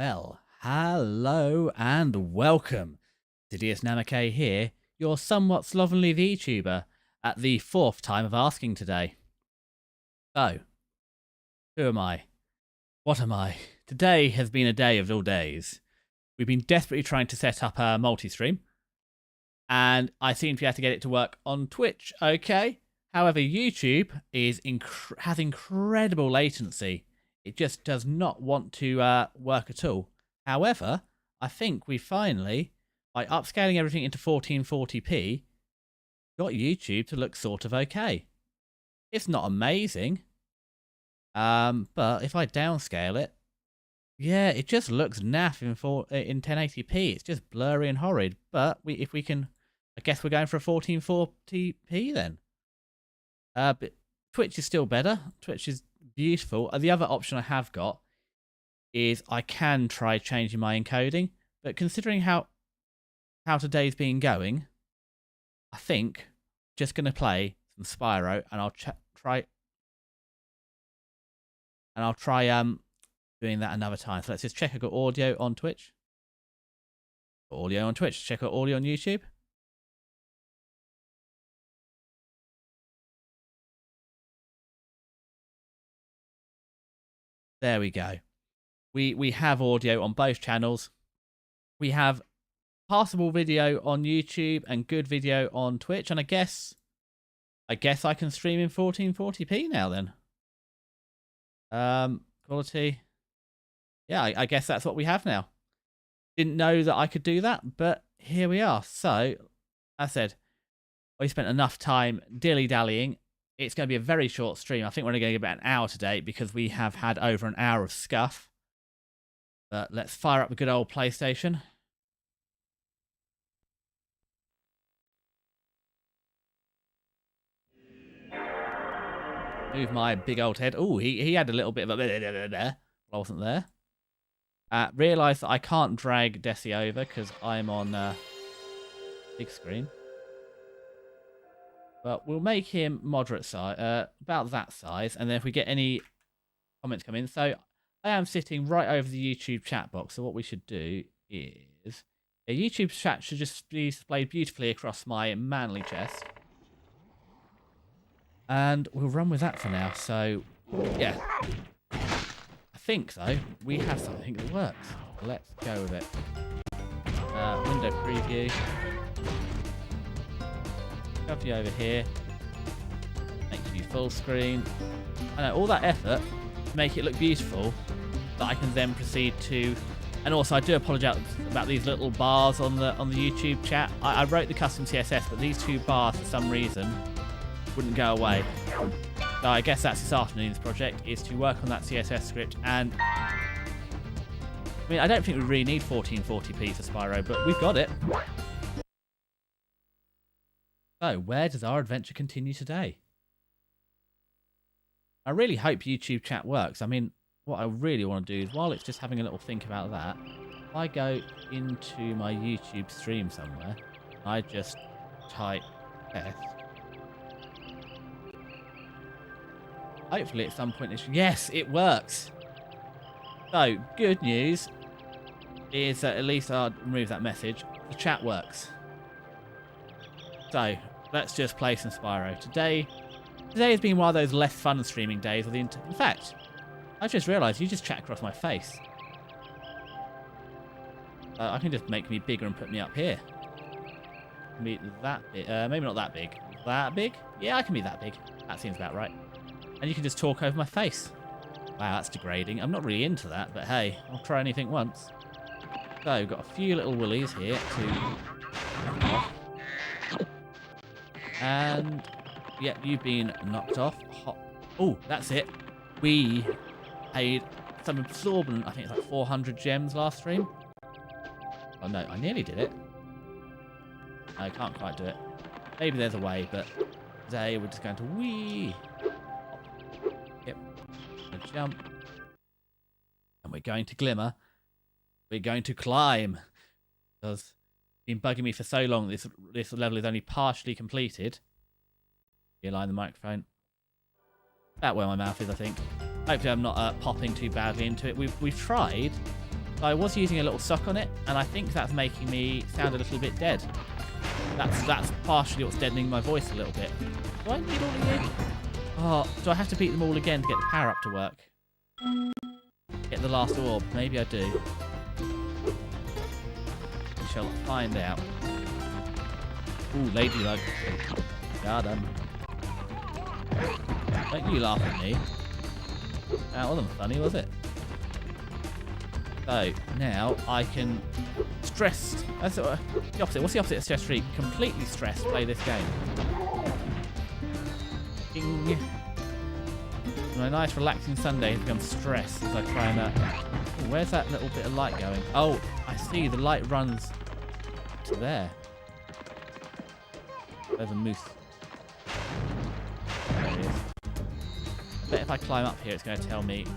Well, hello and welcome. Didius Namake here, your somewhat slovenly VTuber, at the fourth time of asking today. So, who am I? What am I? Today has been a day of all days. We've been desperately trying to set up a multi-stream, and I seem to be able to get it to work on Twitch, okay? However, YouTube has incredible latency. It just does not want to work at all. However, I think we finally, by upscaling everything into 1440p, got YouTube to look sort of okay. It's not amazing, but if I downscale it, yeah, it just looks naff in 1080p. It's just blurry and horrid. But if we can, I guess we're going for a 1440p then. But Twitch is still better. Twitch is beautiful. The other option I have got is I can try changing my encoding, but considering how today's been going, I think I'm just going to play some Spyro, and I'll try doing that another time. So let's just check. I got audio on Twitch. Audio on Twitch. Check out audio on YouTube. There we go. We have audio on both channels. We have passable video on YouTube and good video on Twitch, and I guess I can stream in 1440p now then. Quality. Yeah, I guess that's what we have now. Didn't know that I could do that, but here we are. So, as I said, we spent enough time dilly-dallying. It's going to be a very short stream. I think we're only going to get about an hour today because we have had over an hour of scuff. But let's fire up the good old PlayStation. Move my big old head. Oh, he had a little bit of a there. I wasn't there. Realised that I can't drag Desi over because I'm on big screen. But we'll make him moderate size, about that size. And then if we get any comments come in. So I am sitting right over the YouTube chat box. So what we should do is a YouTube chat should just be displayed beautifully across my manly chest. And we'll run with that for now. So, yeah. I think, though, we have something that works. Let's go with it. Window preview. Shove you over here. Make you full screen. I know, all that effort to make it look beautiful that I can then proceed to... And also, I do apologise about these little bars on the YouTube chat. I wrote the custom CSS, but these two bars, for some reason, wouldn't go away. So I guess that's this afternoon's project, is to work on that CSS script. And I mean, I don't think we really need 1440p for Spyro, but we've got it. So where does our adventure continue today? I really hope YouTube chat works. I mean, what I really want to do is, while it's just having a little think about that, if I go into my YouTube stream somewhere, I just type test. Hopefully at some point it should... Yes, it works. So, good news is that at least I'll remove that message. The chat works. So, let's just play some Spyro. Today has been one of those less fun streaming days. In fact, I just realised you just chat across my face. I can just make me bigger and put me up here. Be that big. Maybe not that big. That big? Yeah, I can be that big. That seems about right. And you can just talk over my face. Wow, that's degrading. I'm not really into that, but hey, I'll try anything once. So, we've got a few little willies here to... off. And, yeah, you've been knocked off. Oh, that's it. We paid some absorbent, I think it's like 400 gems last stream. Oh no, I nearly did it. I can't quite do it. Maybe there's a way, but today we're just going to wee. Yep. Jump. And we're going to Glimmer. We're going to climb. Because it's been bugging me for so long. This level is only partially completed. Realign the microphone. About where my mouth is, I think. Hopefully I'm not popping too badly into it. We've tried So I was using a little sock on it, and I think that's making me sound a little bit dead. That's partially what's deadening my voice a little bit. Do I need all of you? Oh, do I have to beat them all again to get the power up to work? Get the last orb? Maybe I do. We shall find out. Ooh, ladybug. Got him. Don't you laugh at me. That wasn't funny, was it? So, now I can stressed. That's the opposite. What's the opposite of stress free? Completely stressed. Play this game. Ding. My nice relaxing Sunday has become stressed as I try and... where's that little bit of light going? Oh, I see. The light runs to there. There's a moose. There it is. I bet if I climb up here, it's going to tell me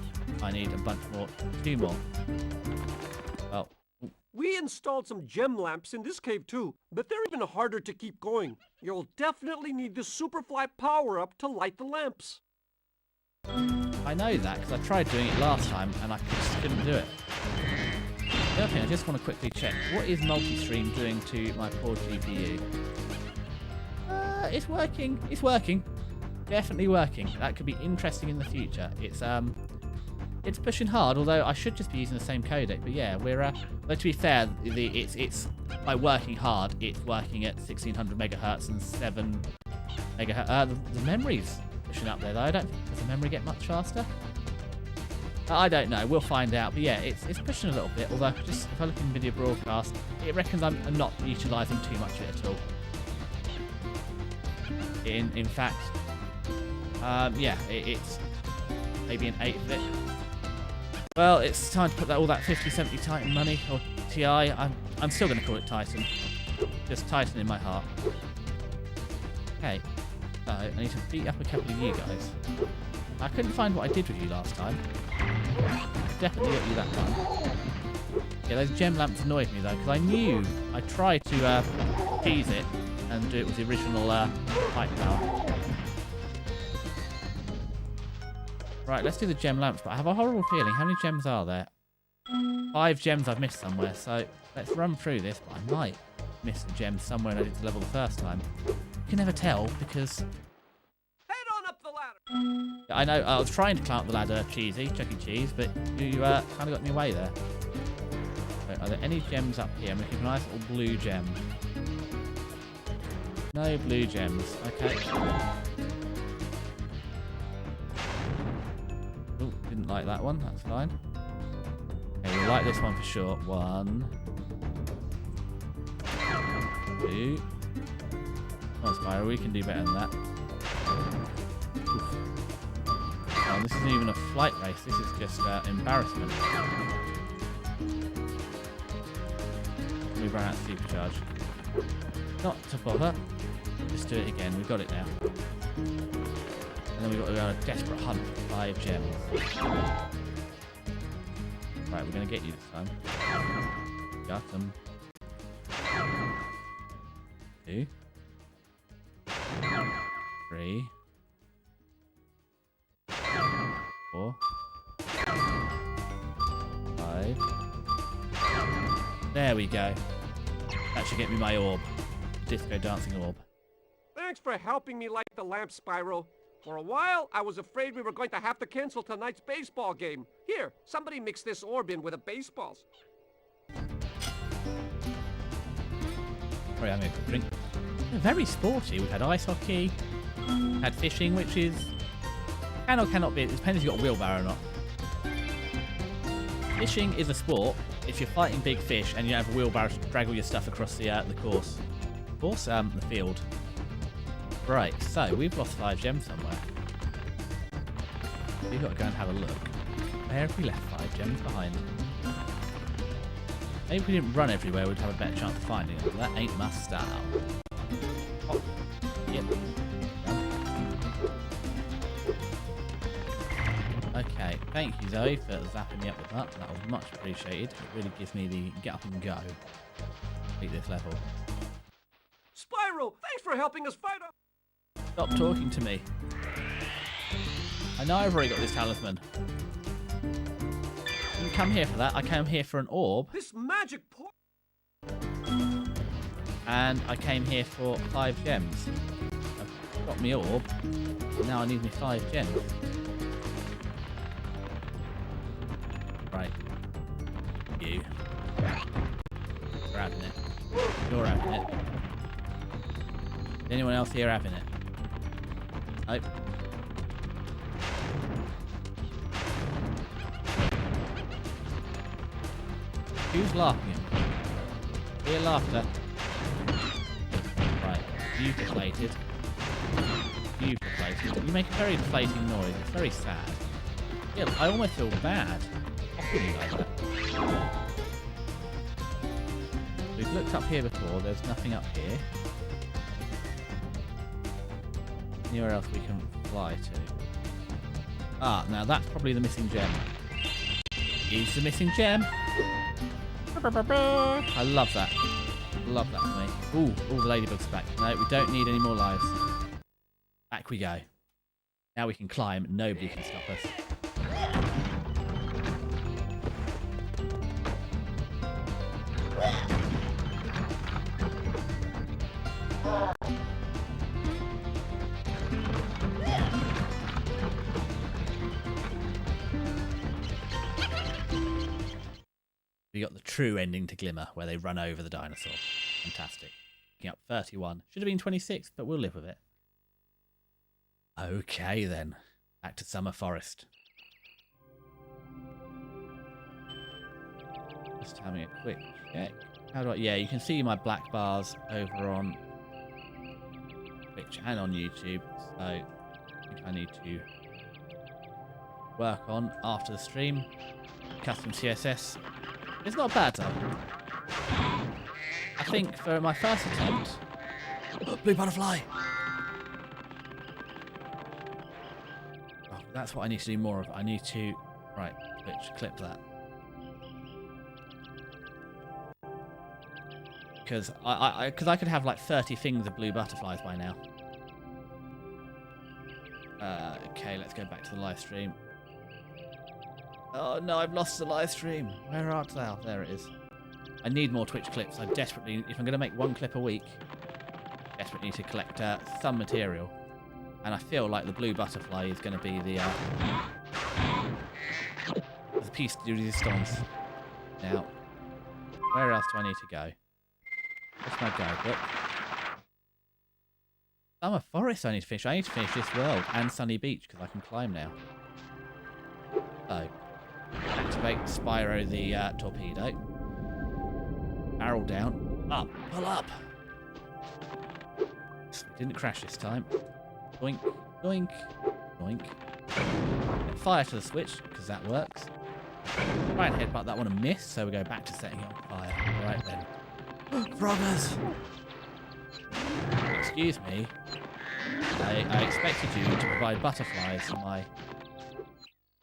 I need a bunch more. 2 more. Oh. We installed some gem lamps in this cave too, but they're even harder to keep going. You'll definitely need the Superfly power-up to light the lamps. I know that because I tried doing it last time and I just couldn't do it. The other thing, I just want to quickly check. What is multi-stream doing to my poor GPU? It's working. It's working. Definitely working. That could be interesting in the future. It's pushing hard, although I should just be using the same codec. But yeah, we're. But to be fair, it's by working hard, it's working at 1600 megahertz and 7 megahertz. The memory's pushing up there, though. Does the memory get much faster? I don't know. We'll find out. But yeah, it's pushing a little bit. Although, just if I look in video broadcast, it reckons I'm not utilising too much of it at all. In fact, yeah, it's maybe an 8th of it. Well, it's time to put all that 5070 Titan money, or TI. I'm still going to call it Titan. Just Titan in my heart. Okay, so I need to beat up a couple of you guys. I couldn't find what I did with you last time. Definitely got you that time. Yeah, those gem lamps annoyed me though, because I tried to tease it and do it with the original light power. Right, let's do the gem lamps, but I have a horrible feeling. How many gems are there? 5 gems I've missed somewhere, so let's run through this, but I might miss the gem somewhere and I did the level the first time. You can never tell, because... Head on up the ladder! I know, I was trying to climb up the ladder, Cheesy, Chuck E. Cheese, but you kind of got in your way there. So, are there any gems up here? I'm looking for a nice little blue gem. No blue gems, okay. Oh, didn't like that one, that's fine. Okay, we'll like this one for sure. 1, 2. Come on, Spyro, we can do better than that. Oof. Oh, this isn't even a flight race, this is just embarrassment. We ran out of supercharge. Not to bother. Just do it again, we've got it now. And then we've got to go on a desperate hunt for 5 gems. Right, we're going to get you this time. Got them. 2. 3. 4. 5. There we go. That should get me my orb. Disco dancing orb. Thanks for helping me light the lamp, Spyro. For a while, I was afraid we were going to have to cancel tonight's baseball game. Here, somebody mix this orb in with the baseballs. Sorry, I'm going to drink. They're very sporty. We've had ice hockey, had fishing, which is can or cannot be. It depends if you've got a wheelbarrow or not. Fishing is a sport if you're fighting big fish and you have a wheelbarrow to drag all your stuff across the course. The field. Right, so we've lost 5 gems somewhere. We've got to go and have a look. Where have we left 5 gems behind? Maybe if we didn't run everywhere, we'd have a better chance of finding it, but that ain't my style. Oh, yep. Okay, thank you Zoe for zapping me up with that. That was much appreciated. It really gives me the get up and go. Beat this level. Spyro, thanks for helping us fight up. Stop talking to me. I know I've already got this talisman. didn't come here for that. I came here for an orb, This magic and I came here for 5 gems. I've got me orb, and now I need me 5 gems. Right. You. You're having it. You're having it. Is anyone else here having it? Nope. Who's laughing at me? Hear laughter. Right, you deflated. You deflated. You make a very deflating noise. It's very sad. Yeah, I almost feel bad. Often you like that. We've looked up here before. There's nothing up here. Anywhere else we can fly to? Ah, now that's probably the missing gem. Is the missing gem? I love that. Love that for me. Ooh, all the ladybugs back. No, we don't need any more lives. Back we go. Now we can climb. Nobody can stop us. We got the true ending to Glimmer, where they run over the dinosaur. Fantastic. Picking up 31. Should have been 26, but we'll live with it. Okay then. Back to Summer Forest. Just having a quick check. How do I... Yeah, you can see my black bars over on Twitch and on YouTube. So I think I need to work on after the stream. Custom CSS. It's not bad though. I think for my first attempt... Oh, blue butterfly! Oh, that's what I need to do more of. I need to... Right, Twitch, clip that. Because I could have like 30 things of blue butterflies by now. Okay, let's go back to the live stream. Oh no, I've lost the live stream. Where art thou? There it is. I need more Twitch clips. I desperately, if I'm going to make 1 clip a week, desperately need to collect some material. And I feel like the blue butterfly is going to be the piece de resistance. Now, where else do I need to go? What's my guidebook? Summer Forest I need to finish. I need to finish this world and Sunny Beach because I can climb now. So, activate Spyro the torpedo. Barrel down. Up. Pull up. Didn't crash this time. Doink. Doink. Doink. Fire to the switch because that works. Try and headbutt that one and miss, so we go back to setting it on fire. Right then. Froggers! Excuse me. I expected you to provide butterflies for my...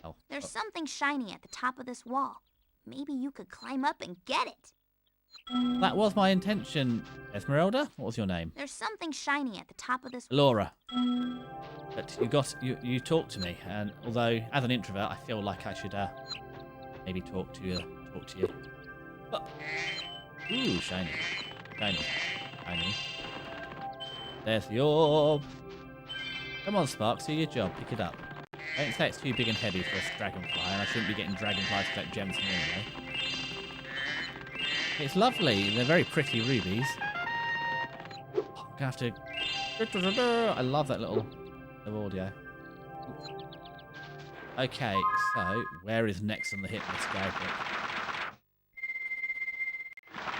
Oh. There's something shiny at the top of this wall. Maybe you could climb up and get it. That was my intention, Esmeralda. What was your name? There's something shiny at the top of this... Laura. But you talked to me, and although as an introvert, I feel like I should maybe talk to you. Oh. Ooh, shiny. Shiny. Shiny. There's the orb. Come on, Sparks, do your job. Pick it up. Don't say it's too big and heavy for a dragonfly, and I shouldn't be getting dragonflies to collect gems from anyway. It's lovely. They're very pretty rubies. Oh, I'm gonna have to... I love that little audio. Okay, so where is next on the hit list, guidebook?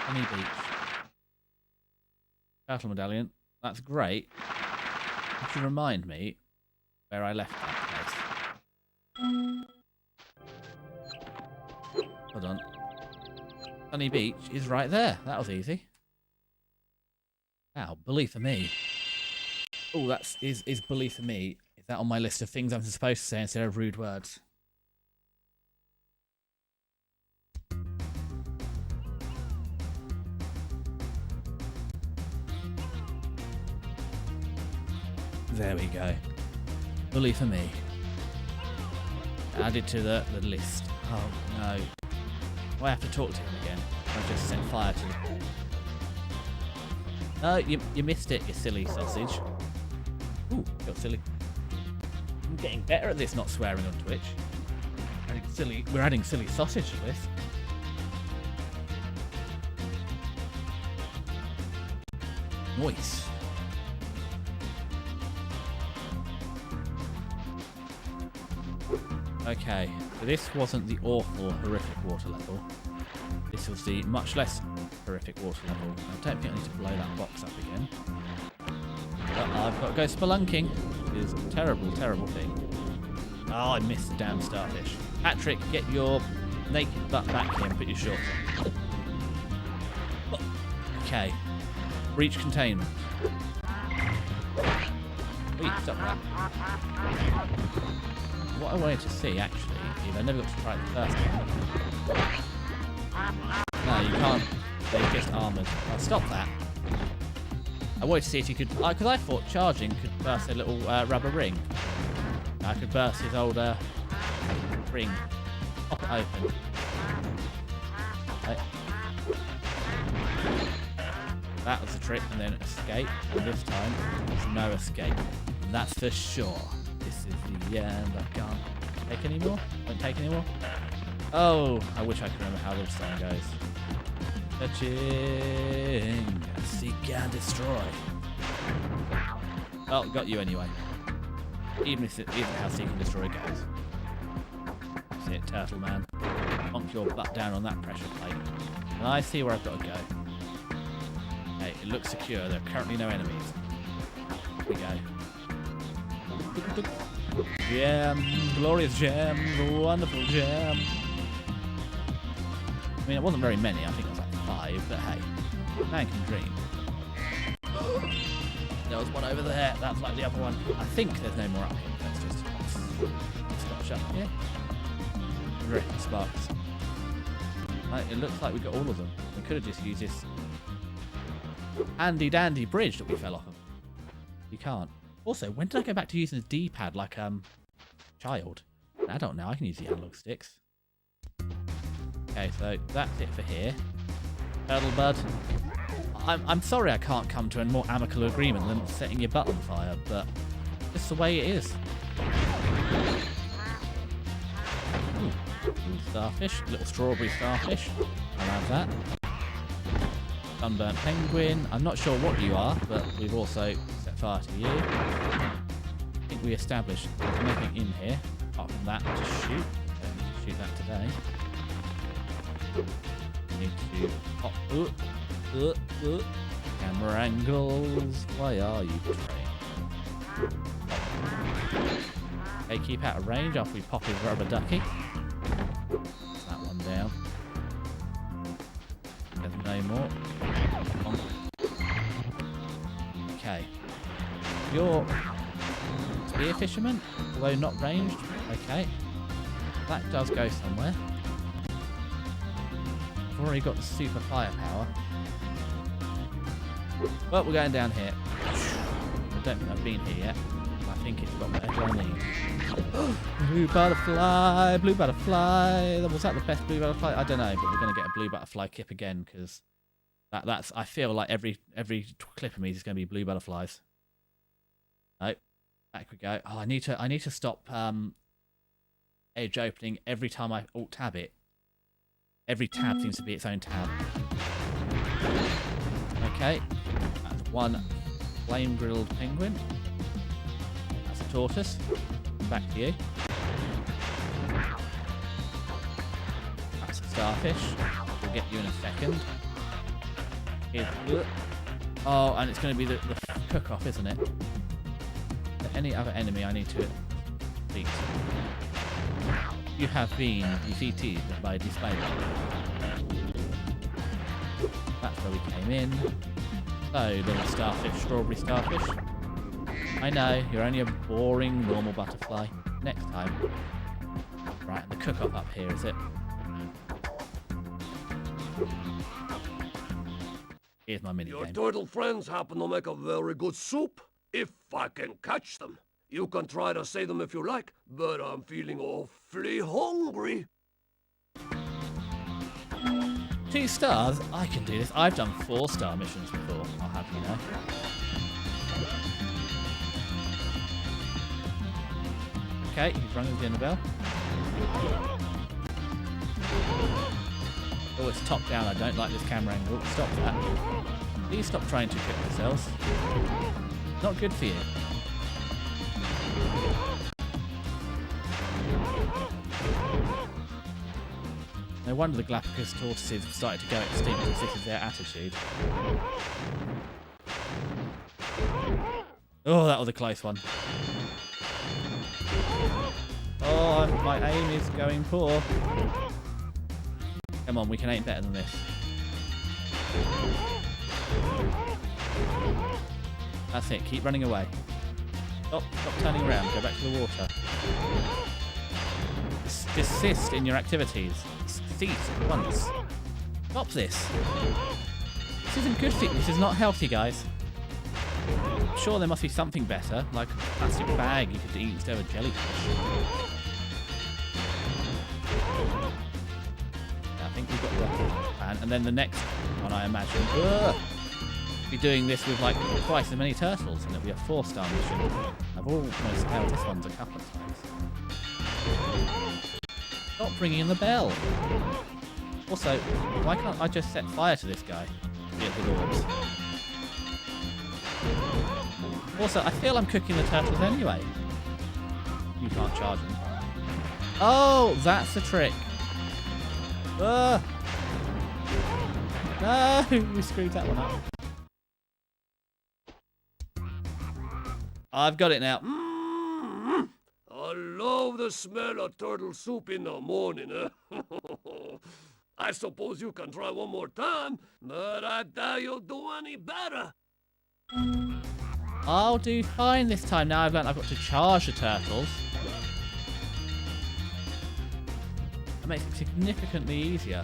Sunny Beach. Battle medallion. That's great. Could you remind me where I left that place? Hold on. Sunny Beach is right there. That was easy. Wow, bully for me. Oh, that's is bully for me. Is that on my list of things I'm supposed to say instead of rude words? There we go. Bully for me. Added to the list. Oh no. Do I have to talk to him again? I just set fire to him. No, you missed it, you silly sausage. Ooh, got silly. I'm getting better at this, not swearing on Twitch. We're adding silly sausage to this. Nice. Okay, so this wasn't the awful, horrific water level. This was the much less horrific water level. I don't think I need to blow that box up again. But I've got to go spelunking. It is a terrible, terrible thing. Oh, I missed the damn starfish. Patrick, get your naked butt back here and put your shorts on. Oh, okay. Breach containment. Wait, stop that. What I wanted to see, actually, is I never got to try it the first time. No, you can't. They're just armoured. Oh, stop that. I wanted to see if you could... Because I thought charging could burst a little rubber ring. I could burst his old ring. Pop it open. Right. That was the trick, and then escape. And this time, there's no escape. And that's for sure. This is the end. I can't take any more. Won't take any more. Oh, I wish I could remember how the song goes. Touching, seek and destroy. Well, got you anyway. Even how seek and destroy goes. That's it, turtle man. Bonk your butt down on that pressure plate. And I see where I've got to go. Okay, it looks secure. There are currently no enemies. Here we go. Gem, glorious gem, wonderful gem. I mean, it wasn't very many. I think it was like 5, but hey, man can dream. There was one over there. That's like the other one. I think there's no more up here. Let's just stop up here. Rip sparks. Right, it looks like we got all of them. We could have just used this handy dandy bridge that we fell off of. You can't. Also, when did I go back to using the D-pad like child? I don't know. I can use the analog sticks. Okay, so that's it for here. Turtle bud. I'm sorry I can't come to a more amicable agreement than setting your butt on fire, but it's the way it is. Ooh, starfish, little strawberry starfish. I'll have that. Sunburnt penguin. I'm not sure what you are, but we've also set fire to you. I think we established there's nothing in here apart from that to shoot. Don't need to shoot that today. Need to pop. Camera angles. Why are you trained? Okay, keep out of range after we pop his rubber ducky. That one down. There's no more. Okay. You're spear fisherman, although not ranged. Okay. That does go somewhere. I've already got the super firepower. Well, we're going down here. I don't think I've been here yet. I think it's got whatever I need. Blue butterfly, blue butterfly. Was that the best blue butterfly? I don't know, but we're going to get a blue butterfly clip again because that's. I feel like every clip of me is going to be blue butterflies. No, back we go. Oh, I need to stop edge opening every time I alt tab it. Every tab seems to be its own tab. Okay, that's one flame grilled penguin. That's a tortoise. Back to you. That's a starfish. We'll get you in a second. Oh, and it's going to be the cook-off, isn't it? Any other enemy I need to beat? You have been defeated by the Spyro. That's where we came in. So, little starfish, strawberry starfish. I know, you're only a boring normal butterfly. Next time. Right, the cook-off up here, is it? Here's my mini Your game. turtle friends happen to make a very good soup. If I can catch them. You can try to say them if you like, but I'm feeling awfully hungry. 2 stars? I can do this. I've done 4-star missions before, I'll have you know. Okay, he's rung the dinner bell. Oh, it's top down. I don't like this camera angle. Stop that. Please stop trying to cook yourselves. Not good for you. No wonder the Galapagos tortoises have started to go extinct because this is their attitude. Oh, that was a close one. Oh, my aim is going poor. Come on, we can aim better than this. That's it, keep running away. Stop turning around, go back to the water. Desist in your activities. Cease at once. Stop this. This isn't good for you. This is not healthy, guys. I'm sure there must be something better, like a plastic bag you could eat instead of a jellyfish. I think we've got the plan. And then the next one, I imagine, be doing this with like twice as many turtles, and it'll be a 4-star mission. I've almost failed this one a couple of times. Stop ringing the bell. Also, why can't I just set fire to this guy? Get the orbs. Also, I feel I'm cooking the turtles anyway. You can't charge them. Oh, that's the trick. No, we screwed that one up. I've got it now. I love the smell of turtle soup in the morning. I suppose you can try one more time, but I doubt you'll do any better. I'll do fine this time. Now I've learned I've got to charge the turtles. That makes it significantly easier.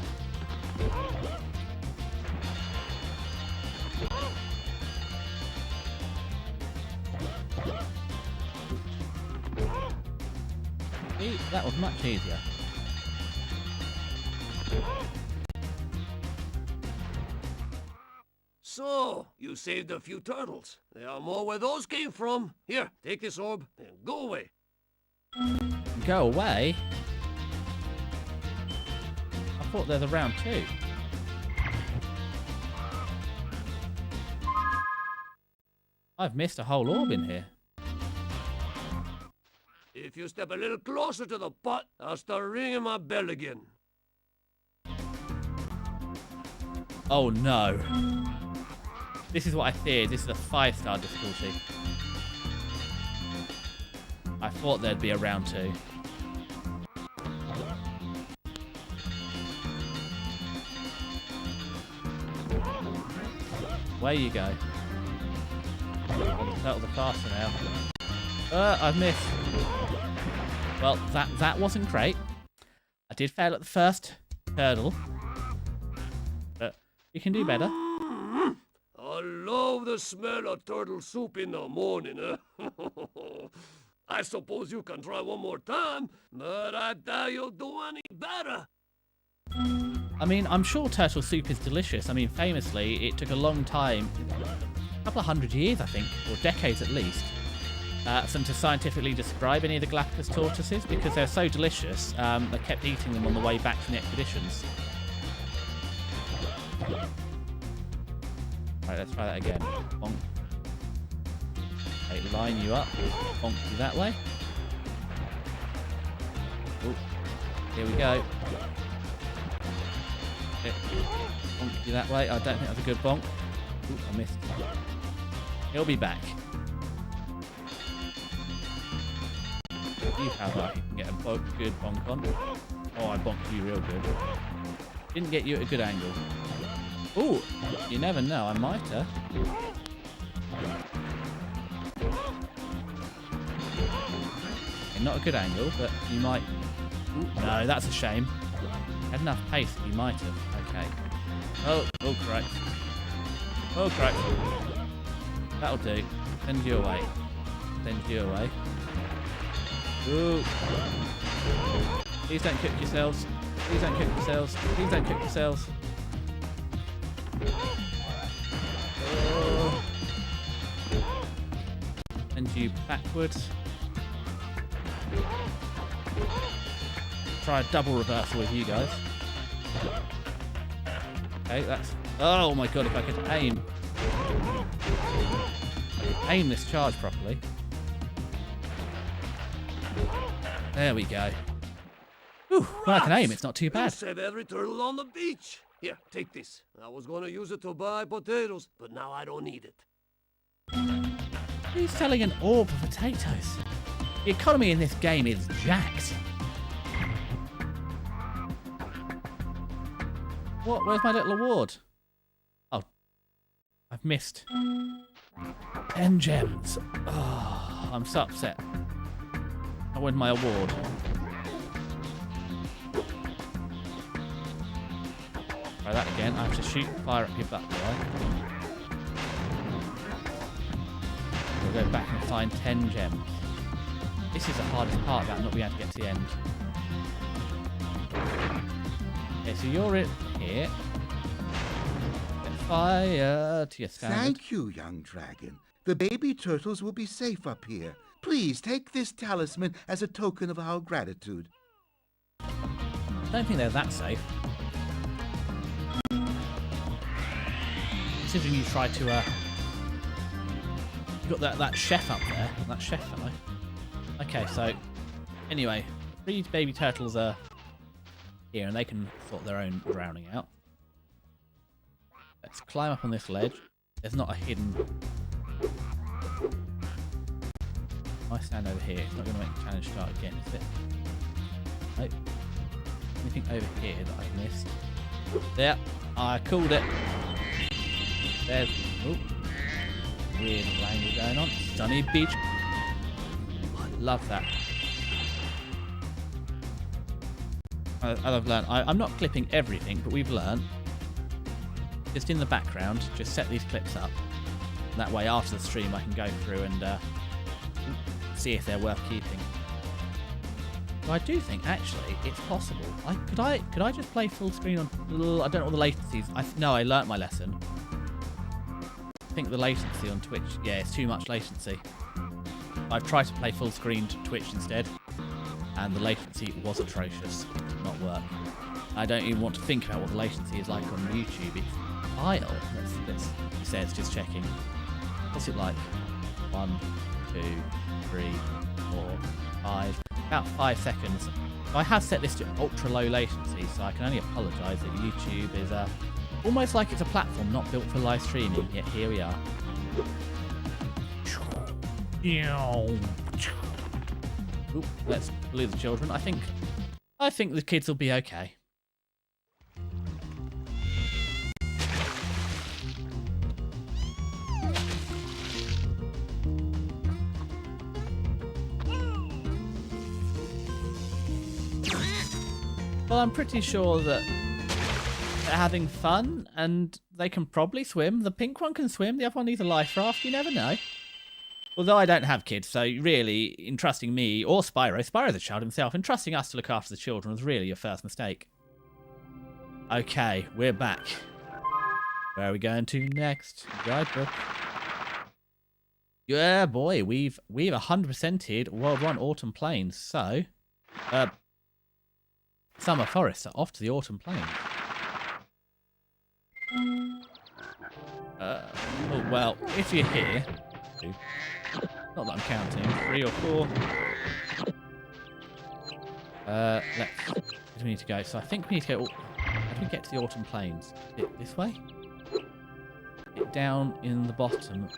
See, that was much easier. So, you saved a few turtles. There are more where those came from. Here, take this orb and go away. Go away? I thought there's a round 2. I've missed a whole orb in here. If you step a little closer to the pot, I'll start ringing my bell again. Oh no. This is what I feared. This is a 5-star difficulty. I thought there'd be a round 2. Where you go? Oh, the turtles are faster now. I've missed. Well, that wasn't great. I did fail at the first hurdle. But you can do better. I love the smell of turtle soup in the morning. I suppose you can try one more time, but I doubt you'll do any better. I mean, I'm sure turtle soup is delicious. I mean, famously, it took a long time, a couple of 100 years, I think, or decades at least, for them to scientifically describe any of the Galapagos tortoises because they're so delicious. They kept eating them on the way back from the expeditions. Right, let's try that again. Bonk. Okay, line you up. Bonk you that way. Ooh. Here we go. Okay. Bonk you that way. I don't think that's a good bonk. Ooh, I missed. He'll be back. You have I can get a good bonk on. Oh, I bonked you real good. Didn't get you at a good angle. Ooh, you never know, I might have. Okay, not a good angle, but you might... Ooh, no, that's a shame. Had enough pace that you might have. Okay. Oh, correct. Oh, correct. That'll do. Send you away. Send you away. Ooh. Please don't cook yourselves. Please don't cook yourselves. Please don't cook yourselves. Send you backwards. Try a double reversal with you guys. Okay, that's... Oh my god, if I could aim. I could aim this charge properly. There we go. Whew, when I can aim, it's not too bad. Save every turtle on the beach. Here, take this. I was gonna use it to buy potatoes, but now I don't need it. Who's selling an orb for potatoes? The economy in this game is jacked. What? Where's my little award? Oh, I've missed 10 gems. Oh, I'm so upset. I won my award. Try that again. I have to shoot fire up your butt, do I? We'll go back and find 10 gems. This is the hardest part about not being able to get to the end. Okay, so you're in here. Set fire to your standard. Thank you, young dragon. The baby turtles will be safe up here. Please take this talisman as a token of our gratitude. I don't think they're that safe. Considering you tried to, you got that chef up there, that chef fellow. Okay, so, anyway, 3 baby turtles are here and they can sort their own drowning out. Let's climb up on this ledge. There's not a hidden... I stand over here. It's not going to make the challenge start again, is it? Nope. Anything over here that I've missed? There, I called it. There's oh, weird angle going on. Sunny beach. I love that. I've learned. I'm not clipping everything, but we've learned. Just in the background, just set these clips up. And that way, after the stream, I can go through and see if they're worth keeping. But I do think actually it's possible. Could I just play full screen on? I don't know what the latency is. No, I learnt my lesson. I think the latency on Twitch, yeah, it's too much latency. I've tried to play full screen to Twitch instead, and the latency was atrocious. It did not work. I don't even want to think about what the latency is like on YouTube. It's vile. It says just checking. What's it like? 1, 2, 3, 4, 5. About 5 seconds. I have set this to ultra low latency, so I can only apologise that YouTube is almost like it's a platform not built for live streaming, yet here we are. Ooh, let's leave the children. I think the kids will be okay. Well, I'm pretty sure that they're having fun, and they can probably swim. The pink one can swim, the other one needs a life raft, you never know. Although I don't have kids, so really, entrusting me, or Spyro's a child himself, entrusting us to look after the children was really your first mistake. Okay, we're back. Where are we going to next? Guidebook. Yeah, boy, we've 100%ed World 1 Autumn Plains, so... Summer Forests are off to the Autumn Plains. Oh, well, if you're here... Not that I'm counting. 3 or 4. Where do we need to go? So I think we need to go... How do we get to the Autumn Plains? This way? Get down in the bottom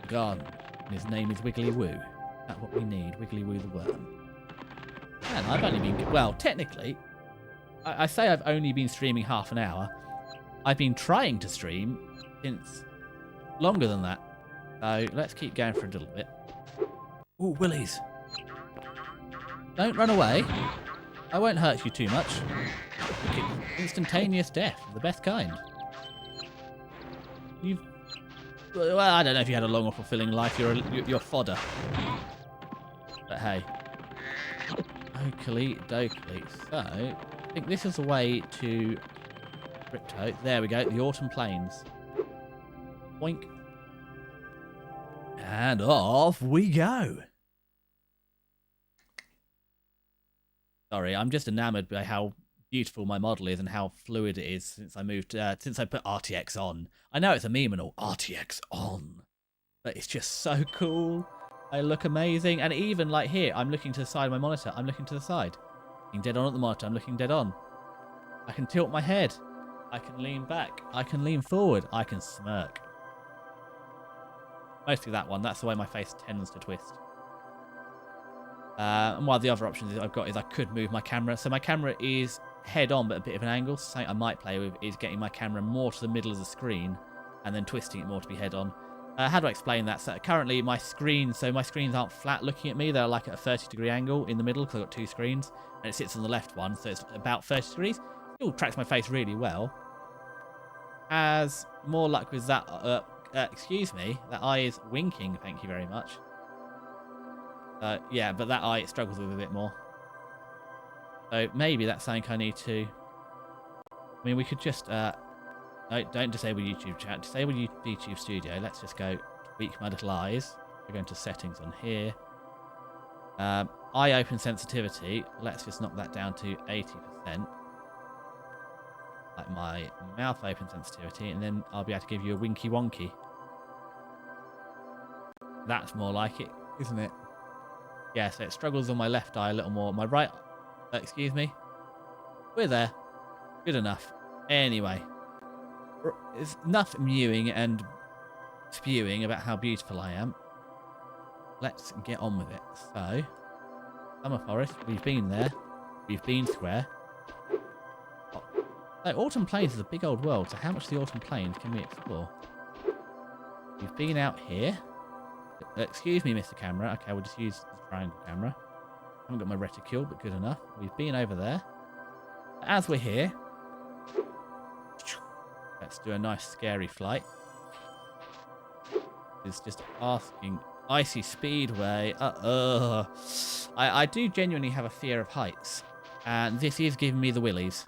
garden. And his name is Wiggly Woo. That's what we need. Wiggly Woo the worm. Man, I've only been... Well, technically, I say I've only been streaming half an hour. I've been trying to stream since longer than that. So let's keep going for a little bit. Ooh, willies. Don't run away. I won't hurt you too much. Instantaneous death, the best kind. Well, I don't know if you had a long or fulfilling life. You're fodder. But hey. Oakley dokley. So, I think this is a way to Crypto. There we go. The Autumn Plains. Boink. And off we go. Sorry, I'm just enamored by how beautiful my model is and how fluid it is since I moved, since I put RTX on. I know it's a meme and all, RTX on, but it's just so cool. I look amazing, and even like here, I'm looking to the side of my monitor. I'm looking to the side, looking dead on at the monitor. I'm looking dead on. I can tilt my head. I can lean back. I can lean forward. I can smirk. Mostly that one. That's the way my face tends to twist. And one of the other options I've got is I could move my camera. So my camera is head on, but a bit of an angle. So something I might play with is getting my camera more to the middle of the screen and then twisting it more to be head on. How do I explain that? So currently my screens aren't flat looking at me. They're like at a 30-degree angle in the middle because I've got two screens. And it sits on the left one, so it's about 30 degrees. Still tracks my face really well. Has more luck with that. Excuse me, that eye is winking. Thank you very much. Yeah, but that eye it struggles with a bit more. So maybe that's something I need to. I mean, we could just. No, don't disable YouTube chat. Disable YouTube Studio. Let's just go tweak my little eyes. We're going to settings on here. Eye open sensitivity. Let's just knock that down to 80%. Like my mouth open sensitivity, and then I'll be able to give you a winky wonky. That's more like it, isn't it? Yeah, so it struggles on my left eye a little more. My right, excuse me. We're there. Good enough. Anyway, it's enough mewing and spewing about how beautiful I am. Let's get on with it. So, Summer Forest, we've been there. We've been square. So Autumn Plains is a big old world, so how much of the Autumn Plains can we explore? We've been out here. Excuse me, Mr. Camera. Okay, we'll just use the triangle camera. Haven't got my reticule, but good enough. We've been over there. As we're here, let's do a nice scary flight. It's just asking. Icy Speedway. I do genuinely have a fear of heights, and this is giving me the willies.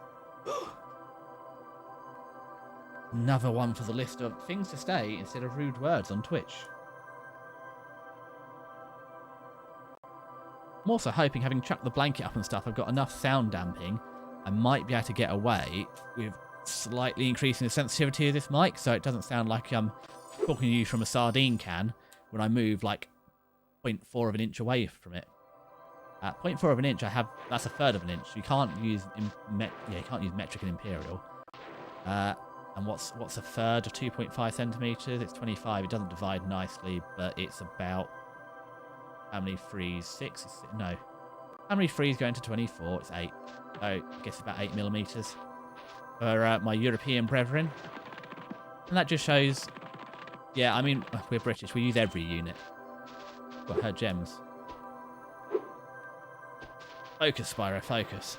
Another one for the list of things to say instead of rude words on Twitch. I'm also hoping, having chucked the blanket up and stuff, I've got enough sound damping. I might be able to get away with slightly increasing the sensitivity of this mic, so it doesn't sound like I'm talking to you from a sardine can when I move like 0.4 of an inch away from it. 0.4 of an inch, that's a third of an inch. You can't use you can't use metric and imperial. And what's a third of 2.5 centimeters? It's 25. It doesn't divide nicely, but it's about how many threes? 6? No. How many threes go into 24? It's 8. So I guess about 8 millimeters for my European brethren. And that just shows. Yeah, I mean, we're British. We use every unit. Got her gems. Focus, Spyro, focus.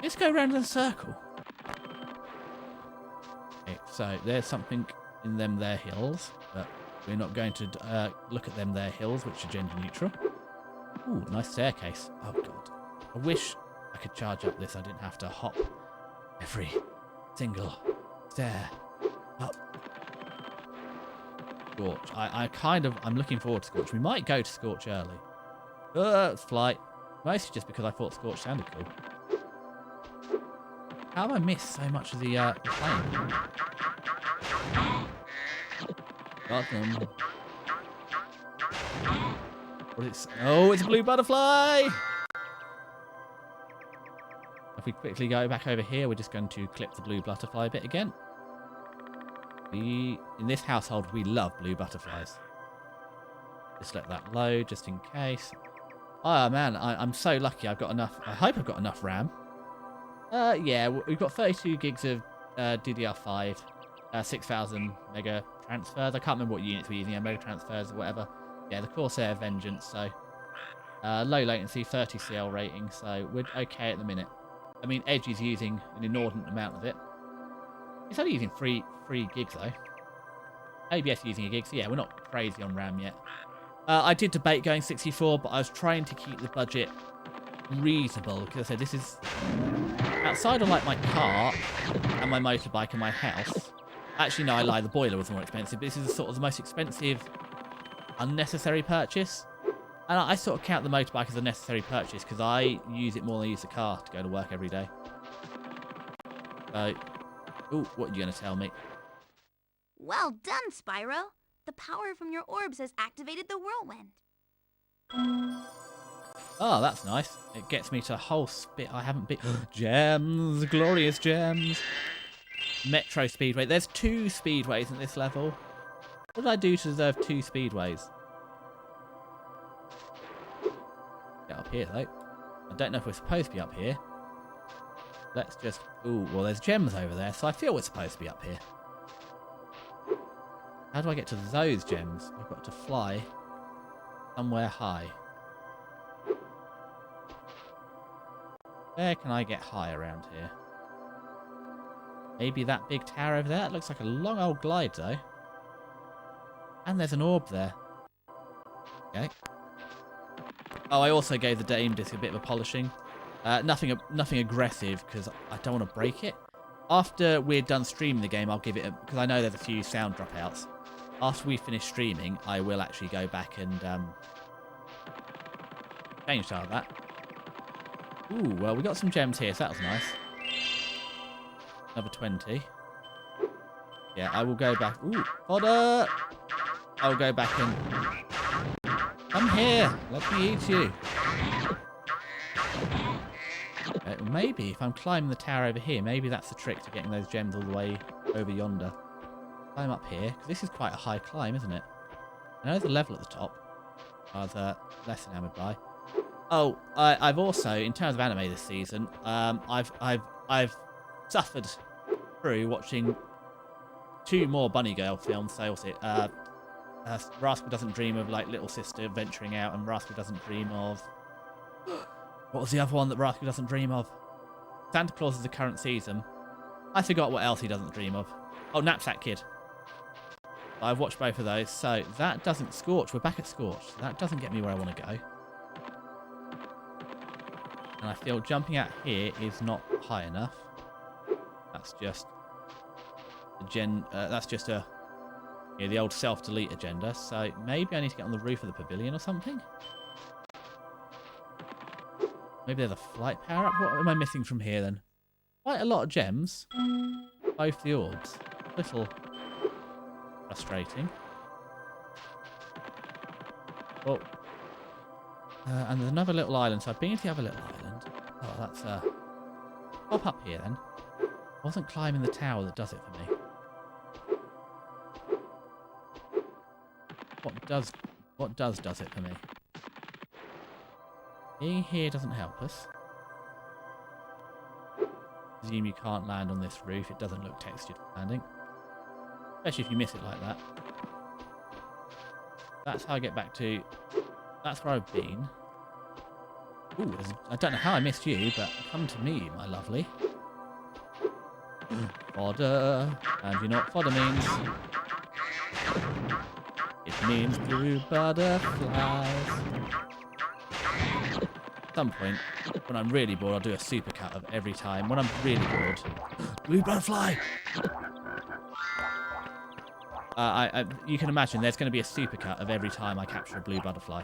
Let's go round in a circle. Okay, so there's something in them there hills, but we're not going to look at them there hills, which are gender neutral. Ooh, nice staircase. Oh, God. I wish I could charge up this. I didn't have to hop every single stair up. Scorch. I'm looking forward to Scorch. We might go to Scorch early. It's flight. Mostly just because I thought Scorch sounded cool. How have I missed so much of the plane? Got them. Oh, it's a blue butterfly! If we quickly go back over here, we're just going to clip the blue butterfly bit again. In this household, we love blue butterflies. Just let that load, just in case. Oh man, I'm so lucky. I've got enough. I hope I've got enough RAM. Yeah, we've got 32 gigs of DDR5, 6,000 mega transfers. I can't remember what units we're using, mega transfers or whatever. Yeah, the Corsair Vengeance. So low latency, 30 CL rating. So we're okay at the minute. I mean, Edge is using an inordinate amount of it. It's only using 3 gigs though. ABS using a gig, so yeah, we're not crazy on RAM yet. I did debate going 64, but I was trying to keep the budget reasonable because I said this is outside of like my car and my motorbike and my house. Actually, no, I lied. The boiler was more expensive. But this is sort of the most expensive unnecessary purchase. And I sort of count the motorbike as a necessary purchase because I use it more than I use the car to go to work every day. So, ooh, what are you going to tell me? Well done, Spyro. The power from your orbs has activated the whirlwind. Oh, that's nice. It gets me to a whole spit I haven't been. Gems, glorious gems. Metro Speedway. There's 2 speedways in this level. What did I do to deserve 2 speedways? Get up here, though. I don't know if we're supposed to be up here. Let's just... Ooh, well, there's gems over there, so I feel we're supposed to be up here. How do I get to those gems? I've got to fly somewhere high. Where can I get high around here? Maybe that big tower over there? That looks like a long old glide, though. And there's an orb there. Okay. Oh, I also gave the Dame Disc a bit of a polishing. Nothing aggressive, because I don't want to break it. After we're done streaming the game, I'll give it because I know there's a few sound dropouts. After we finish streaming, I will actually go back and change some of that. Ooh, well, we got some gems here, so that was nice. Another 20. Yeah, I will go back. Ooh, fodder! I'll go back and... Come here! Let me eat you! Maybe if I'm climbing the tower over here, maybe that's the trick to getting those gems all the way over yonder. Climb up here, because this is quite a high climb, isn't it? I know there's a level at the top. I was less enamoured by. Oh, I've also, in terms of anime this season, I've suffered through watching 2 more Bunny Girl films. So what's it? Rascal Doesn't Dream of like Little Sister venturing out, and Rascal Doesn't Dream of... What was the other one that Rascal doesn't dream of? Santa Claus is the current season. I forgot what else he doesn't dream of. Oh, Knapsack Kid. I've watched both of those, so that doesn't... Scorch, we're back at Scorch. That doesn't get me where I want to go. And I feel jumping out here is not high enough. That's just... that's just a... Yeah, the old self-delete agenda, so maybe I need to get on the roof of the pavilion or something? Maybe there's a flight power-up? What am I missing from here, then? Quite a lot of gems. Both the orbs. A little frustrating. Oh. And there's another little island, so I've been to the other little island. Oh, that's... Pop up here, then. I wasn't climbing the tower that does it for me. What does it for me? Being here doesn't help us. Presume you can't land on this roof. It doesn't look textured for landing. Especially if you miss it like that. That's how I get back to... That's where I've been. Ooh, I don't know how I missed you, but come to me, my lovely. Fodder. And you know what fodder means? It means blue butterflies. At some point, when I'm really bored, I'll do a supercut of every time. When I'm really bored, blue butterfly. You can imagine there's going to be a supercut of every time I capture a blue butterfly.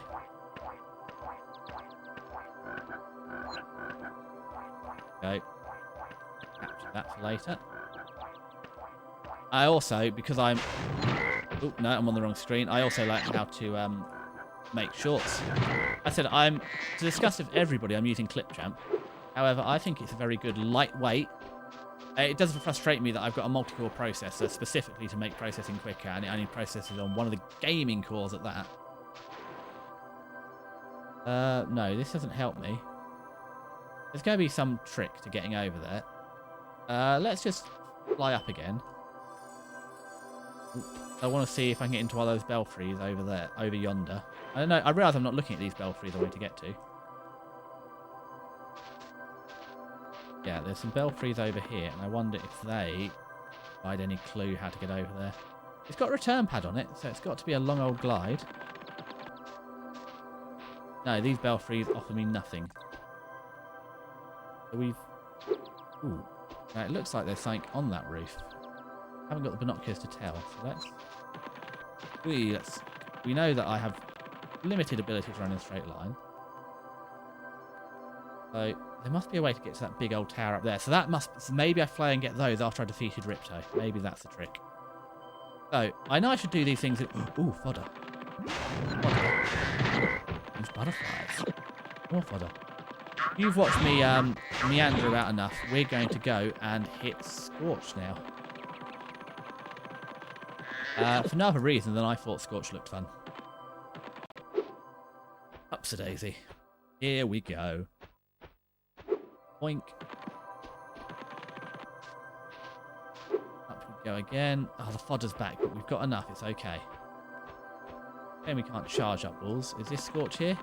Okay, capture that for later. I also, because I'm... Oh, no, I'm on the wrong screen. I also like how to make shorts. I said to discuss with everybody, I'm using Clipchamp. However, I think it's a very good lightweight. It doesn't frustrate me that I've got a multi-core processor specifically to make processing quicker, and it only processes on one of the gaming cores at that. No, this doesn't help me. There's going to be some trick to getting over there. Let's just fly up again. I want to see if I can get into one of those belfries over there, over yonder. I don't know. I realise I'm not looking at these belfries the way to get to. Yeah, there's some belfries over here, and I wonder if they provide any clue how to get over there. It's got a return pad on it, so it's got to be a long old glide. No, these belfries offer me nothing. So Ooh. Now, it looks like there's something on that roof. Haven't got the binoculars to tell, so we know that I have limited ability to run in a straight line. So there must be a way to get to that big old tower up there. So maybe I fly and get those after I defeated Ripto. Maybe that's the trick. So I know I should do these things. Ooh, fodder. These butterflies. More fodder. You've watched me meander about enough. We're going to go and hit Scorch now. For no other reason than I thought Scorch looked fun. Upsa-daisy. Here we go. Boink. Up we go again. Oh, the fodder's back, but we've got enough. It's okay. Then we can't charge up walls. Is this Scorch here?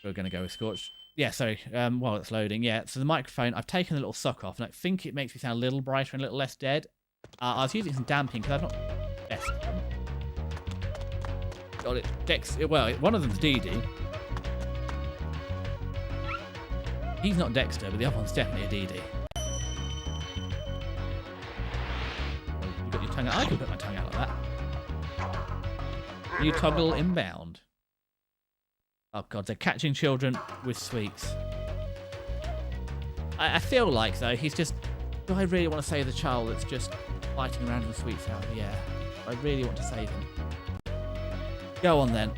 We're going to go with Scorch. Yeah, sorry, while it's loading, yeah. So the microphone, I've taken the little sock off, and I think it makes me sound a little brighter and a little less dead. I was using some damping, because I've not... Yes. Got it. Well, one of them's DD. He's not Dexter, but the other one's definitely a DD. You've got your tongue out. I can put my tongue out like that. You toggle inbound. Oh god, they're catching children with sweets. I feel like, though, he's just... Do I really want to save the child that's just fighting around with sweets out of the air? I really want to save him. Go on, then.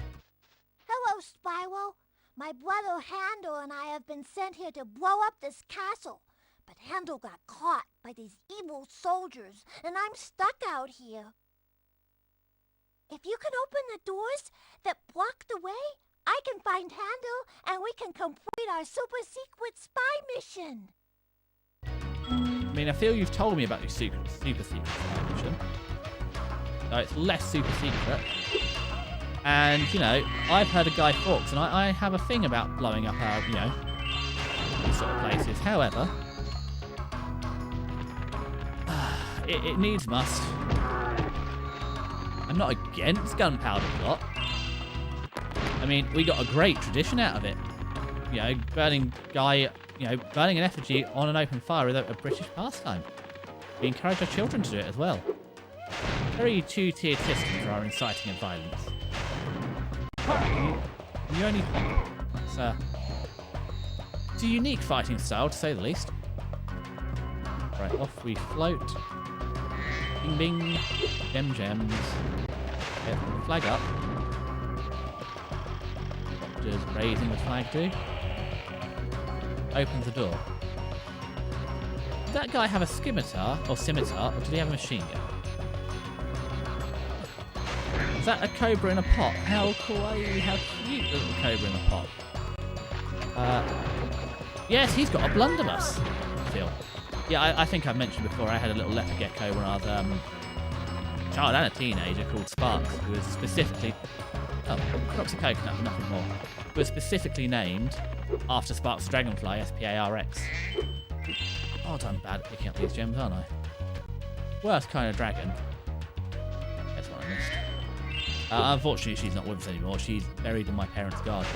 Hello, Spyro. My brother Handel and I have been sent here to blow up this castle. But Handel got caught by these evil soldiers, and I'm stuck out here. If you can open the doors that block the way, I can find Handel, and we can complete our super-secret spy mission. I mean, I feel you've told me about your super secret spy mission. So it's less super secret. And, you know, I've heard of Guy Fawkes, and I have a thing about blowing up our, you know, these sort of places. However, it needs must. I'm not against gunpowder plot. I mean, we got a great tradition out of it. You know, burning an effigy on an open fire is a British pastime. We encourage our children to do it as well. Very two-tiered system for our inciting of violence. You only... It's a unique fighting style, to say the least. Right, off we float. Bing bing. Gems. Get the flag up. What does raising the flag do? Opens the door. Did that guy have a scimitar, or did he have a machine gun? Is that a cobra in a pot? How kawaii, how cute, little cobra in a pot. Yes, he's got a blunderbuss, I feel. Yeah, I think I've mentioned before, I had a little leopard gecko when I was a child and a teenager called Sparks, who was specifically... Oh, crops of coconut, nothing more. Who was specifically named after Sparks the Dragonfly, S-P-A-R-X. Oh, I'm bad at picking up these gems, aren't I? Worst kind of dragon. That's what I missed. Unfortunately, she's not with us anymore. She's buried in my parents' garden.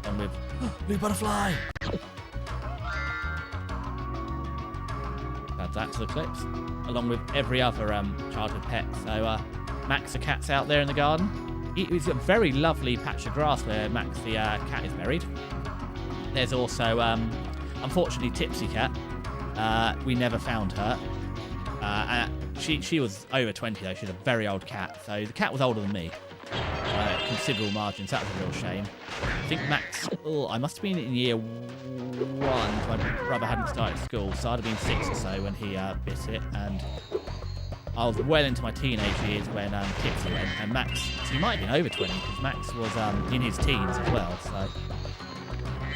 And with... Blue butterfly! Add that to the clips. Along with every other childhood pet. So, Max the cat's out there in the garden. He's got a very lovely patch of grass where Max the cat is buried. There's also, unfortunately, Tipsy Cat. We never found her. She was over 20 though. She's a very old cat. So the cat was older than me. Considerable margins. That was a real shame. I think Max... Oh, I must have been in year 1. My brother hadn't started school. So I'd have been 6 or so when he bit it. And I was well into my teenage years when Tipsy went. And Max... So he might have been over 20 because Max was in his teens as well. So...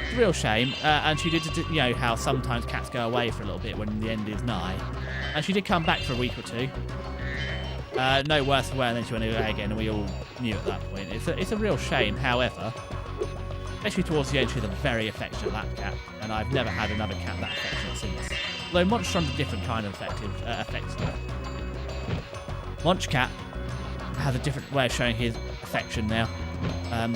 It's a real shame. And she did, you know, how sometimes cats go away for a little bit when the end is nigh. And she did come back for a week or two. No worse for wear, and then she went away again, and we all knew at that point. It's a real shame, however, especially towards the end, she's a very affectionate lap cat, and I've never had another cat that affectionate since. Although Monstron's a different kind of affects her. Monch Cat has a different way of showing his affection now.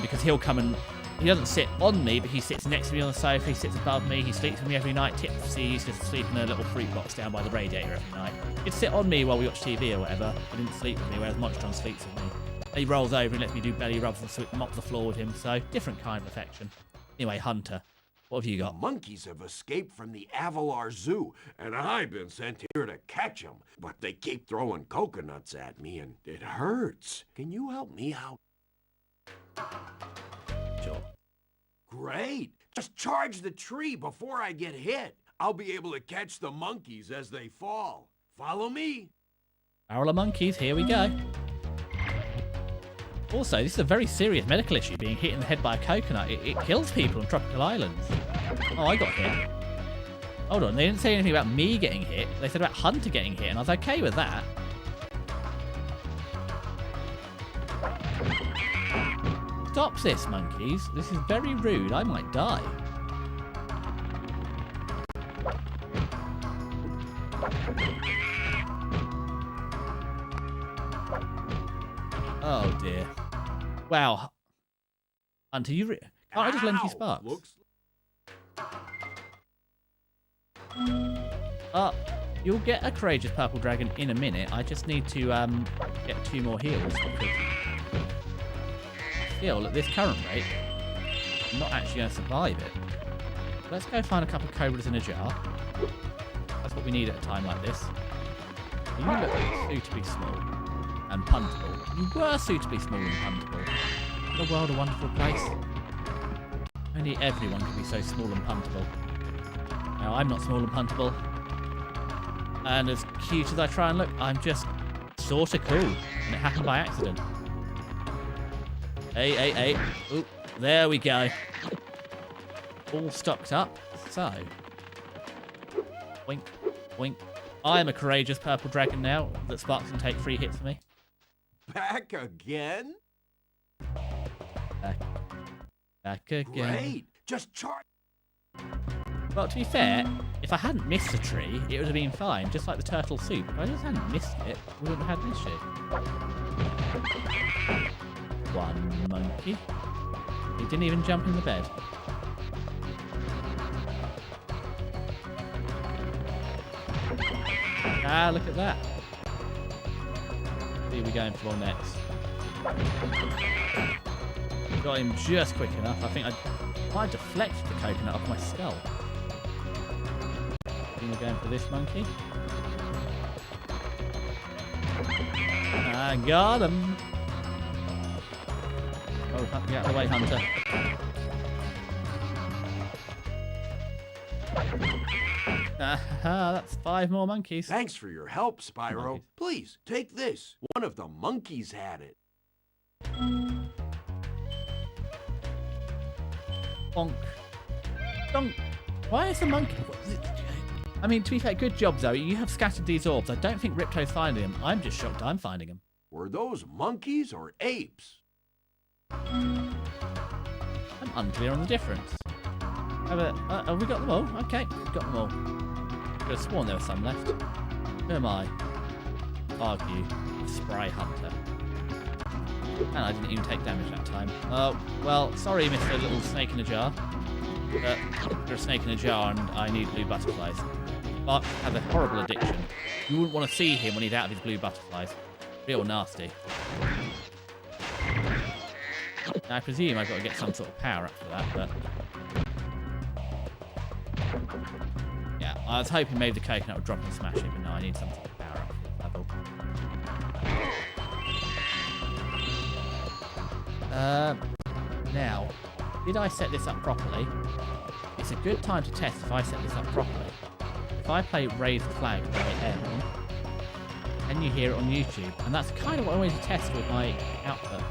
Because he'll come and he doesn't sit on me, but he sits next to me on the sofa. He sits above me. He sleeps with me every night. Tipsy. He's just asleep in a little fruit box down by the radiator every night. He'd sit on me while we watch TV or whatever. He didn't sleep with me, whereas Monstron sleeps with me. And he rolls over and lets me do belly rubs and mop the floor with him. So different kind of affection. Anyway, Hunter, what have you The got? monkeys have escaped from the Avalar Zoo, and I've been sent here to catch them. But they keep throwing coconuts at me, and it hurts. Can you help me out? Sure. Great! Just charge the tree before I get hit. I'll be able to catch the monkeys as they fall. Follow me? Barrel of monkeys, here we go. Also, this is a very serious medical issue, being hit in the head by a coconut. It kills people on tropical islands. Oh, I got hit. Hold on, they didn't say anything about me getting hit. They said about Hunter getting hit, and I was okay with that. Stop this, monkeys. This is very rude. I might die. Oh dear. Wow. Hunter, can't I just lend you sparks? Looks You'll get a courageous purple dragon in a minute. I just need to get 2 more heals. Still, at this current rate, I'm not actually going to survive it. Let's go find a couple of cobras in a jar. That's what we need at a time like this. You look suitably small and puntable. You were suitably small and puntable. The world a wonderful place. Only everyone can be so small and puntable. Now, I'm not small and puntable. And as cute as I try and look, I'm just sort of cool. And it happened by accident. Hey. Oop, there we go. All stocked up. So. Wink, wink. I am a courageous purple dragon now that Sparks can take 3 hits for me. back again? Back again. Great! Just charge. Well, to be fair, if I hadn't missed the tree, it would have been fine, just like the turtle soup. If I just hadn't missed it, we wouldn't have had this issue. One monkey. He didn't even jump in the bed. Ah, look at that. What are we going for next? Got him just quick enough. I think I deflected the coconut off my skull. I think we're going for this monkey. I got him. Oh, get out of the way, Hunter. That's 5 more monkeys. Thanks for your help, Spyro. Monkeys. Please, take this. One of the monkeys had it. Bonk. Bonk. Why is the monkey... I mean, to be fair, good job, Zoe. You have scattered these orbs. I don't think Ripto's finding them. I'm just shocked I'm finding them. Were those monkeys or apes? I'm unclear on the difference. Have we got them all? Okay, we've got them all. Could have sworn there was some left. Who am I? Argue. Spry Hunter. And I didn't even take damage that time. Oh, well, sorry, Mr. Little Snake in a Jar. But you're a snake in a jar and I need blue butterflies. Mark has a horrible addiction. You wouldn't want to see him when he's out of his blue butterflies. Real nasty. Now, I presume I've got to get some sort of power up for that, but... yeah, I was hoping maybe the coconut would drop and smash it, but no, I need some sort of power up for this level. Now, did I set this up properly? It's a good time to test if I set this up properly. If I play Raise the Flag by M, can you hear it on YouTube? And that's kind of what I wanted to test with my output.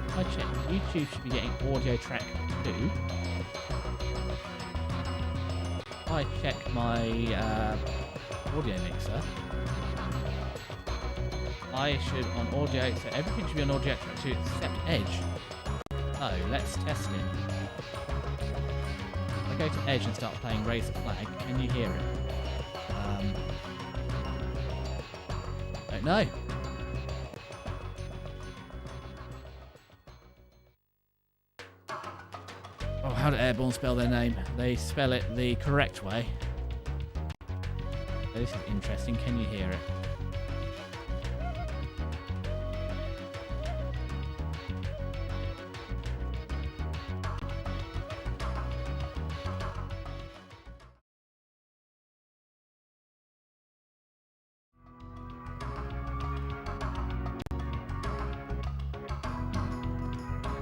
If I check, YouTube should be getting audio track 2. If I check my audio mixer, I should on audio, so everything should be on audio track 2 except Edge. So let's test it. If I go to Edge and start playing Raise the Flag, can you hear it? Don't know. Oh, how do Airborne spell their name? They spell it the correct way. So this is interesting. Can you hear it?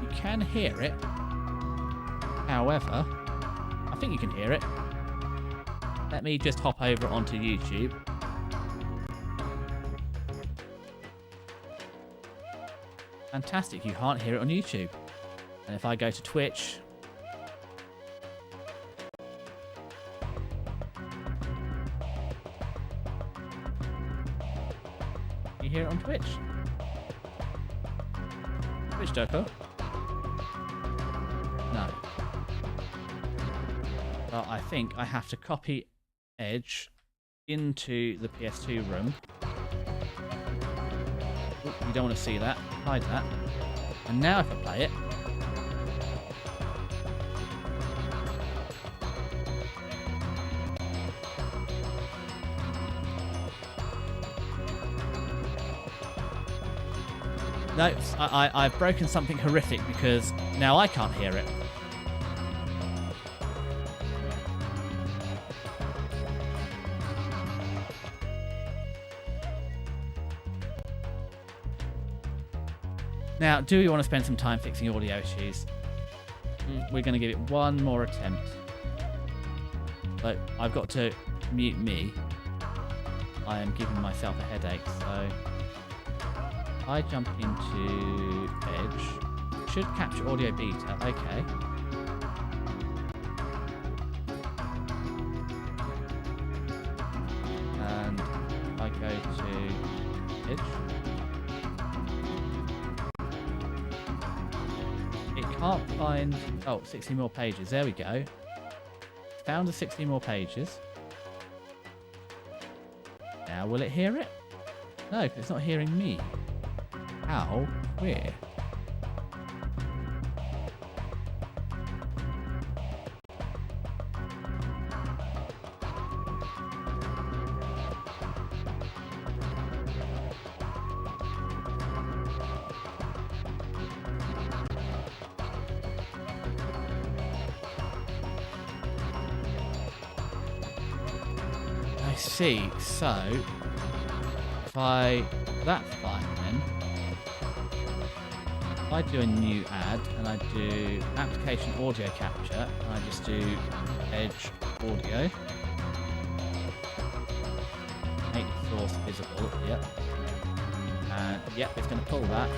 You can hear it. However, I think you can hear it. Let me just hop over onto YouTube. Fantastic, you can't hear it on YouTube. And if I go to Twitch, you hear it on Twitch. Twitch.com. No. But I think I have to copy Edge into the PS2 room. Ooh, you don't want to see that. Hide that. And now if I play it, no, I've broken something horrific because now I can't hear it. Now, do we want to spend some time fixing audio issues? We're going to give it one more attempt. So I've got to mute me. I am giving myself a headache, so I jump into Edge. Should capture audio beta. Okay. And I go to Edge. It can't find... Oh, 60 more pages. There we go. Found the 60 more pages. Now will it hear it? No, because it's not hearing me. How? Where? I see. So, if I... That's fine then. If I do a new ad and I do application audio capture and I just do Edge audio, make source visible, yep, and yep, it's going to pull that.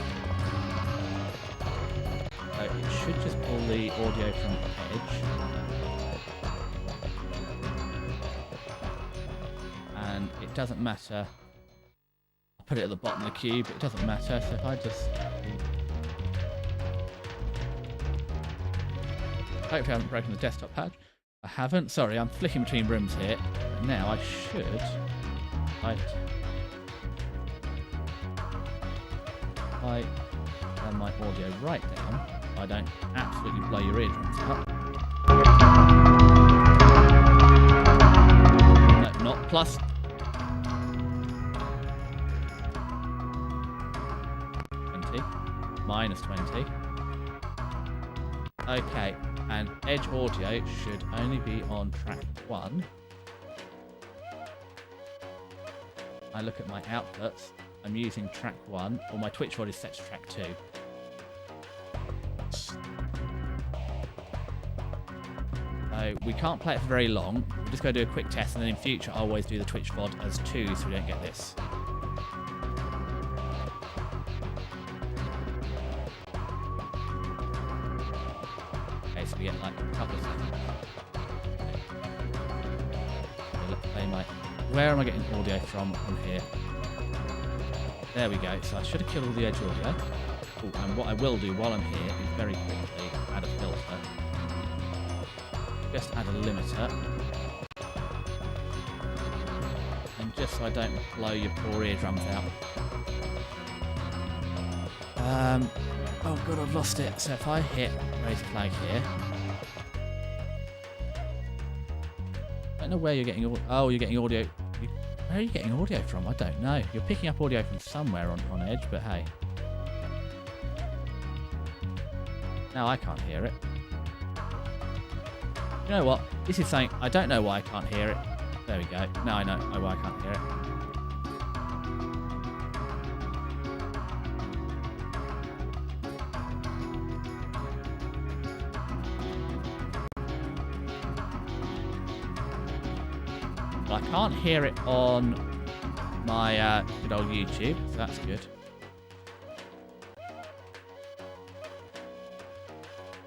So it should just pull the audio from Edge, and it doesn't matter. I'll put it at the bottom of the cube, it doesn't matter. So if I just hopefully I haven't broken the desktop patch. I haven't. Sorry, I'm flicking between rooms here. And now I should... I turn my audio right down. I don't absolutely blow your eardrums out. No, not plus. Minus 20. Okay. And Edge audio should only be on track 1. I look at my outputs. I'm using track 1, or my Twitch VOD is set to track 2. So we can't play it for very long. We're just going to do a quick test, and then in future I'll always do the Twitch VOD as 2 so we don't get this. So we get like a couple of seconds. Okay. Where am I getting audio from on here? There we go. So I should have killed all the Edge audio. Ooh, and what I will do while I'm here is very quickly add a filter. Just add a limiter. And just so I don't blow your poor eardrums out. Oh god, I've lost it. So if I hit raise flag here, don't know where you're getting. Oh, you're getting audio. Where are you getting audio from? I don't know. You're picking up audio from somewhere on Edge, but hey. Now I can't hear it. You know what? This is saying I don't know why I can't hear it. There we go. Now I know why I can't hear it. I can't hear it on my good old YouTube, so that's good.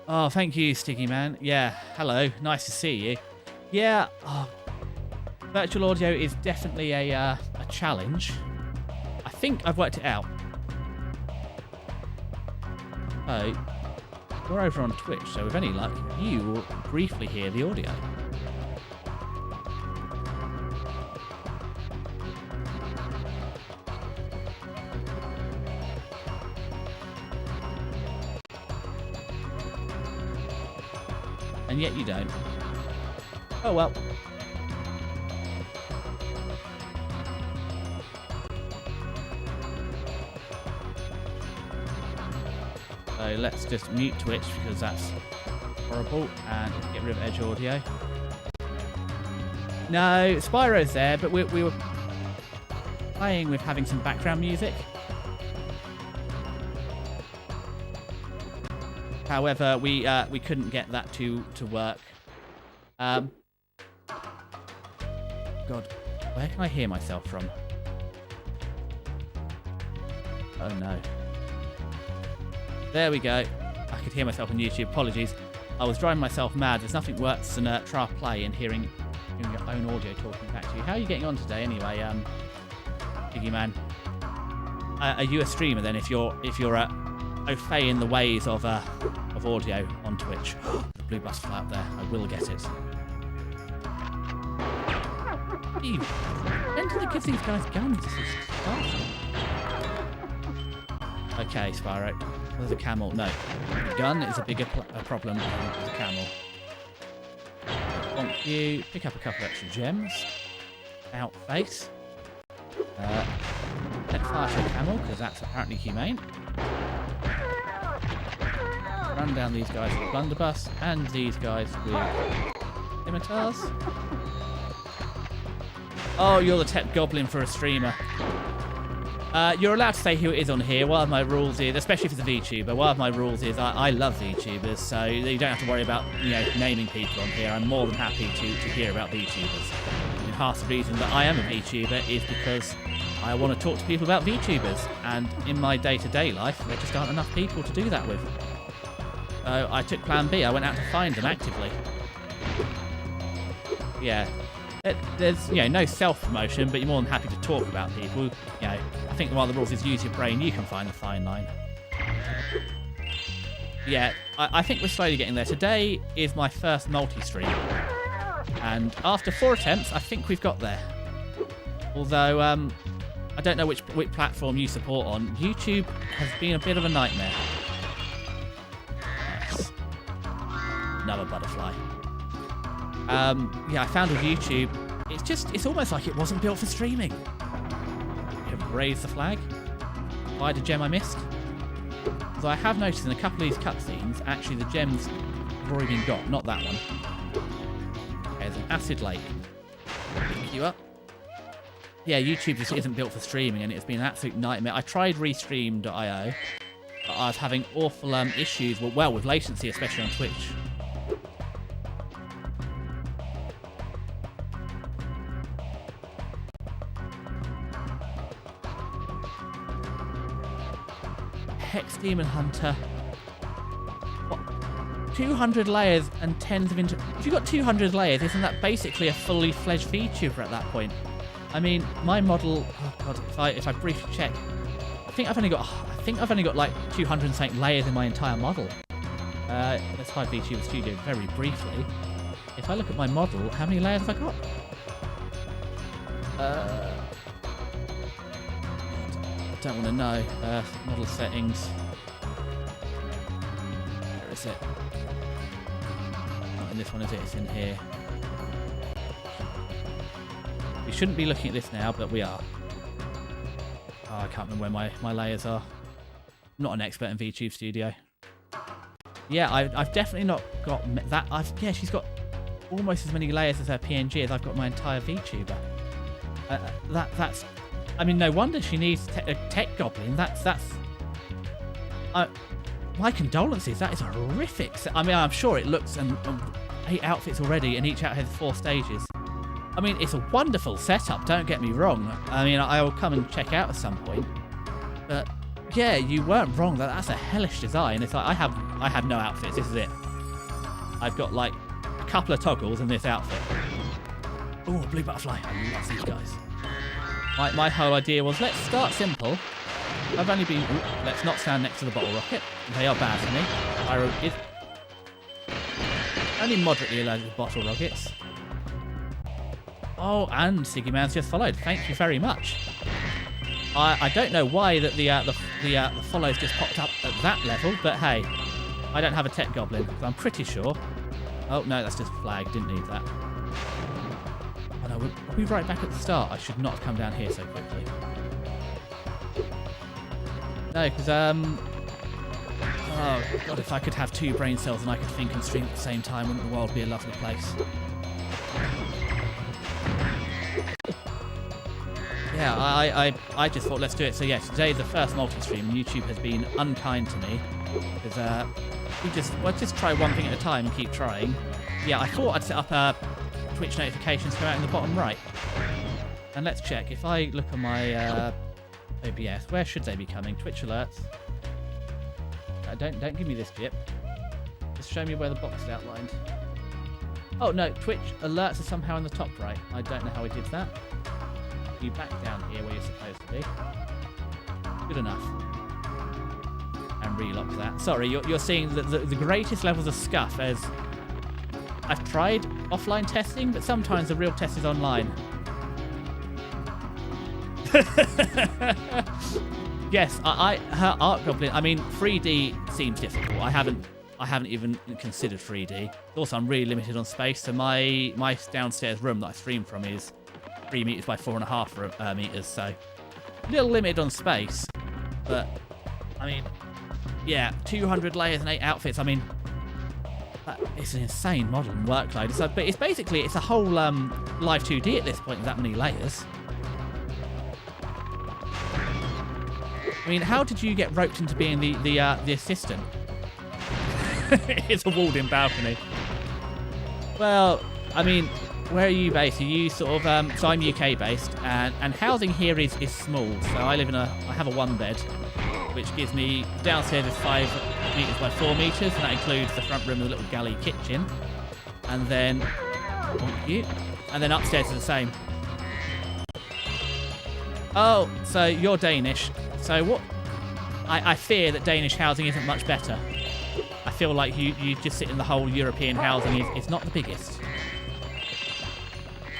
Oh, thank you, Sticky Man. Yeah, hello, nice to see you. Yeah, virtual audio is definitely a challenge. I think I've worked it out. So, we're over on Twitch, so with any luck, you will briefly hear the audio. And yet you don't. Oh well. So let's just mute Twitch because that's horrible, and get rid of Edge audio. No, Spyro's there, but we were playing with having some background music. However, we couldn't get that to work. God, where can I hear myself from? Oh no. There we go. I could hear myself on YouTube. Apologies. I was driving myself mad. There's nothing worse than try play and hearing your own audio talking back to you. How are you getting on today, anyway, Piggy Man? Are you a streamer then? If you're au fait in the ways of audio on Twitch. The blue butterfly up there. I will get it. Ew. When do they give these guys guns? This is awesome. Okay, Spyro. There's a camel. No. The gun is a bigger problem than the camel. Bonk you. Pick up a couple extra gems. Out face. Let fire to a camel, because that's apparently humane. Run down these guys with a blunderbuss, and these guys with scimitars. Oh, you're the tech goblin for a streamer. You're allowed to say who it is on here. One of my rules is, especially if it's a VTuber, one of my rules is I love VTubers, so you don't have to worry about naming people on here. I'm more than happy to hear about VTubers. And half the reason that I am a VTuber is because I want to talk to people about VTubers, and in my day-to-day life, there just aren't enough people to do that with. So I took Plan B. I went out to find them actively. Yeah. There's no self-promotion, but you're more than happy to talk about people. I think one of the rules is use your brain. You can find the fine line. Yeah, I think we're slowly getting there. Today is my first multi-stream, and after 4 attempts, I think we've got there. Although I don't know which platform you support on. YouTube has been a bit of a nightmare. Nice. Another butterfly. Yeah, I found with YouTube, it's almost like it wasn't built for streaming. Raise the flag. Find a gem I missed. Because I have noticed in a couple of these cutscenes, actually the gems have already been got, not that one. Okay, there's an acid lake. Pick you up. Yeah, YouTube just isn't built for streaming, and it's been an absolute nightmare. I tried Restream.io, but I was having awful issues, with latency, especially on Twitch. Hex Demon Hunter. What? 200 layers and tens of If you've got 200 layers, isn't that basically a fully fledged VTuber at that point? I mean, my model. Oh god, if I briefly check, I think I've only got like 200 and something layers in my entire model. Let's hide VTuber Studio very briefly. If I look at my model, how many layers have I got? Don't want to know. Model settings. Where is it? Not in this one, is it? It's in here. We shouldn't be looking at this now, but we are. Oh, I can't remember where my layers are. I'm not an expert in VTube Studio. Yeah, I've definitely not got that. Yeah, she's got almost as many layers as her PNG as I've got my entire VTuber. That's. I mean, no wonder she needs a tech goblin. That's. My condolences. That is a horrific. I mean, I'm sure it looks 8 outfits already, and each outfit has 4 stages. I mean, it's a wonderful setup. Don't get me wrong. I mean, I will come and check out at some point. But yeah, you weren't wrong. That's a hellish design. It's like I have no outfits. This is it. I've got like a couple of toggles in this outfit. Oh, a blue butterfly. I love these guys. My whole idea was let's start simple. I've only been. Ooh, let's not stand next to the bottle rocket. They are bad for me. Spyro is only moderately allergic to bottle rockets. Oh, and Siggy Man's just followed. Thank you very much. I don't know why that the follows just popped up at that level, but hey, I don't have a tech goblin. I'm pretty sure. Oh no, that's just a flag. Didn't need that. Oh no, are we right back at the start? I should not have come down here so quickly. No, because oh god, if I could have 2 brain cells and I could think and stream at the same time, wouldn't the world be a lovely place? Yeah, I just thought let's do it. So yes, today's the first multi-stream, and YouTube has been unkind to me because we'll just try one thing at a time and keep trying. Yeah, I thought I'd set up Twitch notifications come out in the bottom right, and let's check if I look at my OBS. Where should they be coming? Twitch alerts. Don't give me this jip. Just show me where the box is outlined. Oh no, Twitch alerts are somehow in the top right. I don't know how I did that. You back down here where you're supposed to be. Good enough. And relock that. Sorry, you're seeing the greatest levels of scuff as I've tried offline testing, but sometimes the real test is online. Yes, her Art Goblin. I mean, 3D seems difficult. I haven't even considered 3D. Also, I'm really limited on space, so my downstairs room that I stream from is 3 meters by 4.5 meters, so a little limited on space. But I mean, yeah, 200 layers and 8 outfits. I mean, it's an insane modelling workload. But it's basically a whole live 2D at this point with that many layers. I mean, how did you get roped into being the assistant? It's a walled-in balcony. Well, I mean, where are you based? Are you sort of so I'm UK based, and housing here is small. So I have a 1-bed, which gives me downstairs is 5 meters by 4 meters, and that includes the front room with a little galley kitchen, and then thank you, and then upstairs is the same. Oh, so you're Danish. So what? I fear that Danish housing isn't much better. I feel like you just sit in the whole European housing is not the biggest.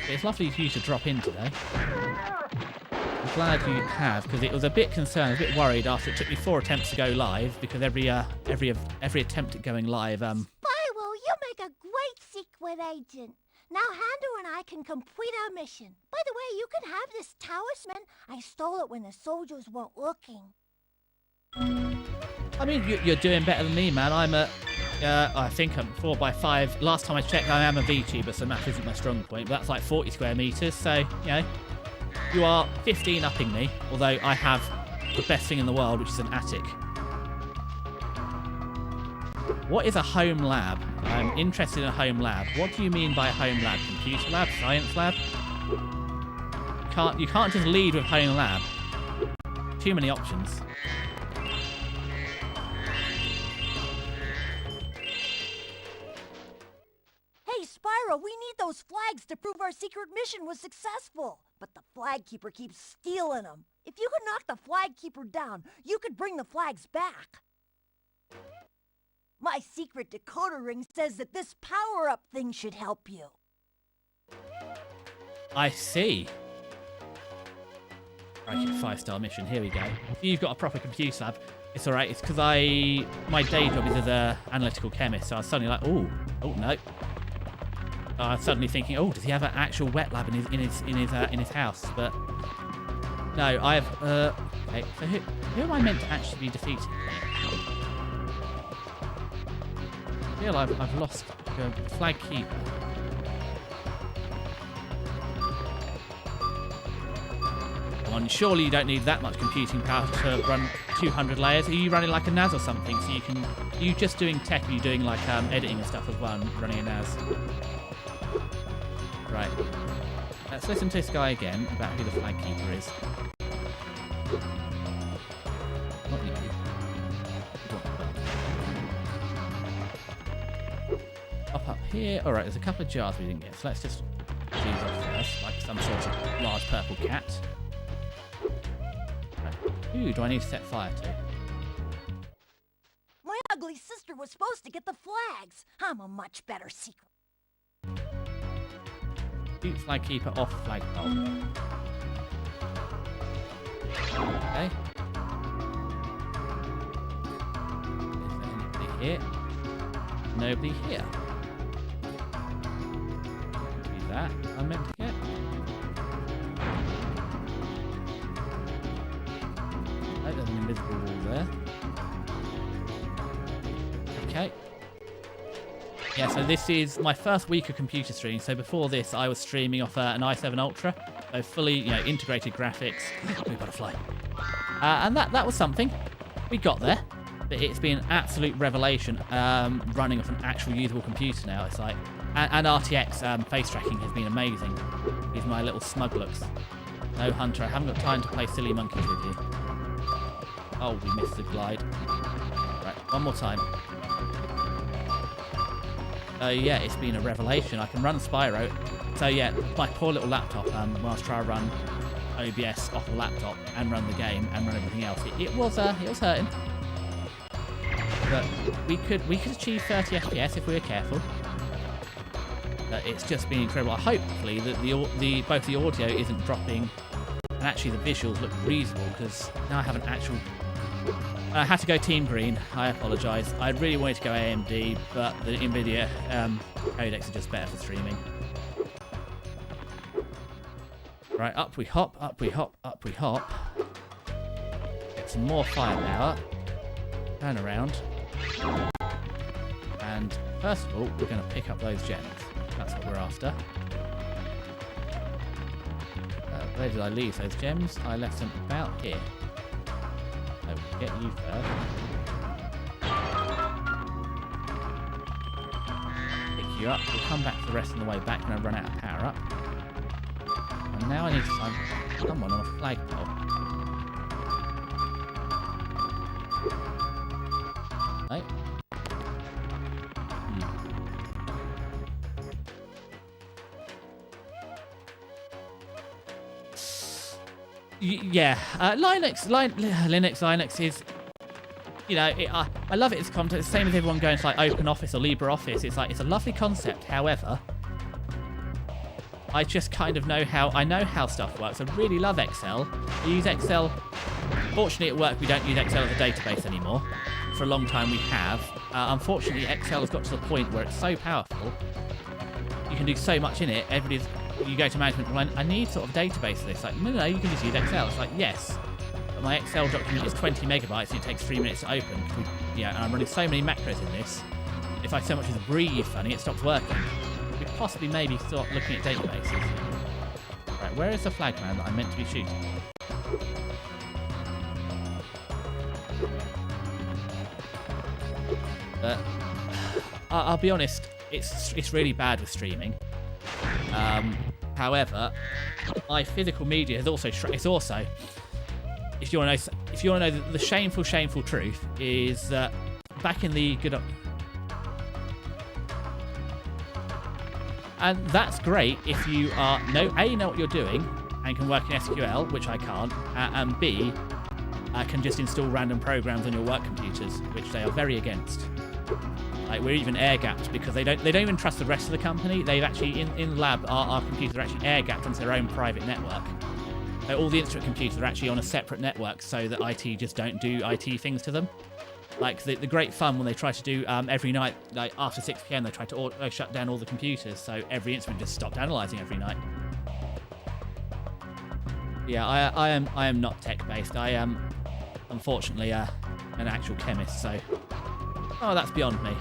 But it's lovely for you to drop in today. I'm glad you have, because it was a bit concerned, a bit worried after it took me 4 attempts to go live, because every attempt at going live Spyro, you make a great secret agent. Now Handle and I can complete our mission. By the way, you can have this talisman. I stole it when the soldiers weren't looking. I mean, you're doing better than me, man. I think I'm 4x5. Last time I checked, I am a VTuber, so math isn't my strong point, but that's like 40 square meters, so, you know, you are 15 upping me, although I have the best thing in the world, which is an attic. What is a home lab? I'm interested in a home lab. What do you mean by a home lab? Computer lab? Science lab? You can't just lead with home lab. Too many options. Hey, Spyro, we need those flags to prove our secret mission was successful. But the flag keeper keeps stealing them. If you could knock the flag keeper down, you could bring the flags back. My secret decoder ring says that this power-up thing should help you. I see. Right, 5-star mission. Here we go. You've got a proper computer lab. It's all right. It's because my day job is as an analytical chemist, so I was suddenly like, oh no. I was suddenly thinking, oh, does he have an actual wet lab in his house? But no, I have. Okay, so who am I meant to actually be defeating? I feel I've lost the flag keeper. Come on, surely you don't need that much computing power to run 200 layers. Are you running like a NAS or something? So you can. Are you just doing tech? Or are you doing like editing and stuff as well, and running a NAS? Right. Let's listen to this guy again about who the flag keeper is. Not you. Up here. Alright, there's a couple of jars we didn't get, so let's just do these off first, like some sort of large purple cat. Right. Who do I need to set fire to? My ugly sister was supposed to get the flags. I'm a much better secret. Shoot flag keeper off flagpole. Okay. Is there anybody here? Nobody here. Do that. I'm meant to get. Oh, there's an invisible wall there. Okay. Yeah, so this is my first week of computer streaming. So before this, I was streaming off an i7 Ultra, so fully, integrated graphics. Oh, butterfly. And that was something. We got there, but it's been an absolute revelation running off an actual usable computer now. It's like, and RTX face tracking has been amazing. These are my little smug looks. No, Hunter, I haven't got time to play silly monkeys with you. Oh, we missed the glide. Right, one more time. Yeah, it's been a revelation. I can run Spyro. So yeah, my poor little laptop, when I was trying to run OBS off the laptop and run the game and run everything else, it was hurting. But we could achieve 30 FPS if we were careful. But it's just been incredible. Hopefully that both the audio isn't dropping and actually the visuals look reasonable, because now I have an actual. I had to go Team Green. I apologise. I really wanted to go AMD, but the NVIDIA codecs are just better for streaming. Right, up we hop, up we hop, up we hop. Get some more firepower. Turn around. And first of all, we're going to pick up those gems. That's what we're after. Where did I leave those gems? I left them about here. Get you first. Pick you up. We'll come back for the rest of the way back when I run out of power up. And now I need to find someone on a flagpole. Right. Yeah, Linux is, I love it as content. It's the same as everyone going to like OpenOffice or LibreOffice. It's like, it's a lovely concept. However, I just kind of know how stuff works. I really love Excel. I use Excel. Fortunately at work we don't use Excel as a database anymore. For a long time we have. Unfortunately Excel has got to the point where it's so powerful. You can do so much in it. You go to management, well, I need sort of a database for this. Like, no, you can just use Excel. It's like, yes, but my Excel document is 20 megabytes and it takes 3 minutes to open. And I'm running so many macros in this. If I so much as breathe funny, it stops working. We possibly maybe start looking at databases. Right, where is the flagman that I'm meant to be shooting? But I'll be honest, it's really bad with streaming. However, my physical media is also if you want to know the shameful truth is that back in the good and that's great if you know what you're doing and can work in SQL, which I can't, and B, can just install random programs on your work computers, which they are very against. Like, we're even air-gapped because they don't even trust the rest of the company. They've actually, in the lab, our computers are actually air-gapped onto their own private network. So all the instrument computers are actually on a separate network so that IT just don't do IT things to them. Like the great fun when they try to do every night, like after 6 p.m. they try to shut down all the computers, so every instrument just stopped analysing every night. Yeah, I am not tech based. I am unfortunately an actual chemist, so that's beyond me.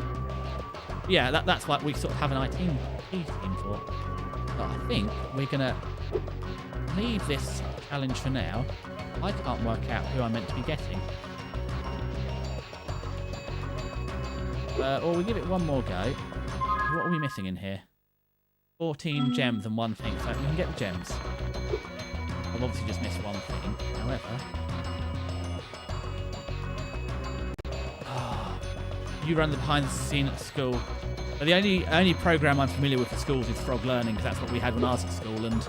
Yeah, that's what we sort of have an IT team for. But I think we're gonna leave this challenge for now. I can't work out who I'm meant to be getting. Or we give it one more go. What are we missing in here? 14 gems and one thing, so we can get the gems. I've obviously just missed one thing. However, you run the behind the scene at school. But the only program I'm familiar with for schools is Frog Learning, because that's what we had when I was at school, and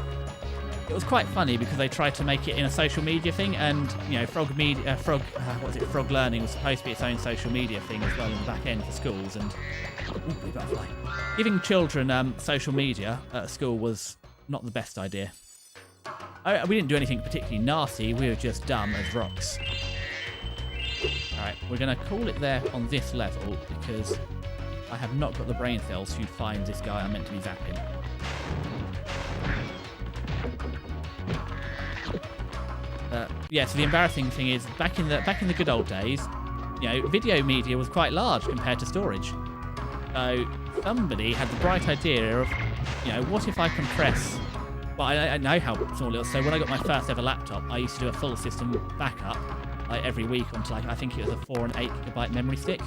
it was quite funny because they tried to make it in a social media thing, and Frog Learning was supposed to be its own social media thing as well in the back end for schools, and butterfly. Giving children social media at school was not the best idea. We didn't do anything particularly nasty, we were just dumb as rocks. Alright, we're going to call it there on this level because I have not got the brain cells to find this guy I'm meant to be zapping. Yeah, so the embarrassing thing is, back in the good old days, video media was quite large compared to storage. So somebody had the bright idea of, what if I compress? Well, I know how small it was. So when I got my first ever laptop, I used to do a full system backup like every week onto I think it was a 4 and 8 gigabyte memory stick.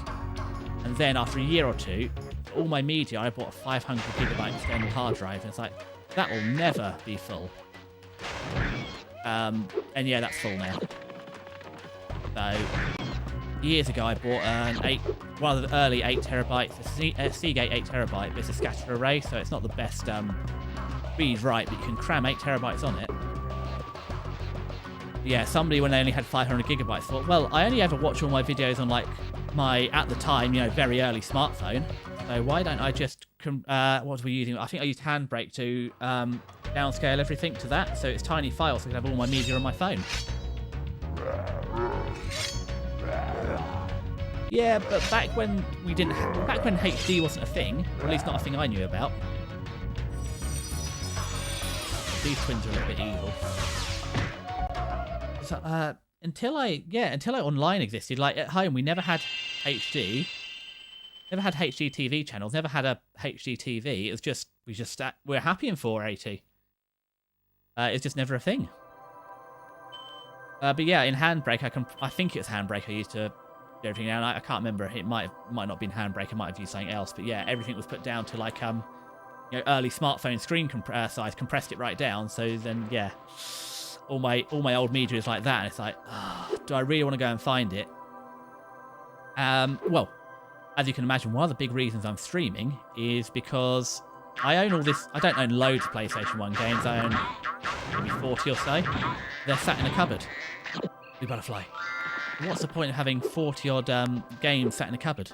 And then after a year or two, for all my media, I bought a 500 gigabyte external hard drive, and it's like, that will never be full. And yeah, that's full now. So years ago, I bought one of the early 8 terabytes, a Seagate 8 terabyte, but it's a scatter array, so it's not the best read write, but you can cram 8 terabytes on it. Yeah, somebody when they only had 500 gigabytes thought, well, I only ever watch all my videos on my, at the time, very early smartphone. So why don't I just, what was we using? I think I used Handbrake to downscale everything to that, so it's tiny files, so I can have all my media on my phone. Yeah, but back when HD wasn't a thing, or at least not a thing I knew about. These twins are a little bit evil. So, until online existed, like at home we never had HD, never had HD TV channels, never had a HD TV. It was just we're happy in 480. It's just never a thing. But yeah, in Handbrake I think it was Handbrake I used to do everything down. I can't remember. It might not have been Handbrake. I might have used something else. But yeah, everything was put down to early smartphone screen size, compressed it right down. So then yeah, all my old media is like that, and it's like, do I really want to go and find it? Well, as you can imagine, one of the big reasons I'm streaming is because I own all this. I don't own loads of PlayStation 1 games. I own maybe 40 or so. They're sat in a cupboard. Blue butterfly. What's the point of having 40 odd games sat in a cupboard?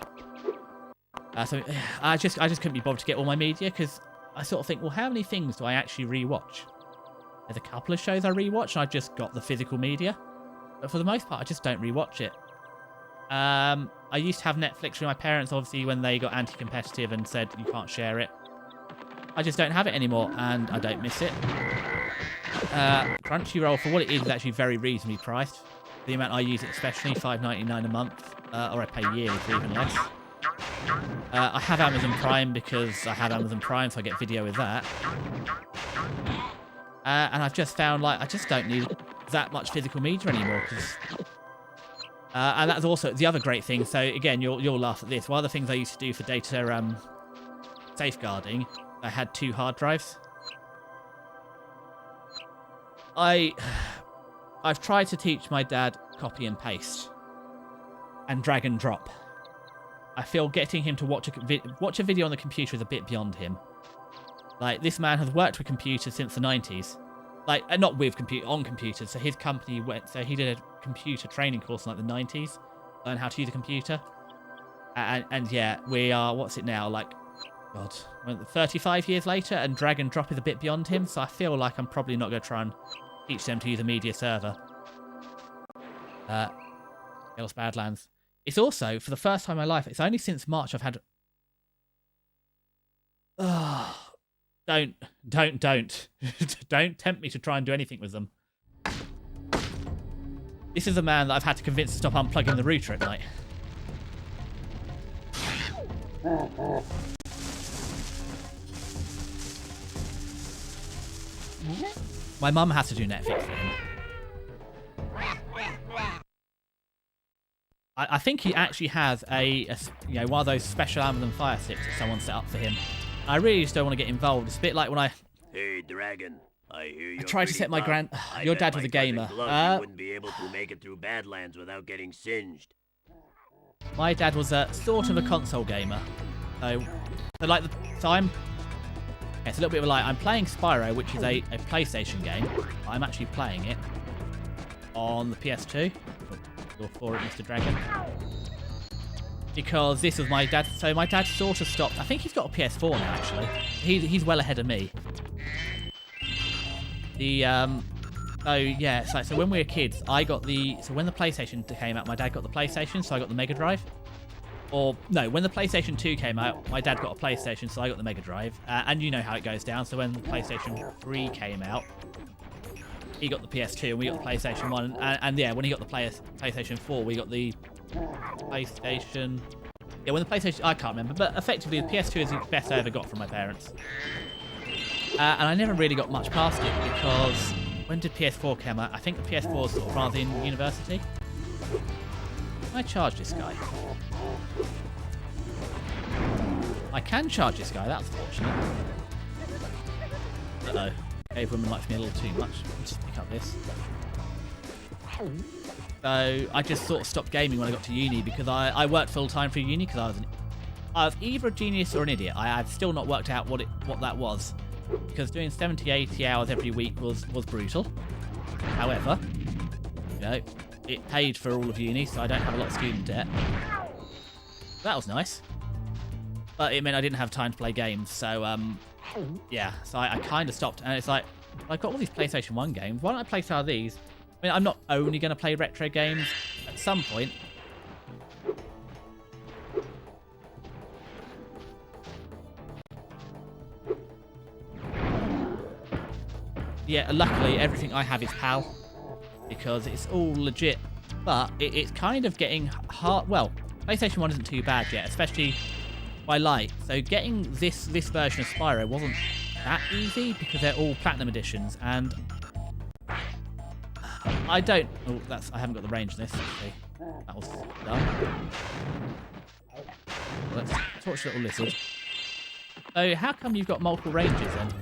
So I just couldn't be bothered to get all my media, because I sort of think, well, how many things do I actually rewatch? There's a couple of shows I rewatch, and I've just got the physical media. But for the most part, I just don't rewatch it. I used to have Netflix with my parents, obviously, when they got anti-competitive and said you can't share it. I just don't have it anymore, and I don't miss it. Crunchyroll, for what it is actually very reasonably priced. The amount I use it, especially, $5.99 a month, or I pay yearly for even less. I have Amazon Prime because I have Amazon Prime, so I get video with that. And I've just found, I just don't need that much physical media anymore, because... and that's also the other great thing. So again, you'll laugh at this. One of the things I used to do for data safeguarding, I had 2 hard drives. I've tried to teach my dad copy and paste and drag and drop. I feel getting him to watch a video on the computer is a bit beyond him. This man has worked with computers since the 90s. Not with on computers. So his company he did a computer training course in the 90s, learn how to use a computer. And yeah, we are, what's it now? God, 35 years later, and drag and drop is a bit beyond him. So I feel like I'm probably not going to try and teach them to use a media server. Chaos Badlands. It's also, for the first time in my life, it's only since March I've had... Don't. Don't tempt me to try and do anything with them. This is a man that I've had to convince to stop unplugging the router at night. My mum has to do Netflix for him. I think he actually has a one of those special Amazon Fire Sticks that someone set up for him. I really just don't want to get involved. It's a bit like when I... Hey, Dragon. I hear you. tried to set my your dad was a gamer. You wouldn't be able to make it through Badlands without getting singed. My dad was a sort of a console gamer. So I'm... It's a little bit of a lie. I'm playing Spyro, which is a PlayStation game. I'm actually playing it on the PS2. Go for it, Mr. Dragon. Because this was my dad. So my dad sort of stopped. I think he's got a PS4 now, actually. He's well ahead of me. Oh yeah, so when we were kids, I got so when the PlayStation came out, my dad got the PlayStation, so I got the Mega Drive. Or, no, when the PlayStation 2 came out, my dad got a PlayStation, so I got the Mega Drive. And you know how it goes down, so when the PlayStation 3 came out, he got the PS2 and we got the PlayStation 1. And yeah, when he got the PlayStation 4, we got the PlayStation... Yeah, when the PlayStation... I can't remember, but effectively the PS2 is the best I ever got from my parents. And I never really got much past it because... When did PS4 come out? I think the PS4 was sort of rather in university. Can I charge this guy? I can charge this guy, that's fortunate. Uh-oh. Cave woman likes me a little too much. I'll just pick up this. So I just sort of stopped gaming when I got to uni because I worked full time for uni because I was either a genius or an idiot. I've still not worked out what that was. Because doing 70, 80 hours every week was brutal. However, you know, it paid for all of uni, so I don't have a lot of student debt. That was nice. But it meant I didn't have time to play games, so yeah, so I kind of stopped. And it's like, I've got all these PlayStation 1 games, why don't I play some of these? I mean, I'm not only going to play retro games at some point. Yeah, luckily everything I have is PAL because it's all legit, but it's kind of getting hard. Well, PlayStation 1 isn't too bad yet, especially by Lite. So getting this version of Spyro wasn't that easy because they're all Platinum editions, and I don't... Oh, I haven't got the range in this, actually. That was done. Let's torch the little lizard. So how come you've got multiple ranges then?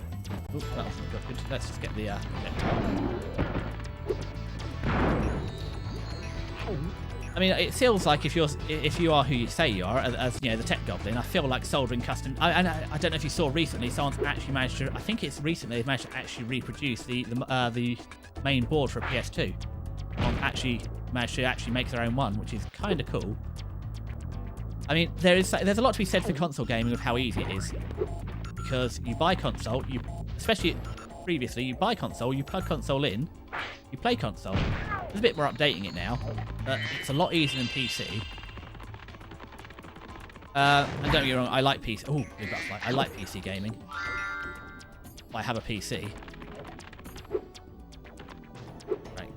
Oh, that wasn't good. Let's just get the projectile. I mean, it feels like if you are who you say you are, as you know, the tech goblin, I feel like soldering custom. I don't know if you saw recently, someone's actually managed to. I think it's recently they've managed to actually reproduce the main board for a PS2. Actually managed to actually make their own one, which is kind of cool. I mean, there's a lot to be said for console gaming of how easy it is, because you buy console, especially previously, you buy console, you plug console in, you play console. There's a bit more updating it now, but it's a lot easier than PC. And don't get me wrong, I like PC. Oh, big butterfly. I like PC gaming. I have a PC. Right.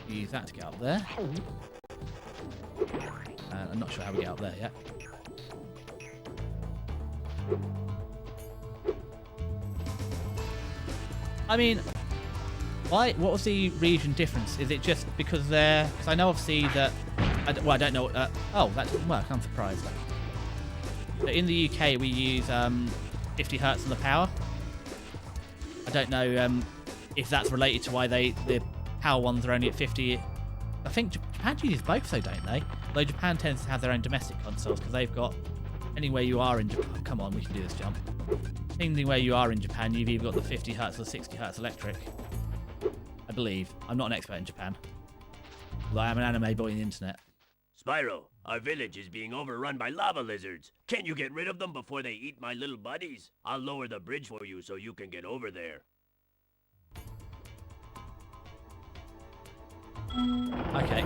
Use that to get up there. I'm not sure how we get up there yet. I mean, why? What was the region difference? Is it just because they're... Because I know obviously that... I don't know... oh, that didn't work. I'm surprised. So in the UK, we use 50 hertz on the power. I don't know if that's related to why the power ones are only at 50. I think Japan uses both, though, don't they? Though Japan tends to have their own domestic consoles because they've got... Anywhere you are in Japan... Oh, come on, we can do this jump. Anywhere you are in Japan, you've either got the 50 hertz or 60 hertz electric. I believe. I'm not an expert in Japan. Although I am an anime boy on the internet. Spyro, our village is being overrun by lava lizards. Can you get rid of them before they eat my little buddies? I'll lower the bridge for you so you can get over there. Okay.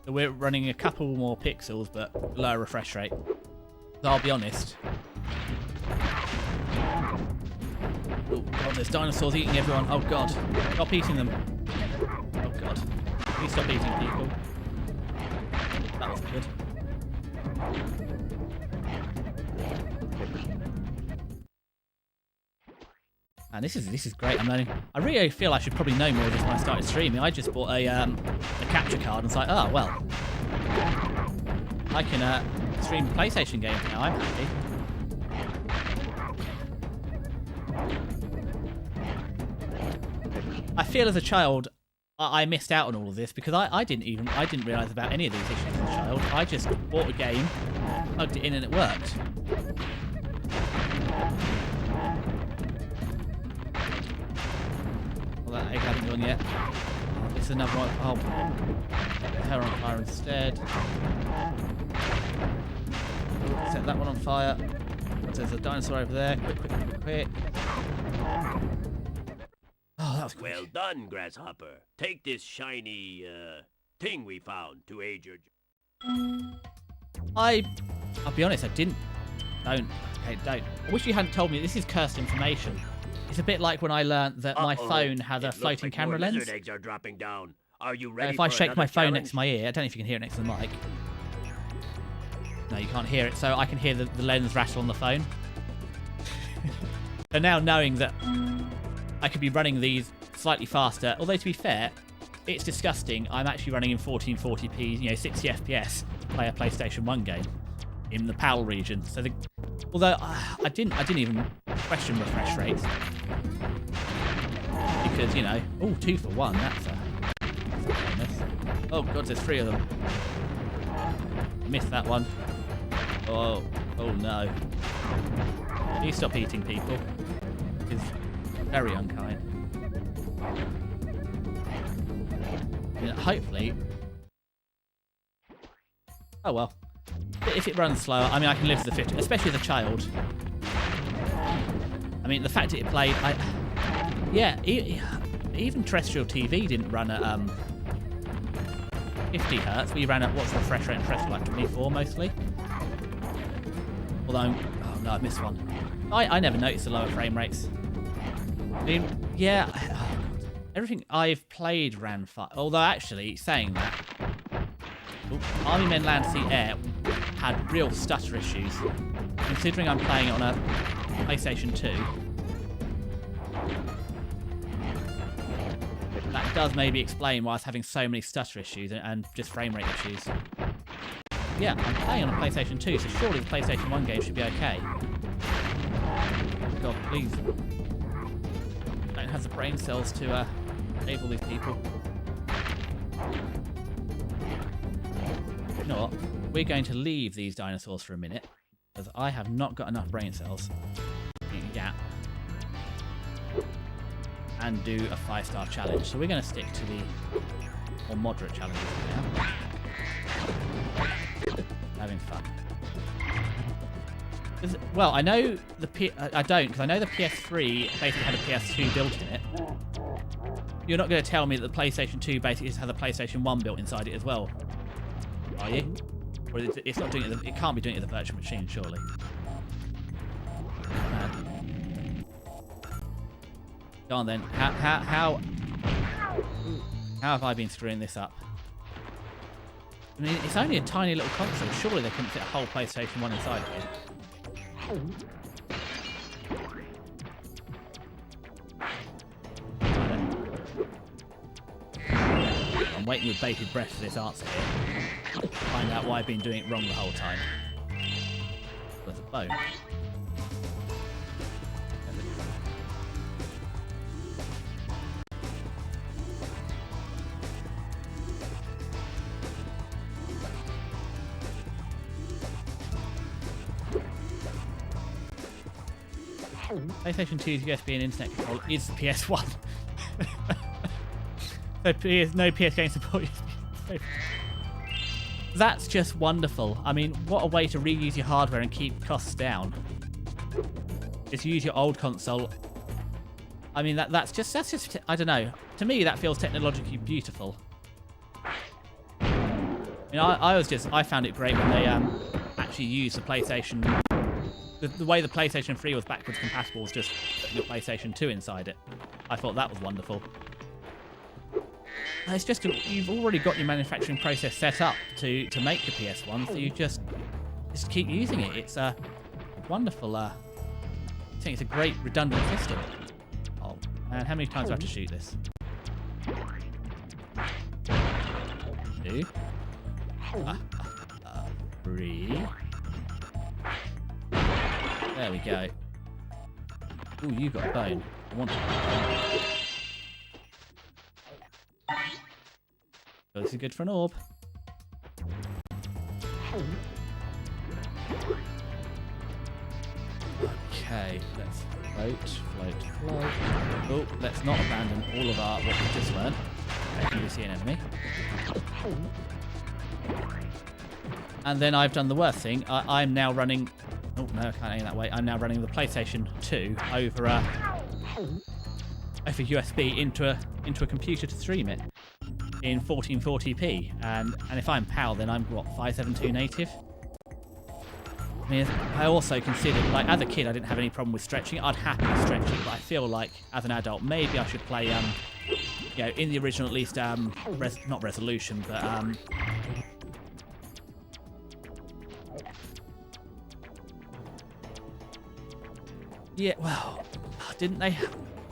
So we're running a couple more pixels, but lower refresh rate. So I'll be honest. Oh god, there's dinosaurs eating everyone. Oh god. Stop eating them. Oh god. Please stop eating people. That was good. And this is great. I'm learning. I really feel I should probably know more of this when I started streaming. I just bought a capture card and was like, oh well, I can stream PlayStation games now. I'm happy. I feel as a child I missed out on all of this because I didn't realise about any of these issues as a child. I just bought a game, plugged it in, and it worked. Well, that egg hasn't gone yet. It's another one. Oh, put her on fire instead. Set that one on fire. There's a dinosaur over there. Quick. Oh, that was quick. Well done, Grasshopper. Take this shiny, thing we found to aid your... I'll be honest, I didn't. Don't. I wish you hadn't told me this is cursed information. It's a bit like when I learnt that my phone has a floating camera lens. Lizard eggs are dropping down. Are you ready If I for shake my phone challenge? next to my ear, I don't know if you can hear it next to the mic. No, you can't hear it, so I can hear the lens rattle on the phone. So now knowing that I could be running these slightly faster, although to be fair, it's disgusting. I'm actually running in 1440p, 60 FPS to play a PlayStation 1 game in the PAL region. So although I didn't even question refresh rates because oh, 2 for 1. That's a bonus. Oh god, there's 3 of them. I missed that one. Oh no! Please stop eating people. It's very unkind. Hopefully. Oh well. If it runs slower, I mean, I can live with the 50, especially as a child. I mean, the fact that it played, even terrestrial TV didn't run at 50 hertz. We ran at what's the refresh rate? Refresh like 24 mostly. Although, oh no, I missed one. I never noticed the lower frame rates. I mean, yeah, everything I've played ran fast. Although actually, saying that, Army Men Land Sea Air had real stutter issues. Considering I'm playing it on a PlayStation 2, that does maybe explain why I was having so many stutter issues and just frame rate issues. Yeah, I'm playing on a PlayStation 2, so surely the PlayStation 1 game should be okay. God, please. Don't have the brain cells to save all these people. You know what? We're going to leave these dinosaurs for a minute, because I have not got enough brain cells in a gap, and do a 5-star challenge. So we're going to stick to the more moderate challenges now. Having fun. Well, I know I don't, because I know the PS3 basically had a PS2 built in it. You're not going to tell me that the PlayStation 2 basically has a PlayStation 1 built inside it as well, are you? Or it's not doing it. It can't be doing it as a virtual machine, surely. Go on then. How have I been screwing this up? I mean, it's only a tiny little console. Surely they couldn't fit a whole PlayStation 1 inside of it. I'm waiting with bated breath for this answer here. To find out why I've been doing it wrong the whole time. There's a bone. PlayStation 2's USB and internet control is the PS1. So no PS game support USB. That's just wonderful. I mean, what a way to reuse your hardware and keep costs down. Just use your old console. I mean, that's just I don't know. To me, that feels technologically beautiful. You know, I found it great when they actually used the PlayStation. The way the PlayStation 3 was backwards compatible was just putting your PlayStation 2 inside it. I thought that was wonderful. It's just you've already got your manufacturing process set up to make your PS1, so you just keep using it. It's a wonderful. I think it's a great redundant system. Oh man, how many times do I have to shoot this? 2, 3. There we go. Ooh, you got a bone. I want a bone. So this is good for an orb. Okay, let's float. Oh, let's not abandon all of what we've just learned. Okay, can we see an enemy? And then I've done the worst thing. I'm now running... Oh, no, I can't aim that way. I'm now running the PlayStation 2 over USB into a computer to stream it in 1440p. And if I'm PAL, then I'm, what, 572 native? I mean, I also considered, like, as a kid, I didn't have any problem with stretching. I'd happily stretch it, but I feel like, as an adult, maybe I should play, you know, in the original, at least, not resolution, but, yeah, well, didn't they?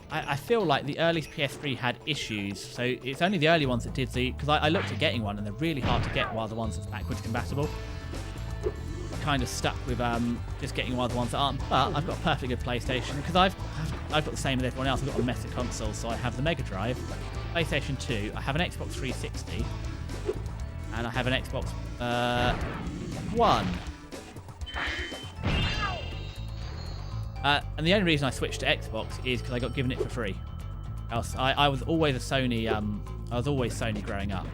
I feel like the earliest PS3 had issues, so it's only the early ones that did because I looked at getting one, and they're really hard to get while the ones that's backwards compatible. Kind of stuck with just getting one of the ones that aren't, but I've got a perfectly good PlayStation because I've got the same as everyone else. I've got a mess of consoles, so I have the Mega Drive, PlayStation 2, I have an Xbox 360, and I have an Xbox One. And the only reason I switched to Xbox is because I got given it for free. Else, I was always a Sony. I was always Sony growing up.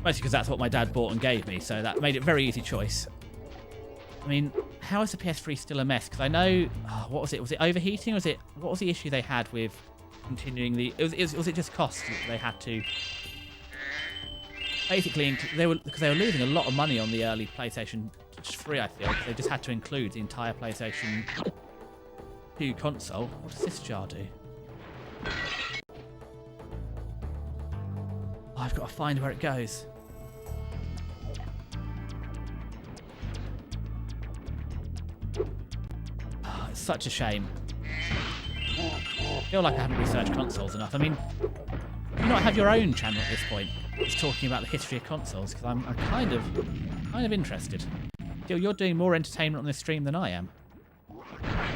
Mostly because that's what my dad bought and gave me, so that made it a very easy choice. I mean, how is the PS3 still a mess? Because I know, what was it? Was it overheating? Or what was the issue they had with continuing the? Was it just cost that they had to? Basically, because they were losing a lot of money on the early PlayStation 3. I feel they just had to include the entire PlayStation 2 console. What does this jar do? Oh, I've got to find where it goes. Oh, it's such a shame. I feel like I haven't researched consoles enough. I mean, do you not have your own channel at this point? Just talking about the history of consoles, because I'm kind of interested. You're doing more entertainment on this stream than I am. I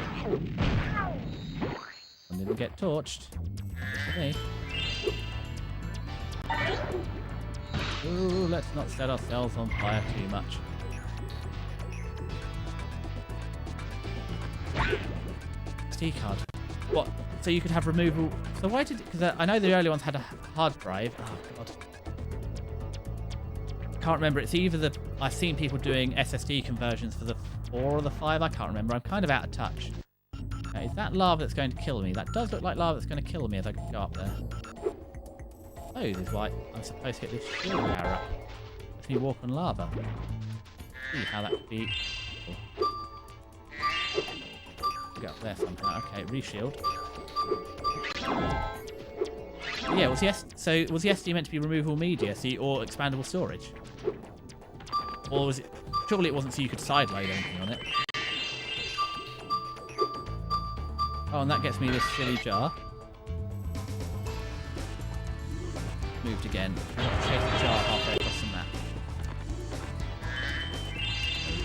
didn't get torched. Good for me. Ooh, let's not set ourselves on fire too much. SD card. What? So you could have removal. So why did? Because I know the early ones had a hard drive. Oh god. Can't remember. It's either the. I've seen people doing SSD conversions for the 4 or the 5. I can't remember. I'm kind of out of touch. Now, is that lava that's going to kill me? That does look like lava that's going to kill me as I go up there. Oh, this is why I'm supposed to get this shield power up. Let me walk on lava. See how that could be. Cool. Get up there somehow. Okay, reshield. Yeah, was the SD meant to be removable media, or expandable storage? Or was it? Surely it wasn't so you could sideload anything on it. Oh, and that gets me this silly jar. Moved again. I've got to chase the jar halfway across the map.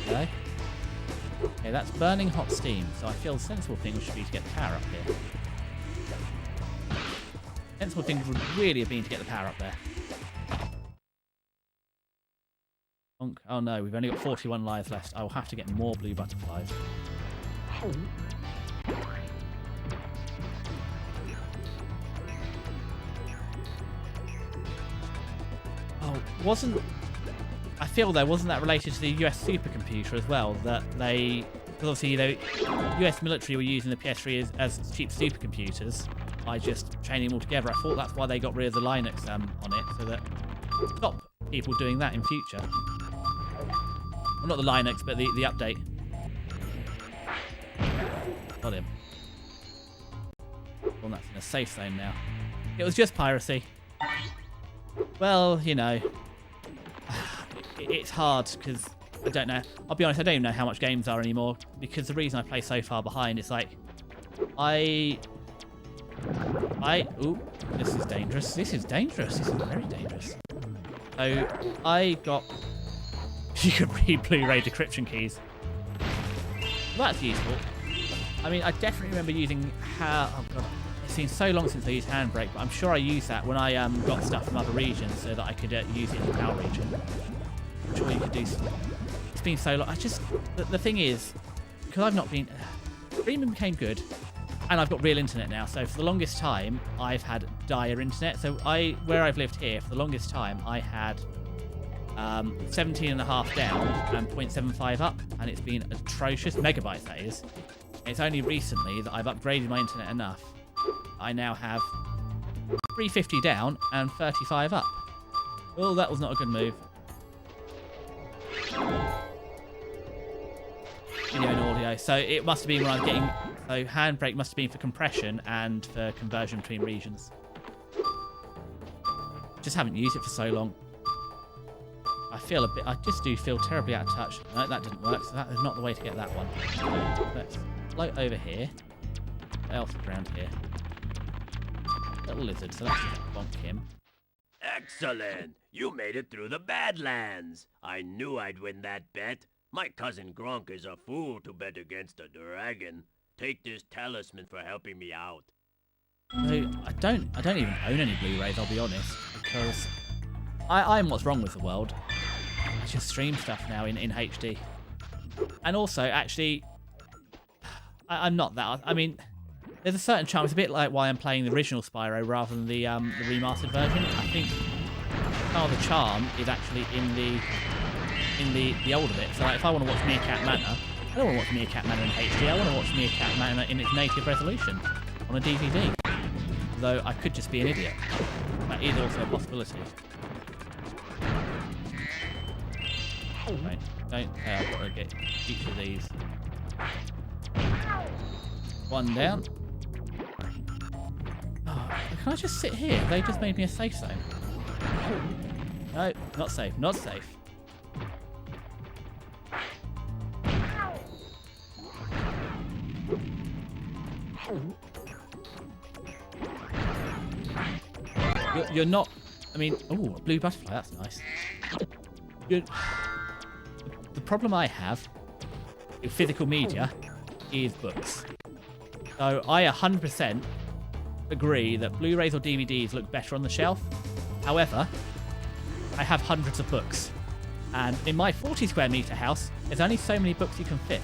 There we go. Okay, that's burning hot steam, so I feel the sensible thing should be to get the power up here. Sensible thing would really have been to get the power up there. Oh no, we've only got 41 lives left. I will have to get more blue butterflies. Oh, I feel though, wasn't that related to the US supercomputer as well? That because obviously the US military were using the PS3 as cheap supercomputers by just chaining them all together. I thought that's why they got rid of the Linux on it, so that stop people doing that in future. Well, not the Linux, but the update. Got him. Well, that's in a safe zone now. It was just piracy. Well, you know, it's hard because I don't know. I'll be honest, I don't even know how much games are anymore because the reason I play so far behind is like, ooh, this is dangerous. This is dangerous. This is very dangerous. So I got, you could read Blu-ray decryption keys. Well, that's useful. I mean, I definitely remember using oh god, it seems so long since I used Handbrake, but I'm sure I used that when I got stuff from other regions so that I could use it in the PAL region. I'm sure you could do some. It's been so long. The thing is, because I've not been, streaming became good, and I've got real internet now. So for the longest time, I've had dire internet. So where I've lived here, for the longest time, I had 17.5 down and 0.75 up, and it's been atrocious. Megabytes, that is. It's only recently that I've upgraded my internet enough. I now have 350 down and 35 up. Well, that was not a good move. Video and audio. So it must have been when I was getting... So Handbrake must have been for compression and for conversion between regions. Just haven't used it for so long. I just do feel terribly out of touch. No, that didn't work, so that is not the way to get that one. Let's float over here. What else is around here? Little lizard, so let's just bonk him. Excellent! You made it through the Badlands. I knew I'd win that bet. My cousin Gronk is a fool to bet against a dragon. Take this talisman for helping me out. So I don't even own any Blu-rays, I'll be honest, because I'm what's wrong with the world. I just stream stuff now in HD. And also, actually, I'm not that. I mean, there's a certain charm. It's a bit like why I'm playing the original Spyro rather than the remastered version. I think part of the charm is actually in the older bit. So like, if I want to watch Meerkat Manor, I don't want to watch Meerkat Manor in HD. I want to watch Meerkat Manor in its native resolution on a DVD. Though I could just be an idiot. That is also a possibility. Right, don't say I've got to get each of these. One down. Oh, can I just sit here? They just made me a safe zone. No, not safe, not safe. You're not... I mean... Oh, a blue butterfly, that's nice. The problem I have with physical media is books. So I 100% agree that Blu-rays or DVDs look better on the shelf. However, I have hundreds of books. And in my 40 square meter house, there's only so many books you can fit.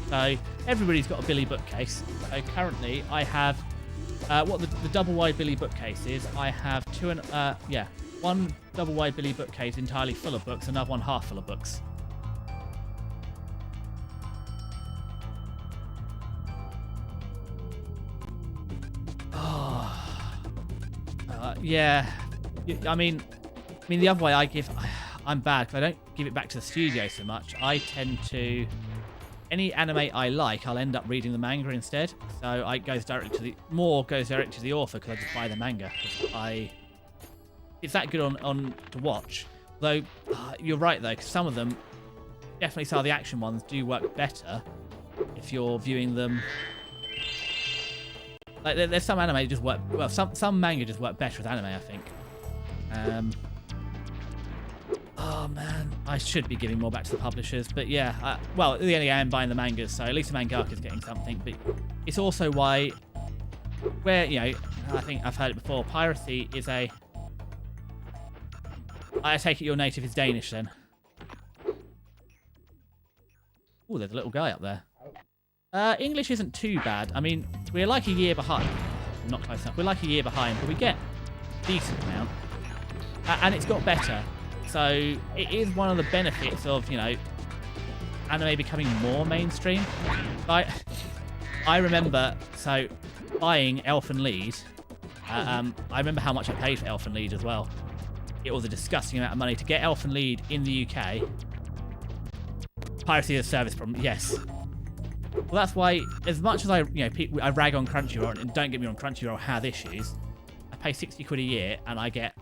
So everybody's got a Billy bookcase. So currently I have, what the double wide Billy bookcase is, I have one double wide Billy bookcase entirely full of books, another one half full of books. Yeah, I mean the other way I'm bad because I don't give it back to the studio so much. I tend to, any anime I like, I'll end up reading the manga instead. So it goes directly to the author because I just buy the manga. It's that good on to watch. Though you're right though, because some of them, definitely some of the action ones do work better if you're viewing them. Like there's some anime that just work well. Some manga just work better with anime, I think. Oh man, I should be giving more back to the publishers, but yeah. Well, at the end I am buying the mangas, so at least the mangaka is getting something. But it's also why, I think I've heard it before. Piracy is a. I take it your native is Danish then. Oh, there's a little guy up there. English isn't too bad. I mean, we're like a year behind. Not close enough. We're like a year behind, but we get a decent amount. And it's got better. So it is one of the benefits of, anime becoming more mainstream. I remember, buying Elfen Lied. I remember how much I paid for Elfen Lied as well. it was a disgusting amount of money to get Elfen Lied in the UK. Piracy as a service problem, yes. Well, that's why, as much as I rag on Crunchyroll, and don't get me wrong, Crunchyroll have issues. I pay 60 quid a year, and I get,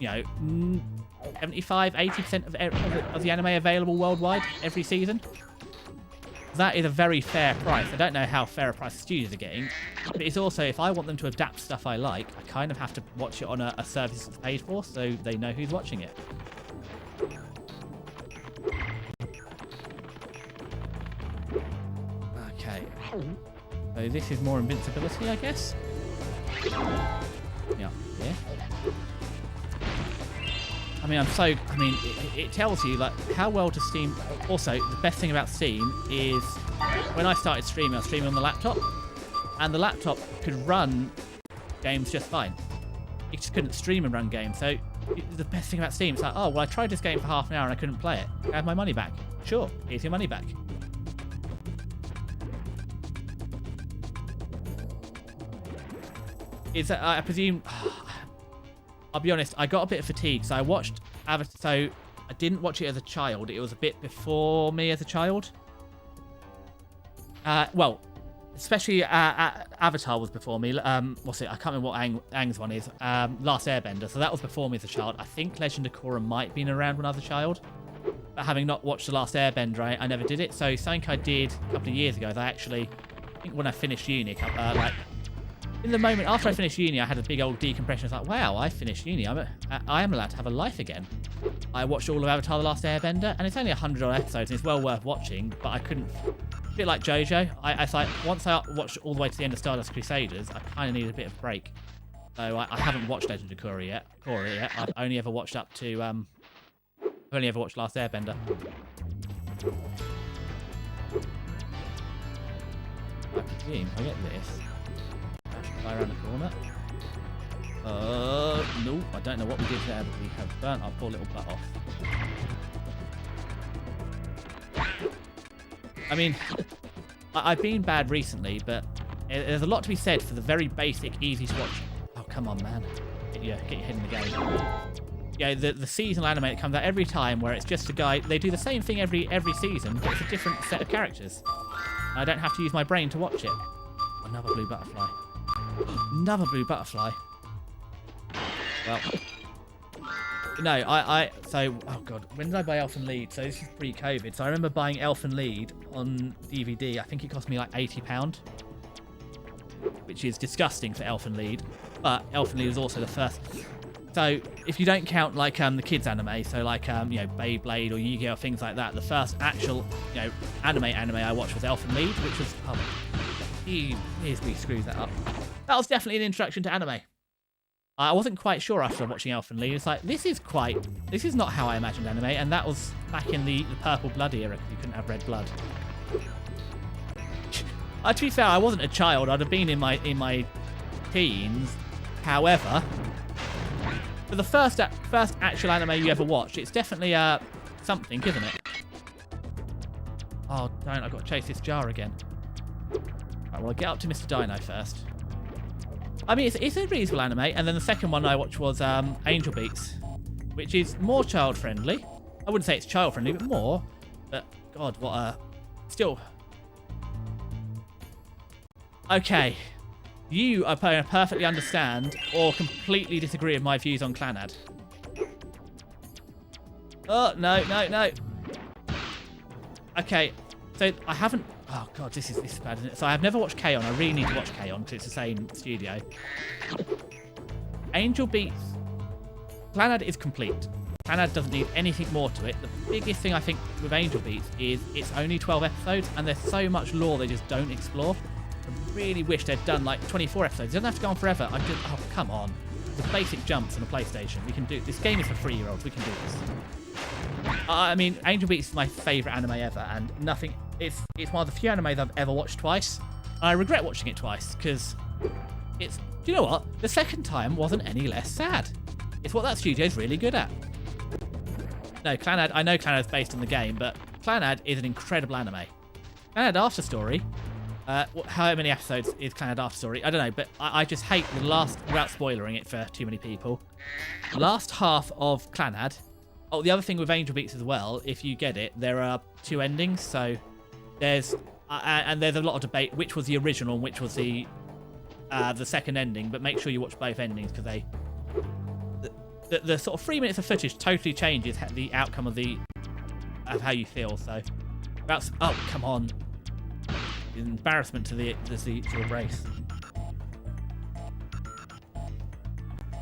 75, 80% of the anime available worldwide every season. That is a very fair price. I don't know how fair a price the studios are getting, but it's also, if I want them to adapt stuff I like, I kind of have to watch it on a service that's paid for, so they know who's watching it. Okay. So this is more invincibility, I guess? Yeah. I mean, it tells you, like, how well does Steam... Also, the best thing about Steam is when I started streaming, I was streaming on the laptop, and the laptop could run games just fine. It just couldn't stream and run games. So the best thing about Steam is like, oh, well, I tried this game for half an hour and I couldn't play it. I have my money back. Sure, here's your money back. I presume... I'll be honest, I got a bit fatigued, so I watched Avatar. So I didn't watch it as a child. It was a bit before me as a child. Well, especially Avatar was before me. What's it? I can't remember what Aang's one is. Last Airbender. So that was before me as a child. I think Legend of Korra might have been around when I was a child. But having not watched The Last Airbender, I never did it. So something I did a couple of years ago is I think when I finished uni, in the moment after I finished uni, I had a big old decompression. It's like, wow, I finished uni. I am allowed to have a life again. I watched all of Avatar: The Last Airbender, and it's only 100 odd episodes, and it's well worth watching. But I couldn't. A bit like JoJo. I like once I watched all the way to the end of Stardust Crusaders, I kind of needed a bit of a break. So I haven't watched Legend of Korra yet. I've only ever watched up to. I've only ever watched Last Airbender. I presume I get this. Fly around the corner. No, I don't know what we did there, but we have burnt our poor little butt off. I mean, I've been bad recently, but there's a lot to be said for the very basic, easy to watch. Oh, come on, man. Get your head in the game. Yeah, the seasonal anime that comes out every time where it's just a guy. They do the same thing every season, but it's a different set of characters. I don't have to use my brain to watch it. Another blue butterfly. Another blue butterfly. Well, no, oh god, when did I buy Elfen Lied? So this is pre-COVID. So I remember buying Elfen Lied on DVD. I think it cost me like £80, which is disgusting for Elfen Lied. But Elfen Lied was also the first. So if you don't count like the kids anime, so like Beyblade or Yu-Gi-Oh, things like that, the first actual anime I watched was Elfen Lied, which was here's we screwed that up. That was definitely an introduction to anime. I wasn't quite sure after watching Elfen Lied. It's like, this is not how I imagined anime, and that was back in the purple blood era, because you couldn't have red blood. To be fair, I wasn't a child. I'd have been in my teens. However, for the first actual anime you ever watched, it's definitely something, isn't it? Oh, don't! I've got to chase this jar again. Right, well, I'll get up to Mr. Dino first. I mean, it's a reasonable anime, and then the second one I watched was Angel Beats, which is more child-friendly. I wouldn't say it's child-friendly, but more. But, God, what a... Still... Okay. You are going to perfectly understand or completely disagree with my views on Clannad. Oh, no. Okay, so I haven't... Oh, God, this is bad, isn't it? So I have never watched K-On! I really need to watch K-On! Because it's the same studio. Angel Beats... Clannad is complete. Clannad doesn't need anything more to it. The biggest thing I think with Angel Beats is it's only 12 episodes, and there's so much lore they just don't explore. I really wish they'd done, like, 24 episodes. It doesn't have to go on forever. Oh, come on. The basic jumps on the PlayStation. We can do... This game is for 3-year-olds. We can do this. I mean, Angel Beats is my favourite anime ever, and nothing... It's one of the few animes I've ever watched twice. And I regret watching it twice, because it's... Do you know what? The second time wasn't any less sad. It's what that studio's really good at. No, Clannad... I know Clannad's based on the game, but Clannad is an incredible anime. Clannad After Story How many episodes is Clannad After Story? I don't know, but I just hate the last, without spoilering it for too many people, the last half of Clannad. Oh, the other thing with Angel Beats as well, if you get it, there are 2 endings, so there's and there's a lot of debate which was the original and which was the second ending, but make sure you watch both endings because the sort of 3 minutes of footage totally changes the outcome of how you feel. So that's oh come on, embarrassment to the race.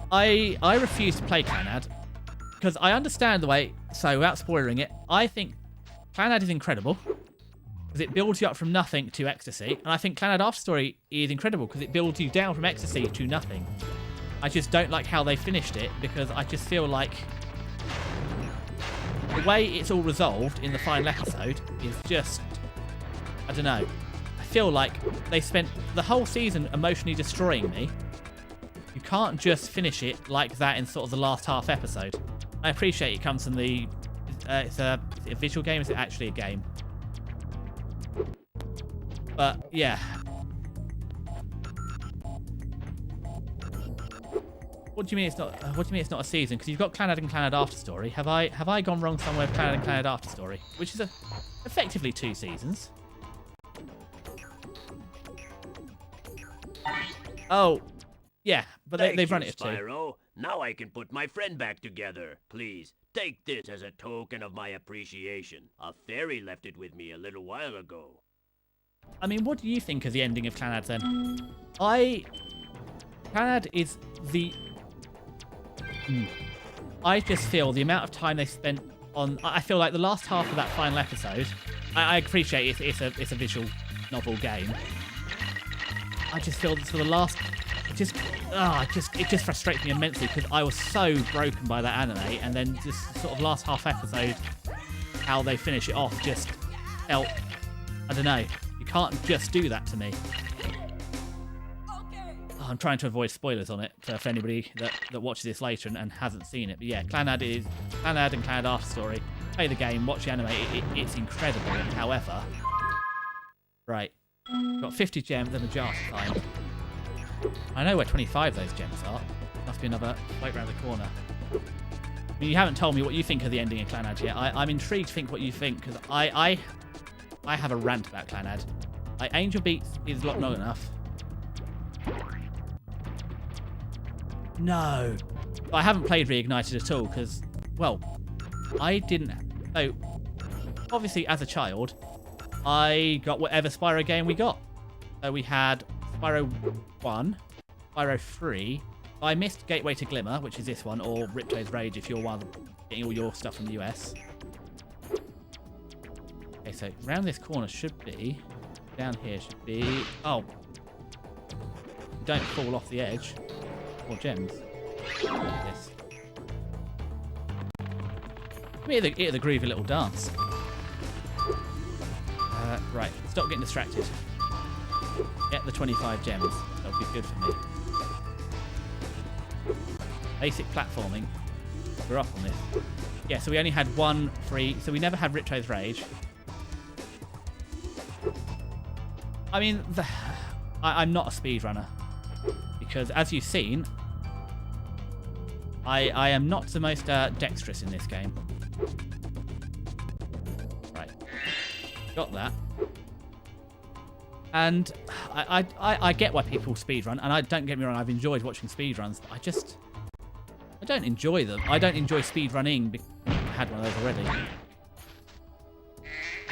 I refuse to play Clannad because I understand the way. So without spoiling it, I think Clannad is incredible because it builds you up from nothing to ecstasy, and I think Clannad After Story is incredible because it builds you down from ecstasy to nothing. I just don't like how they finished it because I just feel like the way it's all resolved in the final episode is just, I don't know. I feel like they spent the whole season emotionally destroying me. You can't just finish it like that in sort of the last half episode. I appreciate it comes from the is it a visual game? Is it actually a game? But yeah. What do you mean it's not? What do you mean it's not a season? Because you've got Clannad and Clannad After Story. Have I gone wrong somewhere with Clannad and Clannad After Story, which is effectively 2 seasons? Oh, yeah, but they've run it as 2. Spyro. Now I can put my friend back together. Please, take this as a token of my appreciation. A fairy left it with me a little while ago. I mean, what do you think of the ending of Clannad then? Clannad is the... I just feel the amount of time they spent on... I feel like the last half of that final episode... I appreciate it's a visual novel game. I just feel that for the last... It just frustrates me immensely because I was so broken by that anime, and then this sort of last half episode, how they finish it off just felt... I don't know. You can't just do that to me. Oh, I'm trying to avoid spoilers on it for anybody that watches this later and hasn't seen it. But yeah, Clannad and Clannad After Story. Play the game, watch the anime. It's incredible. However, right, got 50 gems and a jar to find. I know where 25 of those gems are. Must be another right around the corner. I mean, you haven't told me what you think of the ending of Clannad yet. I'm intrigued to think what you think because I have a rant about Clannad. Like, Angel Beats is not enough. No. I haven't played Reignited at all because, well, I didn't... So, obviously, as a child, I got whatever Spyro game we got. So we had Spyro 1, Spyro 3. I missed Gateway to Glimmer, which is this one, or Ripto's Rage if you're getting all your stuff from the US. Okay, so around this corner should be... Down here should be... Oh. Don't fall off the edge. More gems. This. Hear the groovy little dance. Right, stop getting distracted. Get the 25 gems. That'll be good for me. Basic platforming. We're up on this. Yeah, so we only had 1 free... So we never had Ripto's Rage. I mean, I'm not a speedrunner. Because, as you've seen, I am not the most dexterous in this game. Right. Got that. And I get why people speedrun, and don't get me wrong, I've enjoyed watching speedruns, but I don't enjoy them. I don't enjoy speedrunning because I had one of those already.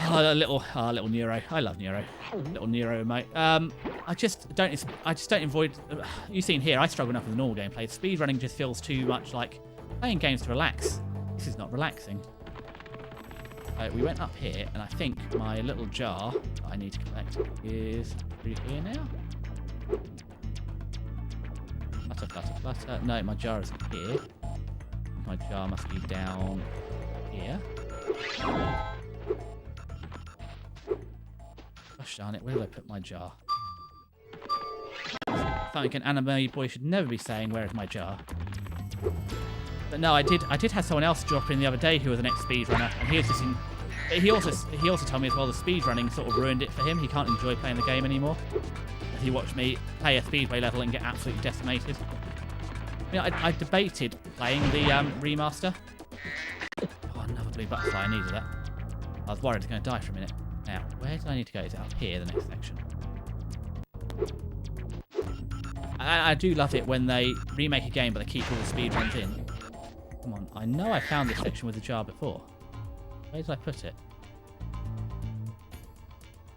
Oh, little Nero. I love Nero. Little Nero, mate. I just don't avoid... You've seen here, I struggle enough with normal gameplay. Speedrunning just feels too much like playing games to relax. This is not relaxing. We went up here, and I think my little jar that I need to collect is through here now. Flutter, flutter, flutter. No, my jar isn't here. My jar must be down here. Gosh darn it, where did I put my jar? Something an anime boy should never be saying, where is my jar? But no, I did have someone else drop in the other day who was an ex-speedrunner, and he was just But he also told me as well the speed running sort of ruined it for him. He can't enjoy playing the game anymore. He watched me play a speedway level and get absolutely decimated. I mean, I debated playing the remaster. Oh, another blue butterfly. I needed that. I was worried I was going to die for a minute. Now, where do I need to go? Is it up here, the next section? I do love it when they remake a game but they keep all the speed runs in. Come on, I know I found this section with the jar before. Where did I put it?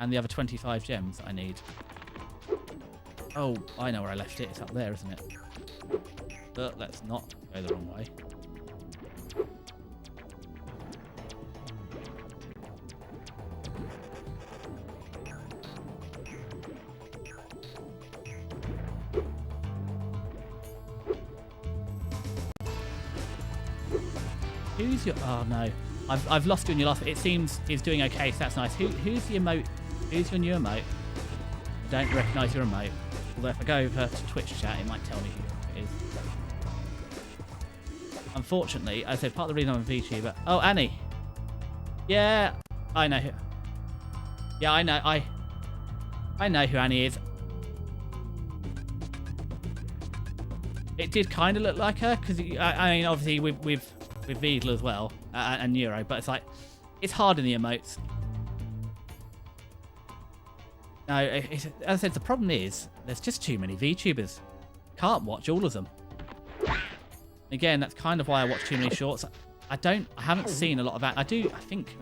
And the other 25 gems I need. Oh, I know where I left it. It's up there, isn't it? But let's not go the wrong way. Who's your... Oh, no. I've lost you in your last... It seems he's doing okay, so that's nice. Who's the emote? Who's your new emote? I don't recognise your emote. Although if I go over to Twitch chat, it might tell me who it is. Unfortunately, as I said, part of the reason I'm a VTuber... Oh, Annie! Yeah, I know who... Yeah, I know. I know who Annie is. It did kind of look like her, because I mean, obviously with Veedle as well, and Neuro, but it's like, it's hard in the emotes. No, as I said, the problem is, there's just too many VTubers. Can't watch all of them. Again, that's kind of why I watch too many shorts. I haven't seen a lot of that. I think,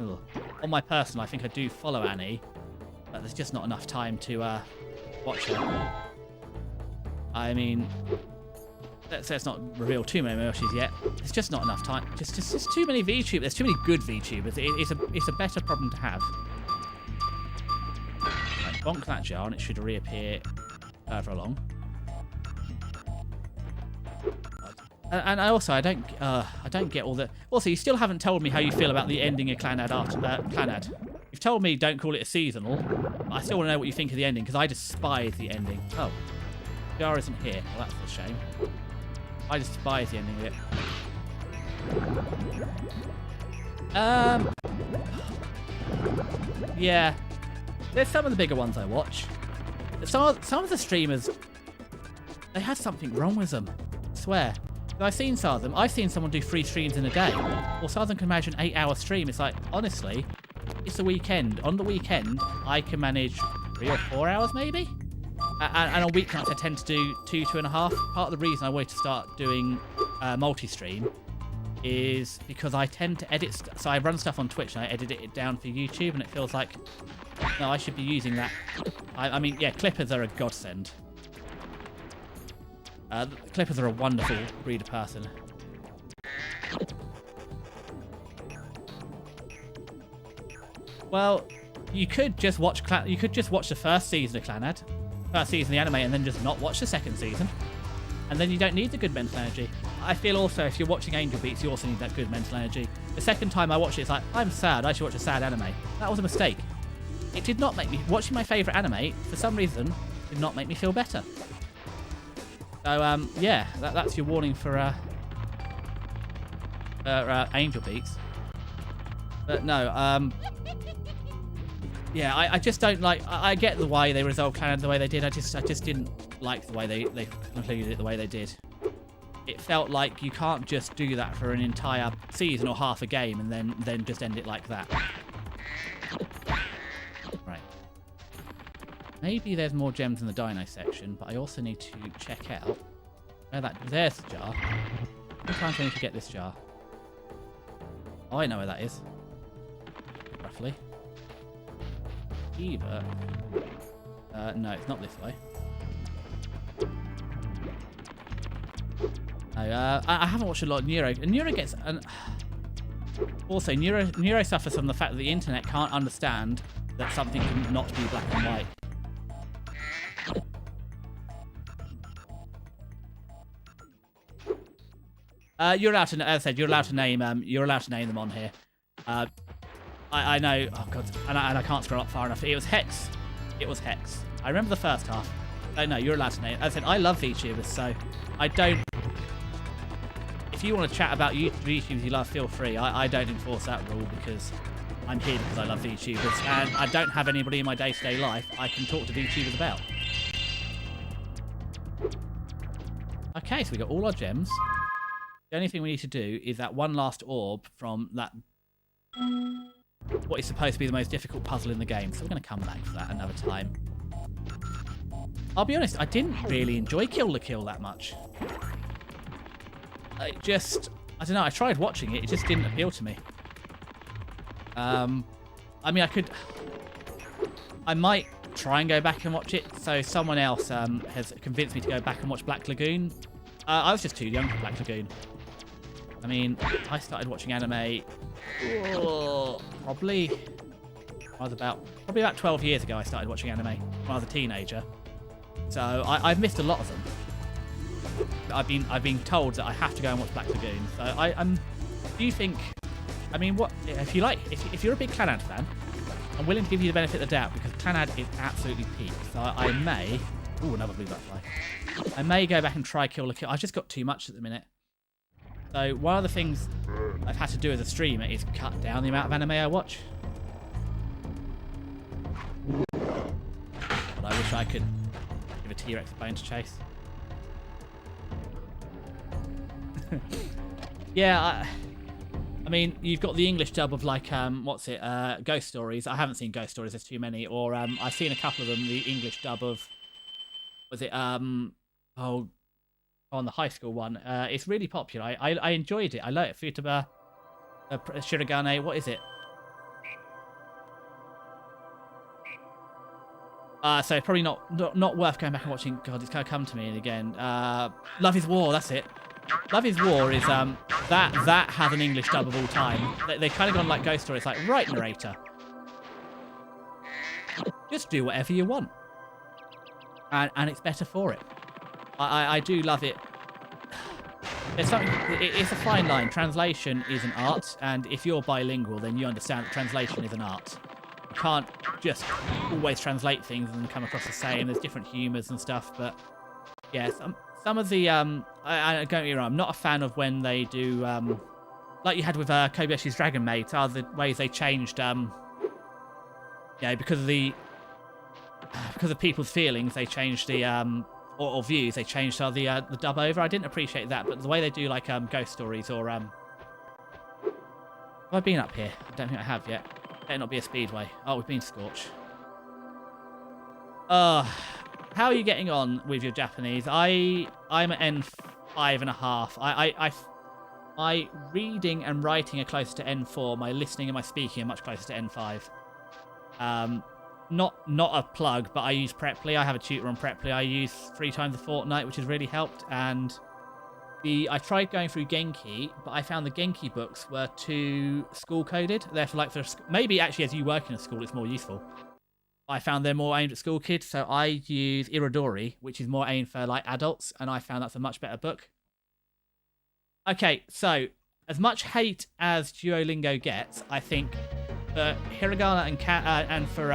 on my personal, I think I do follow Annie, but there's just not enough time to watch her. I mean... Let's not reveal too many emojis yet. There's just not enough time. Just too many VTubers. There's too many good VTubers. It's a better problem to have. Right, bonk that jar and it should reappear further along. And I don't get all the... Also, you still haven't told me how you feel about the ending of Clanad after Clanad. You've told me don't call it a seasonal, but I still want to know what you think of the ending because I despise the ending. Oh, jar isn't here. Well, that's a shame. I despise the ending of it. Yeah. There's some of the bigger ones I watch. Some of the streamers, they had something wrong with them. I swear. I've seen some of them. I've seen someone do 3 streams in a day. Or some of them can manage an 8-hour stream. It's like, honestly, it's a weekend. On the weekend, I can manage 3 or 4 hours maybe? And on weeknights, I tend to do 2.5. Part of the reason I wanted to start doing multi-stream is because I tend to edit... So I run stuff on Twitch and I edit it down for YouTube, and it feels like, no, I should be using that. I mean, yeah, clippers are a godsend. Clippers are a wonderful breed of person. Well, you could just watch the first season of Clanad. First season of the anime and then just not watch the second season. And then you don't need the good mental energy. I feel also if you're watching Angel Beats, you also need that good mental energy. The second time I watched it, it's like, I'm sad, I should watch a sad anime. That was a mistake. It did not make me... Watching my favourite anime, for some reason, did not make me feel better. So, yeah, that's your warning for Angel Beats. But no, yeah, I just don't like... I get the way they resolved Clanad the way they did. I just didn't like the way they concluded it the way they did. It felt like you can't just do that for an entire season or half a game and then just end it like that. Right. Maybe there's more gems in the dino section, but I also need to check out where there's the jar. How many times do I need to get this jar? Oh, I know where that is. Roughly. Either... no, it's not this way. No, I haven't watched a lot of Neuro. And Neuro gets... Also, Neuro suffers from the fact that the internet can't understand that something can not be black and white. You're allowed to, as I said, you're allowed to name them on here. I know, oh god, and I can't scroll up far enough. It was Hex. It was Hex. I remember the first half. Oh no, you're allowed to name. As I said, I love VTubers, so I don't... If you want to chat about VTubers you love, feel free. I don't enforce that rule because I'm here because I love VTubers, and I don't have anybody in my day-to-day life I can talk to VTubers about. Okay, so we got all our gems. The only thing we need to do is that one last orb from that, what is supposed to be the most difficult puzzle in the game. So we're going to come back for that another time. I'll be honest, I didn't really enjoy Kill la Kill that much. I don't know, I tried watching it, it just didn't appeal to me. I mean, I might try and go back and watch it. So someone else has convinced me to go back and watch Black Lagoon. I was just too young for Black Lagoon. I mean, I started watching anime probably about 12 years ago. I started watching anime when I was a teenager. So I've missed a lot of them. I've been told that I have to go and watch Black Lagoon. So do you think? I mean, what if you like? If you're a big Clannad fan, I'm willing to give you the benefit of the doubt because Clannad is absolutely peak. So I may. Ooh, another blue butterfly. I may go back and try Kill la Kill. I've just got too much at the minute. So one of the things I've had to do as a streamer is cut down the amount of anime I watch. But I wish I could give a T-Rex a bone to chase. Yeah, I mean, you've got the English dub of like, what's it, Ghost Stories. I haven't seen Ghost Stories, there's too many. Or I've seen a couple of them, the English dub of, was it, on the high school one. It's really popular. I enjoyed it. I like it. Futaba, Shirogane, what is it? So probably not worth going back and watching. God, it's going to come to me again. Love is War, that's it. Love is War is that has an English dub of all time. They kind of gone like Ghost Story. It's like, right, narrator, just do whatever you want, and it's better for it. I do love it. It's a fine line. Translation is an art, and if you're bilingual, then you understand that translation is an art. You can't just always translate things and come across the same. There's different humours and stuff, but yeah, some of the don't get me wrong, I'm not a fan of when they do like you had with Kobayashi's Dragon Maid, are the ways they changed because of people's feelings, they changed the or views, they changed the dub over. I didn't appreciate that, but the way they do like Ghost Stories or have I been up here? I don't think I have yet. Better not be a speedway. Oh, we've been Scorch. How are you getting on with your Japanese? I'm at N5.5. My reading and writing are closer to N4. My listening and my speaking are much closer to N5. Not a plug, but I use Preply. I have a tutor on Preply. I use 3 times a fortnight, which has really helped. And I tried going through Genki, but I found the Genki books were too school coded. Therefore, maybe actually as you work in a school, it's more useful. I found they're more aimed at school kids, so I use Irodori, which is more aimed for like adults, and I found that's a much better book. Okay, so as much hate as Duolingo gets, I think for hiragana and for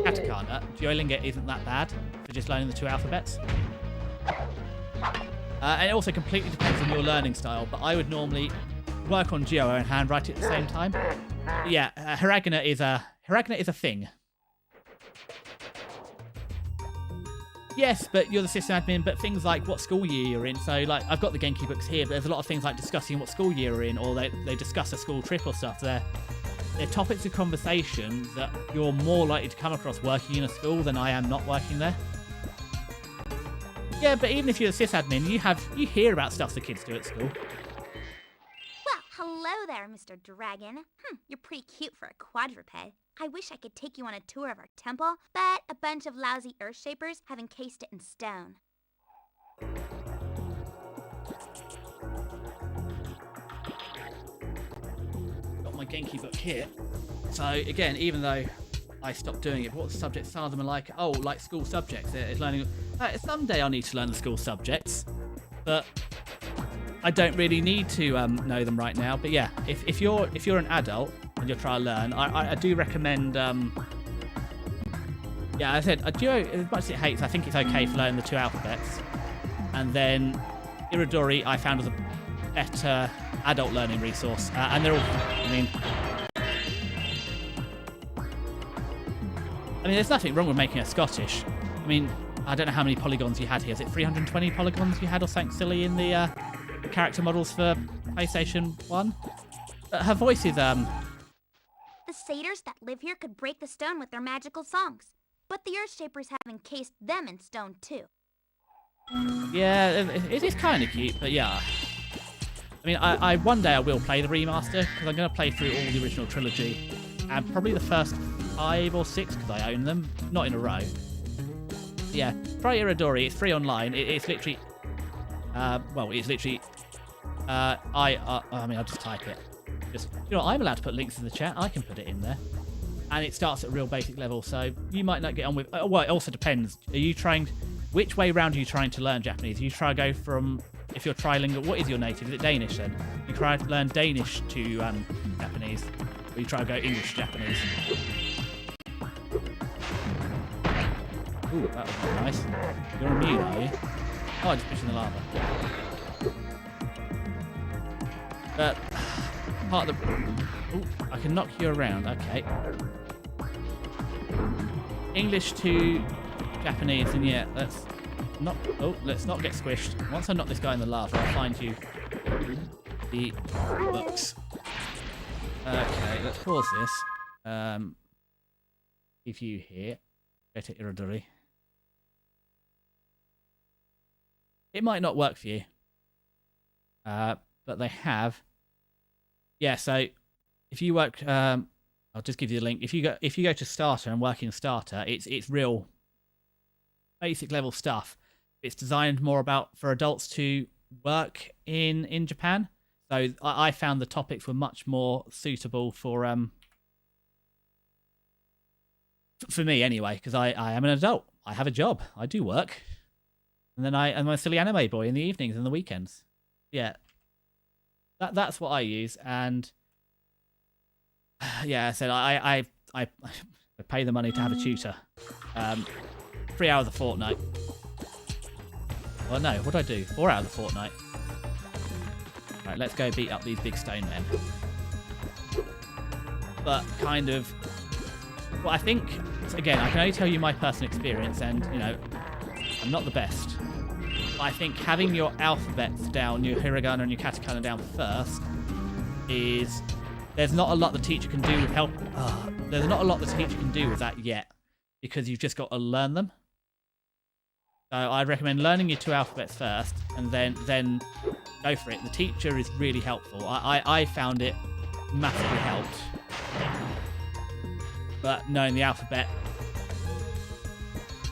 katakana, Duolingo isn't that bad for just learning the 2 alphabets. And it also completely depends on your learning style, but I would normally work on Geo and handwrite it at the same time. But yeah, hiragana is a thing. Yes, but you're the system admin, but things like what school year you're in. So, like, I've got the Genki books here, but there's a lot of things like discussing what school year you're in, or they discuss a school trip or stuff. They're topics of conversation that you're more likely to come across working in a school than I am not working there. Yeah, but even if you're a sysadmin, you hear about stuff the kids do at school. Well, hello there, Mr. Dragon. You're pretty cute for a quadruped. I wish I could take you on a tour of our temple, but a bunch of lousy earthshapers have encased it in stone. Got my Genki book here. So again, even though I stopped doing it, what subjects some of them are like? Oh, like school subjects. It's learning. Someday I'll need to learn the school subjects, but I don't really need to know them right now. But yeah, if you're an adult and you're trying to learn, I do recommend. Yeah, I said Duo, as much as it hates, I think it's okay for learning the 2 alphabets. And then Irodori I found was a better adult learning resource, and they're all. I mean, I mean, there's nothing wrong with making it Scottish. I mean, I don't know how many polygons you had here. Is it 320 polygons you had or something silly in the character models for PlayStation 1? Her voice is, The satyrs that live here could break the stone with their magical songs. But the Earthshapers have encased them in stone, too. Yeah, it is kind of cute, but yeah. I mean, I one day I will play the remaster, because I'm going to play through all the original trilogy, and probably the first 5 or 6, because I own them, not in a row. Yeah, try Iridori, it's free online, it's literally, it's literally, I mean, I'll just type it. Just, you know, I'm allowed to put links in the chat, I can put it in there. And it starts at a real basic level, so you might not get on with, well, it also depends. Are you trying, which way round are you trying to learn Japanese? You try to go from, if you're trilingual, what is your native? Is it Danish then? You try to learn Danish to Japanese, or you try to go English to Japanese? Ooh, that was quite nice. You're immune, are you? Oh, I just pushed in the lava. But part of the... Ooh, I can knock you around. Okay. English to Japanese, and yeah, let's not... Oh, let's not get squished. Once I knock this guy in the lava, I'll find you the books. Okay, let's pause this. If you here, go to Iridori. It might not work for you, but they have. Yeah, so if you work, I'll just give you the link. If you go to Starter and work in Starter, it's real basic level stuff. It's designed more for adults to work in Japan. So I found the topics were much more suitable for me anyway, because I am an adult. I have a job. I do work. And then I'm a silly anime boy in the evenings and the weekends. Yeah. That's what I use, and yeah, I said I pay the money to have a tutor. 3 hours a fortnight. Well, no, what do I do? 4 hours a fortnight. Right, let's go beat up these big stone men. But kind of, well, I think, again, I can only tell you my personal experience, and you know, I'm not the best. I think having your alphabets down, your hiragana and your katakana down first, there's not a lot the teacher can do with help. There's not a lot the teacher can do with that yet, because you've just got to learn them. So I'd recommend learning your 2 alphabets first, and then go for it. The teacher is really helpful. I found it massively helped. But knowing the alphabet,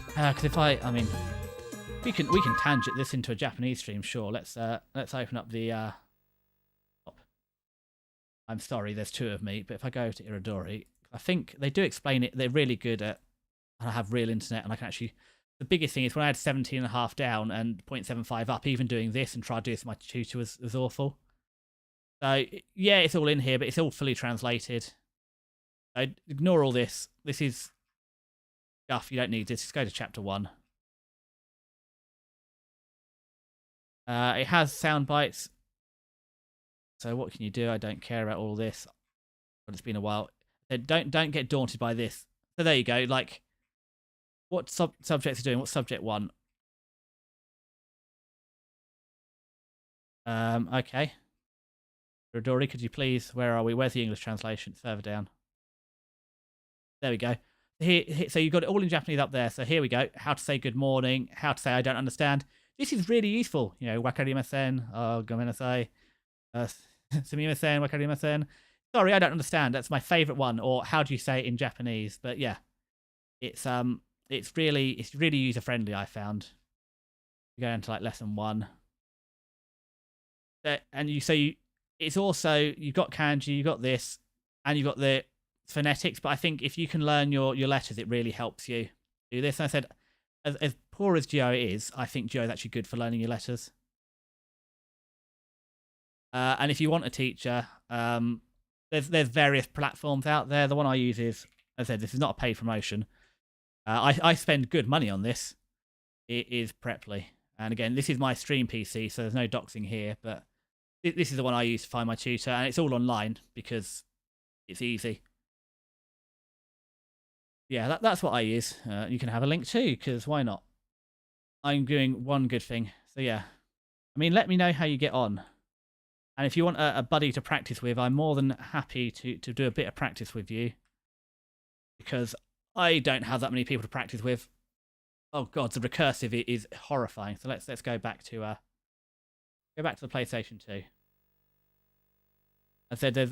because if I mean. We can tangent this into a Japanese stream, sure. Let's open up the I'm sorry, there's 2 of me, but if I go to Iridori, I think they do explain it. They're really good at, and I have real internet, and I can actually, the biggest thing is when I had 17.5 down and 0.75 up, even doing this and try to do this with my tutor was awful. So yeah, it's all in here, but it's all fully translated. So ignore all this. This is stuff you don't need this. Just go to chapter 1. It has sound bites. So what can you do? I don't care about all this. But it's been a while. Don't get daunted by this. So there you go. Like, what subjects are doing? What's subject 1? Okay. Rodori, could you please? Where are we? Where's the English translation? It's further down. There we go. Here, so you've got it all in Japanese up there. So here we go. How to say good morning. How to say I don't understand. This is really useful. You know, wakarimasen, gomenasai, sumimasen, wakarimasen. Sorry, I don't understand. That's my favorite one. Or how do you say it in Japanese? But yeah, it's really user friendly. I found. You go into like lesson 1, and it's also you've got kanji, you've got this, and you've got the phonetics. But I think if you can learn your letters, it really helps you do this. And I said, as poor as Geo is, I think Geo is actually good for learning your letters. And if you want a teacher, there's various platforms out there. The one I use is, as I said, this is not a paid promotion. I spend good money on this. It is Preply. And again, this is my stream PC, so there's no doxing here. But this is the one I use to find my tutor, and it's all online because it's easy. yeah, that's what I use. You can have a link too, because why not? I'm doing one good thing. So yeah. I mean, let me know how you get on. And if you want a buddy to practice with, I'm more than happy to do a bit of practice with you. Because I don't have that many people to practice with. Oh god, the recursive is horrifying. So let's go back to the PlayStation 2. I said there's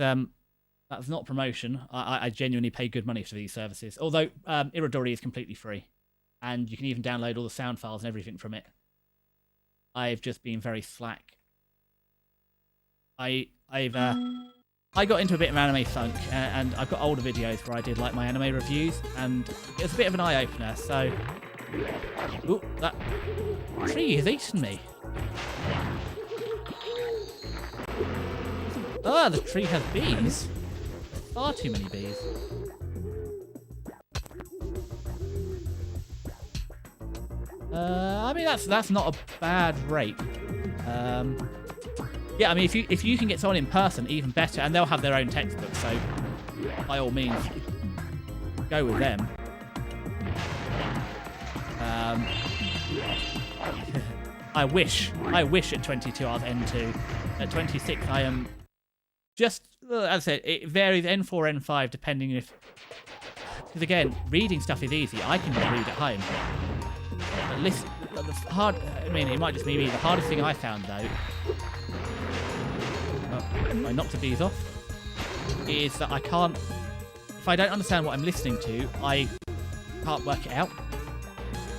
that's not promotion. I genuinely pay good money for these services. Although Iridori is completely free, and you can even download all the sound files and everything from it. I've just been very slack. I got into a bit of anime funk, and I've got older videos where I did like my anime reviews, and it was a bit of an eye opener. So, ooh, that tree has eaten me. Ah, the tree has bees. Far too many bees. I mean that's not a bad rate. Yeah, I mean if you can get someone in person, even better, and they'll have their own textbook. So by all means, go with them. I wish at 22 I was N2. At 26 I am just, as I said, it varies N4, N5 depending if, because again, reading stuff is easy. I can just read at home. But listen, I mean, it might just be me. The hardest thing I found though, I knocked the bees off, is that I can't, if I don't understand what I'm listening to, I can't work it out.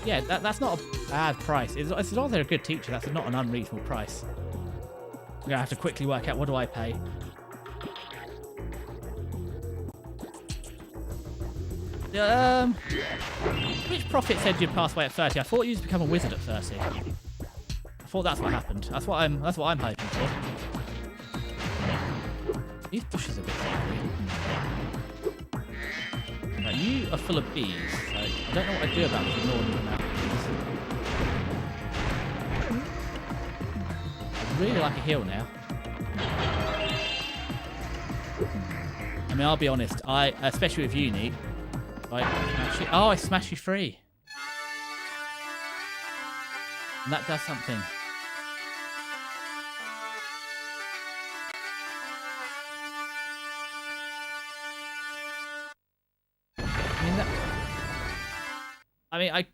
Yeah, that's not a bad price. As long as they're a good teacher, that's not an unreasonable price. I'm gonna have to quickly work out, what do I pay? Which prophet said you'd pass away at 30? I thought you'd become a wizard at 30. I thought that's what happened. That's what I'm hoping for. These bushes are a bit scary. Right, you are full of bees, so I don't know what I'd do about this enormous amount of bees. I'd really like a heal now. I mean, I'll be honest, especially with uni, right, I smash you free. And that does something.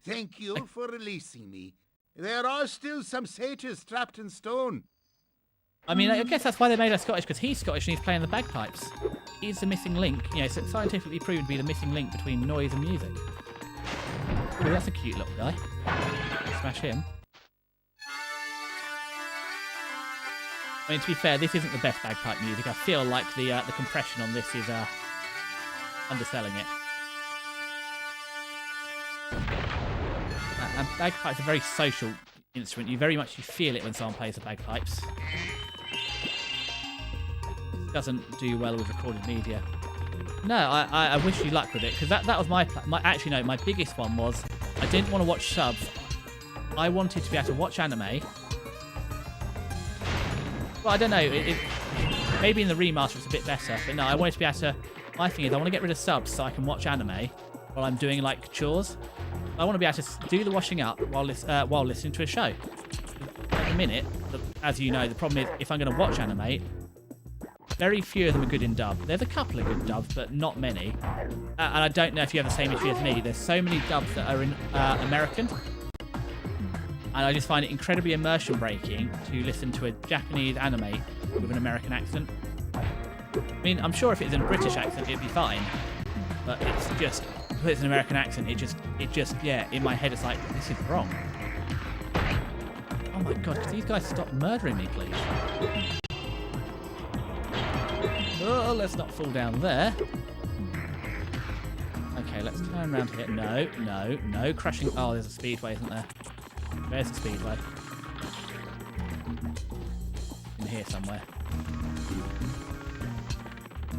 Thank you for releasing me. There are still some satyrs trapped in stone. I mean, I guess that's why they made us Scottish, because he's Scottish and he's playing the bagpipes. He's the missing link. You know, it's scientifically proven to be the missing link between noise and music. Oh, that's a cute little guy. Smash him. I mean, to be fair, this isn't the best bagpipe music. I feel like the compression on this is underselling it. And bagpipes are a very social instrument. You feel it when someone plays the bagpipes. It doesn't do well with recorded media. No, I wish you luck with it, because that was my actually no, my biggest one was I didn't want to watch subs. I wanted to be able to watch anime. Well, I don't know. Maybe in the remaster it's a bit better, but no, I wanted to be able to. My thing is I want to get rid of subs so I can watch anime while I'm doing like chores. I want to be able to do the washing up while listening to a show. At the minute, as you know, the problem is if I'm going to watch anime, very few of them are good in dub. There's a couple of good dubs, but not many. And I don't know if you have the same issue as me. There's so many dubs that are in American. And I just find it incredibly immersion breaking to listen to a Japanese anime with an American accent. I mean, I'm sure if it was in a British accent, it'd be fine. But it's just, if it's an American accent, it just, yeah, in my head it's like, this is wrong. Oh my god, could these guys stop murdering me, please? Oh, let's not fall down there. Okay, let's turn around here. No, crashing. Oh, there's a speedway, isn't there? There's a speedway. In here somewhere.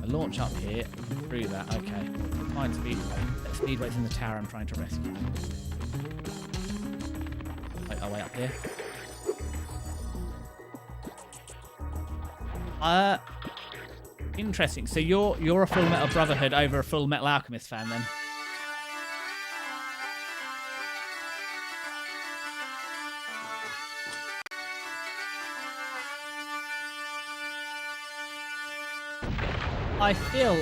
A launch up here, through that, okay. Find speedway. That speedway's in the tower I'm trying to rescue. Wait, way up here. Interesting. So you're a Full Metal Brotherhood over a Full Metal Alchemist fan then? I feel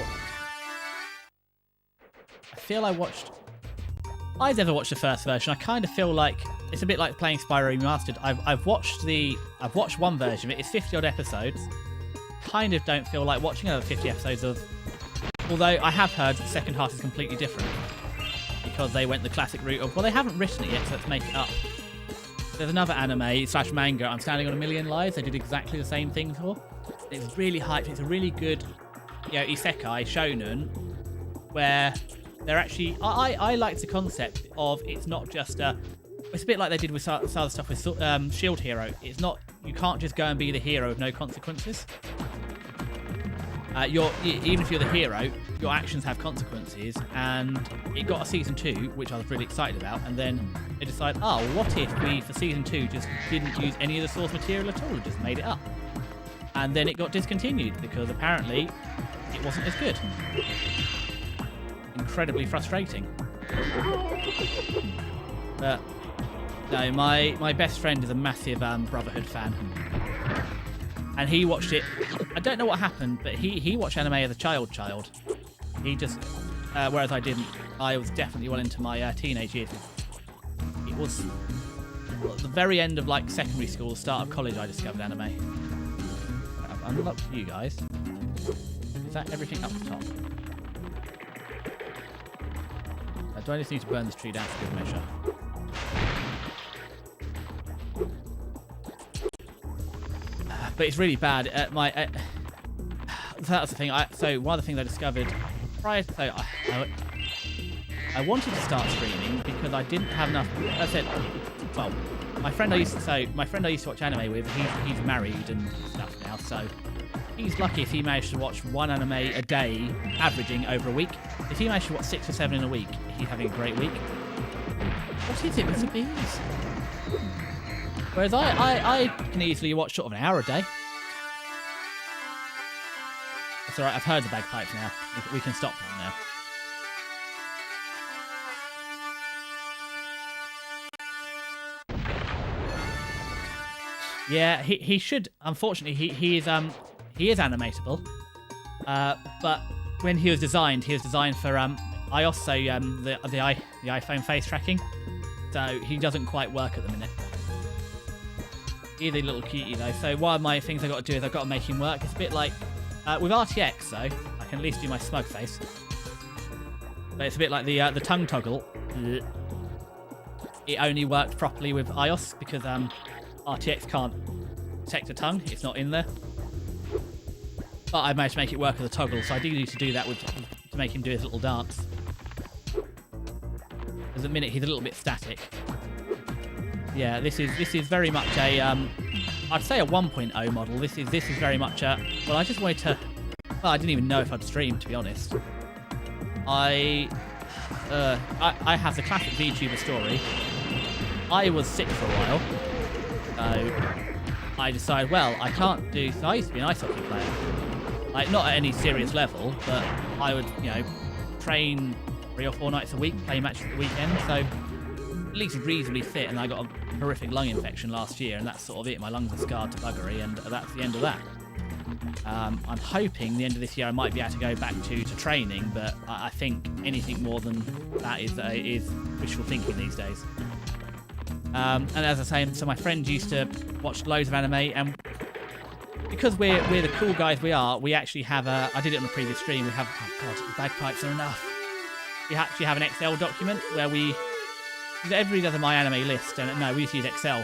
I've never watched the first version. I kind of feel like it's a bit like playing Spyro Remastered. I've watched one version of it. It's 50 odd episodes. Kind of don't feel like watching another 50 episodes of. Although I have heard the second half is completely different because they went the classic route of, well, they haven't written it yet, so let's make it up. There's another anime / manga, I'm Standing on a Million Lives. They did exactly the same thing for. It's really hyped. It's a really good, isekai shonen where they're actually. I like the concept of it's not just a. It's a bit like they did with some other stuff with Shield Hero. It's not. You can't just go and be the hero with no consequences. Even if you're the hero, your actions have consequences, and it got a season 2, which I was really excited about, and then they decided, oh, what if we, for season 2, just didn't use any of the source material at all, and just made it up? And then it got discontinued, because apparently it wasn't as good. Incredibly frustrating. But, no, my best friend is a massive Brotherhood fan. And he watched it. I don't know what happened, but he watched anime as a child. He just, whereas I didn't. I was definitely well into my teenage years. It was at the very end of like secondary school, start of college, I discovered anime. I've unlocked you guys. Is that everything up the top? Do I just need to burn this tree down for good measure? But it's really bad. So that's the thing. So one of the things I discovered prior to, I wanted to start streaming because I didn't have enough. I said, well, my friend I used to watch anime with. He's married and stuff now, so he's lucky if he managed to watch one anime a day, averaging over a week. If he managed to watch 6 or 7 in a week, he's having a great week. What is it with the bees? Whereas I can easily watch sort of an hour a day. That's alright, I've heard the bagpipes now. We can stop them now. Yeah, he should. Unfortunately, he is animatable. But when he was designed for iOS, so the iPhone face tracking. So he doesn't quite work at the minute. He's a little cutie though. So one of my things I've got to do is I've got to make him work. It's a bit like with RTX though. I can at least do my smug face. But it's a bit like the tongue toggle. It only worked properly with iOS because RTX can't detect a tongue. It's not in there. But I managed to make it work with a toggle, so I do need to do that to make him do his little dance. Because at the minute he's a little bit static. Yeah, this is very much a I'd say a 1.0 model. This is very much a, well, I just wanted to, well, I didn't even know if I'd stream, to be honest. I have the classic VTuber story. I was sick for a while, so I decided, well, I can't do. So I used to be an ice hockey player, like not at any serious level, but I would, train 3 or 4 nights a week, play matches at the weekend, so at least reasonably fit. And I got a horrific lung infection last year, and that's sort of it. My lungs are scarred to buggery, and that's the end of that. I'm hoping the end of this year I might be able to go back to training, but I think anything more than that is wishful thinking these days. And as I say, so my friend used to watch loads of anime, and because we're the cool guys we are, we actually have I did it on the previous stream, we have, oh god, the bagpipes are enough. We actually have an Excel document where everybody does a My Anime list, and no, we used to use Excel.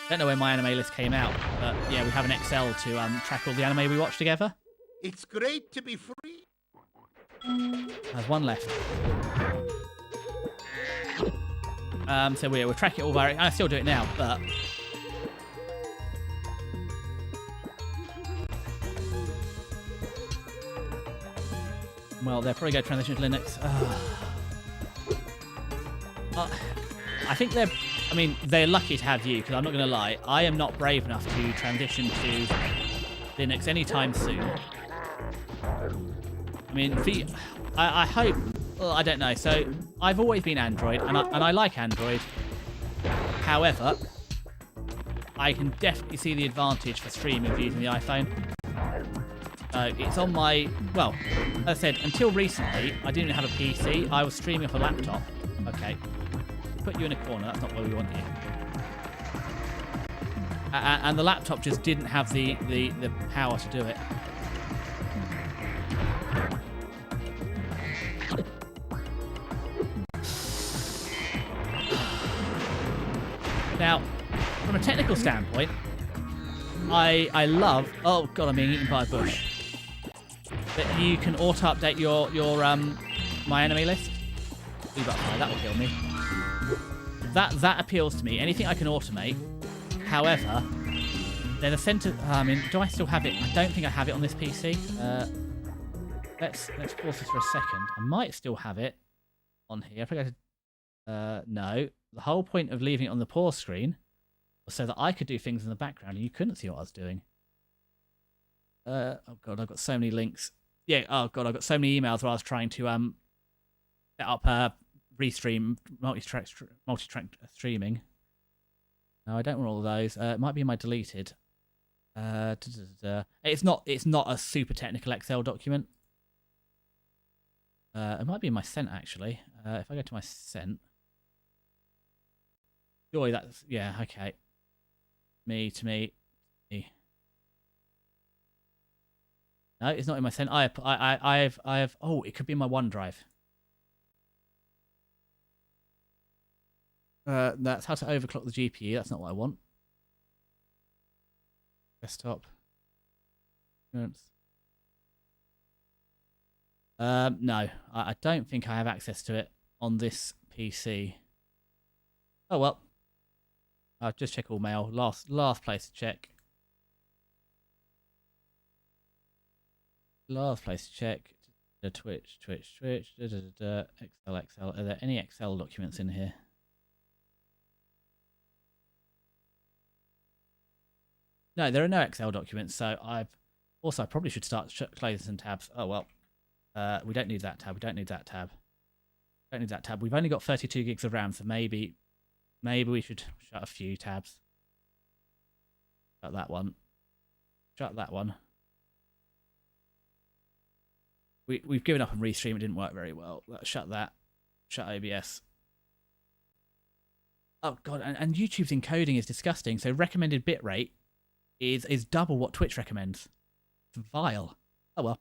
I don't know when My Anime list came out, but yeah, we have an Excel to track all the anime we watch together. It's great to be free. There's one left. So we'll track it all via. I still do it now, but well, they're probably going to transition to Linux. I think they're lucky to have you, because I'm not going to lie, I am not brave enough to transition to Linux anytime soon. I mean, I hope. Well, I don't know. So I've always been Android, and I like Android. However, I can definitely see the advantage for streaming using the iPhone. So it's on my, well, as I said, until recently, I didn't have a PC. I was streaming off a laptop. Okay. Put you in a corner. That's not where we want you. And the laptop just didn't have the power to do it. Now, from a technical standpoint, I love... Oh, God, I'm being eaten by a bush. That you can auto-update your my enemy list. Blue butterfly, that will kill me. That appeals to me. Anything I can automate. However, there's a center... I mean, do I still have it? I don't think I have it on this PC. Let's pause this for a second. I might still have it on here. If I go to... no. The whole point of leaving it on the pause screen was so that I could do things in the background and you couldn't see what I was doing. Oh God, I've got so many links. Yeah, oh God, I've got so many emails where I was trying to set up restream, multi-track streaming. No, I don't want all of those. It might be in my deleted. It's not a super technical Excel document. It might be in my sent actually. If I go to my sent. Joy, that's yeah, okay. Me. No, it's not in my sent. I have. Oh, it could be in my OneDrive. That's how to overclock the GPU. That's not what I want. Desktop. No, I don't think I have access to it on this PC. Oh well. I'll just check all mail. Last place to check. Last place to check. Twitch. Excel. Are there any Excel documents in here? No, there are no Excel documents. So I probably should start closing some tabs. Oh well. We don't need that tab. We don't need that tab. Don't need that tab. We've only got 32 gigs of RAM, so maybe we should shut a few tabs. Shut that one. Shut that one. We've given up on Restream. It didn't work very well. Let's shut that. Shut OBS. Oh God, and YouTube's encoding is disgusting. So recommended bitrate is double what Twitch recommends. It's vile. Oh well.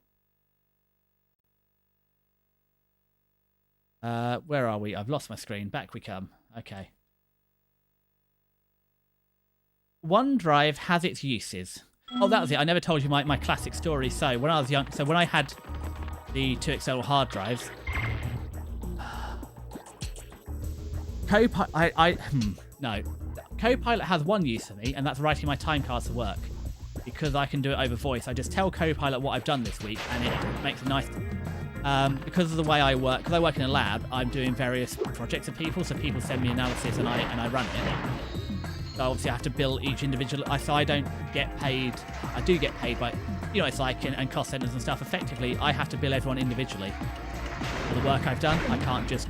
Where are we? I've lost my screen. Back we come. Okay. OneDrive has its uses. Oh, that was it. I never told you my classic story. So when I was young, when I had the 2 external hard drives, Copilot has one use for me, and that's writing my time cards for work. Because I can do it over voice. I just tell Copilot what I've done this week, and it makes a nice... because of the way I work, because I work in a lab, I'm doing various projects of people, so people send me analysis and I run it. So obviously I have to bill each individual, so I don't get paid. I do get paid by, you know, it's like in cost centers and stuff. Effectively, I have to bill everyone individually for the work I've done. I can't just...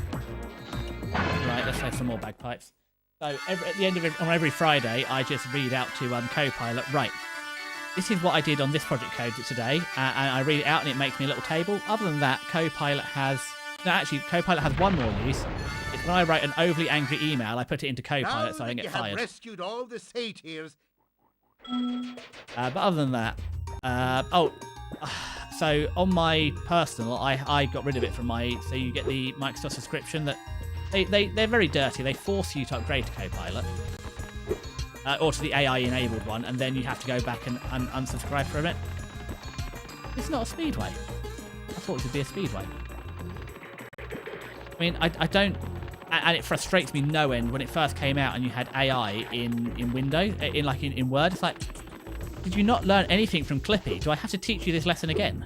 Right, let's play some more bagpipes. So at the end of on every Friday, I just read out to Copilot, right, this is what I did on this project code today, and I read it out and it makes me a little table. Other than that, Copilot has... No, actually, Copilot has one more use. It's when I write an overly angry email, I put it into Copilot so I don't get fired. Have rescued all the satyrs. But other than that... so on my personal, I got rid of it from my... So you get the Microsoft subscription that... They're very dirty. They force you to upgrade to Copilot. Or to the AI-enabled one, and then you have to go back and unsubscribe from it. It's not a Speedway. I thought it would be a Speedway. I mean, I don't... And it frustrates me no end when it first came out and you had AI in Windows, in Word. It's like, did you not learn anything from Clippy? Do I have to teach you this lesson again?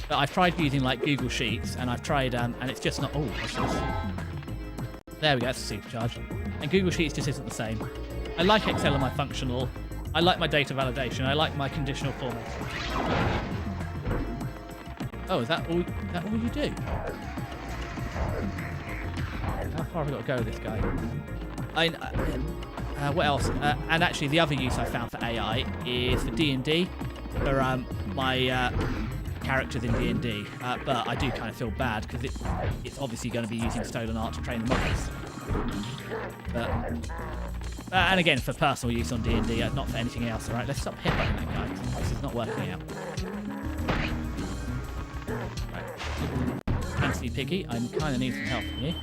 But I've tried using like Google Sheets, and I've tried, and it's just not... Oh, what's this? There we go, that's a supercharge. And Google Sheets just isn't the same. I like Excel and my functional. I like my data validation. I like my conditional formatting. Oh, is that all you do? How far have I got to go with this guy? what else? And actually, the other use I found for AI is for D&D, for my characters in D&D. But I do kind of feel bad because it's obviously going to be using stolen art to train the models. But and again, for personal use on D&D, not for anything else. All right, let's stop hitting that guy. This is not working out. Right. Anthony Piggy, I kind of need some help from you.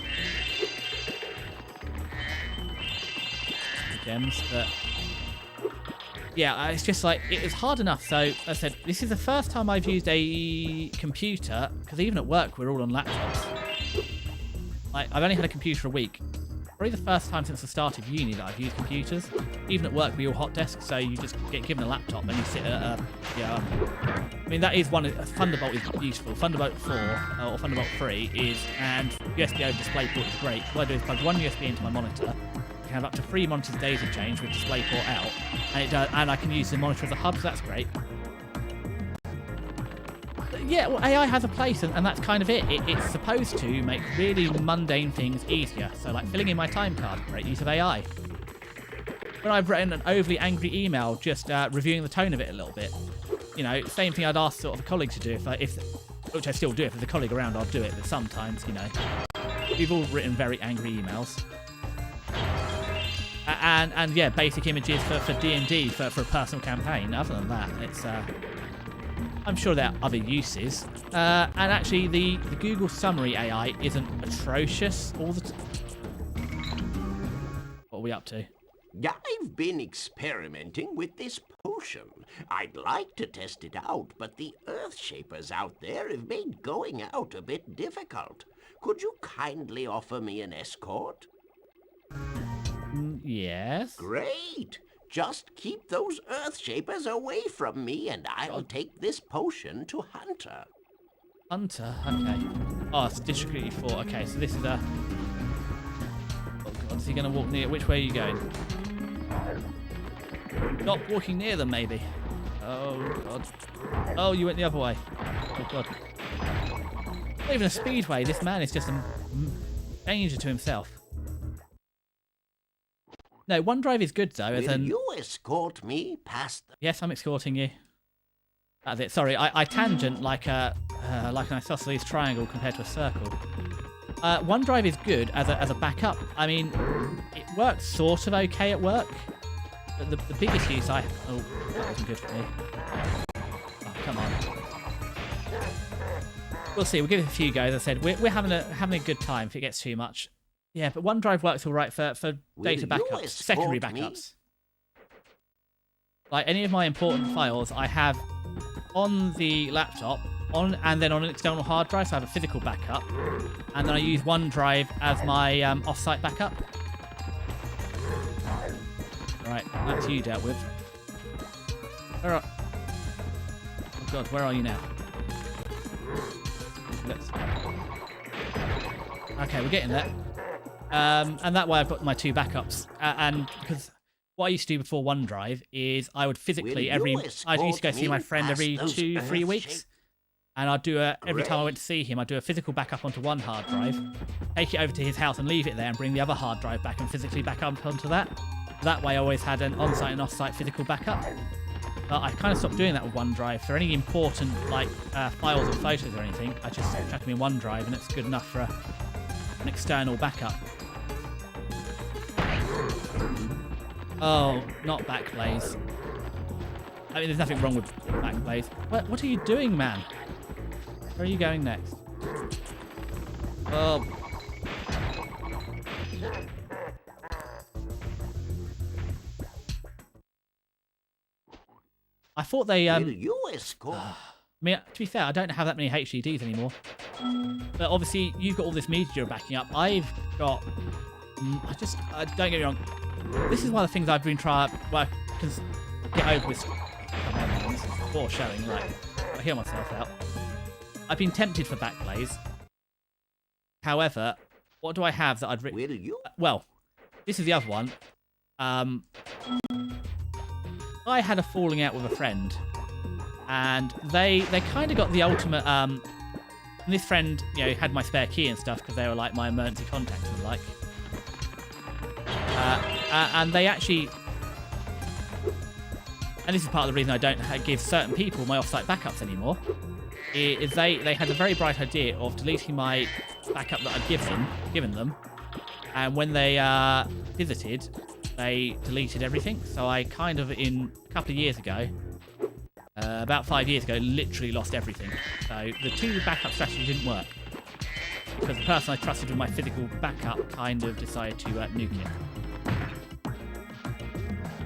Gems, but yeah, it's just like it's hard enough. So as I said, this is the first time I've used a computer, because even at work we're all on laptops. Like, I've only had a computer a week. Probably the first time since the start of uni that I've used computers. Even at work we all hot desk, so you just get given a laptop and you sit at I mean, that is one. Thunderbolt is useful. Thunderbolt 4 or Thunderbolt 3 is, and USB over DisplayPort is great. What I do is plug one USB into my monitor. I can have up to 3 monitors daisy chained with DisplayPort out, and it does, and I can use the monitor as a hub, so that's great. Yeah, well, AI has a place, and that's kind of it. It's supposed to make really mundane things easier. So, like filling in my time card, great use of AI. When I've written an overly angry email, just reviewing the tone of it a little bit. You know, same thing I'd ask sort of a colleague to do which I still do. If there's a colleague around, I'll do it. But sometimes, you know, we've all written very angry emails. And yeah, basic images for D&D for a personal campaign. Other than that, it's I'm sure there are other uses. And actually, the Google Summary AI isn't atrocious all the time. What are we up to? I've been experimenting with this potion. I'd like to test it out, but the Earthshapers out there have made going out a bit difficult. Could you kindly offer me an escort? Yes. Great! Just keep those Earthshapers away from me, and I'll take this potion to Hunter. Hunter? Okay. Oh, it's District 4. Okay, so this is a... Oh god, is he going to walk near? Which way are you going? Stop walking near them, maybe. Oh god. Oh, you went the other way. Oh god. Not even a speedway. This man is just a danger to himself. No, OneDrive is good though. Will you escort me past the... Yes, I'm escorting you. That's it. Sorry, I tangent like an isosceles triangle compared to a circle. OneDrive is good as a backup. I mean, it works sort of okay at work. But the biggest use oh, that wasn't good for me. Oh, come on. We'll see. We'll give it a few goes. As I said, we're having a good time. If it gets too much. Yeah, but OneDrive works all right for data backups, secondary backups. Like any of my important files, I have on the laptop, and then on an external hard drive, so I have a physical backup, and then I use OneDrive as my off-site backup. Right, that's you dealt with. Oh god, where are you now? Okay, we're getting there. And that way I've got my 2 backups. And because what I used to do before OneDrive is I would physically I used to go see my friend every 2-3 weeks. And I'd do every time I went to see him, I'd do a physical backup onto one hard drive, take it over to his house and leave it there and bring the other hard drive back and physically back up onto that. That way I always had an on-site and off-site physical backup. But I kind of stopped doing that with OneDrive. For any important like files or photos or anything, I just chuck them in OneDrive and it's good enough for an external backup. Oh, not Backblaze. I mean, there's nothing wrong with Backblaze. What are you doing, man? Where are you going next? Oh. I thought they Will you escort? I mean, to be fair, I don't have that many HDDs anymore. But obviously, you've got all this media you're backing up. I've got... don't get me wrong. This is one of the things I've been trying... Well, because... Get over this... Come on, man. This is poor showing. Right. I hear myself out. I've been tempted for Backblaze. However, what do I have that I'd... Will you? Well, this is the other one. I had a falling out with a friend. And they kind of got the ultimate... and this friend, you know, had my spare key and stuff because they were like my emergency contacts and the like. And they actually, and this is part of the reason I don't give certain people my off-site backups anymore, is they had a very bright idea of deleting my backup that I'd given them, and when they visited, they deleted everything. So I kind of, in a couple of years ago, about 5 years ago, literally lost everything. So the 2 backup strategy didn't work because the person I trusted with my physical backup kind of decided to nuke it.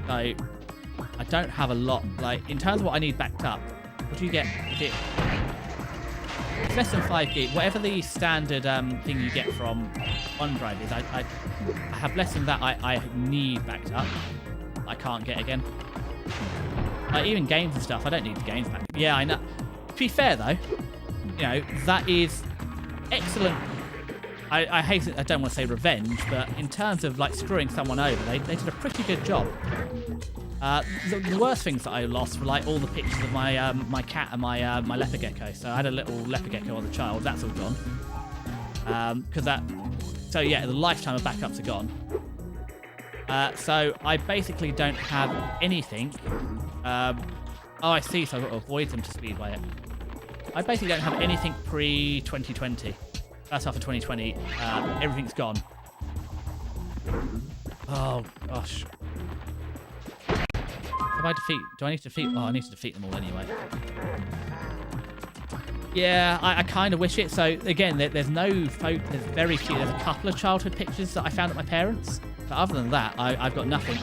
So I don't have a lot, like, in terms of what I need backed up. What do you get? It's less than 5 gig. Whatever the standard thing you get from OneDrive is, I have less than that I need backed up. I can't get again. Even games and stuff, I don't need the games backed up. Yeah, I know. To be fair though, you know, that is excellent. I hate it, I don't want to say revenge, but in terms of like screwing someone over, they did a pretty good job. The worst things that I lost were like all the pictures of my my cat and my my leopard gecko. So I had a little leopard gecko as a child. That's all gone. So yeah, the lifetime of backups are gone. So I basically don't have anything. Oh, I see. So I've got to avoid them to speedway it. I basically don't have anything pre-2020. First half of 2020. Everything's gone. Oh gosh. Have I defeat? Do I need to defeat? Oh, I need to defeat them all anyway. Yeah, I kind of wish it. So again, there's no photo. There's very few. There's a couple of childhood pictures that I found at my parents'. But other than that, I've got nothing.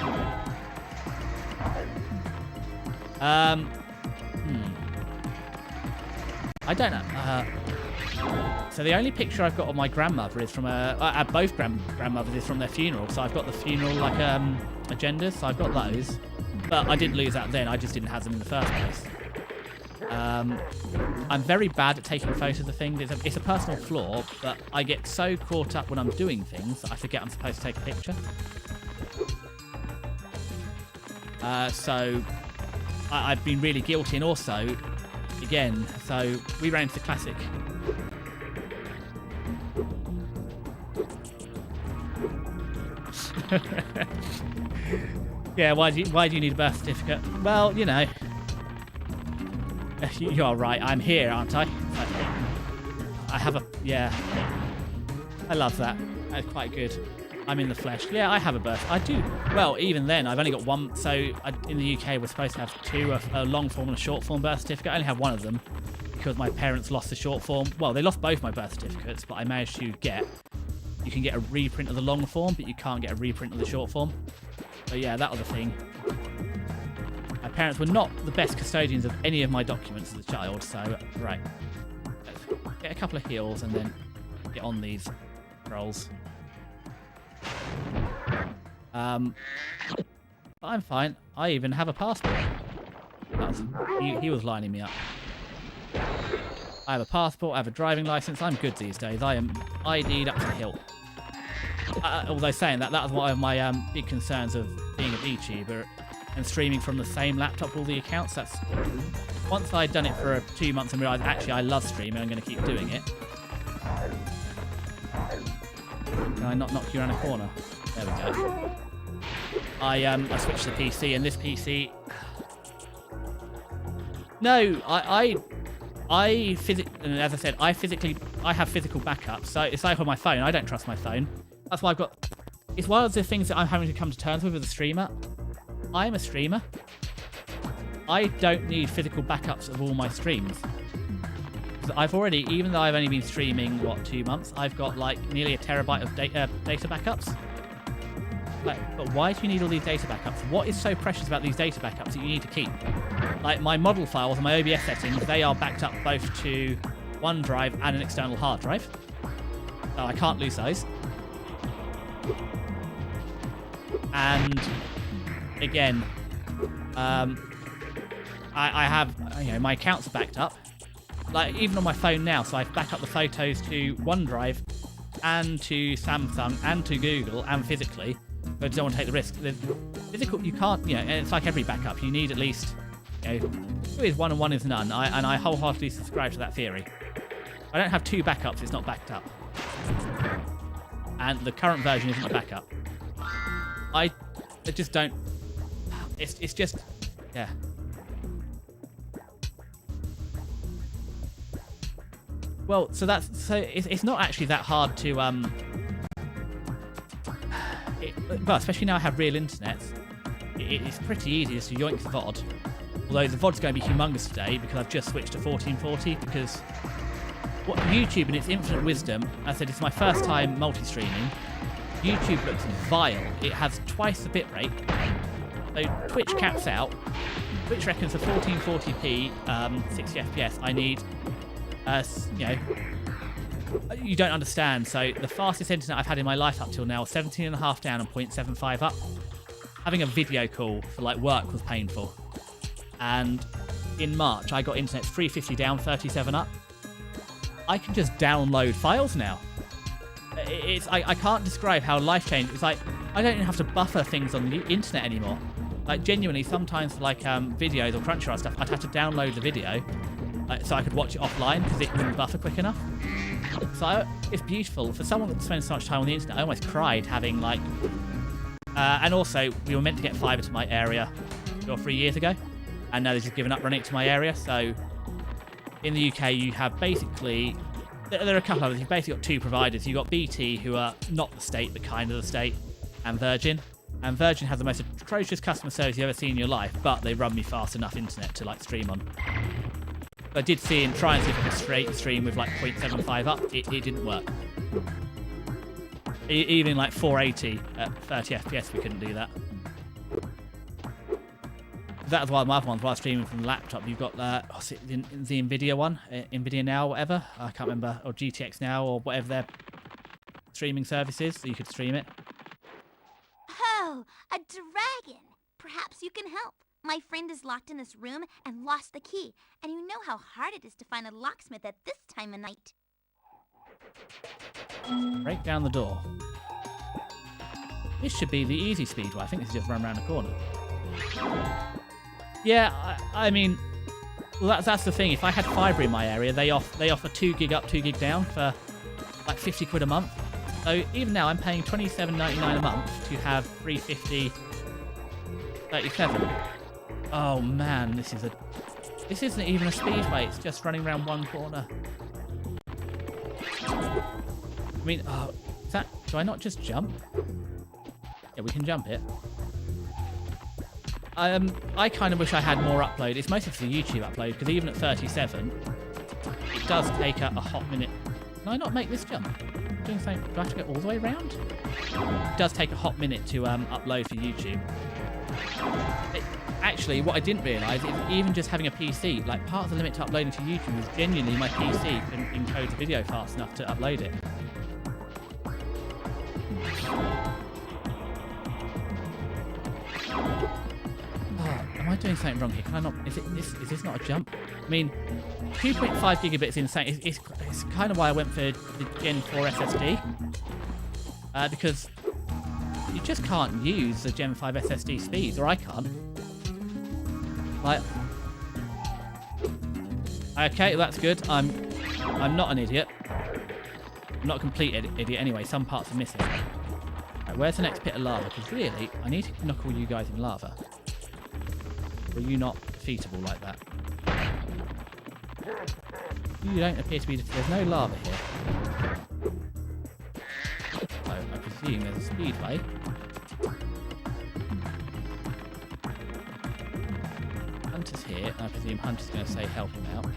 I don't know. So the only picture I've got of my grandmother is from both grandmothers is from their funeral. So I've got the funeral like agendas. So I've got those. But I didn't lose that then. I just didn't have them in the first place. I'm very bad at taking photos of things. It's a personal flaw, but I get so caught up when I'm doing things that I forget I'm supposed to take a picture. So I've been really guilty, and also, again, so we ran into the classic. Yeah, why do you need a birth certificate? Well, you know. You're right, I'm here, aren't I? I have a... Yeah. I love that. That's quite good. I'm in the flesh. Yeah, I have a birth. I do. Well, even then, I've only got one. So in the UK, we're supposed to have 2, a long form and a short form birth certificate. I only have one of them because my parents lost the short form. Well, they lost both my birth certificates, but I managed to get... You can get a reprint of the long form, but you can't get a reprint of the short form. So yeah, that was the thing. My parents were not the best custodians of any of my documents as a child, so right. Let's get a couple of heals and then get on these rolls. But I'm fine. I even have a passport. He was lining me up. I have a passport, I have a driving license. I'm good these days. I am ID'd up to the hilt. Although saying that, that was one of my big concerns of being a VTuber and streaming from the same laptop all the accounts. That's once I'd done it for 2 months and realised actually I love streaming, I'm going to keep doing it. Can I not knock you around a corner? There we go. I switched to the PC, and this PC... No, and as I said, I have physical backups. So it's like on my phone. I don't trust my phone. That's why I've got... It's one of the things that I'm having to come to terms with as a streamer. I'm a streamer. I don't need physical backups of all my streams. I've already, even though I've only been streaming, 2 months, I've got like nearly 1 terabyte of data backups. But why do you need all these data backups? What is so precious about these data backups that you need to keep? Like my model files and my OBS settings, they are backed up both to OneDrive and an external hard drive. So I can't lose those. And again, I have, my accounts are backed up. Like even on my phone now, so I've backed up the photos to OneDrive and to Samsung and to Google and physically. But I don't want to take the risk. The physical, you can't, and it's like every backup. You need at least, 2 is 1 and 1 is none. And I wholeheartedly subscribe to that theory. If I don't have 2 backups, it's not backed up. And the current version isn't a backup. They just don't. It's just, yeah. Well, so it's not actually that hard to well, especially now I have real internet. It's pretty easy just to yoink the VOD. Although the VOD's going to be humongous today because I've just switched to 1440 because what YouTube in its infinite wisdom, I said it's my first time multi-streaming. YouTube looks vile. It has twice the bitrate. So Twitch caps out. Twitch reckons for 1440p, 60 FPS, I need, you don't understand. So the fastest internet I've had in my life up till now, 17.5 down and 0.75 up. Having a video call for like work was painful. And in March, I got internet 350 down, 37 up. I can just download files now. I can't describe how life-changing. It's like, I don't even have to buffer things on the internet anymore. Like, genuinely, sometimes for like videos or Crunchyroll stuff, I'd have to download the video so I could watch it offline because it wouldn't buffer quick enough. So it's beautiful. For someone that spends so much time on the internet, I almost cried having like... and also, we were meant to get fibre to my area 2 or 3 years ago, and now they've just given up running it to my area. So in the UK, you have basically... There are a couple of others. You've basically got 2 providers. You've got BT, who are not the state, but kind of the state, and Virgin. And Virgin has the most atrocious customer service you've ever seen in your life, but they run me fast enough internet to like stream on. I did see and try and see if I could straight stream with like 0.75 up. It didn't work. Even like 480 at 30 FPS, we couldn't do that. That was one of my other ones while streaming from the laptop. You've got what's it, the Nvidia one, Nvidia Now, or whatever. I can't remember, or GTX Now, or whatever their streaming service is, so you could stream it. Oh, a dragon! Perhaps you can help. My friend is locked in this room and lost the key, and you know how hard it is to find a locksmith at this time of night. Break down the door. This should be the easy speed one. I think this is just run around the corner. Yeah, I mean, well, that's the thing. If I had fibre in my area, they offer 2 gig up, 2 gig down for like 50 quid a month. So even now, I'm paying £27.99 a month to have 350, 37. Oh man, this isn't even a speedway. It's just running around one corner. I mean, do I not just jump? Yeah, we can jump it. I kind of wish I had more upload. It's mostly for the YouTube upload, because even at 37, it does take a hot minute. Can I not make this jump? Doing something? Do I have to go all the way around? It does take a hot minute to upload for YouTube. Actually, what I didn't realise is even just having a PC, like part of the limit to uploading to YouTube was genuinely my PC couldn't encode the video fast enough to upload it. Am I doing something wrong here? Can I not? Is this not a jump? I mean, 2.5 gigabits is insane. It's kind of why I went for the Gen 4 SSD. Because you just can't use the Gen 5 SSD speeds, or I can't. Like, okay, that's good. I'm not an idiot. I'm not a complete idiot anyway. Some parts are missing. Right, where's the next pit of lava? Because really, I need to knock all you guys in lava. Are you not defeatable like that? You don't appear to be defeatable. There's no lava here. So I presume there's a speedway. Hunter's here, and I presume Hunter's going to say help him out.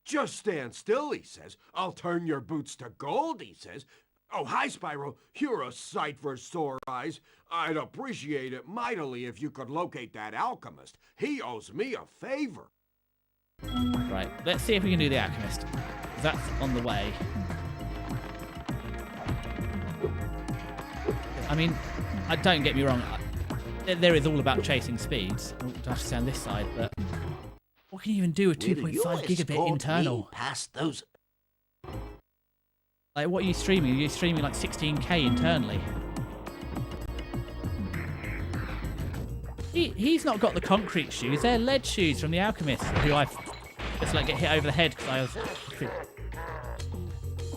Just stand still, he says. I'll turn your boots to gold, he says. Oh, hi, Spyro. You're a sight for sore eyes. I'd appreciate it mightily if you could locate that alchemist. He owes me a favor. Right, let's see if we can do the alchemist. That's on the way. I mean, don't get me wrong. There is all about chasing speeds. I don't have to stay on this side, but what can you even do with 2.5 gigabit internal? Past those. Like, what are you streaming? Are you streaming like 16K internally? He's not got the concrete shoes. They're lead shoes from the alchemist, who I just like get hit over the head because I was.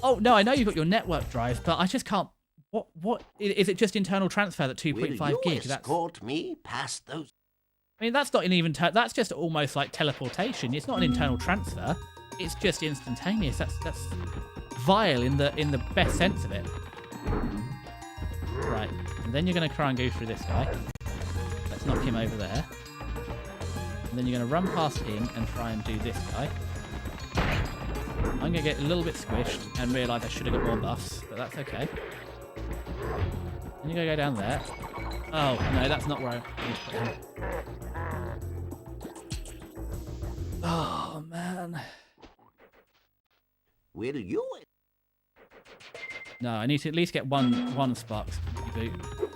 Oh no, I know you've got your network drive, but I just can't What is it? Just internal transfer that 2.5 Will you gig? That's. escort me past those? I mean, that's not an even. That's just almost like teleportation. It's not an internal transfer. It's just instantaneous. That's vile in the best sense of it. Right, and then you're going to try and go through this guy. Let's knock him over there. And then you're going to run past him and try and do this guy. I'm going to get a little bit squished and realise I should have got more buffs, but that's okay. And you're going to go down there. Oh, no, that's not where I need to put him. Oh, man. Will you? No, I need to at least get one Sparks reboot.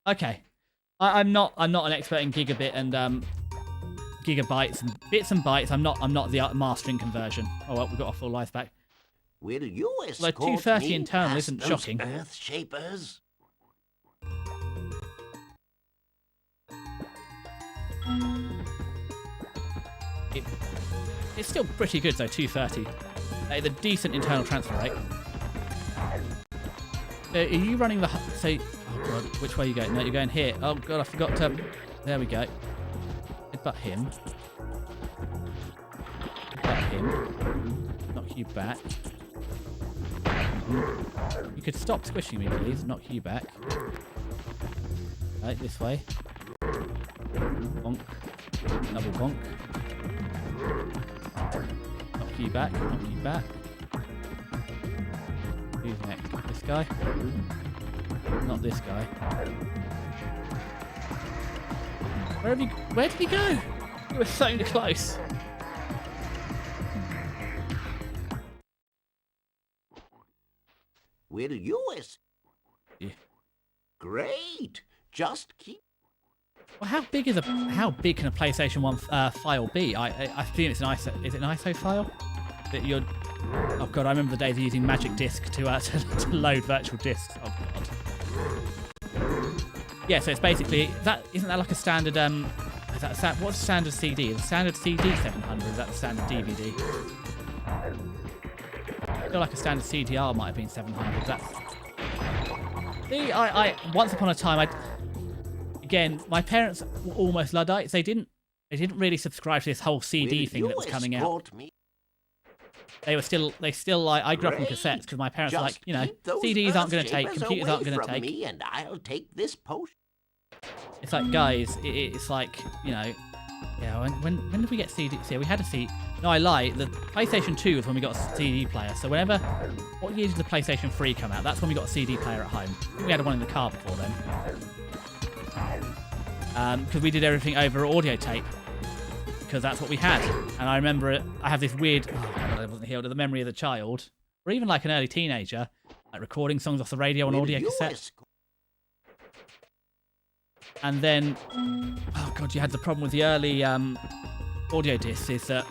Okay, I'm not an expert in gigabit and gigabytes and bits and bytes. I'm not the mastering conversion. Oh well, we got our full life back. Will you Although escort 230 me internal past isn't those shocking. Earth Shapers? It's still pretty good though, 230. The decent internal transfer rate. Are you running the... So, oh god, which way are you going? No, you're going here. Oh god, I forgot to... There we go. Headbutt him. Headbutt him. Knock you back. You could stop squishing me, please. Knock you back. Right, this way. Bonk. Double bonk. Knock you back. Knock you back. Who's next? This guy? Not this guy. Where did he go? You were so close. Will you Yeah. Great. Just keep... Well, how big can a PlayStation 1 file be? I assume it's an ISO. Is it an ISO file? That you're... Oh god, I remember the days of using Magic Disk to load virtual disks. Oh god. Yeah, so it's basically that. Isn't that like a standard? What's the standard CD? Is the standard CD 700? Is that the standard DVD? I feel like a standard CDR might have been 700. That's... See, I once upon a time, again, my parents were almost Luddites. They didn't really subscribe to this whole CD thing that was coming out. They still like, I grew up on cassettes because my parents were like, you know, CDs aren't going to take, computers aren't going to take. Me and I'll take this potion. It's like, guys, it's like, you know, yeah, when did we get CD? See, we had a CD. No, I lie. The PlayStation 2 was when we got a CD player. So whenever, what year did the PlayStation 3 come out? That's when we got a CD player at home. I think we had one in the car before then. Because we did everything over audio tape. Because that's what we had. And I remember it, I have this weird, oh god, I wasn't healed, the memory of the child, or even like an early teenager, like recording songs off the radio on audio cassette. And then, oh god, you had the problem with the early audio discs is that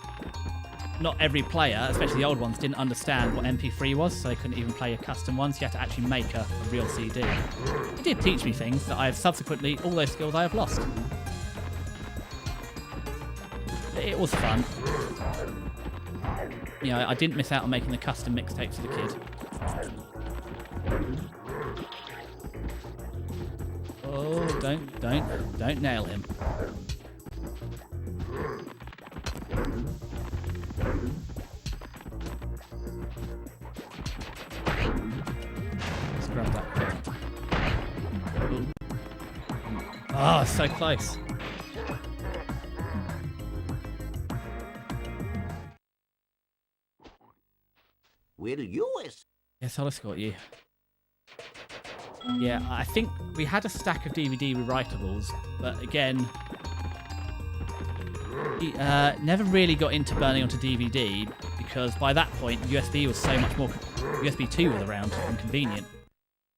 not every player, especially the old ones, didn't understand what MP3 was, so they couldn't even play a custom one, so you had to actually make a real CD. It did teach me things that I have subsequently, all those skills I have lost. It was fun. You know, I didn't miss out on making the custom mixtapes for the kid. Oh, don't nail him. Let's grab that. Oh, so close. Will you? Yes, I'll escort you. Yeah, I think we had a stack of DVD rewritables, but again, never really got into burning onto DVD because by that point USB was so much more. USB 2 was around and convenient.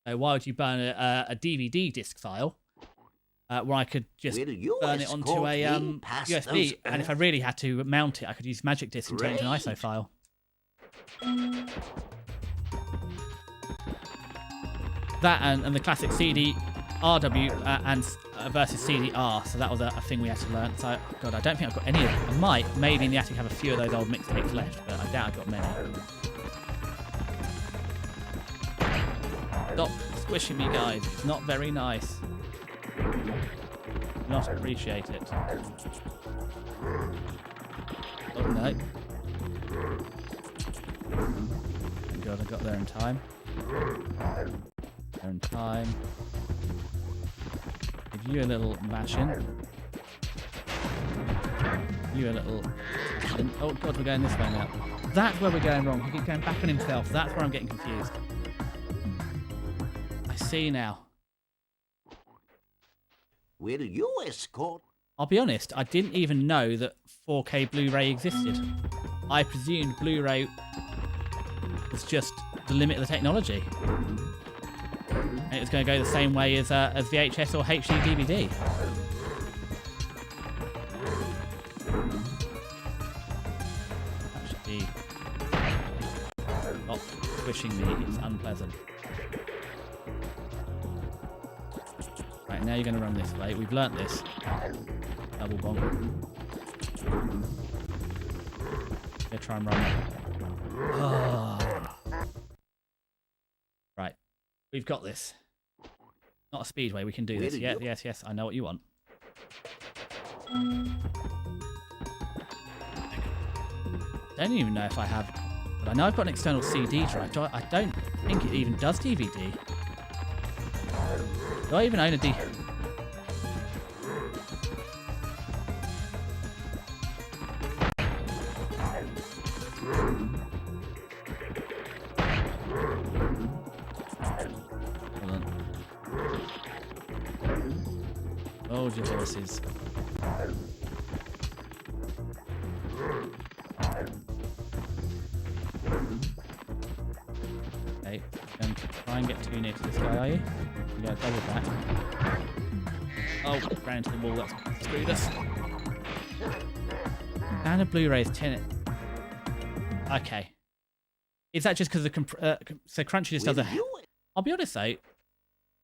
So why would you burn a DVD disc file where I could just burn it onto a USB? And if I really had to mount it, I could use Magic Disk and turn it into an ISO file. That and the classic CD RW versus CDR, so that was a thing we had to learn. So, God, I don't think I've got any of them. I might, maybe in the attic, have a few of those old mixtapes left, but I doubt I've got many. Stop squishing me, guys. It's not very nice. Not appreciate it. Oh, no. Thank God I got there in time. There in time. Give you a little mashing. You a little mashing. Oh God, we're going this way now. That's where we're going wrong. He keeps going back on himself. That's where I'm getting confused. I see now. Will you escort? I'll be honest, I didn't even know that 4K Blu-ray existed. I presumed Blu-ray was just the limit of the technology. And it was going to go the same way as VHS or HD DVD. That should be... Stop squishing me, it's unpleasant. Right, now you're going to run this way. We've learnt this. Double bonk. Gonna try and run. Oh. Right, we've got this. Not a speedway, we can do this. Yeah, yes, I know what you want. I don't even know if I have, but I know I've got an external CD drive. I don't think it even does DVD. Do I even own a D? Hold on. Hold your horses. Okay, don't try and get too near to this guy, are you? Yeah, double back. Oh, ran into the wall, that's screwed us. Standard Blu-ray is 10. Okay. Is that just because the so Crunchy just does a... I'll be honest though,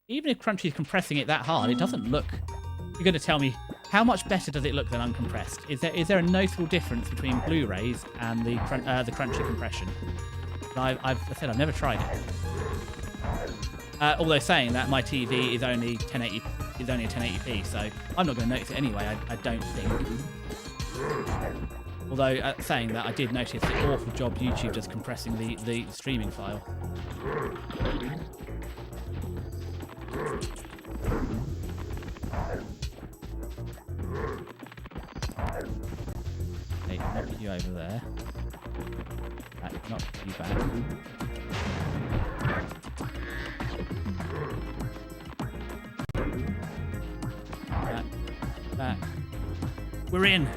even if Crunchy is compressing it that hard, it doesn't look... You're going to tell me, how much better does it look than uncompressed? Is there a noticeable difference between Blu-rays and the Crunchy compression? I said I've never tried it. Although saying that, my TV is only 1080, is only a 1080p, so I'm not going to notice it anyway. I don't think. Although saying that, I did notice the awful job YouTube does compressing the streaming file. Okay, knock you over there. Right, knock you back. Back. We're in.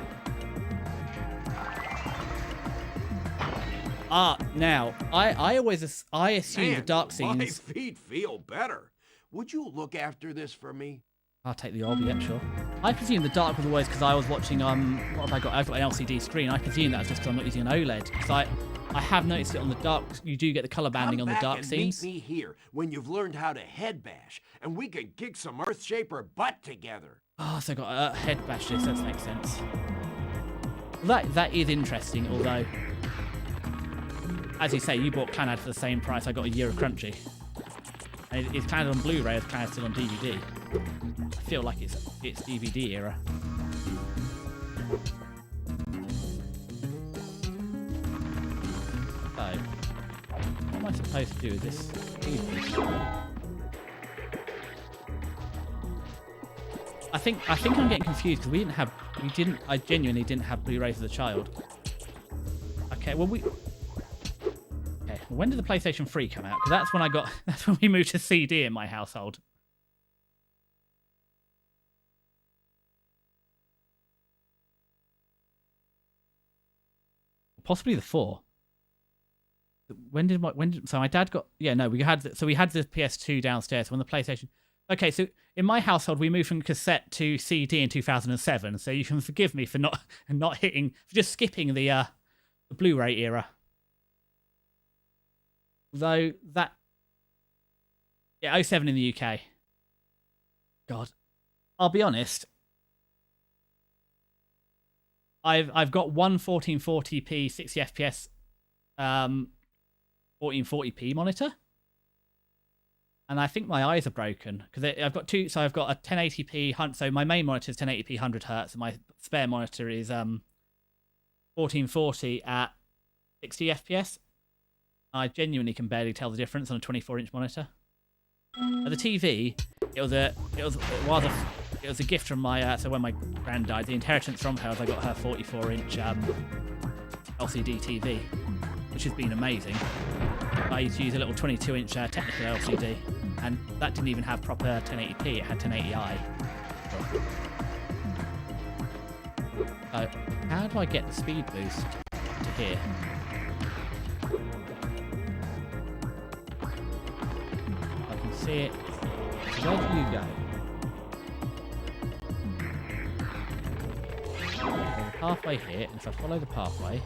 Now I assume the dark scenes. My feet feel better. Would you look after this for me? I'll take the orb, yeah, sure. I presume the dark was always because I was watching what have I got? I've got an LCD screen. I presume that's just because I'm not using an OLED. Because I have noticed it on the dark. You do get the color banding on the dark scenes. Meet me here when you've learned how to head bash, and we can kick some Earthshaper butt together. Oh, so I got a head bash this. That makes sense. That is interesting. Although, as you say, you bought Clannad for the same price I got a year of Crunchy. And it's Clannad on Blu-ray, it's Clannad still on DVD. I feel like it's DVD era. So, what am I supposed to do with this? I think I'm getting confused because I genuinely didn't have Blu-rays as a child. Okay, well okay, when did the PlayStation 3 come out? Because that's when we moved to CD in my household. Possibly the 4. So my dad got, we had the PS2 downstairs when the PlayStation. Okay, so in my household we moved from cassette to CD in 2007. So you can forgive me for for just skipping the Blu-ray era. Though that, 07 in the UK. God, I'll be honest. I've got one 1440p 60 FPS 1440p monitor, and I think my eyes are broken because I've got two. So I've got a 1080p. So my main monitor is 1080p 100 hertz, and my spare monitor is 1440 at 60 FPS. I genuinely can barely tell the difference on a 24-inch monitor. The TV, it was a gift from my so when my grand died, the inheritance from her, I got her 44-inch LCD TV, which has been amazing. I used to use a little 22-inch technical LCD, and that didn't even have proper 1080p. It had 1080i. So how do I get the speed boost to here? I can see it. Where do you go? There's a pathway here, and if I follow the pathway...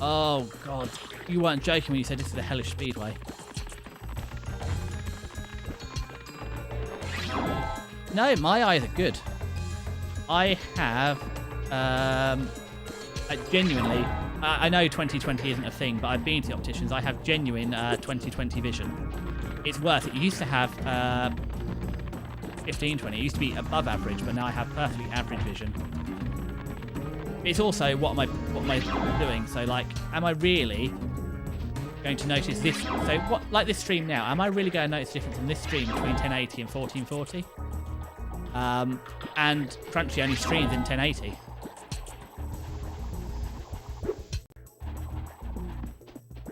Oh, God. You weren't joking when you said this is a hellish speedway. No, my eyes are good. I have... genuinely... I know 2020 isn't a thing, but I've been to the opticians. I have genuine 2020 vision. It's worth it. You used to have 1520. It used to be above average, but now I have perfectly average vision. It's also what am I doing? So like, am I really going to notice this? So what, like this stream now? Am I really going to notice the difference in this stream between 1080 and 1440? And Crunchy only streams in 1080.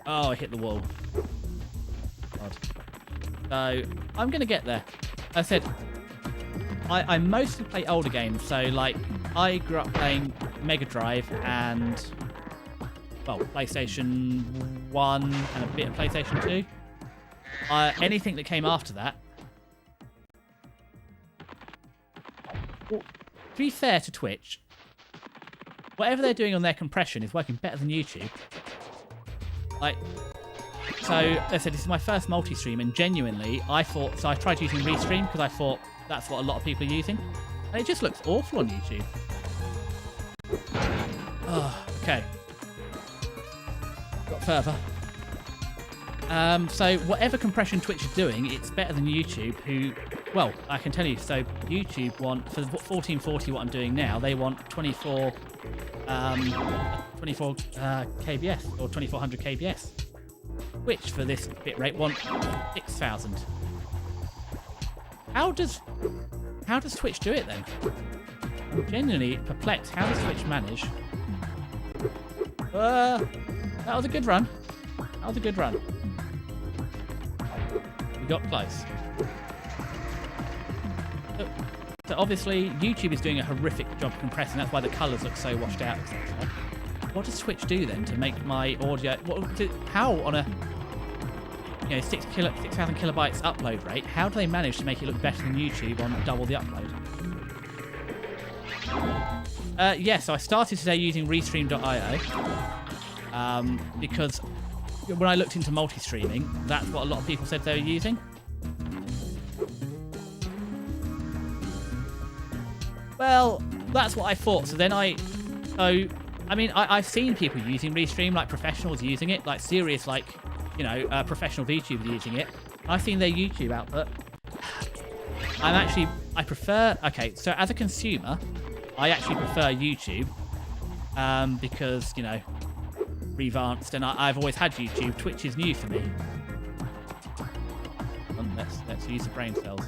Oh, I hit the wall. God. So I'm gonna get there. I said I mostly play older games, so like I grew up playing Mega Drive and well, PlayStation 1 and a bit of PlayStation 2. Anything that came after that. Well, to be fair to Twitch, whatever they're doing on their compression is working better than YouTube. Like, so I said this is my first multi-stream, and genuinely I thought, so I tried using Restream because I thought that's what a lot of people are using, and it just looks awful on YouTube. Oh, okay. Got further. So whatever compression Twitch is doing, it's better than YouTube, who, well, I can tell you, so YouTube want, for 1440 what I'm doing now, they want 24 kbs or 2400 kbs, which for this bitrate want 6000. How does Twitch do it then? I'm genuinely perplexed. How does Twitch manage? That was a good run. That was a good run. We got close. So obviously YouTube is doing a horrific job compressing. That's why the colours look so washed out, etc. What does Twitch do then to make my audio? How on a 6,000 kilobytes upload rate? How do they manage to make it look better than YouTube on double the upload? Yeah, so I started today using Restream.io because when I looked into multi-streaming, that's what a lot of people said they were using. Well, that's what I thought. So then I've seen people using Restream, like professionals using it, like serious, professional VTubers using it. I've seen their YouTube output. I prefer, okay, so as a consumer, I actually prefer YouTube because, revanced, and I've always had YouTube. Twitch is new for me. Let's use the brain cells.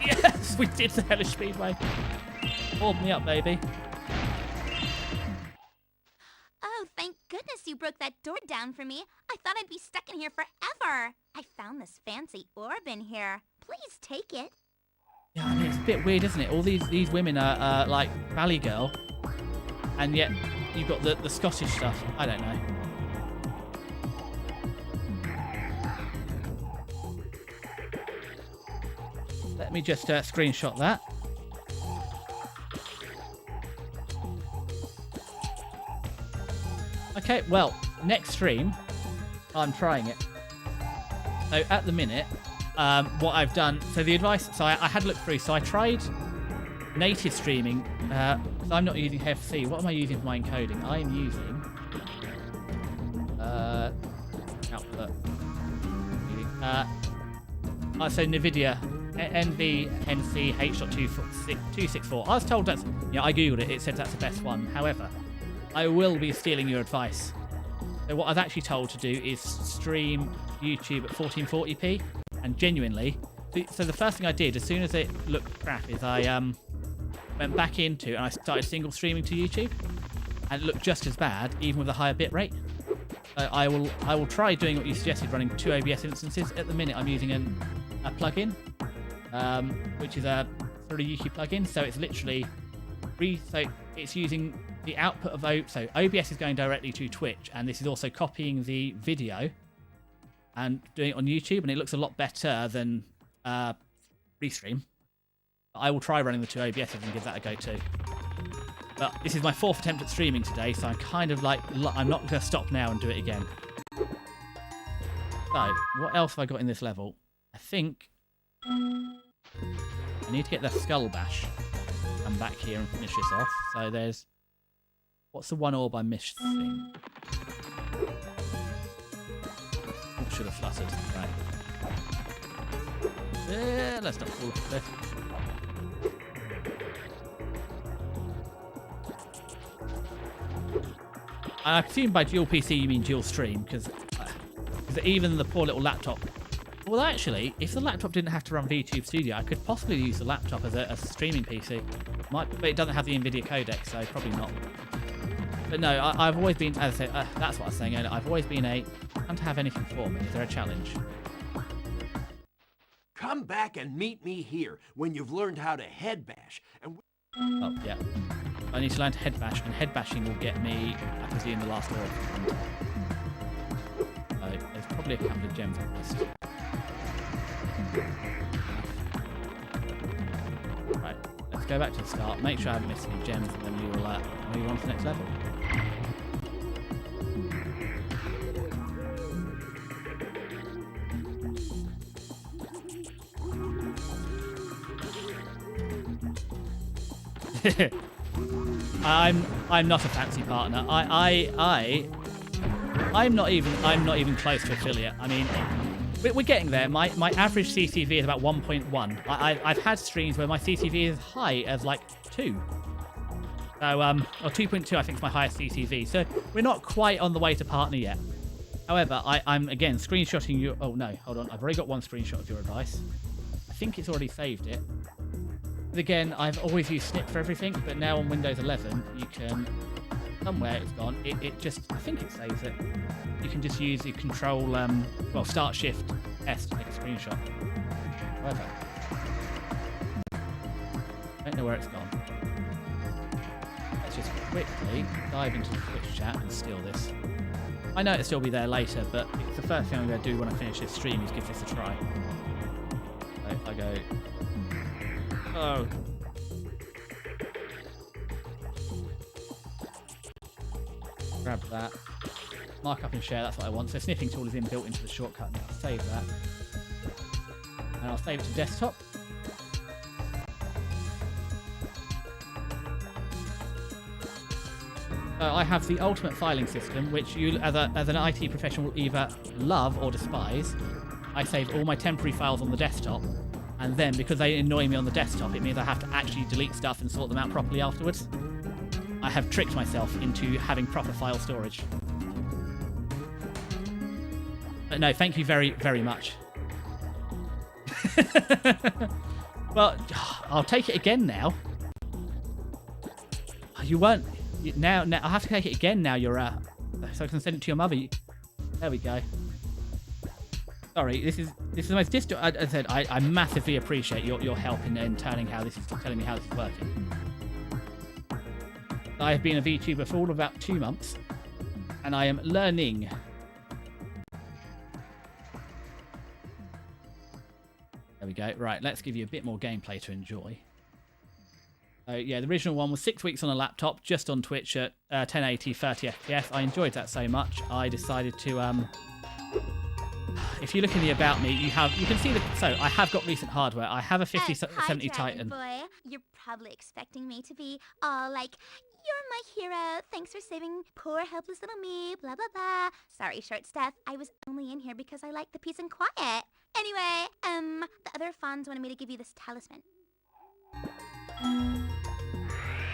Yes, we did the hellish speedway. Hold me up, baby. Oh, thank goodness you broke that door down for me. I thought I'd be stuck in here forever. I found this fancy orb in here. Please take it. Yeah, I mean, it's a bit weird, isn't it? All these women are like Valley Girl, and yet you've got the Scottish stuff. I don't know. Let me just screenshot that. Okay, well, next stream, I'm trying it. So at the minute, what I've done, so the advice, so I had a look through, so I tried native streaming, so I'm not using FC. What am I using for my encoding? I am using output. So NVIDIA NVNC H.264. I was told that's, I googled it, it said that's the best one. However, I will be stealing your advice. So what I was actually told to do is stream YouTube at 1440p, and genuinely, so the first thing I did as soon as it looked crap is I went back into and I started single streaming to YouTube, and it looked just as bad even with a higher bitrate. So I will try doing what you suggested, running 2 OBS instances. At the minute I'm using a plugin, which is a sort of YouTube plugin. So it's literally so it's using the output of so OBS is going directly to Twitch, and this is also copying the video and doing it on YouTube, and it looks a lot better than Restream. I will try running the 2 OBSs and give that a go too. But this is my 4th attempt at streaming today, so I'm kind of like, I'm not going to stop now and do it again. So, what else have I got in this level? I think I need to get the Skull Bash. Come back here and finish this off. So there's, what's the one orb I missed thing? Oh, should have fluttered. Right. Let's not fall off the cliff. I assume by dual PC you mean dual stream, because even the poor little laptop. Well, actually, if the laptop didn't have to run VTube Studio, I could possibly use the laptop as a streaming PC. But it doesn't have the NVIDIA codec, so probably not. But no, I've always been, as I said, that's what I was saying earlier. I've always been can't have anything for me. Is there a challenge? Come back and meet me here when you've learned how to head bash. And Oh, yeah. I need to learn to head bash, and head bashing will get me, I presume, the last orb. There's probably a couple of gems I've missed. Right, let's go back to the start, make sure I haven't missed any gems, and then we will move on to the next level. I'm not a fancy partner. I'm not even close to affiliate. I mean, we're getting there. My average CCV is about 1.1. I've had streams where my CCV is as high as like 2. So or 2.2 I think is my highest CCV. So we're not quite on the way to partner yet. However, I'm again screenshotting your. Oh no, hold on. I've already got one screenshot of your advice. I think it's already saved it. But again, I've always used Snip for everything, but now on Windows 11, you can, somewhere it's gone, it just, I think it saves it. You can just use the control, well, Start Shift S to take a screenshot. However, I don't know where it's gone. Let's just quickly dive into the Twitch chat and steal this. I know it'll still be there later, but it's the first thing I'm going to do when I finish this stream is give this a try. So if I go... Oh. Grab that. Mark up and share, that's what I want. So sniffing tool is inbuilt into the shortcut now. I'll save that. And I'll save it to desktop. I have the ultimate filing system, which you, as an IT professional, will either love or despise. I save all my temporary files on the desktop, and then because they annoy me on the desktop, it means I have to actually delete stuff and sort them out properly afterwards. I have tricked myself into having proper file storage. But no, thank you very, very much. Well, I'll take it again now. You weren't... Now I'll have to take it again now you're so I can send it to your mother. There we go. Sorry, this is the most distant. I said I massively appreciate your help in telling me how this is working. I have been a VTuber for all of about 2 months, and I am learning. There we go. Right, let's give you a bit more gameplay to enjoy. So yeah, the original one was 6 weeks on a laptop, just on Twitch at 1080 30 FPS. I enjoyed that so much, I decided to if you look in the About Me, you can see so I have got recent hardware. I have a 5070 Hi, Titan. Dragon Boy. You're probably expecting me to be all like, "You're my hero. Thanks for saving poor helpless little me. Blah blah blah." Sorry, short stuff. I was only in here because I like the peace and quiet. Anyway, the other fans wanted me to give you this talisman.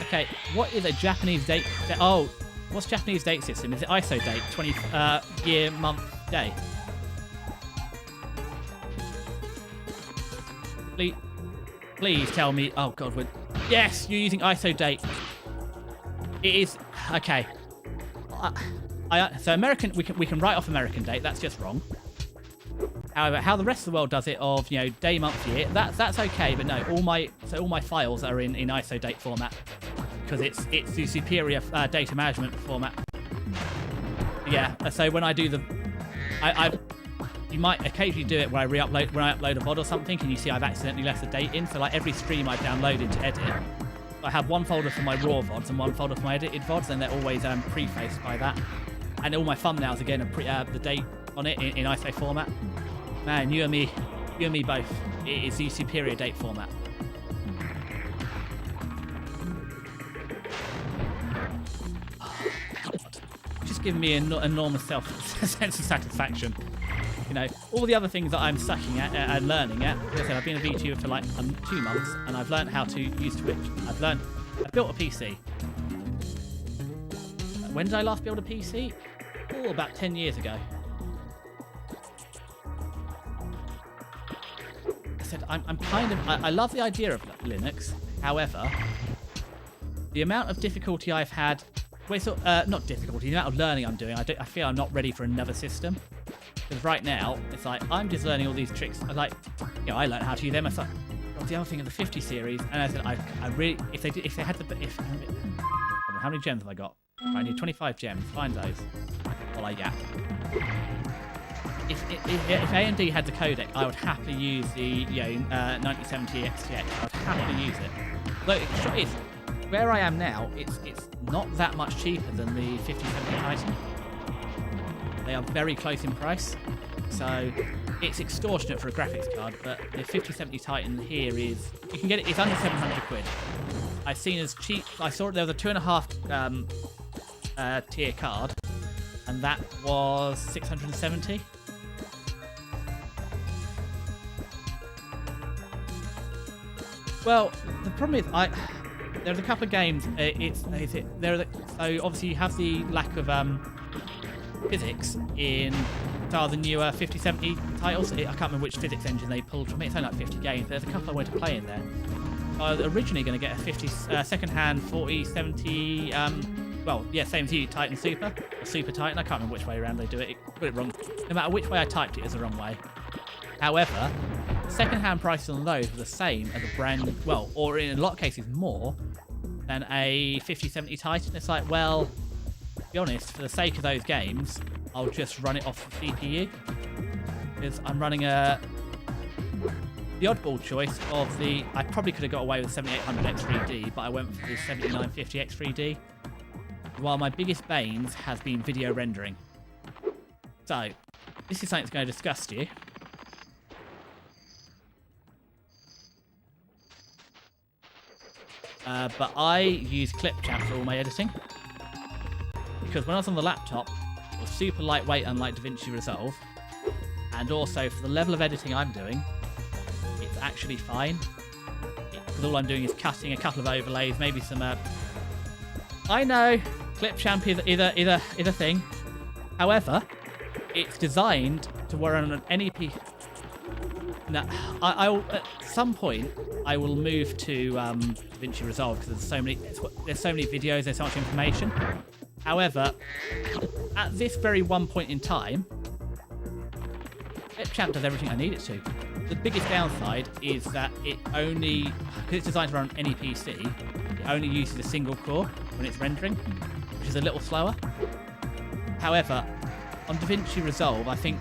Okay, what is a Japanese date? Oh, what's Japanese date system? Is it ISO date? 20 year, month, day? Please tell me. Oh God, yes, you're using ISO date. It is okay. So American, we can write off American date. That's just wrong. However, how the rest of the world does it of day, month, year, that's okay. But no, all my files are in ISO date format because it's the superior data management format. Yeah. So when I do you might occasionally do it when I upload a VOD or something, and you see I've accidentally left the date in. So like every stream I download to edit, I have one folder for my raw VODs and one folder for my edited VODs, and they're always prefaced by that. And all my thumbnails again are the date on it in ISO format. Man, you and me both. It is the superior date format. Just giving me an enormous sense of satisfaction. All the other things that I'm sucking at and learning at. As I said, I've been a VTuber for like 2 months, and I've learned how to use Twitch. I built a PC. When did I last build a PC? Oh, about 10 years ago. I said I love the idea of Linux. However, the amount of difficulty I've had, not difficulty, the amount of learning I'm doing, I feel I'm not ready for another system. Because right now, it's like, I'm just learning all these tricks. I learned how to use them. I thought, what's the other thing of the 50 series? And I said, I really, if they had how many gems have I got? I need 25 gems. Find those. Well, yeah. If AMD had the codec, I would happily use the 9070 XTX. I would happily use it. Look, the shot is, where I am now, it's not that much cheaper than the 5070 Titan. They are very close in price, so it's extortionate for a graphics card, but the 5070 Titan here you can get it's under 700 quid. I've seen as cheap, I saw it, there was a 2.5 tier card, and that was 670. Well, the problem is, there's a couple of games, so obviously you have the lack of, physics in some of the newer 5070 titles. I can't remember which physics engine they pulled from it. It's only like 50 games. There's a couple I wanted to play in there. I was originally going to get a second-hand 4070, same as you, Titan Super, or Super Titan. I can't remember which way around they do it. Got it wrong. No matter which way I typed it is the wrong way. However, second-hand prices on those were the same as a brand, or in a lot of cases more than a 5070 Titan. It's like, well, to be honest, for the sake of those games, I'll just run it off the CPU. Because I'm running the oddball choice of I probably could have got away with 7800 X3D, but I went for the 7950 X3D. While my biggest banes has been video rendering. So, this is something that's going to disgust you. But I use Clipchamp for all my editing. Because when I was on the laptop, it was super lightweight, unlike DaVinci Resolve. And also, for the level of editing I'm doing, it's actually fine. Because all I'm doing is cutting a couple of overlays, maybe some... I know, Clipchamp is a thing. However, it's designed to work on an NEP... Now, at some point, I will move to DaVinci Resolve because there's so many videos, there's so much information. However, at this very one point in time, Clipchamp does everything I need it to. The biggest downside is that it only, because it's designed to run on any PC, it only uses a single core when it's rendering, which is a little slower. However, on DaVinci Resolve, I think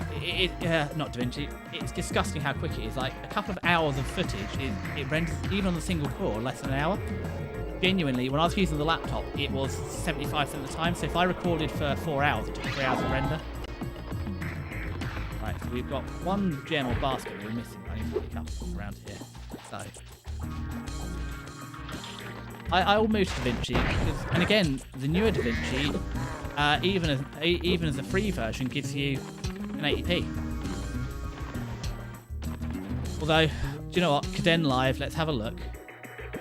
not DaVinci, it's disgusting how quick it is. Like a couple of hours of footage, it renders even on the single core less than an hour. genuinely, when I was using the laptop, it was 75% of the time. So if I recorded for 4 hours, it took 3 hours to render. Right, so we've got one gem or basket we're missing. I need to pick up around here. So I will move to DaVinci, because, and again, the newer DaVinci, even as a free version, gives you an 80p. Although, do you know what? Caden Live, let's have a look.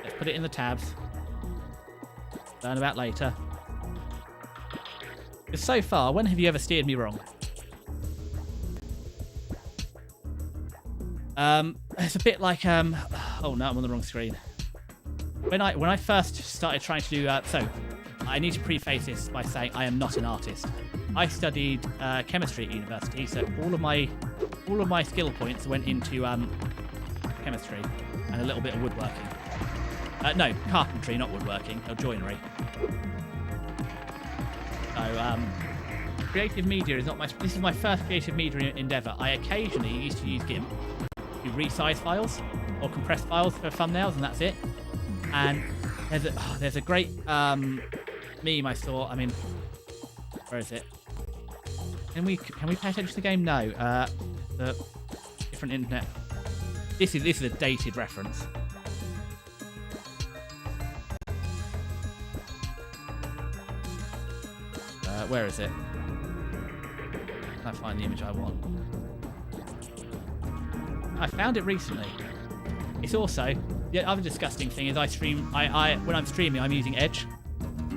Let's put it in the tabs. Learn about later. Because so far, when have you ever steered me wrong? It's a bit like oh no, I'm on the wrong screen. When I first started trying to do so, I need to preface this by saying I am not an artist. I studied chemistry at university, so all of my skill points went into chemistry and a little bit of woodworking. No, carpentry, not woodworking, or joinery. So creative media is not my. This is my first creative media endeavor. I occasionally used to use GIMP to resize files or compress files for thumbnails, and that's it. And there's a great meme I saw. I mean, where is it? Can we pay attention to the game? No. The different internet. This is a dated reference. Where is it? Can I find the image I want? I found it recently. It's also the other disgusting thing is I stream. I when I'm streaming, I'm using Edge,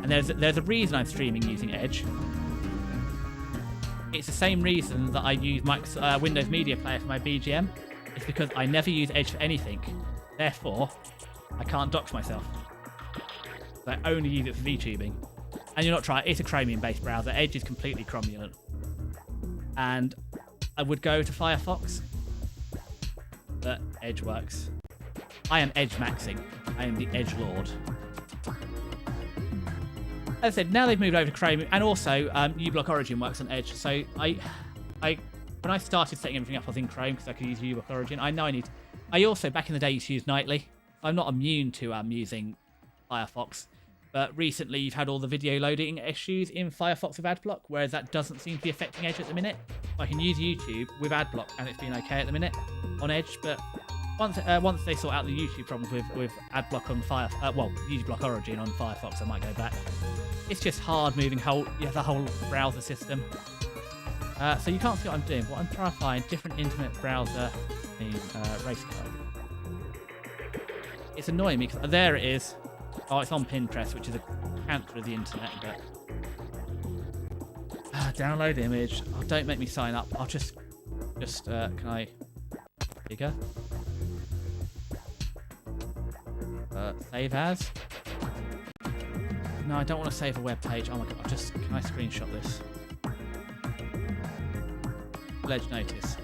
and there's a reason I'm streaming using Edge. It's the same reason that I use Windows Media Player for my BGM. It's because I never use Edge for anything. Therefore, I can't dox myself. So I only use it for VTubing. And you're not trying. It's a Chromium-based browser. Edge is completely cromulent. And I would go to Firefox, but Edge works. I am Edge maxing. I am the Edge Lord. As I said, now they've moved over to Chrome, and also uBlock Origin works on Edge. So when I started setting everything up, I was in Chrome because I could use uBlock Origin. I know I need. I also back in the day used to use Nightly. I'm not immune to using Firefox, but recently you've had all the video loading issues in Firefox with AdBlock, whereas that doesn't seem to be affecting Edge at the minute. I can use YouTube with AdBlock, and it's been okay at the minute on Edge, but once they sort out the YouTube problems with AdBlock on uBlock Origin on Firefox, I might go back. It's just hard moving the whole browser system. So you can't see what I'm doing. What I'm trying to find, different internet browser in race card. It's annoying me because there it is. Oh, it's on Pinterest, which is a cancer of the internet, but download image. Oh, don't make me sign up. I'll just can I bigger? Save as. No, I don't want to save a web page. Oh my god! Can I screenshot this? Pledge notice.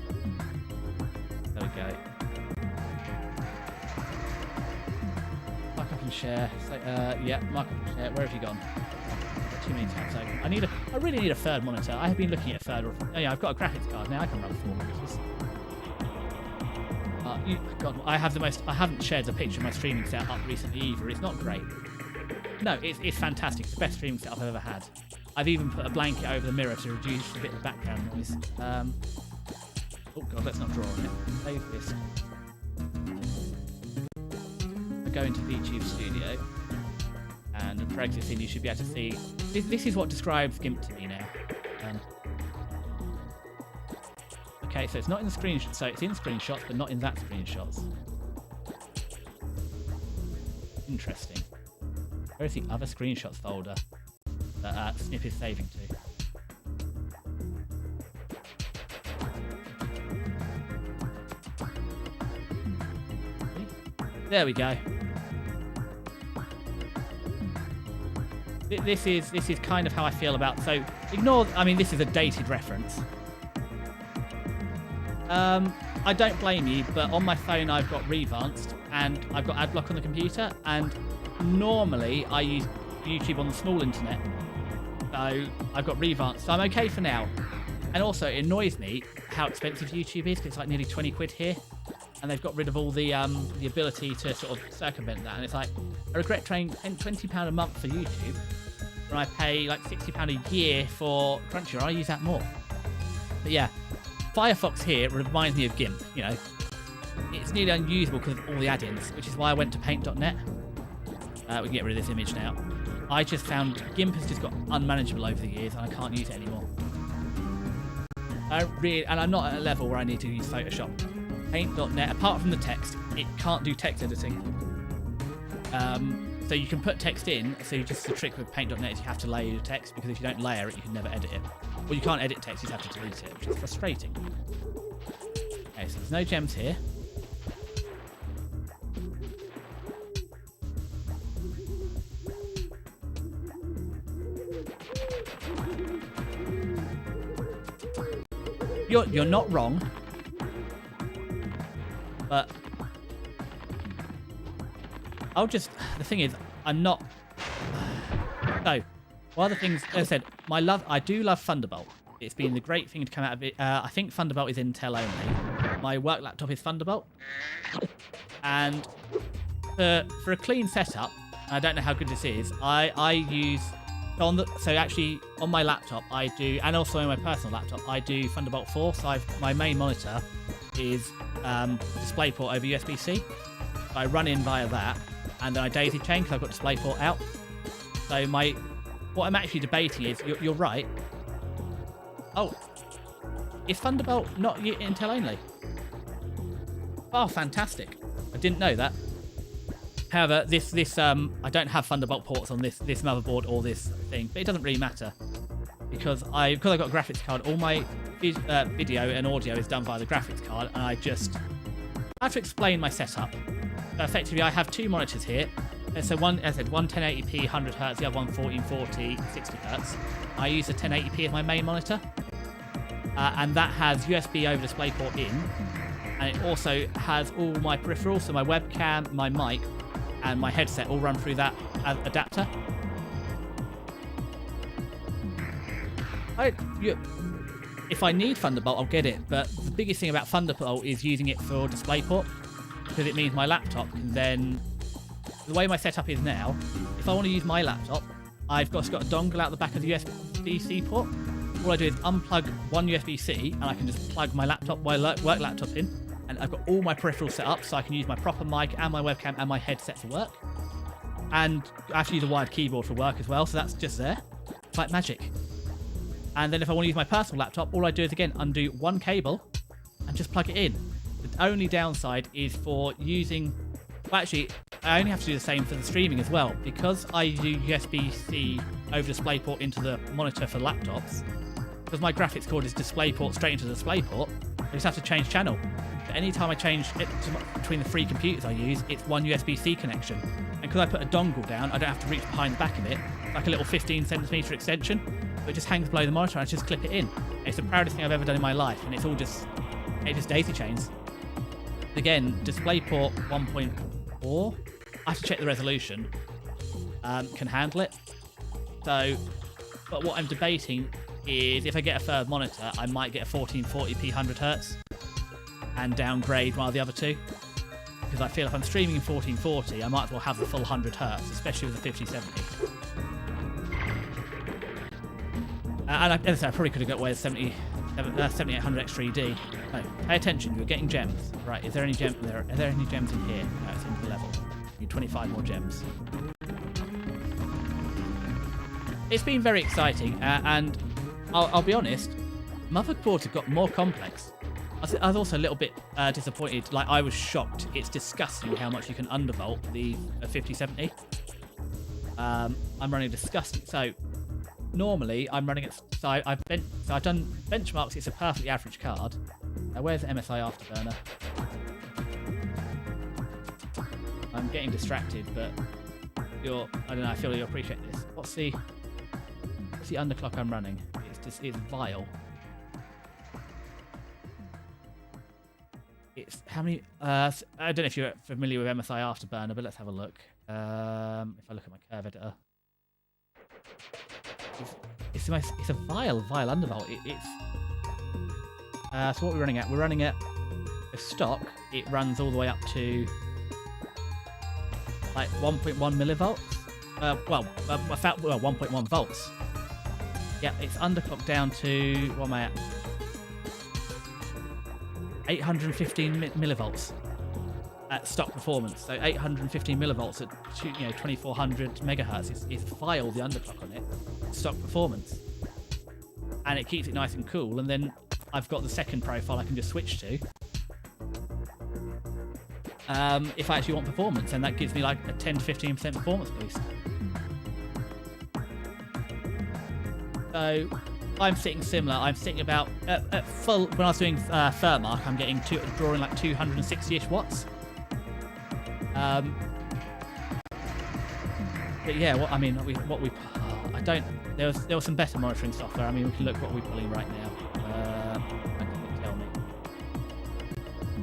There we go. Mark up and share. So, yeah, mark up and share. Where have you gone? Too many tabs open. I really need a third monitor. I have been looking at a third. Oh yeah, I've got a graphics card now. I can run 4 monitors. God, I haven't shared a picture of my streaming setup recently either. It's not great. No, it's fantastic. It's the best streaming setup I've ever had. I've even put a blanket over the mirror to reduce a bit of background noise. Oh god, let's not draw on it. Save this. I go into VTube Studio, and for exiting, you should be able to see. This is what describes GIMP to me now. Okay, so it's not in the screenshot. So it's in screenshots, but not in that screenshots. Interesting. Where's the other screenshots folder that Snip is saving to? There we go. This is kind of how I feel about. So ignore. I mean, this is a dated reference. I don't blame you, but on my phone I've got Revanced and I've got AdBlock on the computer, and normally I use YouTube on the small internet, so I've got Revanced, so I'm okay for now. And also it annoys me how expensive YouTube is, because it's like nearly 20 quid here, and they've got rid of all the ability to sort of circumvent that. And it's like, I regret paying £20 a month for YouTube when I pay like £60 a year for Crunchyroll. I use that more. But yeah, Firefox here reminds me of GIMP. You know, it's nearly unusable because of all the add-ins, which is why I went to paint.net. We can get rid of this image now. I just found GIMP has just got unmanageable over the years, and I can't use it anymore. And I'm not at a level where I need to use Photoshop. Paint.net, apart from the text, it can't do text editing. So you can put text in, so just the trick with Paint.net is you have to layer your text, because if you don't layer it, you can never edit it. Well, you can't edit text, you just have to delete it, which is frustrating. Okay, so there's no gems here. You're not wrong, but the thing is, I'm not. So, one of the things, as I said, I do love Thunderbolt. It's been the great thing to come out of it. I think Thunderbolt is Intel only. My work laptop is Thunderbolt, and for a clean setup, and I don't know how good this is. I use. So actually, on my laptop, I do, and also on my personal laptop, I do Thunderbolt 4. So my main monitor is DisplayPort over USB-C. So I run in via that, and then I daisy chain because I've got DisplayPort out. So what I'm actually debating is, you're right. Oh, is Thunderbolt not Intel only? Oh, fantastic! I didn't know that. However, this I don't have Thunderbolt ports on this motherboard or this thing, but it doesn't really matter because I've got a graphics card. All my video and audio is done via the graphics card, and I have to explain my setup. So effectively, I have two monitors here. So one 1080p 100 Hz, the other one 1440 60 Hz. I use the 1080p as my main monitor, and that has USB over DisplayPort in, and it also has all my peripherals, so my webcam, my mic, and my headset all run through that adapter. If I need Thunderbolt, I'll get it, but the biggest thing about Thunderbolt is using it for DisplayPort, because it means my laptop can then... The way my setup is now, if I want to use my laptop, I've got a dongle out the back of the USB-C port. All I do is unplug one USB-C, and I can just plug my work laptop in, and I've got all my peripherals set up, so I can use my proper mic and my webcam and my headset for work. And I have to use a wired keyboard for work as well, so that's just there. It's like magic. And then if I want to use my personal laptop, all I do is, again, undo one cable and just plug it in. The only downside is for using... Well, actually, I only have to do the same for the streaming as well. Because I do USB-C over DisplayPort into the monitor for laptops, because my graphics card is DisplayPort straight into DisplayPort, I just have to change channel. But anytime I change it between the three computers I use, it's one USB-C connection. And because I put a dongle down, I don't have to reach behind the back of it, like a little 15cm extension. So it just hangs below the monitor and I just clip it in. And it's the proudest thing I've ever done in my life, and it just daisy chains. Again, DisplayPort 1.4, I have to check the resolution, can handle it. So, but what I'm debating is if I get a third monitor, I might get a 1440p 100 Hz and downgrade one of the other two. Because I feel if I'm streaming in 1440, I might as well have the full 100 Hz, especially with the 5070. And as I said, I probably could have got away with 7800 X3D. No, pay attention, you're getting gems. Right, is there any gem? Are there any gems in here? No, it's in the level. You need 25 more gems. It's been very exciting, and I'll be honest, motherboards have got more complex. I was also a little bit disappointed. Like, I was shocked. It's disgusting how much you can undervolt the 5070. I'm running disgusting. So normally I'm running it. So I've done benchmarks. It's a perfectly average card. Now where's the MSI Afterburner? I'm getting distracted, but I don't know. I feel you'll appreciate this. What's the underclock I'm running? It's vile. It's how many? I don't know if you're familiar with MSI Afterburner, but let's have a look. If I look at my curve editor, it's a vile undervolt. So what we're running at? We're running at the stock, it runs all the way up to like 1.1 millivolts. 1.1 volts. Yeah, it's underclocked down to, what am I at? 815 millivolts at stock performance. So 815 millivolts at 2400 megahertz. It's filed the underclock on it. Stock performance. And it keeps it nice and cool. And then I've got the second profile I can just switch to. If I actually want performance, and that gives me like a 10 to 15% performance boost. So I'm sitting similar. I'm sitting about at full. When I was doing Thermark, I'm getting drawing like 260-ish watts. But yeah, I don't. There was some better monitoring software. I mean, we can look what we're pulling right now. That can tell me.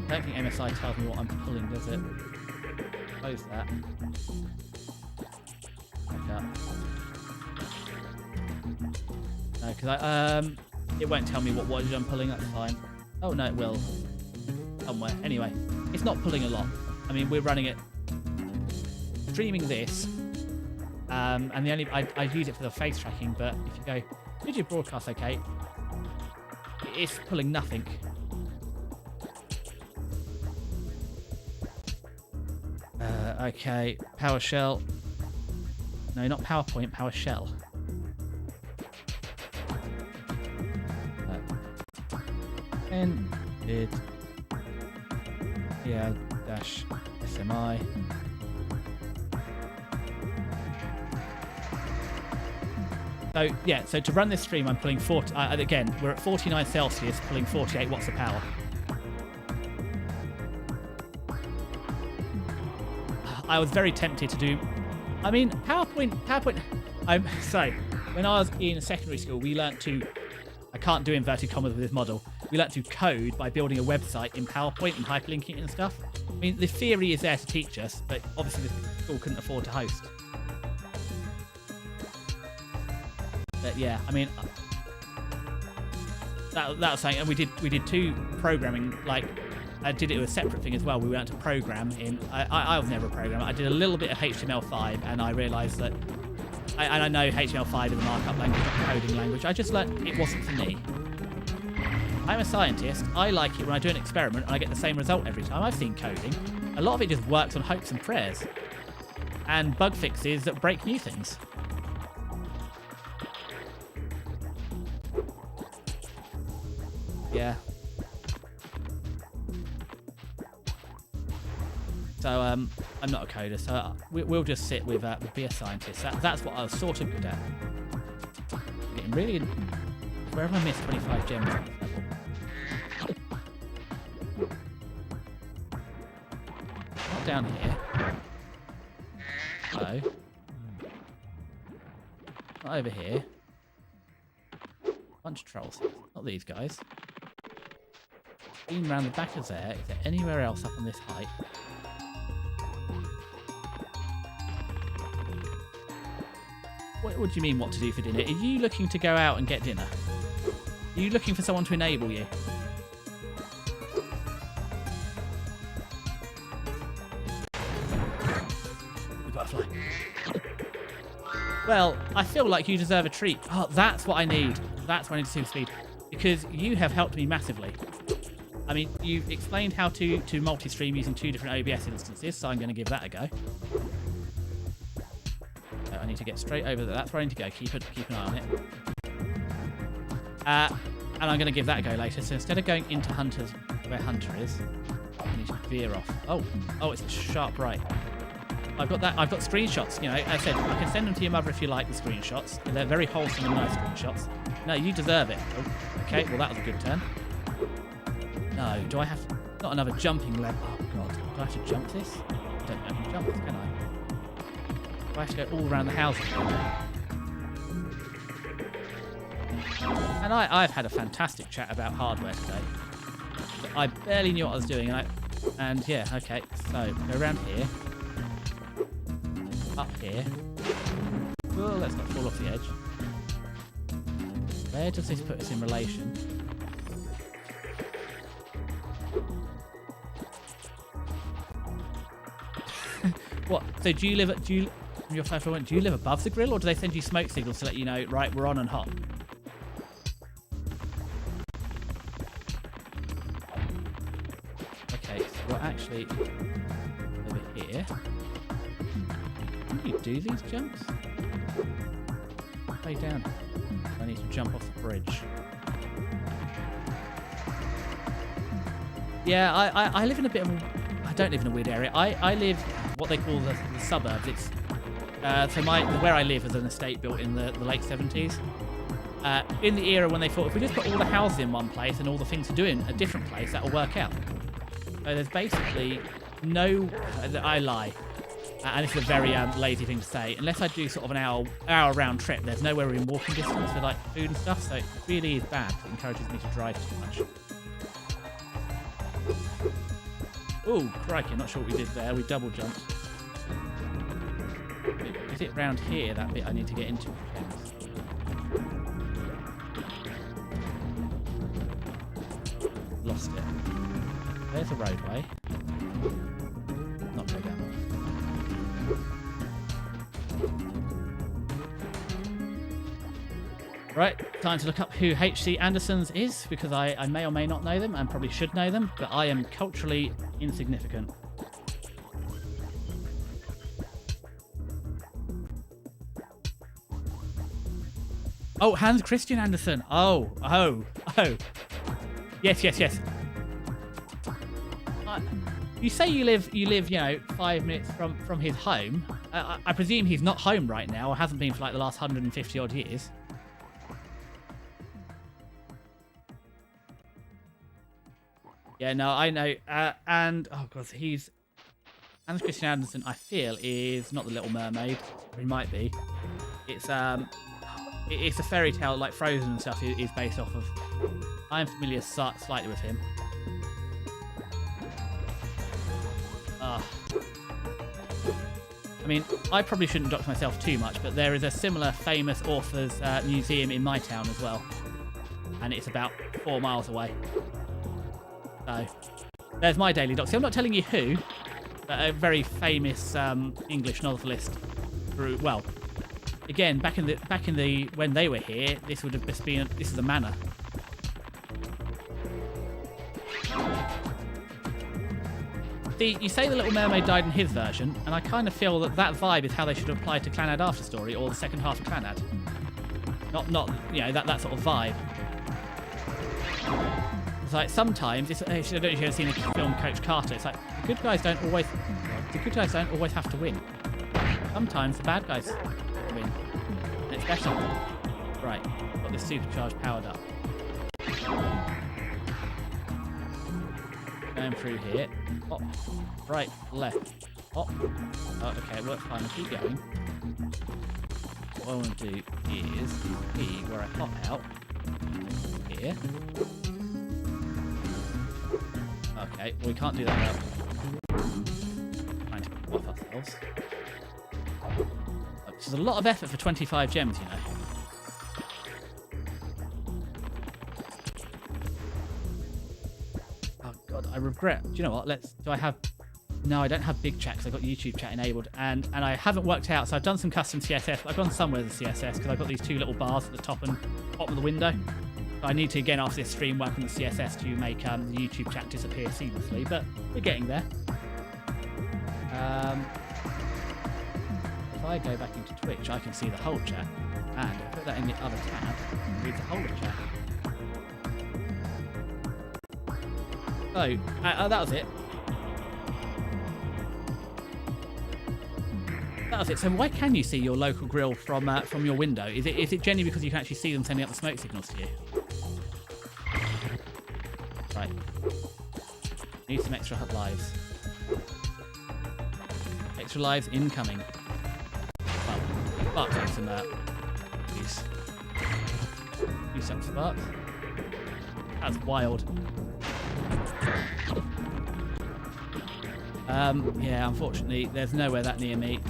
I don't think MSI tells me what I'm pulling, does it? Close that. Back up. No, because it won't tell me what wattage I'm pulling. That's fine. Oh no, it will. Somewhere. Anyway, it's not pulling a lot. I mean, we're running it, streaming this, and the only I use it for the face tracking. But if you go, did you broadcast okay? It's pulling nothing. Okay, PowerShell. No, not PowerPoint, PowerShell. And did dash SMI. So yeah, so to run this stream, I'm pulling 40. Again, we're at 49 Celsius, pulling 48 watts of power. I was very tempted to do. I mean, PowerPoint. So when I was in secondary school, we learnt to. I can't do inverted commas with this model. We learnt to code by building a website in PowerPoint and hyperlinking it and stuff. I mean, the theory is there to teach us, but obviously the school couldn't afford to host. But yeah, I mean, that was something. And we did two programming. Like, I did it with a separate thing as well. We learnt to program in. I was never a programmer. I did a little bit of HTML5, and I realised that. I know HTML5 is a markup language, not a coding language. I just learnt it wasn't for me. I'm a scientist. I like it when I do an experiment and I get the same result every time. I've seen coding. A lot of it just works on hopes and prayers. And bug fixes that break new things. Yeah. So, I'm not a coder, so we'll just sit with be a scientist. That's what I was sort of good at. Getting really in. Where have I missed 25 gems on this level? Not down here. No. Not over here. Bunch of trolls. Not these guys. Been round the back of there. Is there anywhere else up on this height? What do you mean what to do for dinner? Are you looking to go out and get dinner? Are you looking for someone to enable you? We've got a fly. Well, I feel like you deserve a treat. Oh, that's what I need. That's what I need to super speed. Because you have helped me massively. I mean, you've explained how to multi-stream using 2 different OBS instances, so I'm going to give that a go. I need to get straight over there. That's where I need to go. Keep an eye on it. And I'm going to give that a go later. So instead of going into Hunter's, where Hunter is, I need to veer off. Oh, it's a sharp right. I've got that. I've got screenshots. You know, I said I can send them to your mother if you like the screenshots. They're very wholesome and nice screenshots. No, you deserve it. Oh, okay, well that was a good turn. No, do I have not another jumping level? Oh god, do I have to jump this? I don't know if I can jump this, can I? Do I have to go all around the house? And I've had a fantastic chat about hardware today. I barely knew what I was doing, and yeah, okay. So go around here, up here. Oh, let's not fall off the edge. Where does this put us in relation? So do you live from your first floor, do you live above the grill, or do they send you smoke signals to let you know, right, we're on and hot? Okay, so we're actually over here. Can you do these jumps? Way down. I need to jump off the bridge. Yeah, I live in a bit of I don't live in a weird area. I live what they call the suburbs. It's so where I live is an estate built in the late 70s. In the era when they thought if we just put all the houses in one place and all the things to do in a different place, that'll work out. So there's basically no. I lie, and it's a very lazy thing to say. Unless I do sort of an hour round trip, there's nowhere within walking distance for like food and stuff. So it really is bad. It encourages me to drive too much. Oh, crikey, I'm not sure what we did there. We double jumped. Is it round here, that bit I need to get into? Lost it. There's a roadway. Not go down. Right, time to look up who H.C. Anderson's is, because I may or may not know them, and probably should know them, but I am culturally insignificant. Oh, Hans Christian Andersen. Oh. Yes. You say you live, 5 minutes from his home. I presume he's not home right now, or hasn't been for like the last 150 odd years. Yeah, no, I know. And, oh, God, Hans Christian Andersen, I feel, is not the Little Mermaid. Or he might be. It's a fairy tale, like Frozen and stuff, is based off of. I'm familiar slightly with him. I mean, I probably shouldn't dox myself too much, but there is a similar famous author's museum in my town as well. And it's about 4 miles away. So, there's my daily doxy. I'm not telling you who, but a very famous English novelist. Well, again, back in the when they were here, this would have just been this is a manor. See, you say the Little Mermaid died in his version, and I kind of feel that vibe is how they should apply to Clannad After Story or the second half of Clannad. Not that sort of vibe. It's like sometimes I don't know if you've ever seen the film Coach Carter. It's like the good guys don't always have to win. Sometimes the bad guys win, and it's better. Right, got this supercharged powered up. Going through here. Hop, right, left. Hop. Oh, okay, works fine. I'll keep going. What I want to do is be where I hop out here. Okay, well, we can't do that without trying to pop off ourselves. Which is a lot of effort for 25 gems, you know. Oh god, I regret. Do you know what? No, I don't have big chat because I've got YouTube chat enabled, and I haven't worked out. So I've done some custom CSS. I've gone somewhere with the CSS because I've got these two little bars at the top and bottom of the window. I need to, again, after this stream, work on the CSS to make the YouTube chat disappear seamlessly, but we're getting there. If I go back into Twitch, I can see the whole chat, and if I put that in the other tab, I read the whole chat. So, that was it. That was it. So why can you see your local grill from your window? Is it genuinely because you can actually see them sending out the smoke signals to you? Right. Need some extra lives. Extra lives incoming. Well, Sparks some use. Use some Sparks. That's wild. Yeah, unfortunately, there's nowhere that near me.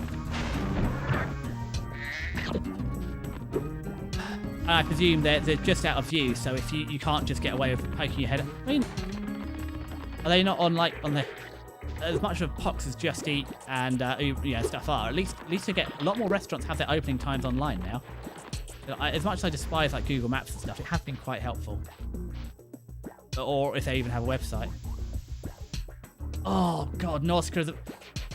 I presume they're just out of view, so if you can't just get away with poking your head. I mean, are they not on the? as much of a pox as Just Eat and stuff are, at least you get a lot more restaurants have their opening times online now. As much as I despise like Google Maps and stuff, it has been quite helpful. Or if they even have a website. Oh god, Nausicaa,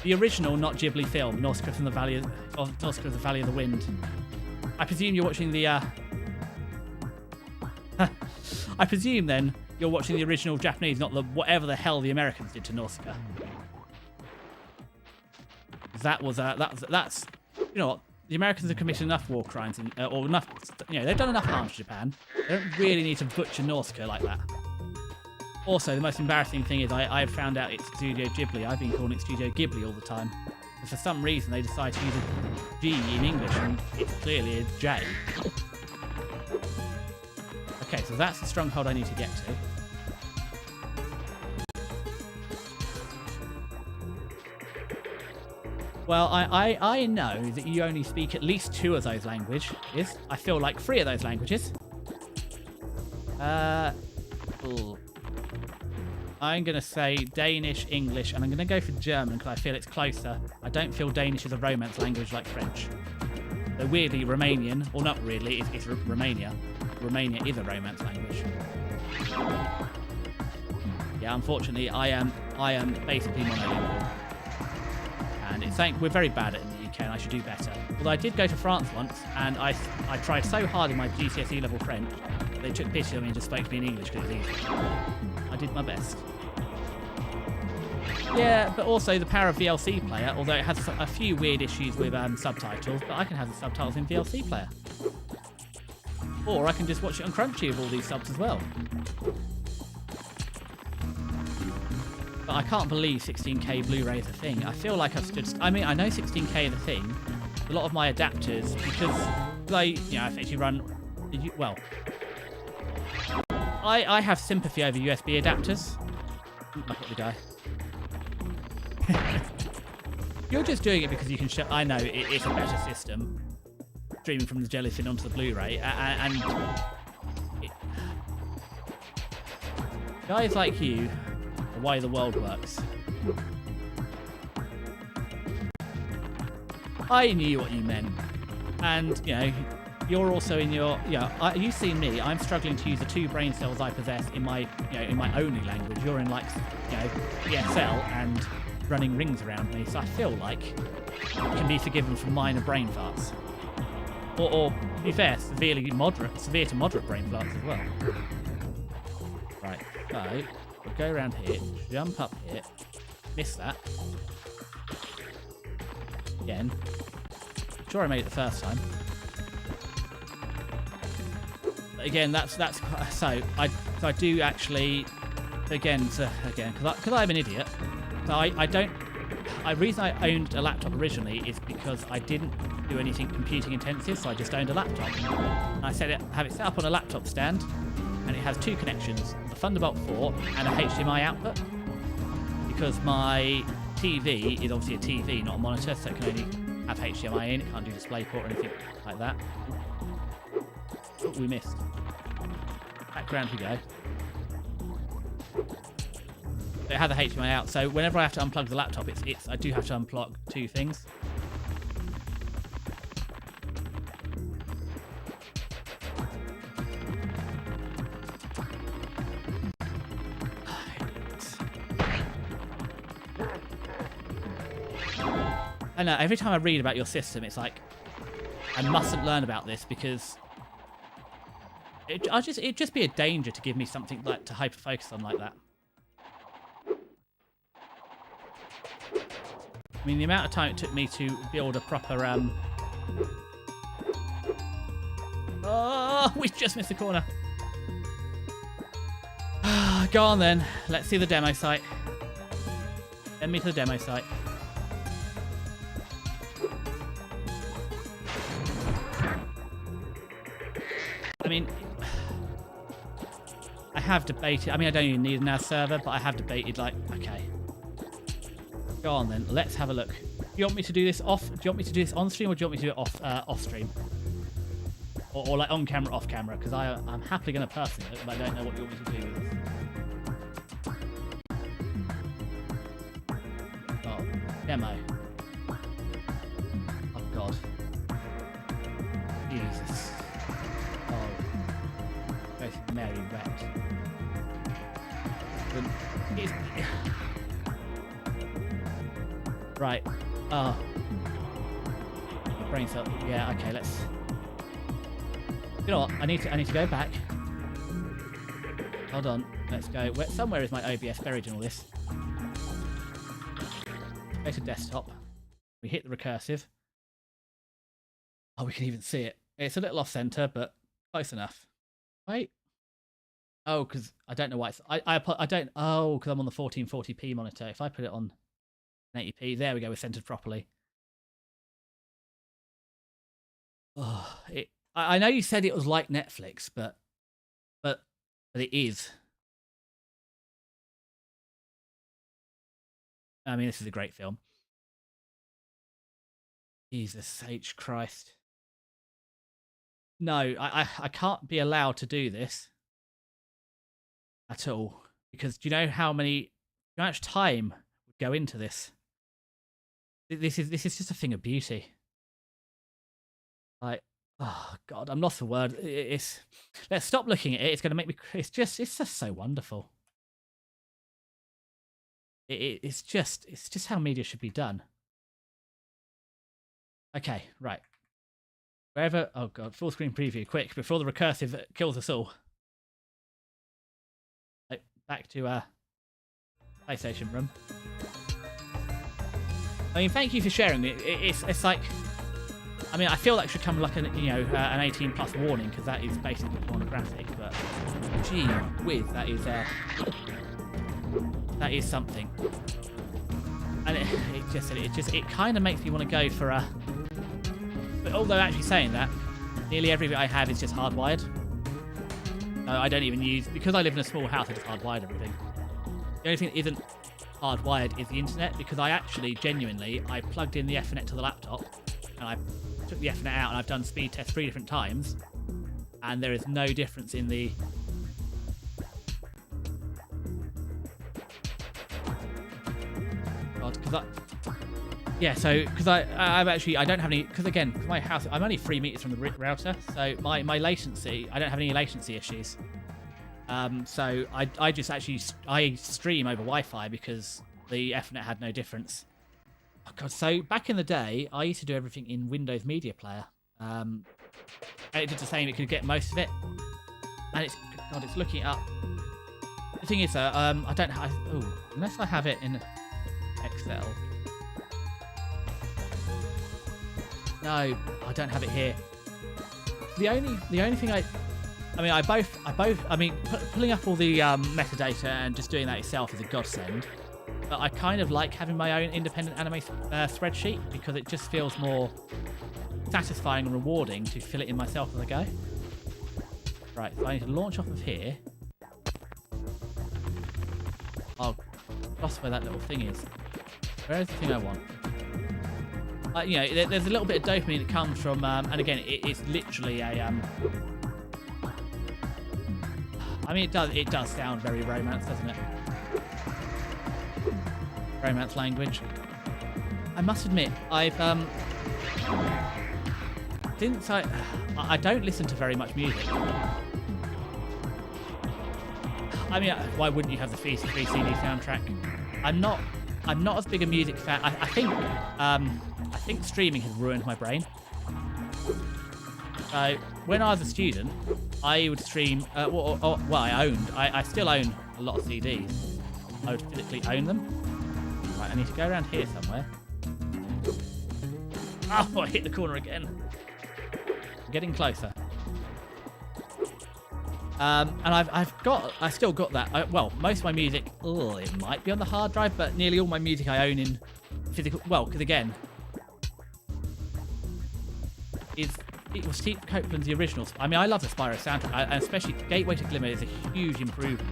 the original, not Ghibli film, Nausicaa of the Valley of the Wind. I presume you're watching the. I presume then you're watching the original Japanese, not the whatever the hell the Americans did to Nausicaa. That's you know what, the Americans have committed enough war crimes or enough, they've done enough harm to Japan. They don't really need to butcher Nausicaa like that. Also, the most embarrassing thing is I found out it's Studio Ghibli. I've been calling it Studio Ghibli all the time. But for some reason, they decided to use a G in English, and it's clearly a J. Okay, so that's the stronghold I need to get to. Well, I know that you only speak at least 2 of those languages. I feel like 3 of those languages. I'm going to say Danish, English, and I'm going to go for German because I feel it's closer. I don't feel Danish is a Romance language like French. Though weirdly, Romanian, or not weirdly, it's Romania. Romania is a Romance language. Yeah, unfortunately, I am basically monolingual. And it's something we're very bad at in the UK, and I should do better. Although I did go to France once, and I tried so hard in my GCSE level French, they took pity on me and just spoke to me in English because it's easy. I did my best. Yeah, but also the power of VLC Player, although it has a few weird issues with subtitles, but I can have the subtitles in VLC Player. Or I can just watch it on Crunchy with all these subs as well. But I can't believe 16K Blu-ray is a thing. I feel like I've stood... I mean, I know 16K is a thing. A lot of my adapters, because I effectively run... Well... I have sympathy over USB adapters. Look at the guy. You're just doing it because you can show... I know, it's a better system. Streaming from the Jellyfin onto the Blu-ray. And... guys like you... the way the world works. I knew what you meant. And, you're also in your... you've seen me. I'm struggling to use the 2 brain cells I possess in my only language. You're in, ESL and running rings around me. So I feel like I can be forgiven for minor brain farts. Or to be fair, severe to moderate brain farts as well. Right, so... we'll go around here, jump up here, miss that. Again. Sure I made it the first time. But again, that's so I do actually because I'm an idiot. So the reason I owned a laptop originally is because I didn't do anything computing intensive, so I just owned a laptop. And I have it set up on a laptop stand, and it has 2 connections, a Thunderbolt 4 and a HDMI output, because my TV is obviously a TV, not a monitor, so it can only have HDMI in, it can't do DisplayPort or anything like that. Oh, we missed. Background we go. It had the HDMI out, so whenever I have to unplug the laptop, I do have to unplug 2 things. I know, every time I read about your system, it's like, I mustn't learn about this because it'd just be a danger to give me something like to hyper-focus on like that. I mean, the amount of time it took me to build a proper, oh, we just missed the corner. Go on then, let's see the demo site. Send me to the demo site. I mean, I have debated. I mean, I don't even need a NAS server, but I have debated, okay. Go on then, let's have a look. Do you want me to do this off? Do you want me to do this on stream, or do you want me to do it off stream? Or like on camera, off camera? Because I'm happily going to personally, but I don't know what you want me to do with this. Demo. Oh god. Jesus. Oh. Both Mary wept. Right. Oh. My brain's up. Yeah, okay, let's... You know what? I need to go back. Hold on. Let's go. Somewhere is my OBS buried in all this. Go to desktop. We hit the recursive. Oh, we can even see it. It's a little off center, but close enough. Wait. Oh, because I don't know why it's... I don't... Oh, because I'm on the 1440p monitor. If I put it on 1080p, there we go. We're centered properly. Oh, I know you said it was like Netflix, but it is. I mean, this is a great film. Jesus H. Christ. No, I can't be allowed to do this at all, because do you know how much time would go into this? This is just a thing of beauty. Like, oh god, I'm lost for word. Let's stop looking at it. It's going to make me. It's just so wonderful. It's just how media should be done. Okay, right. Wherever. Oh god, full screen preview, quick before the recursive kills us all. Right, back to PlayStation room. I mean, thank you for sharing it. It's like. I mean, I feel that should come like an 18+ warning, because that is basically pornographic. But gee whiz, that is something. And it kind of makes me want to go for a. But although actually saying that, nearly everything I have is just hardwired. I don't even use, because I live in a small house. I just hardwired everything. The only thing that isn't hardwired is the internet, because I plugged in the Ethernet to the laptop, and I took the Ethernet out, and I've done speed tests 3 different times, and there is no difference in the... God, because I don't have any, because again, because my house, I'm only 3 meters from the router, so my latency, I don't have any latency issues. So I stream over Wi-Fi because the Ethernet had no difference. Oh god, so back in the day, I used to do everything in Windows Media Player. And it did the same, it could get most of it. And it's looking it up. The thing is, unless I have it in Excel. No, I don't have it here. The only thing pulling up all the metadata and just doing that itself is a godsend. But I kind of like having my own independent anime spreadsheet, because it just feels more satisfying and rewarding to fill it in myself as I go. Right, so I need to launch off of here. Oh, lost where that little thing is. Where is the thing I want? There's a little bit of dopamine that comes from, and again, it's literally a. I mean, it does sound very romance, doesn't it? Romance language. I must admit, I've since I don't listen to very much music. I mean, why wouldn't you have the 3 CD soundtrack? I'm not as big a music fan. I think streaming has ruined my brain. So when I was a student, I would stream. I still own a lot of CDs. I would physically own them. Right, I need to go around here somewhere. Oh, I hit the corner again. I'm getting closer. And I still got that. Most of my music, it might be on the hard drive, but nearly all my music I own in physical. Well, because again, it was Steve Copeland's the original. I mean, I love the Spyro soundtrack, and especially Gateway to Glimmer is a huge improvement.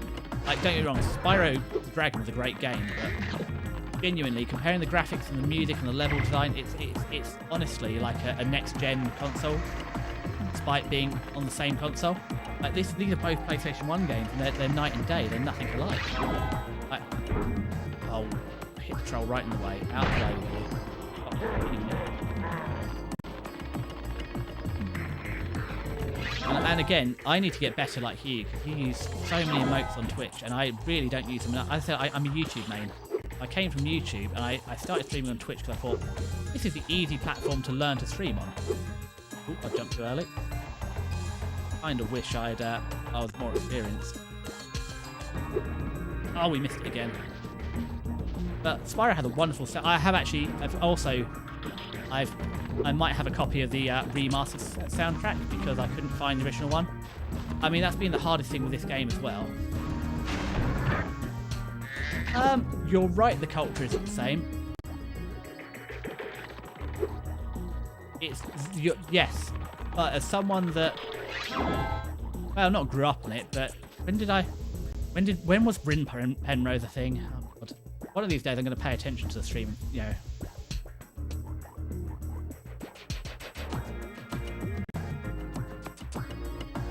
Like, don't get me wrong, Spyro the Dragon was a great game, but genuinely comparing the graphics and the music and the level design, it's honestly like a next-gen console, despite being on the same console. Like these are both PlayStation 1 games, and they're night and day. They're nothing alike. Oh hit the troll right in the way. Out of the way, Willy. And again, I need to get better like you, because you use so many emotes on Twitch, and I really don't use them. I said I'm a YouTube main. I came from YouTube, and I started streaming on Twitch because I thought, this is the easy platform to learn to stream on. Ooh, I jumped too early. Kind of wish I was more experienced. Oh, we missed it again. But Spyro had a wonderful set. I might have a copy of the remastered soundtrack because I couldn't find the original one. I mean, that's been the hardest thing with this game as well. You're right, the culture isn't the same. Yes, but as someone that, well, not grew up on it, but when was Bryn Penrose a thing? Oh, God. One of these days I'm going to pay attention to the stream, you know.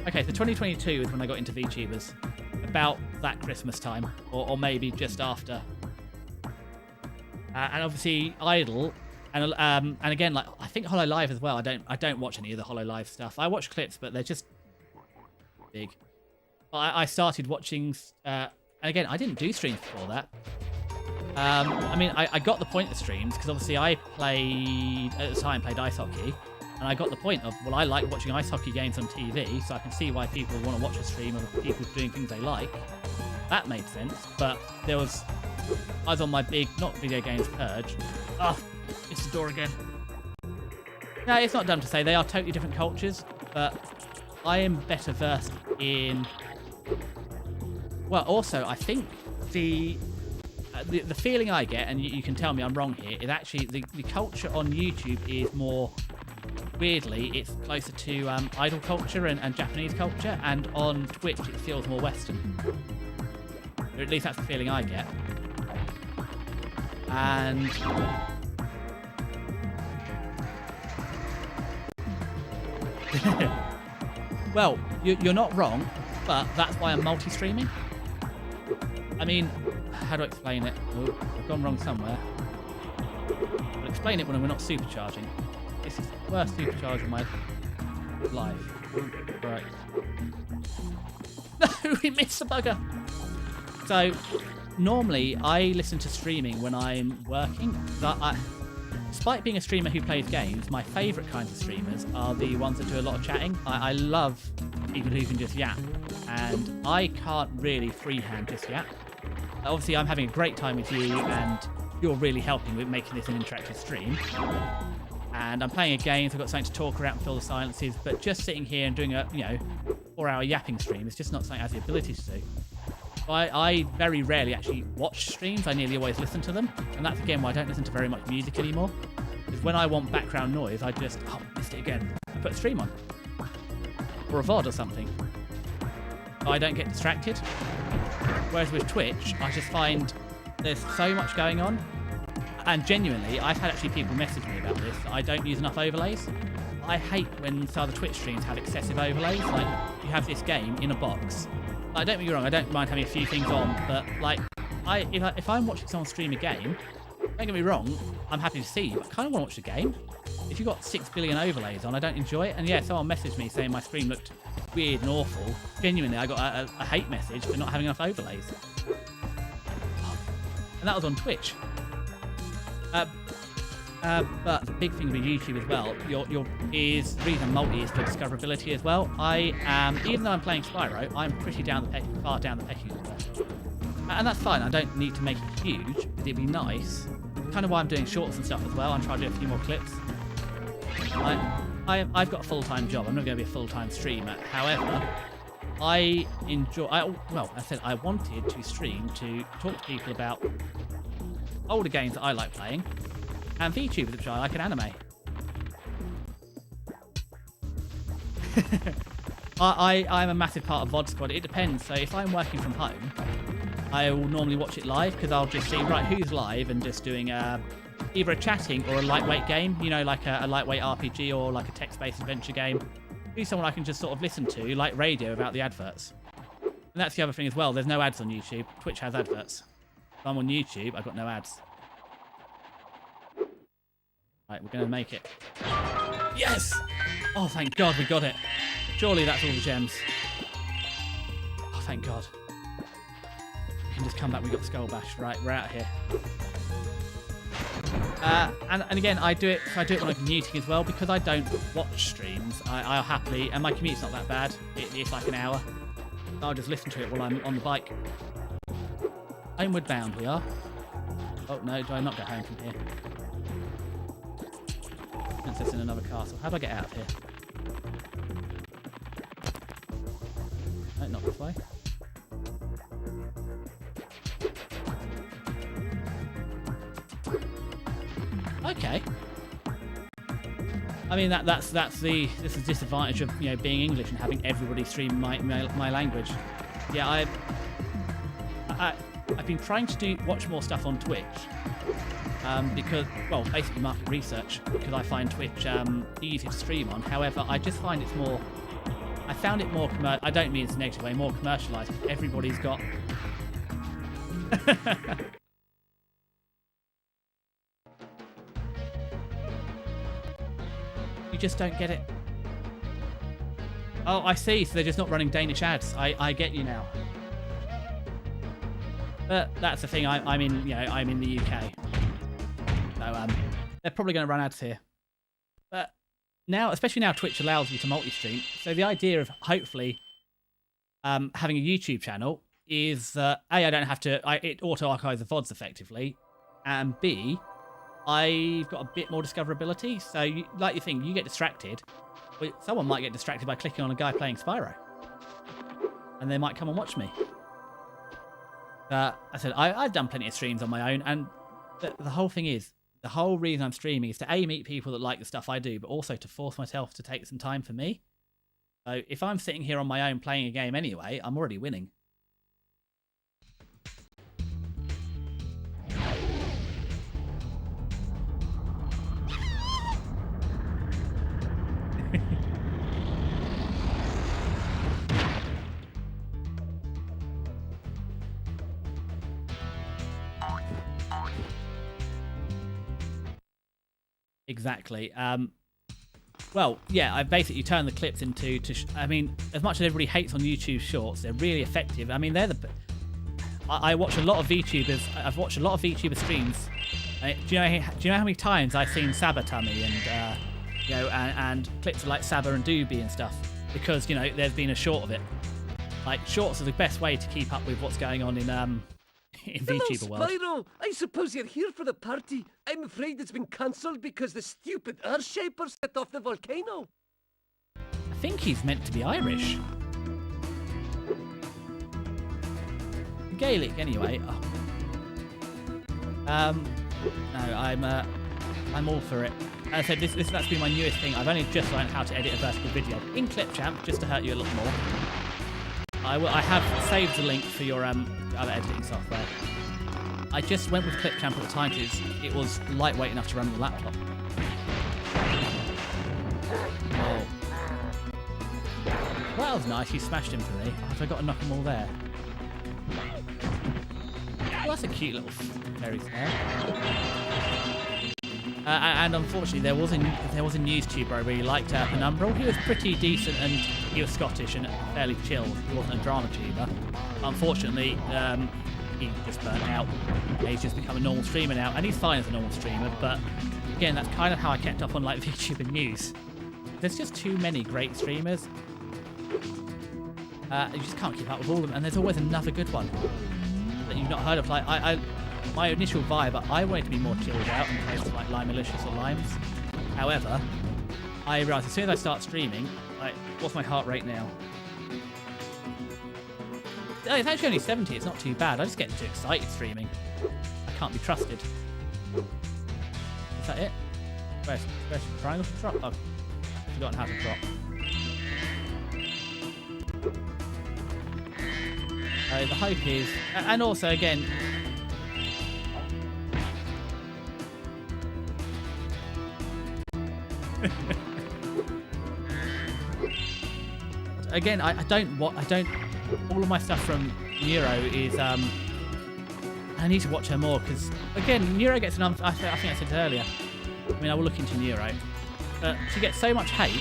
Okay, so 2022 is when I got into VTubers. About that Christmas time, or maybe just after. And obviously Idle, and again, like I think Hollow Live as well. I don't watch any of the Hollow Live stuff. I watch clips, but they're just big. I started watching, and again, I didn't do streams before that. I mean, I got the point of streams because obviously I played at the time ice hockey. And I got the point of, well, I like watching ice hockey games on TV, so I can see why people want to watch a stream of people doing things they like. That made sense, but I was on my big, not video games purge. Oh, it's the door again. No, it's not dumb to say, they are totally different cultures, but I am better versed in... Well, also, I think the feeling I get, and you can tell me I'm wrong here, is actually the culture on YouTube is more... Weirdly, it's closer to idol culture and Japanese culture, and on Twitch it feels more Western. Or at least that's the feeling I get. And... well, you're not wrong, but that's why I'm multi-streaming. I mean, how do I explain it? Oh, I've gone wrong somewhere. I'll explain it when we're not supercharging. This is the worst supercharge of my life. Right. No, we missed the bugger. So, normally I listen to streaming when I'm working. Despite being a streamer who plays games, my favourite kinds of streamers are the ones that do a lot of chatting. I love people who can just yap, and I can't really freehand just yap. Obviously, I'm having a great time with you, and you're really helping with making this an interactive stream. And I'm playing a game, so I've got something to talk around and fill the silences, but just sitting here and doing a, 4-hour yapping stream is just not something I have the ability to do. I very rarely actually watch streams, I nearly always listen to them, and that's again why I don't listen to very much music anymore. Because when I want background noise, I just, missed it again. I put a stream on. Or a VOD or something. I don't get distracted. Whereas with Twitch, I just find there's so much going on. And genuinely, I've had actually people message me about this, that I don't use enough overlays. I hate when some of the Twitch streams have excessive overlays, like you have this game in a box. Like, don't get me wrong, I don't mind having a few things on, but like, if I'm watching someone stream a game, don't get me wrong, I'm happy to see you, but I kind of want to watch the game. If you've got 6 billion overlays on, I don't enjoy it. And yeah, someone messaged me saying my stream looked weird and awful. Genuinely, I got a hate message for not having enough overlays. And that was on Twitch. But the big thing with YouTube as well, the reason multi is for discoverability as well. I am, even though I'm playing Spyro, I'm pretty far down the pecking order. And that's fine, I don't need to make it huge, but it'd be nice. Kind of why I'm doing shorts and stuff as well. I'm trying to do a few more clips. I've got a full-time job. I'm not going to be a full-time streamer. However, I said I wanted to stream to talk to people about older games that I like playing, and VTubers which I like, an anime. I'm a massive part of VOD Squad. It depends. So if I'm working from home, I will normally watch it live because I'll just see, right, who's live and just doing either a chatting or a lightweight game, like a lightweight RPG or like a text-based adventure game. Who's someone I can just sort of listen to, like radio, without the adverts. And that's the other thing as well. There's no ads on YouTube. Twitch has adverts. If I'm on YouTube, I've got no ads. Right, we're going to make it. Yes! Oh, thank God we got it. Surely that's all the gems. Oh, thank God. We can just come back. We got Skull Bash. Right, we're out of here. And again, I do it when I'm commuting as well, because I don't watch streams. I'll happily, and my commute's not that bad. It's like an hour. I'll just listen to it while I'm on the bike. Homeward bound we are. Oh no, do I not get home from here? Princess in another castle. How do I get out of here? No, not this way. Okay. I mean this is the disadvantage of being English and having everybody stream my language. Yeah, I've been trying to watch more stuff on Twitch because, well, basically market research, because I find Twitch easy to stream on. However, I just find it's more. I found it more I don't mean it's a negative way, more commercialized. Everybody's got. You just don't get it. Oh, I see. So they're just not running Danish ads. I get you now. But that's the thing. I'm in the UK, so they're probably going to run ads here. But now, especially now, Twitch allows you to multi-stream. So the idea of hopefully having a YouTube channel is that A, I don't have to. It auto archives the VODs effectively, and B, I've got a bit more discoverability. So, you get distracted. Well, someone might get distracted by clicking on a guy playing Spyro, and they might come and watch me. I said I've done plenty of streams on my own, and the whole thing is, the whole reason I'm streaming is to A, meet people that like the stuff I do, but also to force myself to take some time for me. So if I'm sitting here on my own playing a game anyway, I'm already winning. Exactly. Well, yeah, I basically turned the clips into. I mean, as much as everybody hates on YouTube Shorts, they're really effective. I mean, I watch a lot of VTubers. I've watched a lot of VTuber streams. Do you know how many times I've seen Sabatummy and clips of like Saba and Doobie and stuff, because there's been a short of it. Like, shorts are the best way to keep up with what's going on in VTuber world. Spyro, I suppose you're here for the party. I'm afraid it's been cancelled because the stupid Earthshaper set off the volcano. I think he's meant to be Irish. Gaelic, anyway. Oh. No, I'm all for it. As I said, that's been my newest thing. I've only just learned how to edit a vertical video in Clipchamp, just to hurt you a little more. I have saved the link for your other editing software. I just went with Clipchamp at the time because it was lightweight enough to run on the laptop. Oh. Well, that was nice. You smashed him for me. Oh, have I got to knock them all there? Well, that's a cute little fairy snare. And unfortunately, there was a news tuber I really liked, Penumbral. He was pretty decent, and he was Scottish and fairly chill. He wasn't a drama tuber. Unfortunately, he just burnt out. He's just become a normal streamer now, and he's fine as a normal streamer. But again, that's kind of how I kept up on like VTuber news. There's just too many great streamers. You just can't keep up with all of them, and there's always another good one that you've not heard of. Like my initial vibe, I wanted to be more chilled out in places like Limelicious or Limes. However, I realised as soon as I start streaming, like, what's my heart rate now? Oh, it's actually only 70, it's not too bad. I just get too excited streaming. I can't be trusted. Is that it? Where's triangle to drop? Oh, I've forgotten how to drop. The hope is, and also again, again, I don't. All of my stuff from Neuro is. I need to watch her more because, again, Neuro gets an. I think I said it earlier. I mean, I will look into Neuro. But she gets so much hate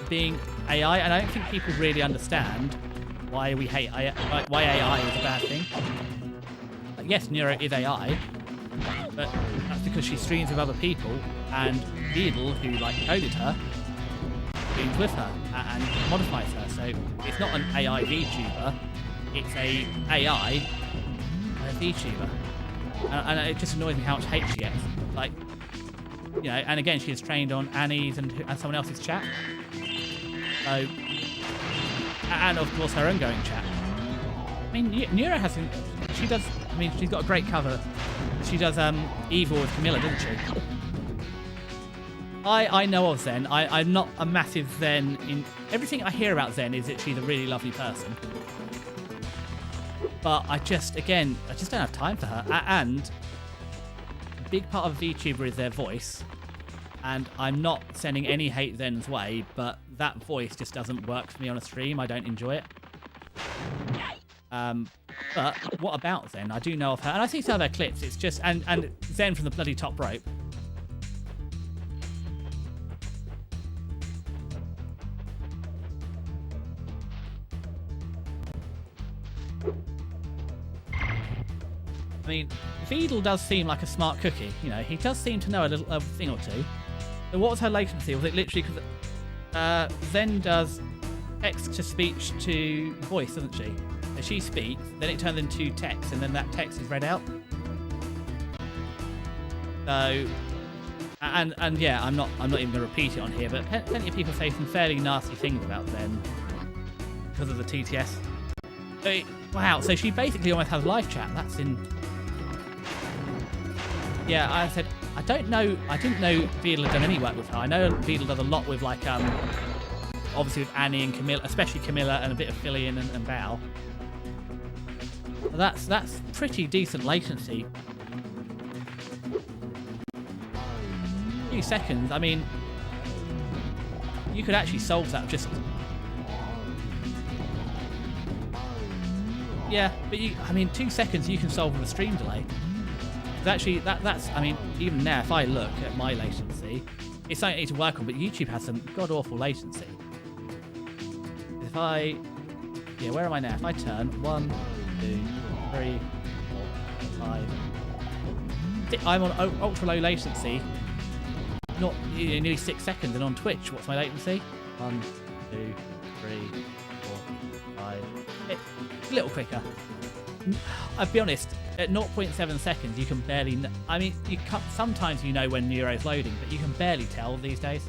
being AI, and I don't think people really understand why we hate AI, why AI is a bad thing. Like, yes, Neuro is AI, but that's because she streams with other people, and Beadle, who like coded her, streams with her and modifies her. So it's not an AI VTuber, it's a AI VTuber. And it just annoys me how much hate she gets. Like, you know, and again, she is trained on Annie's and someone else's chat. So, and of course her ongoing chat. I mean, Neuro hasn't. She does. I mean, she's got a great cover. She does Evil with Camilla, doesn't she? I know of Zen. I'm not a massive Zen. In everything I hear about Zen is that she's a really lovely person. But I just don't have time for her. And a big part of VTuber is their voice. And I'm not sending any hate Zen's way, but that voice just doesn't work for me on a stream. I don't enjoy it. But what about Zen? I do know of her, and I see some of her clips. It's just and Zen from the bloody top rope. I mean, Veedle does seem like a smart cookie. You know, he does seem to know a thing or two. So what was her latency? Was it literally because Zen does text to speech to voice, doesn't she? So she speaks, then it turns into text, and then that text is read out. So, and yeah, I'm not even going to repeat it on here, but plenty of people say some fairly nasty things about Zen because of the TTS. So, wow, so she basically almost has live chat. That's in. Yeah, I said I didn't know Veedle had done any work with her. I know Veedle does a lot with like obviously with Annie and Camilla, especially Camilla, and a bit of Fillion and Val. That's pretty decent latency. A few seconds. I mean, you could actually solve that just. Yeah, but I mean, 2 seconds you can solve with a stream delay. Actually, that's. I mean, even now, if I look at my latency, it's something I need to work on. But YouTube has some god awful latency. If I, yeah, where am I now? If I turn 1, 2, 3, 4, 5, I'm on ultra low latency. Not nearly 6 seconds, and on Twitch, what's my latency? 1, 2, 3, 4, 5. It's a little quicker. I'll be honest. At 0.7 seconds, you can barely. I mean, you can't, sometimes you know when Neuro's loading, but you can barely tell these days.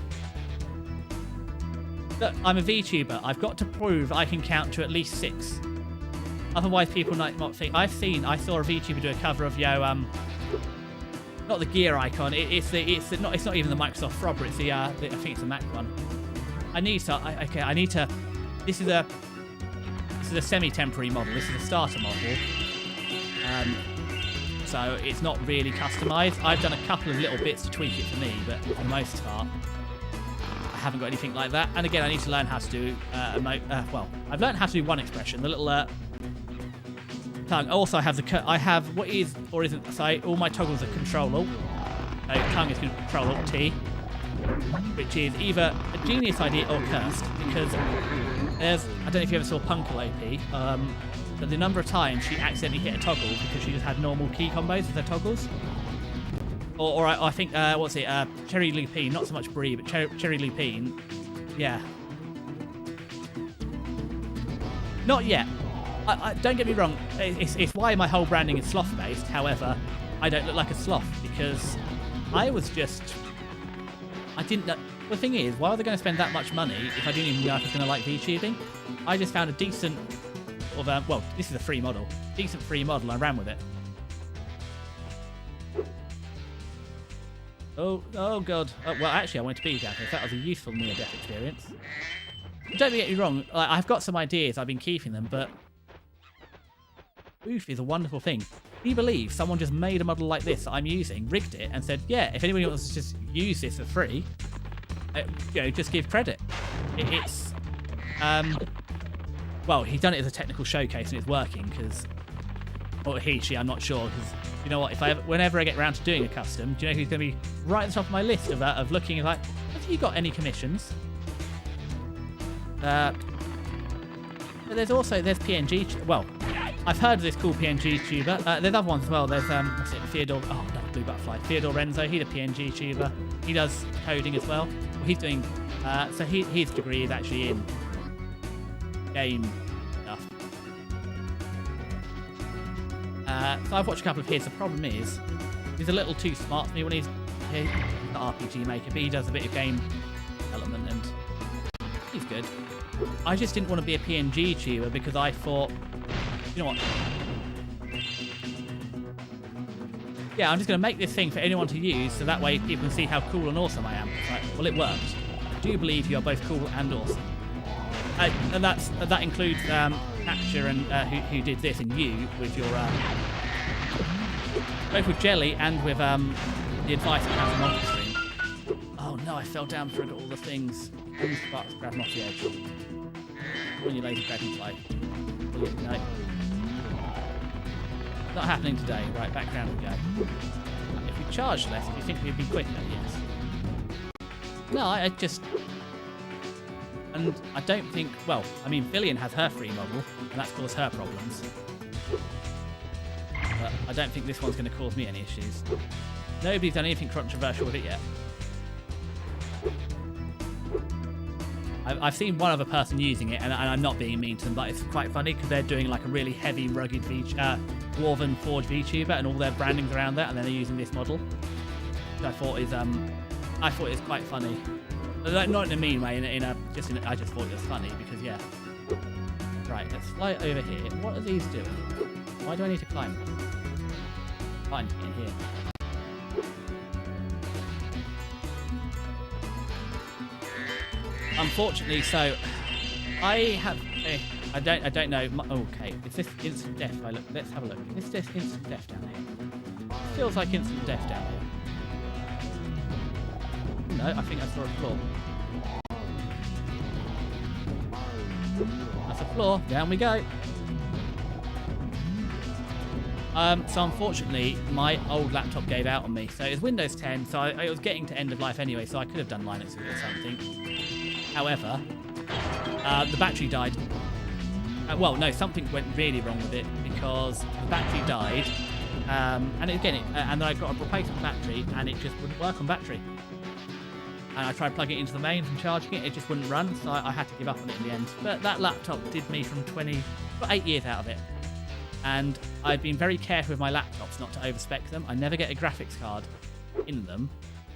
Look, I'm a VTuber. I've got to prove I can count to at least 6. Otherwise, people might not think. I saw a VTuber do a cover of not the gear icon. It's not even the Microsoft Frobber. It's the I think it's the Mac one. I need to. This is a semi-temporary model. This is a starter model. So it's not really customized. I've done a couple of little bits to tweak it for me, but for the most part, I haven't got anything like that. And again, I need to learn how to do well, I've learned how to do one expression, the little tongue. Also, I have what is or isn't. So all my toggles are Control Alt. So tongue is Control Alt T, which is either a genius idea or cursed, because I don't know if you ever saw Punkle OP. But the number of times she accidentally hit a toggle because she just had normal key combos with her toggles. Or I think, what's it, Cherry Lupine, not so much Brie, but Cherry Lupine, yeah. Not yet. Don't get me wrong, it's why my whole branding is sloth-based. However, I don't look like a sloth because I didn't know. The thing is, why was I going to spend that much money if I didn't even know if I was going to like VTubing? I just found a decent... well, this is a free model. Decent free model, I ran with it. Oh god. Well, actually, I wanted to be that. That was a useful near-death experience. Don't get me wrong, I've got some ideas, I've been keeping them, but... Oof is a wonderful thing. Can you believe someone just made a model like this that I'm using, rigged it, and said, yeah, if anybody wants to just use this for free, just give credit. It's... well, he's done it as a technical showcase and it's working because or he, she, I'm not sure, because you know what, whenever I get around to doing a custom, do you know who's going to be right at the top of my list of looking like, have you got any commissions? But there's PNG, well, I've heard of this cool PNG tuber. There's other ones as well. There's, what's it, Theodore, oh, no, Blue Butterfly. Theodore Renzo, he's a PNG tuber. He does coding as well. He's doing, so his degree is actually in game stuff. So I've watched a couple of his. The problem is, he's a little too smart for me when he's the RPG maker, but he does a bit of game development and he's good. I just didn't want to be a PNG tuber because I thought, you know what? Yeah, I'm just going to make this thing for anyone to use so that way people can see how cool and awesome I am. Right, well, it works. I do believe you are both cool and awesome. And that includes Thatcher and who did this, and you with your both with Jelly and with the advice on how to multi-stream. Oh no, I fell down through all the things. All the sparks grabbing off the edge. When you lazy dragonfly. No. Not happening today. Right, back down we go. If we charged less, do you think we'd be quicker? Yes. No, I just... And I don't think... Well, I mean, Billion has her free model, and that's caused her problems. But I don't think this one's going to cause me any issues. Nobody's done anything controversial with it yet. I've seen one other person using it, and I'm not being mean to them, but it's quite funny because they're doing like a really heavy, rugged Dwarven Forge VTuber, and all their branding's around that, and then they're using this model. Which I thought is quite funny. Like, not in a mean way, I just thought it was funny because yeah. Right, let's fly over here. What are these doing? Why do I need to climb? Fine, in here. Unfortunately, so I have. I don't know. Okay, is this instant death? If I look, let's have a look. Is this instant death down here? Feels like instant death down here. No, I think I saw a floor. That's a floor. Down we go. So unfortunately, my old laptop gave out on me. So it was Windows 10, so it was getting to end of life anyway, so I could have done Linux with it or something. However, the battery died. Well, no, something went really wrong with it because the battery died, and then I got a replacement battery, and it just wouldn't work on battery. And I tried plugging it into the mains and charging it, it just wouldn't run, so I had to give up on it in the end. But that laptop did me from got 8 years out of it. And I've been very careful with my laptops not to overspec them. I never get a graphics card in them.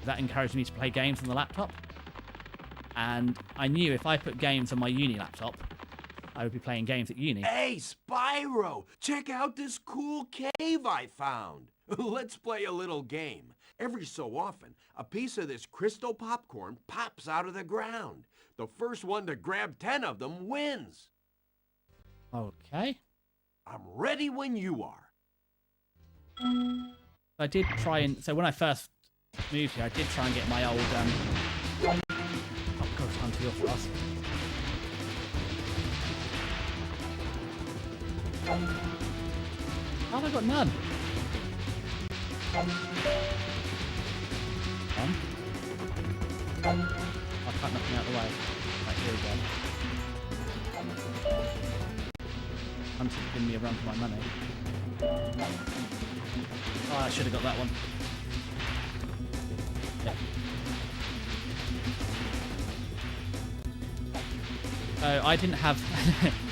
That encouraged me to play games on the laptop. And I knew if I put games on my uni laptop, I would be playing games at uni. Hey, Spyro! Check out this cool cave I found. Let's play a little game. Every so often, a piece of this crystal popcorn pops out of the ground. The first one to grab 10 of them wins. Okay. I'm ready when you are. I did try and... So when I first moved here, I did try and get my old... Oh, God, time to go fast. How have I got none? I can't knock me out of the way. Right, here we go. I'm just giving me a run for my money. Oh, I should have got that one. Yeah. So I didn't have...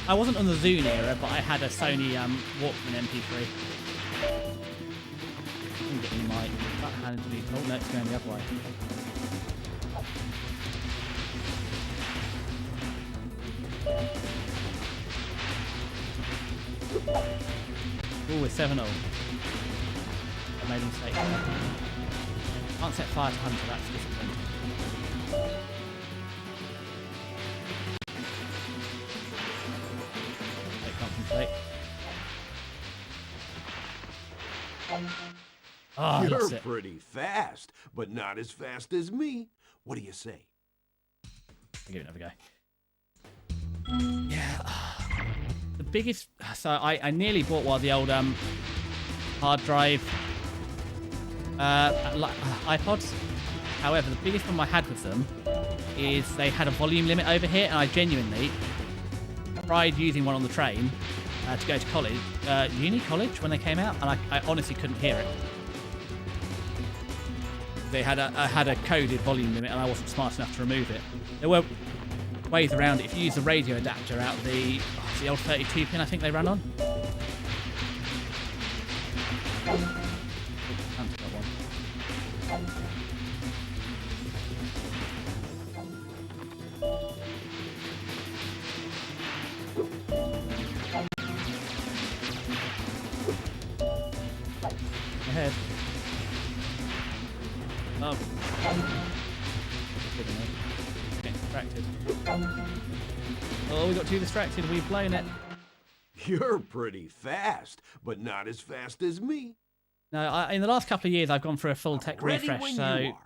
I wasn't on the Zune era, but I had a Sony Walkman MP3. I'm getting my backhandedly... Oh no, it's going the other way. Oh, we're 7-0. I made a mistake. Can't set fire to Hunter, that's disciplined. Concentrate. Oh, You're pretty fast, but not as fast as me. What do you say? I'll give it another go. Yeah. The biggest... So I nearly bought one of the old hard drive iPods. However, the biggest problem I had with them is they had a volume limit over here, and I genuinely tried using one on the train to go to college, college when they came out, and I honestly couldn't hear it. They had a coded volume limit, and I wasn't smart enough to remove it. There were ways around it. If you use the radio adapter out the old 32 pin, I think they ran on. Ahead. Oh. Getting distracted. Oh, we got too distracted. We've blown it. You're pretty fast, but not as fast as me. No, in the last couple of years, I've gone through a full tech Ready refresh. when So you are.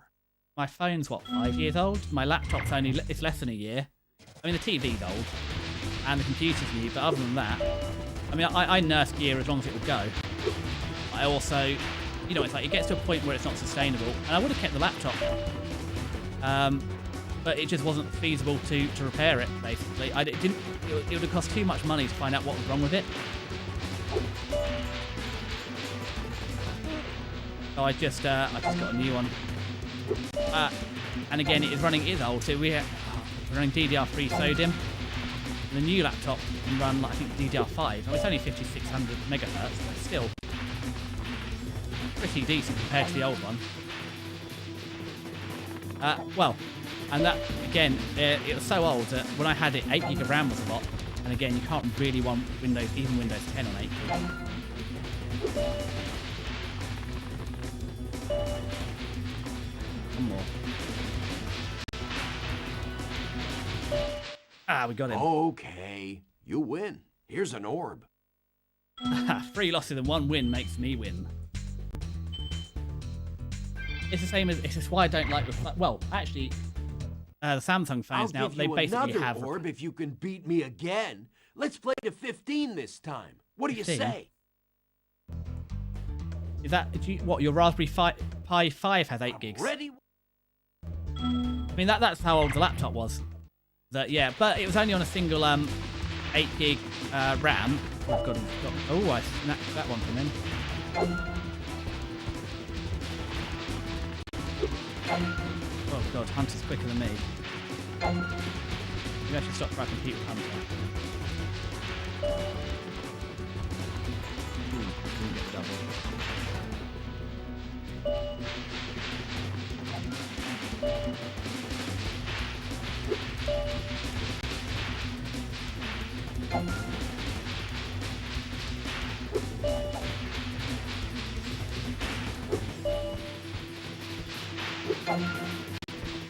my phone's what, 5 years old? My laptop's it's less than a year. I mean, the TV's old, and the computer's new. But other than that, I mean, I nurse gear as long as it will go. I also, you know, it's like it gets to a point where it's not sustainable, and I would have kept the laptop, but it just wasn't feasible to repair it. Basically, it would have cost too much money to find out what was wrong with it. So I just got a new one, and again, it is old. So we're running DDR3 SODIMM. The new laptop can run, I think, DDR5. I mean, it's only 5600 megahertz, but still pretty decent compared to the old one. Well, and that, again, it was so old that when I had it, 8 gig of RAM was a lot. And again, you can't really want Windows 10 on 8 gig. One more. We got him. Okay, you win. Here's an orb. 3 losses and 1 win makes me win. It's the same as, it's just why I don't like well, actually, the Samsung phones now, they basically have another orb if you can beat me again. Let's play to 15 this time. What do you 15? say? Is that, what, your Raspberry Pi 5 has 8 gigs? Ready? I mean, that's how old the laptop was. Yeah, but it was only on a single 8 gig RAM. Oh, God, oh, I snapped that one from him. Oh God, Hunter's quicker than me. Maybe I should stop trying to compete with Hunter. Didn't get the double.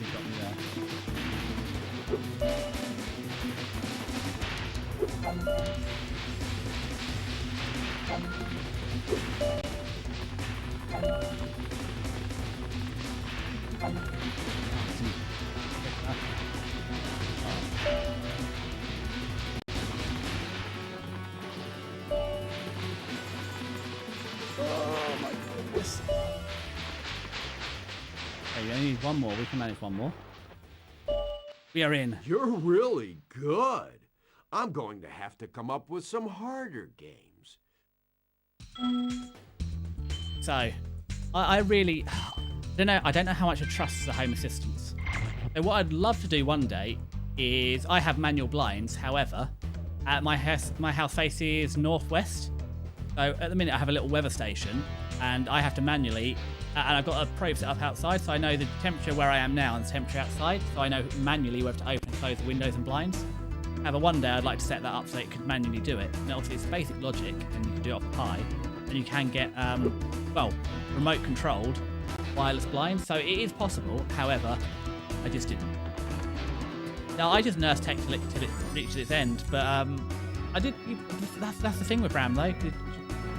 You got me there. Oh my goodness. Okay, you only need one more. We can manage one more. We are in. You're really good. I'm going to have to come up with some harder games. So, I really don't know. I don't know how much I trust the Home Assistants. So what I'd love to do one day is, I have manual blinds. However, my house faces northwest. So at the minute I have a little weather station, and I have to manually, and I've got a probe set up outside, so I know the temperature where I am now and the temperature outside, so I know manually whether to open and close the windows and blinds. However, one day I'd like to set that up so it could manually do it. And obviously it's basic logic, and you can do it off a Pi, and you can get, well, remote controlled wireless blinds, so it is possible. However, I just didn't. Now, I just nursed tech till it reached its end, but that's the thing with RAM though. The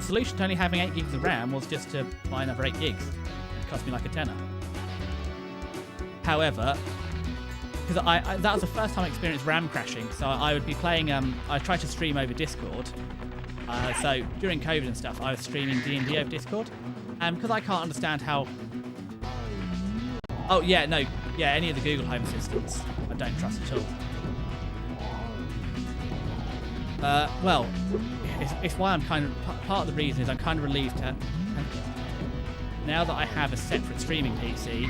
solution to only having 8 gigs of RAM was just to buy another 8 gigs. It cost me like a tenner. However, because that was the first time I experienced RAM crashing, so I would be playing, I tried to stream over Discord, So during COVID and stuff, I was streaming D&D over Discord. And because I can't understand how... Oh, yeah, no. Yeah, any of the Google Home assistants, I don't trust at all. Well, it's why I'm kind of... Part of the reason is I'm kind of relieved to... Now that I have a separate streaming PC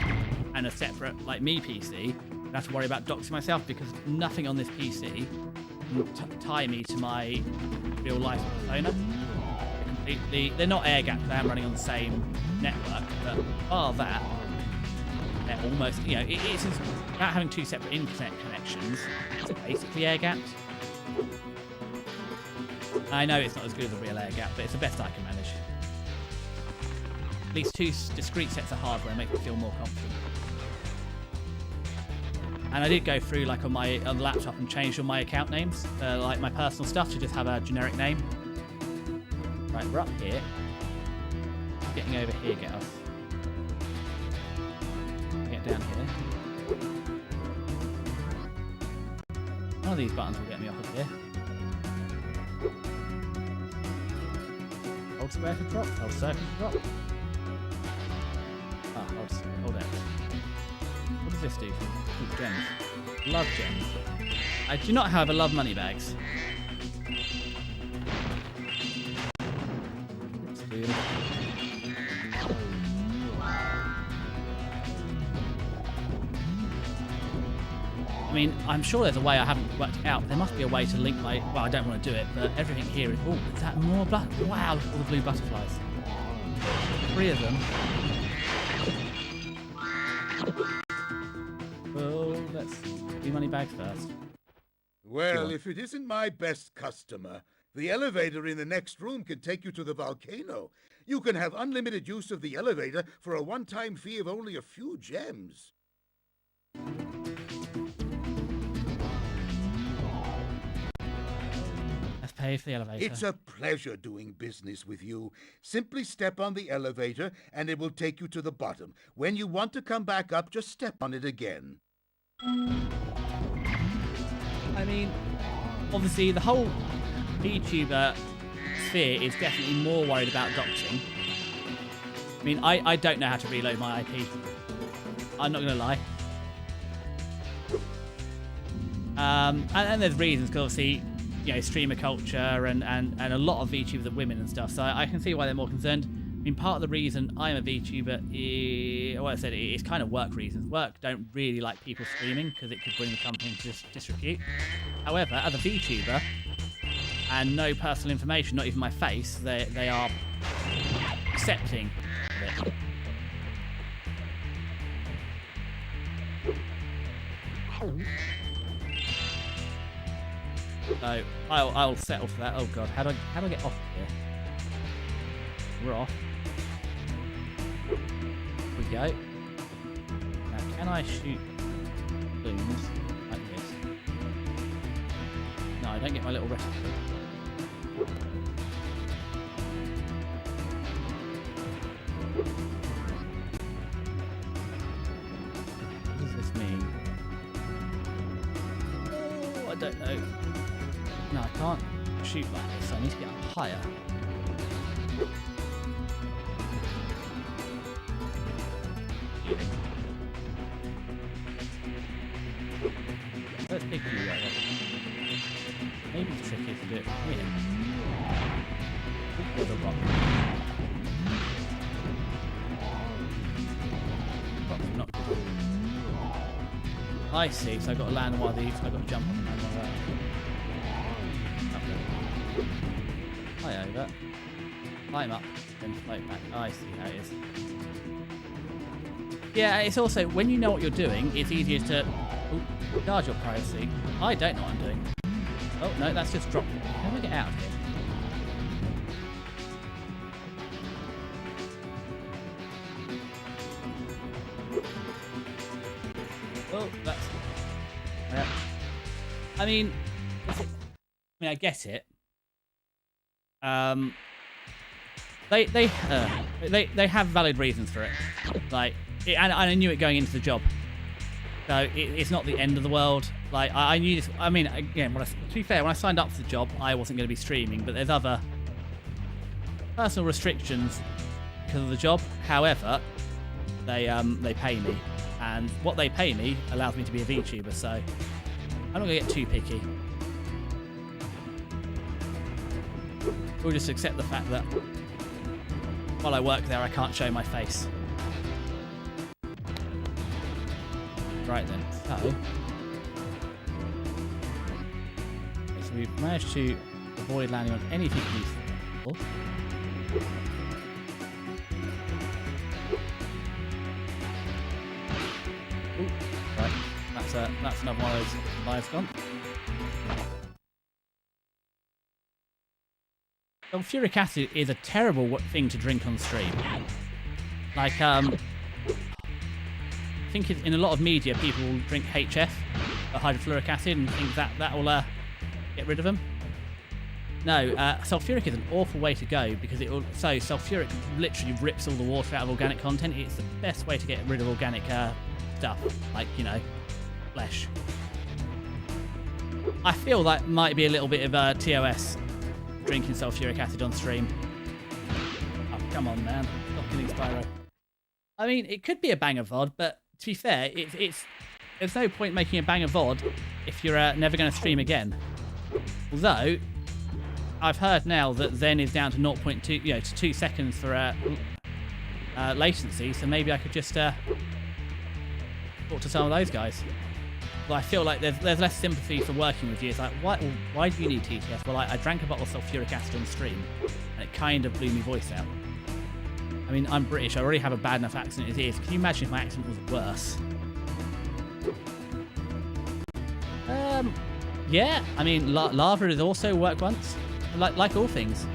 and a separate, like, me PC, I don't have to worry about doxing myself because nothing on this PC can tie me to my real-life persona. They're not air-gapped, they am running on the same network, but bar that, they're almost, you know, it's about having two separate internet connections. It's basically air-gapped. I know it's not as good as a real air-gap, but it's the best I can manage. At least two discrete sets of hardware make me feel more confident. And I did go through, like, on the laptop and change all my account names, like my personal stuff, to just have a generic name. Right, we're up here. Getting over here, get us. Get down here. One of these buttons will get me off of here. Hold square to drop, hold circle to drop. Ah, hold X. What does this do? Ooh, gems. Love gems. I do not, however, love money bags. I mean, I'm sure there's a way I haven't worked it out. There must be a way to link my... Well, I don't want to do it, but everything here is... Oh, is that more... Wow, look at all the blue butterflies. 3 of them. Well, let's do money bags first. Well, if it isn't my best customer, the elevator in the next room can take you to the volcano. You can have unlimited use of the elevator for a one-time fee of only a few gems. Let's pay for the elevator. It's a pleasure doing business with you. Simply step on the elevator and it will take you to the bottom. When you want to come back up, just step on it again. I mean, obviously the whole VTuber sphere is definitely more worried about doxing. I mean, I don't know how to reload my IP. I'm not going to lie. And there's reasons, because obviously, you know, streamer culture and a lot of VTubers are women and stuff, so I can see why they're more concerned. I mean, part of the reason I'm a VTuber is, well, I said it's kind of work reasons. Work don't really like people streaming because it could bring the company into disrepute. However, as a VTuber, and no personal information, not even my face, they are accepting of it. So I'll settle for that. Oh god, how do I get off here? We're off. Here we go. Now, can I shoot balloons like this? No, I don't get my little recipe. What does this mean? Oh, I don't know. No, I can't shoot like this. I need to get up higher. Let's pick you right there. Maybe the trick is to do it from here. With a rock. Rock's not good. I see, so I've got to land on one of these, so I've got to jump on one of that. Fly over, climb up, then float back. I see how it is. Yeah, it's also, when you know what you're doing, it's easier to guard your privacy. I don't know what I'm doing. Oh, no, that's just dropped. How do I get out of here? Oh, that's... Yeah. I mean, I get it. They have valid reasons for it. Like, and I knew it going into the job, so it's not the end of the world. Like, I knew this. I mean, again, to be fair, when I signed up for the job, I wasn't going to be streaming, but there's other personal restrictions because of the job. However, they pay me, and what they pay me allows me to be a VTuber. So I'm not gonna get too picky. We'll just accept the fact that while I work there, I can't show my face. Right then, so we've managed to avoid landing on anything useful. Ooh, right, that's another one of those lives gone. Sulfuric acid is a terrible thing to drink on stream. Like, I think in a lot of media, people will drink HF, hydrofluoric acid, and think that will get rid of them. No, sulfuric is an awful way to go because sulfuric literally rips all the water out of organic content. It's the best way to get rid of organic stuff, like, you know, flesh. I feel that might be a little bit of TOS. Drinking sulfuric acid on stream. Oh, come on, man. Stop killing Spyro. I mean, it could be a banger VOD, but to be fair, there's no point making a banger VOD if you're never going to stream again. Although, I've heard now that Zen is down to 0.2, to 2 seconds for latency, so maybe I could just talk to some of those guys. But I feel like there's less sympathy for working with you. It's like, why do you need TTS? Well, I drank a bottle of sulfuric acid on stream, and it kind of blew my voice out. I mean, I'm British. I already have a bad enough accent as it is. Can you imagine if my accent was worse? Yeah. I mean, lava has also worked once. Like all things.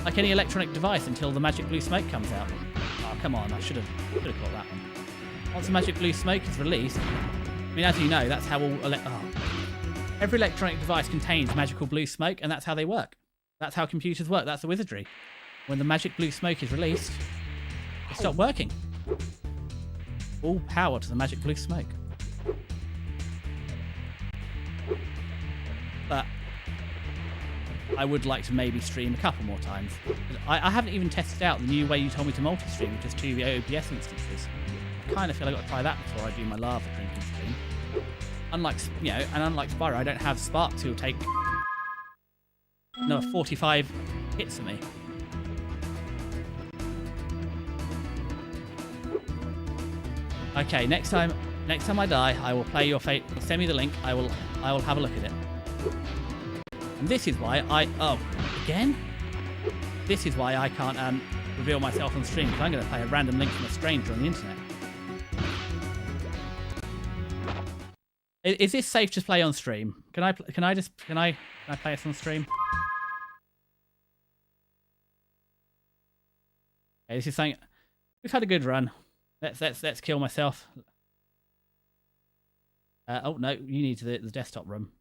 Like any electronic device until the magic blue smoke comes out. Oh, come on. I should have caught that one. Once the magic blue smoke is released... I mean, as you know, that's how every electronic device contains magical blue smoke, and that's how they work. That's how computers work. That's the wizardry. When the magic blue smoke is released, they stop working. All power to the magic blue smoke. But I would like to maybe stream a couple more times. I haven't even tested out the new way you told me to multi-stream, which is 2 OBS instances. I kind of feel I've got to try that before I do my lava drinking stream. Unlike Spyro, I don't have sparks who'll take another 45 hits of me. Okay, next time I die, I will play your fate. Send me the link. I will have a look at it. And this is why again? This is why I can't reveal myself on stream, because I'm going to play a random link from a stranger on the internet. Is this safe to play on stream? Can I play this on stream? Okay, this is saying we've had a good run. Let's kill myself. Oh no, you need the desktop room.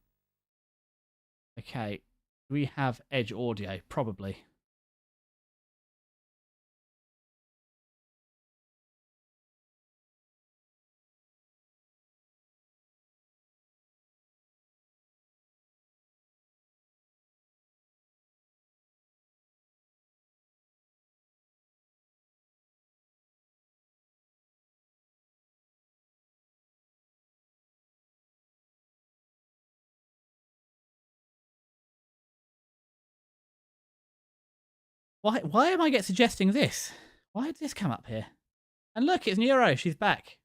Okay, do we have Edge audio? Probably. Why am I suggesting this? Why did this come up here? And look, it's Neuro. She's back.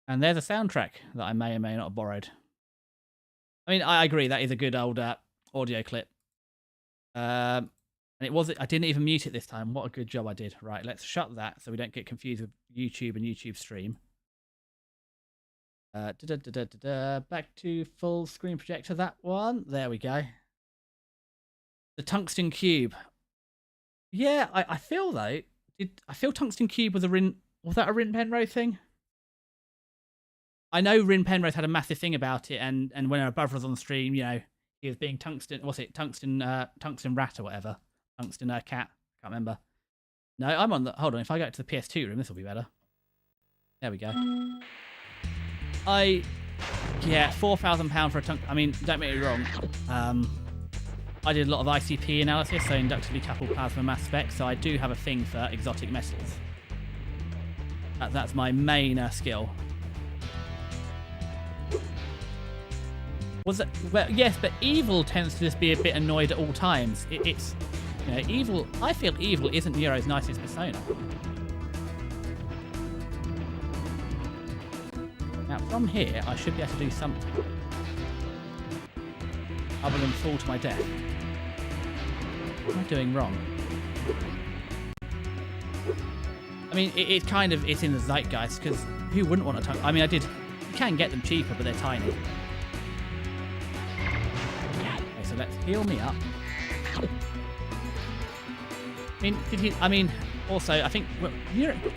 And there's a soundtrack that I may or may not have borrowed. I mean, I agree that is a good old audio clip. And I didn't even mute it this time. What a good job I did. Right, let's shut that so we don't get confused with YouTube and YouTube stream. Back to full screen projector. That one. There we go. The tungsten cube. Yeah, I feel though. I feel tungsten cube was that a Rin Penrose thing? I know Rin Penrose had a massive thing about it, and when our brother was on the stream, you know, he was being tungsten rat or whatever, tungsten cat. Can't remember. No, I'm on the. Hold on, if I go to the PS2 room, this will be better. There we go. Yeah, £4,000 for a tungsten. I mean, don't get me wrong. I did a lot of ICP analysis, so inductively coupled plasma mass spec, so I do have a thing for exotic metals. That's my main skill. Was it? Well, yes, but evil tends to just be a bit annoyed at all times. It's, you know, evil. I feel evil isn't Nero's nicest persona. Now, from here, I should be able to do something other than fall to my death. What am I doing wrong? I mean, it's kind of, it's in the zeitgeist, because who wouldn't want a tongue? I mean, you can get them cheaper, but they're tiny. Okay, so let's heal me up. I mean, also, I think, well,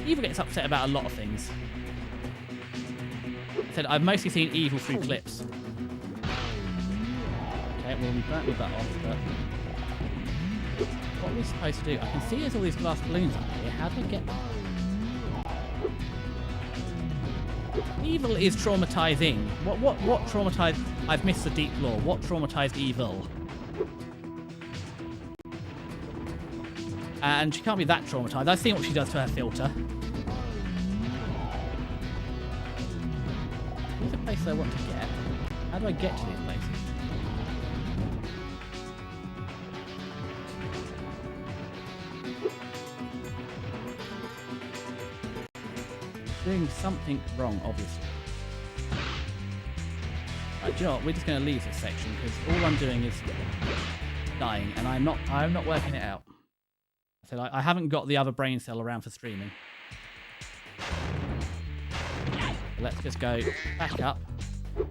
Evil gets upset about a lot of things. I said, I've mostly seen Evil through clips. Okay, well, we burnt me butt off, but what are we supposed to do? I can see there's all these glass balloons up here. How do I get them? Evil is traumatizing. What traumatized? I've missed the deep lore. What traumatized Evil? And she can't be that traumatized. I've seen what she does to her filter. Here's a place I want to get. How do I get to these places? Doing something wrong, obviously. Right, do you know what? We're just going to leave this section because all I'm doing is dying, and I'm not working it out. So I haven't got the other brain cell around for streaming. Let's just go back up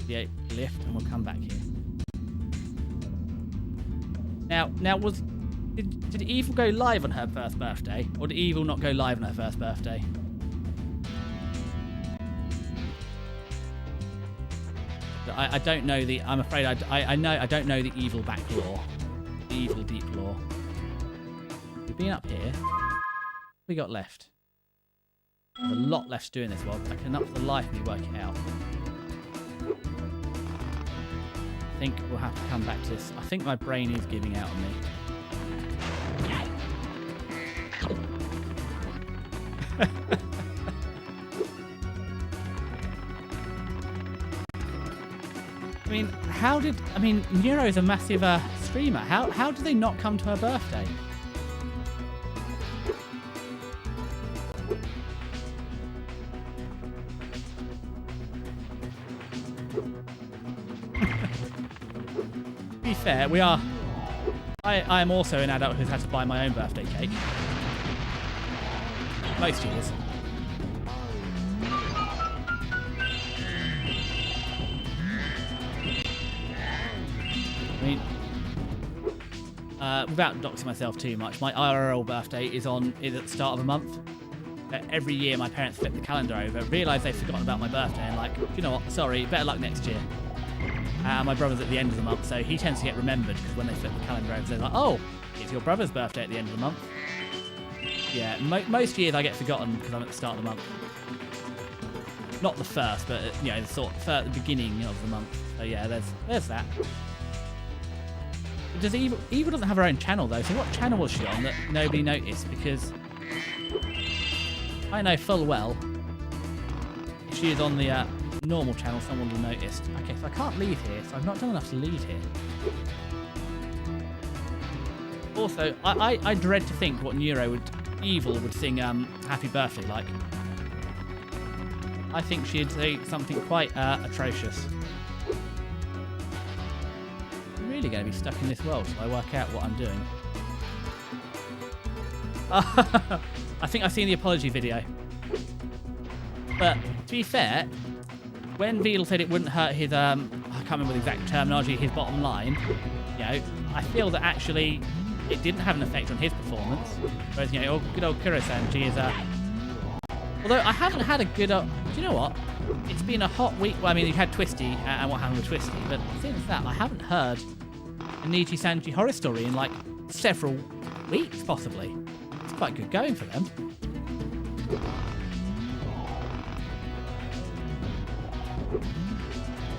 the lift, and we'll come back here. Now did Evil go live on her first birthday, or did Evil not go live on her first birthday? I don't know the. I'm afraid I know I don't know the Evil back lore, the Evil deep lore. We've been up here. What we got left? There's a lot left to do in this world. I cannot for the life of me work it out. I think we'll have to come back to this. I think my brain is giving out on me. I mean, Nero's a massive streamer. How did they not come to her birthday? To be fair, I am also an adult who's had to buy my own birthday cake. Most years. I mean, without doxing myself too much, my IRL birthday is at the start of a month. Every year my parents flip the calendar over, realise they've forgotten about my birthday, and like, you know what, sorry, better luck next year. My brother's at the end of the month, so he tends to get remembered, because when they flip the calendar over, they're like, oh, it's your brother's birthday at the end of the month. Yeah, most years I get forgotten because I'm at the start of the month. Not the first, but you know, the beginning of the month. So yeah, there's that. Does Evil doesn't have her own channel though, so what channel was she on that nobody noticed? Because I know full well if she is on the normal channel, someone will have noticed. Okay, so I can't leave here, so I've not done enough to leave here. Also, I dread to think what Evil would sing Happy Birthday like. I think she'd say something quite atrocious. I'm really going to be stuck in this world till I work out what I'm doing. I think I've seen the apology video. But to be fair, when Vedal said it wouldn't hurt his, I can't remember the exact terminology, his bottom line, you know, I feel that actually it didn't have an effect on his performance. Whereas, you know, good old Kuro-sanji is although I haven't had a good... do you know what? It's been a hot week. Well, I mean, you had Twisty and what happened with Twisty, but since that, I haven't heard a Niji-sanji horror story in, like, several weeks, possibly. It's quite good going for them.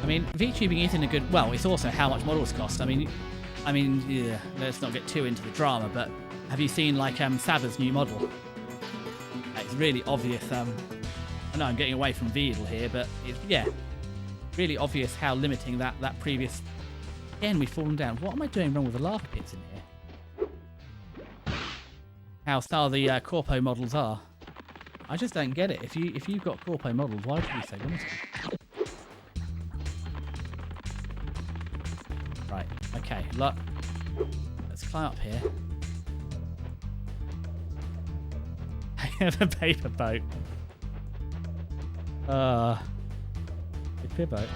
I mean, VTubing isn't a good... Well, it's also how much models cost. I mean, I mean, yeah, let's not get too into the drama, but have you seen like Saba's new model? It's really obvious. I know I'm getting away from Veedle here, but it's, yeah, really obvious how limiting that previous. Again, we've fallen down. What am I doing wrong with the lava pits in here? How style the Corpo models are. I just don't get it. If you've got Corpo models, why would you be so limited? Right. Okay. Look. Let's climb up here. The paper boat. The paper boat.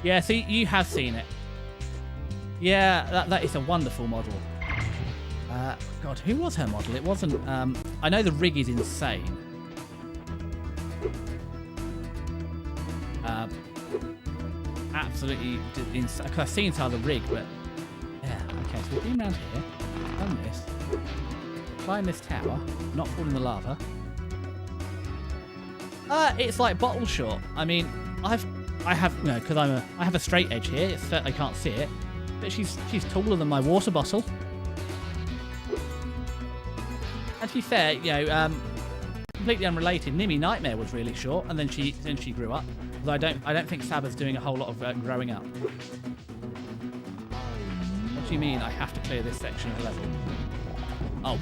Yeah. See, you have seen it. Yeah, that is a wonderful model. God, who was her model? It wasn't. I know the rig is insane. Absolutely insane. I've seen some of the rig, but yeah. Okay, so we've been around here, done this, climb this tower, not fall in the lava. It's like bottle short. I mean, I have you know, because I have a straight edge here. It's I can't see it, but she's taller than my water bottle. And to be fair, you know, completely unrelated, Nimmy Nightmare was really short, and then she grew up. Although I don't think Saba's doing a whole lot of growing up. What do you mean I have to clear this section of the level? Oh.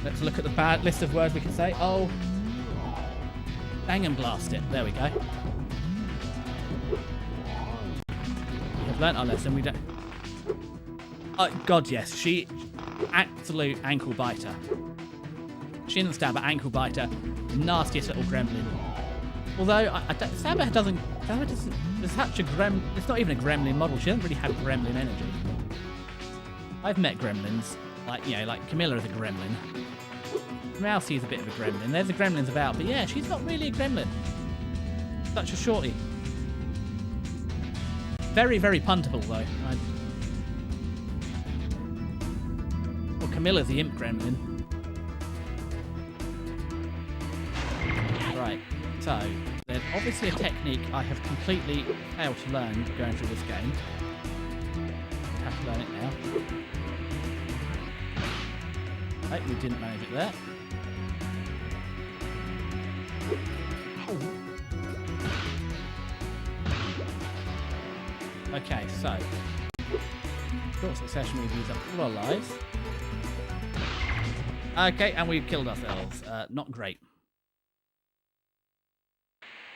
Let's look at the bad list of words we can say. Oh. Bang and blast it. There we go. We have learnt our lesson. We don't. Oh God, yes. She absolute ankle biter. Shin stabber, ankle biter, nastiest little gremlin. Although Saba doesn't. There's such a It's not even a gremlin model. She doesn't really have gremlin energy. I've met gremlins, like Camilla is a gremlin. Mousie's a bit of a gremlin. There's the gremlins about, but yeah, she's not really a gremlin. Such a shorty. Very, very puntable though. Well, Camilla's the imp gremlin. Right. So, there's obviously a technique I have completely failed to learn going through this game. I have to learn it now. Right, we didn't manage it there. Okay, so short succession we've used up all our lives. Okay, and we've killed ourselves. Not great.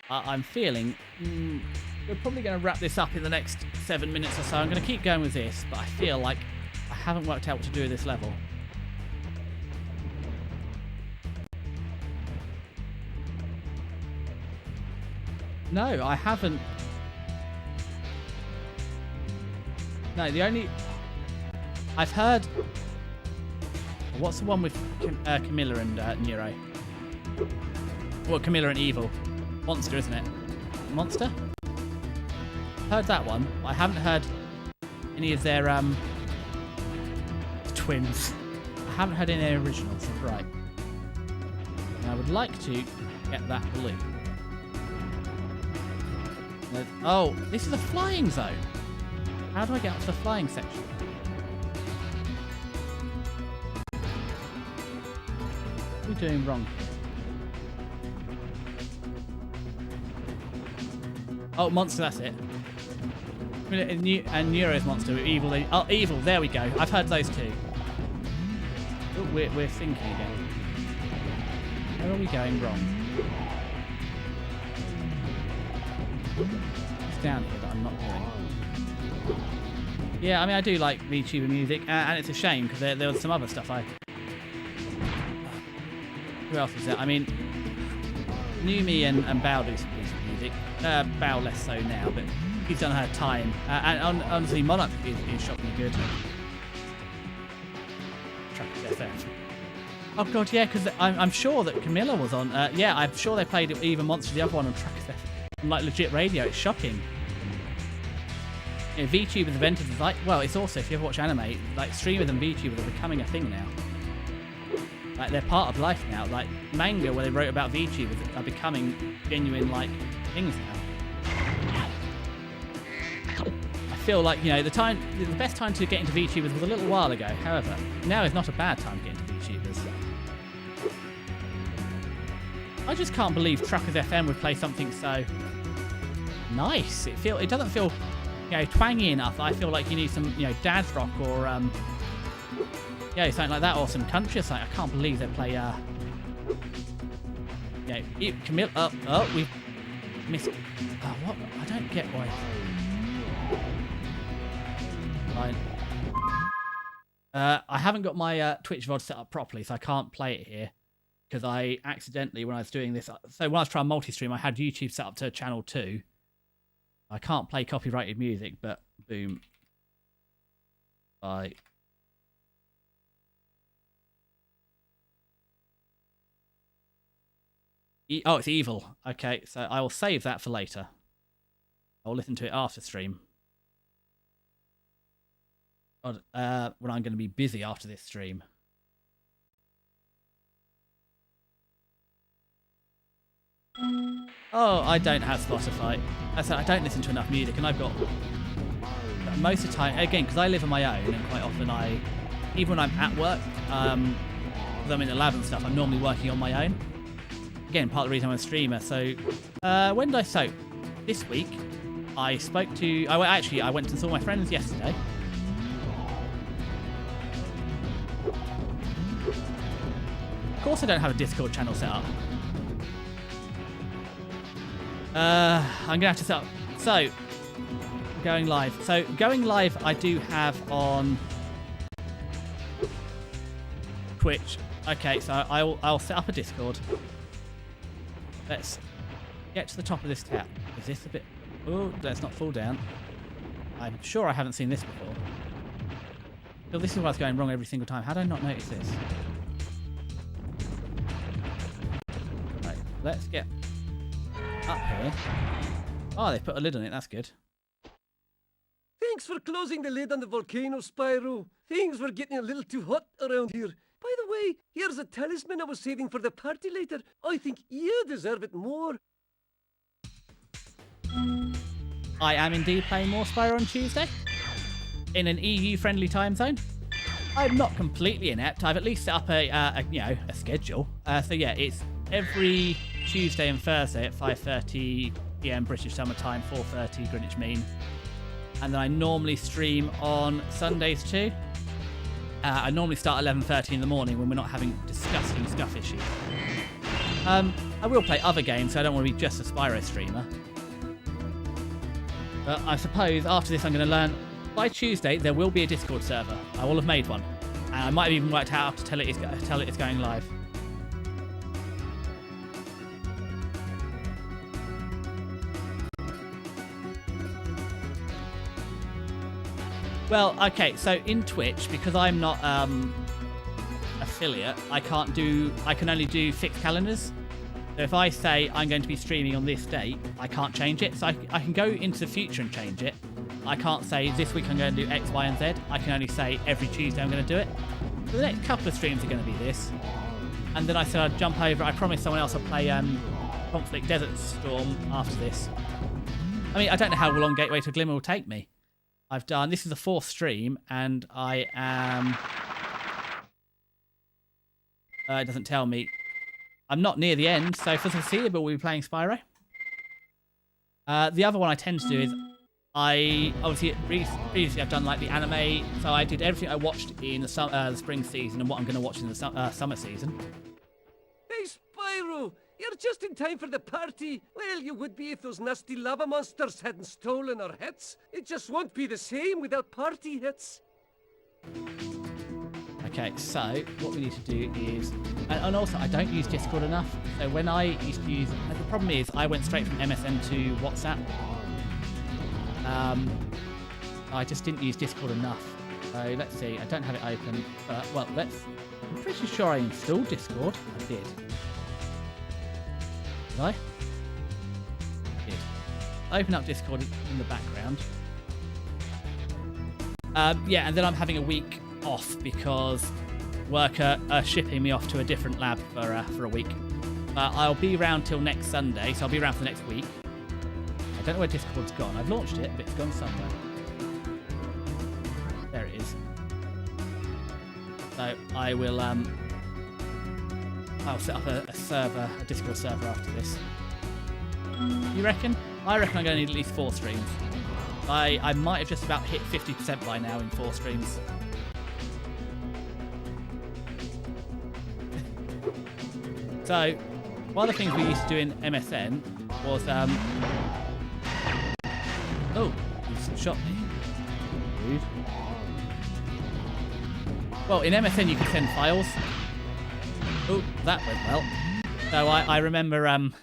I'm feeling we're probably going to wrap this up in the next 7 minutes or so. I'm going to keep going with this, but I feel like I haven't worked out what to do with this level. No, I haven't. No, the only... I've heard... What's the one with Camilla and Nero? Well, Camilla and Evil. Monster, isn't it? Monster? Heard that one. I haven't heard any of their twins. I haven't heard any of their originals. Right. And I would like to get that blue. Oh, this is a flying zone. How do I get up to the flying section? What are we doing wrong here? Oh, monster, that's it. And Neuro's monster, evil. Oh, evil, there we go. I've heard those two. Oh, we're thinking again. Where are we going wrong? It's down here that I'm not doing. Yeah, I mean, I do like VTuber music, and it's a shame because there was some other stuff Who else is there? I mean, Numi and Bao do some decent music. Bao less so now, but he's done her time. And honestly, Monarch is shockingly good. Trackers FF. Oh god, yeah, because I'm sure that Camilla was on. Yeah, I'm sure they played Even Monster, the other one on Trackers FF. Like legit radio, it's shocking. You know, VTubers have entered as like, well, it's also, if you ever watch anime, like streamers and VTubers are becoming a thing now. Like they're part of life now. Like manga, where they wrote about VTubers, are becoming genuine like things now. I feel like, you know, the best time to get into VTubers was a little while ago. However, now is not a bad time to get into VTubers. I just can't believe Truckers FM would play something so nice. It doesn't feel, you know, twangy enough. I feel like you need some, you know, dad rock or yeah, something like that, or some country or something. I can't believe they play yeah, Camille. Oh, we missed. What? I don't get why. Fine. I haven't got my Twitch VOD set up properly, so I can't play it here. Because I accidentally, when I was doing this, so when I was trying multi-stream, I had YouTube set up to channel 2. I can't play copyrighted music, but boom. Bye. Oh, it's evil. Okay, so I will save that for later. I'll listen to it after stream. When I'm going to be busy after this stream. Oh, I don't have Spotify. I said I don't listen to enough music, and I've got most of the time, again, because I live on my own, and quite often even when I'm at work, because I'm in the lab and stuff, I'm normally working on my own. Again, part of the reason I'm a streamer. So, when did I soak? This week, I spoke to. I went and saw my friends yesterday. Of course, I don't have a Discord channel set up. I'm gonna have to set up. So, going live. So, going live, I do have on Twitch. Okay, so I'll set up a Discord. Let's get to the top of this tap. Is this a bit... Oh, let's not fall down. I'm sure I haven't seen this before. So this is what's going wrong every single time. How did I not notice this? Right, let's get up here. Oh, they put a lid on it. That's good. Thanks for closing the lid on the volcano, Spyro. Things were getting a little too hot around here. By the way, here's a talisman I was saving for the party later. I think you deserve it more. I am indeed playing more Spyro on Tuesday. In an EU-friendly time zone. I'm not completely inept. I've at least set up a schedule. So yeah, it's every Tuesday and Thursday at 5:30 PM British Summer Time, 4:30 Greenwich Mean. And then I normally stream on Sundays too. I normally start at 11:30 in the morning when we're not having disgusting stuff issues. I will play other games, so I don't want to be just a Spyro streamer. But I suppose after this I'm going to learn, by Tuesday there will be a Discord server. I will have made one. And I might have even worked out how to tell it it's going live. Well, okay, so in Twitch, because I'm not affiliate, I can only do fixed calendars. So if I say I'm going to be streaming on this date, I can't change it. So I can go into the future and change it. I can't say this week I'm going to do X, Y, and Z. I can only say every Tuesday I'm going to do it. So the next couple of streams are going to be this. And then I said I'd jump over. I promised someone else I'd play Conflict Desert Storm after this. I mean, I don't know how long Gateway to Glimmer will take me. This is the 4th stream, and I am... it doesn't tell me. I'm not near the end, so for the foreseeable we'll be playing Spyro. The other one I tend to do is, previously I've done like the anime, so I did everything I watched in the spring season and what I'm going to watch in the summer season. Hey, Spyro! You're just in time for the party. Well, you would be if those nasty lava monsters hadn't stolen our hits. It just won't be the same without party hits. Okay, so what we need to do is... And also, I don't use Discord enough. So when I used to use... The problem is, I went straight from MSN to WhatsApp. I just didn't use Discord enough. So let's see, I don't have it open. But, well, I'm pretty sure I installed Discord. I did. Did I? Did. Open up Discord in the background. Yeah, and then I'm having a week off because work are shipping me off to a different lab for a week. I'll be around till next Sunday, so I'll be around for the next week. I don't know where Discord's gone. I've launched it, but it's gone somewhere. So I will I'll set up a server, a Discord server after this. You reckon? I reckon I'm going to need at least 4 streams. I might have just about hit 50% by now in 4 streams. So, one of the things we used to do in MSN was, oh, you shot me. Rude. Well, in MSN you could send files. Oh, that went well. So I remember, and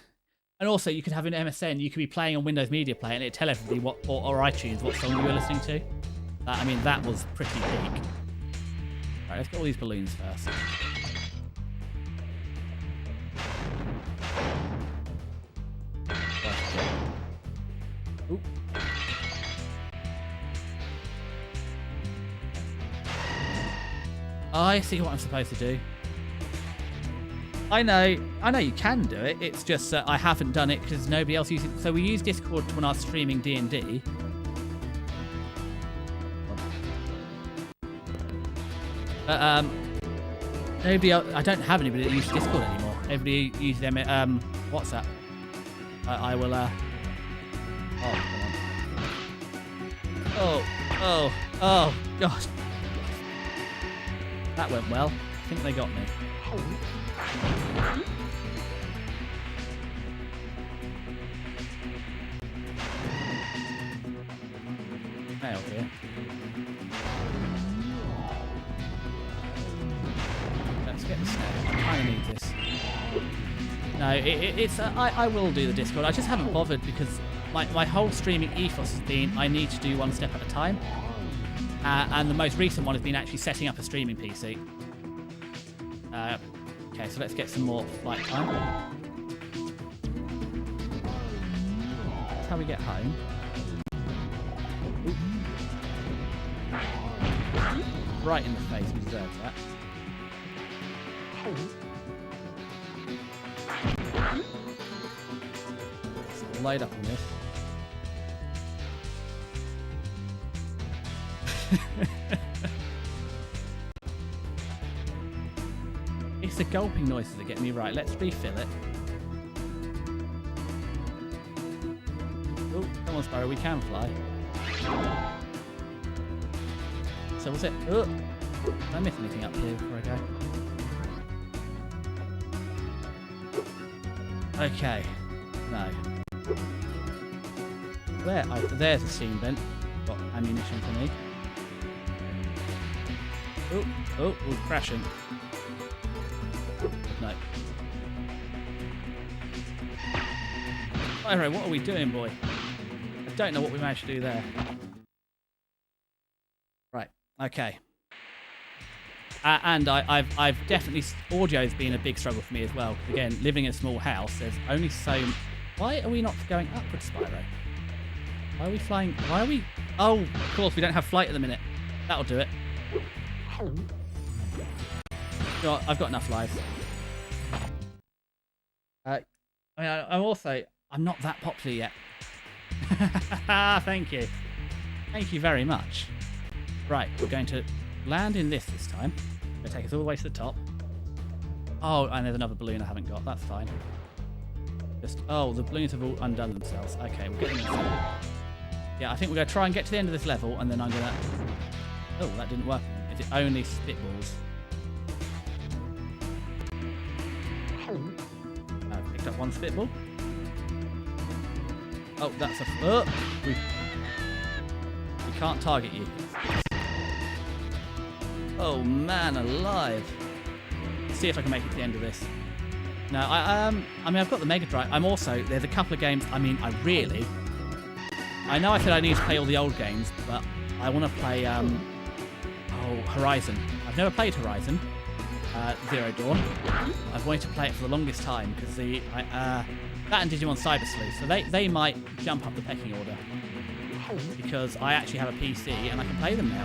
also you could have in MSN, you could be playing on Windows Media Player and it'd tell everybody what, or iTunes, what song you were listening to. I mean, that was pretty big. Right, let's get all these balloons first. Ooh. I see what I'm supposed to do. I know you can do it. It's just that I haven't done it because nobody else uses it. So we use Discord when I was streaming D&D. But nobody else, I don't have anybody that uses Discord anymore. Everybody uses WhatsApp. I will oh, come on. Oh, gosh. That went well. I think they got me. Nail here. Let's get the snare. I kind of need this. No, it's I will do the Discord. I just haven't bothered because my whole streaming ethos has been I need to do one step at a time. And the most recent one has been actually setting up a streaming PC. Okay, so let's get some more flight time. That's how we get home. Ooh. Right in the face, we deserve that. Let's load up on this. It's the gulping noises that get me. Right, let's refill it. Oh, come on, Spyro, we can fly. So was it? Oh, did I miss anything up here before I go? Okay. No. Where? Oh, there's a steam vent. Got ammunition for me. Oh, we're crashing. No. Spyro, what are we doing, boy? I don't know what we managed to do there. Right, okay. And I've definitely... Audio's been a big struggle for me as well. Again, living in a small house, there's only so... Why are we not going upwards, Spyro? Why are we flying... Why are we... Oh, of course, we don't have flight at the minute. That'll do it. You know what, I've got enough lives. I mean, I'm not that popular yet. Thank you. Thank you very much. Right, we're going to land in this time. It's going to take us all the way to the top. Oh, and there's another balloon I haven't got. That's fine. Oh, the balloons have all undone themselves. Okay, we'll get them inside. Yeah, I think we're going to try and get to the end of this level, and then I'm going to... Oh, that didn't work. Is it only spitballs? I've picked up one spitball. Oh, that's a... Oh! We can't target you. Oh, man alive. Let's see if I can make it to the end of this. No, I mean, I've got the Mega Drive. There's a couple of games, I mean, I know I said I need to play all the old games, but I want to play, Horizon. I've never played Horizon, Zero Dawn. I've wanted to play it for the longest time, because that and Digimon Cyber Sleuth, so they might jump up the pecking order. Because I actually have a PC, and I can play them now.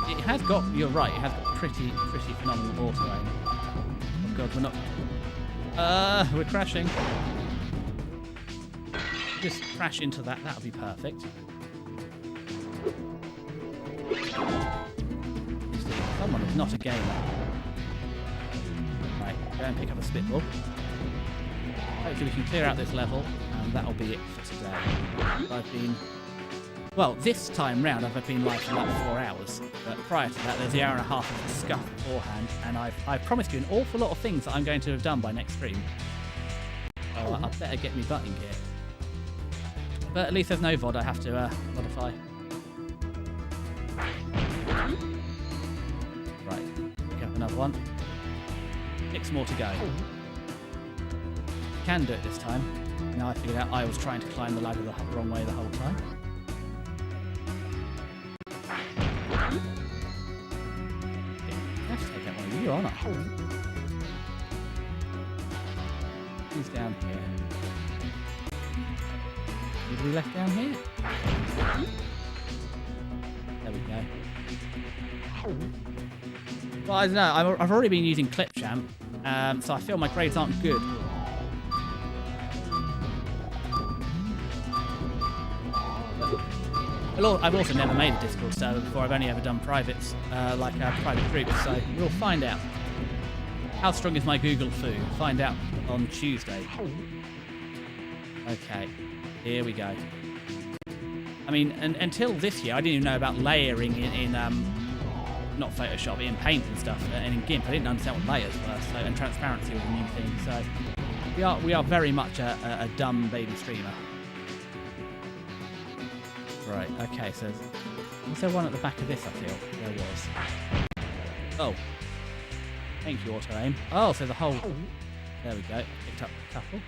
It has got, you're right, it has got pretty phenomenal auto aim. Oh god, we're not... we're crashing. just crash into that. That'll be perfect. Someone is not a gamer. Right, go and pick up a spitball. Hopefully we can clear out this level, and that'll be it for today. I've been... Well, this time round I've been live for like 4 hours, but prior to that there's the hour and a half of scuff beforehand, and I've promised you an awful lot of things that I'm going to have done by next stream. So I better get me butt in gear. But at least there's no VOD I have to modify. Right, pick up another one. 6 more to go. Can do it this time. Now I figured out I was trying to climb the ladder the wrong way the whole time. Let's take out one of you, aren't I? Who's down here? Anybody left down here? There we go. Well, I don't know. I've already been using Clipchamp, so I feel my grades aren't good. Well, I've also never made a Discord server before. I've only ever done privates, like private groups, so we'll find out. How strong is my Google foo? Find out on Tuesday. Okay, here we go. I mean, until this year, I didn't even know about layering in not Photoshop, in Paint and stuff, and in GIMP. I didn't understand what layers were, so, and transparency was a new thing. So we are very much a dumb baby streamer. Right, okay, so was there one at the back of this, I feel? There was. Oh. Thank you, auto aim. Oh, so the whole... There we go, picked up a couple.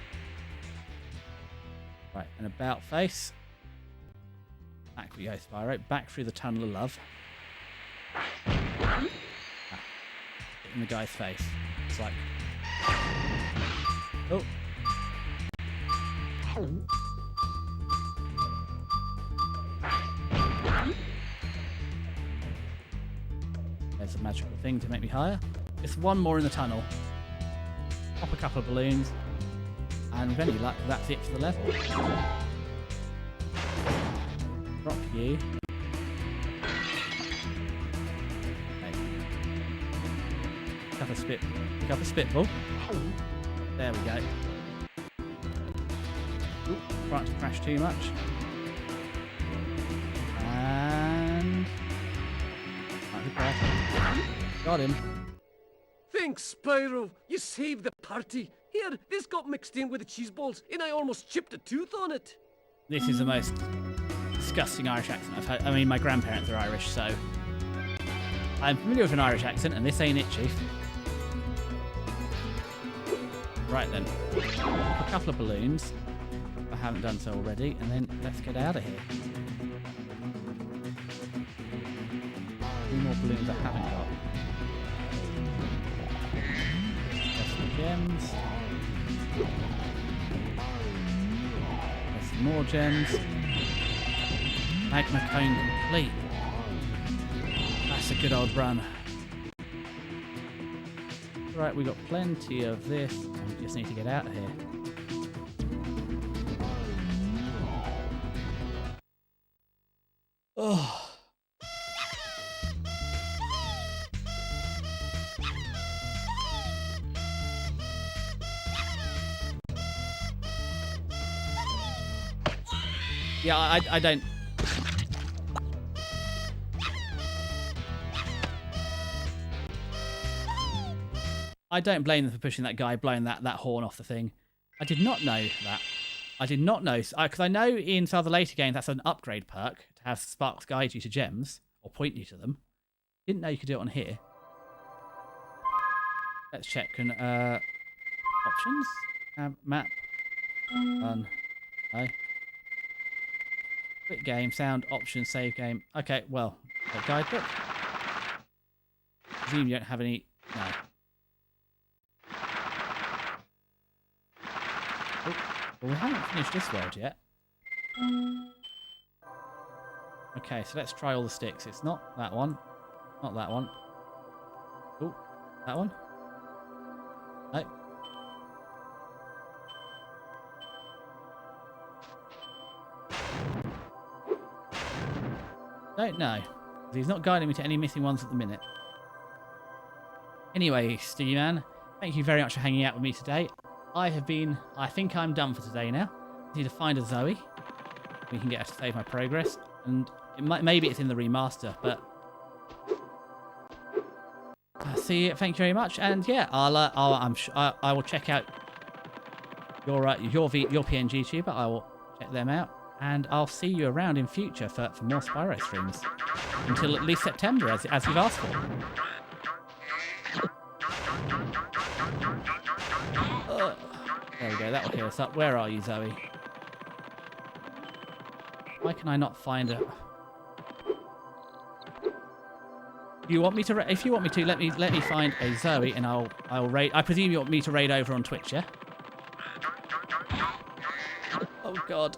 Right, an about face. Back we go, Spyro. Back through the tunnel of love. Ah, in the guy's face. It's like... Oh. There's a magical thing to make me higher. Just one more in the tunnel. Pop a couple of balloons. And with any luck, that's it for the level. Drop you. Okay. Pick up a spitball. There we go. Oop, trying to crash too much. And... Got him. Thanks, Spyro. You saved the party. Here, this got mixed in with the cheese balls, and I almost chipped a tooth on it. This is the most disgusting Irish accent I've had. I mean, my grandparents are Irish, so I'm familiar with an Irish accent, and this ain't it, Chief. Right then, a couple of balloons. If I haven't done so already, and then let's get out of here. 2 more balloons I haven't got. There's some gems. There's some more gems. Magma cone complete. That's a good old run. Right, we got plenty of this, and we just need to get out of here. Oh. Yeah, I don't... I don't blame them for pushing that guy, blowing that horn off the thing. I did not know that. I did not know, because I know in some of the later games that's an upgrade perk, to have sparks guide you to gems, or point you to them. Didn't know you could do it on here. Let's check. Options? Map. No. Quick game, sound, options, save game. Okay, well, guidebook. Presume you don't have any... No. Oh, well, we haven't finished this world yet. Okay, so let's try all the sticks. It's not that one. Not that one. Oh, that one? No. Don't know. He's not guiding me to any missing ones at the minute. Anyway, Sticky Man, thank you very much for hanging out with me today. I think I'm done for today now. I need to find a Zoe. We can get her to save my progress. And maybe it's in the remaster, but... see, thank you very much. And yeah, I will check out your PNG tuber. I will check them out. And I'll see you around in future for more Spyro streams. Until at least September, as you've asked for. There we go, that'll heal us up. Where are you, Zoe? Why can I not find her? You want me to? If you want me to, let me find a Zoe, and I'll raid. I presume you want me to raid over on Twitch, yeah? Oh God,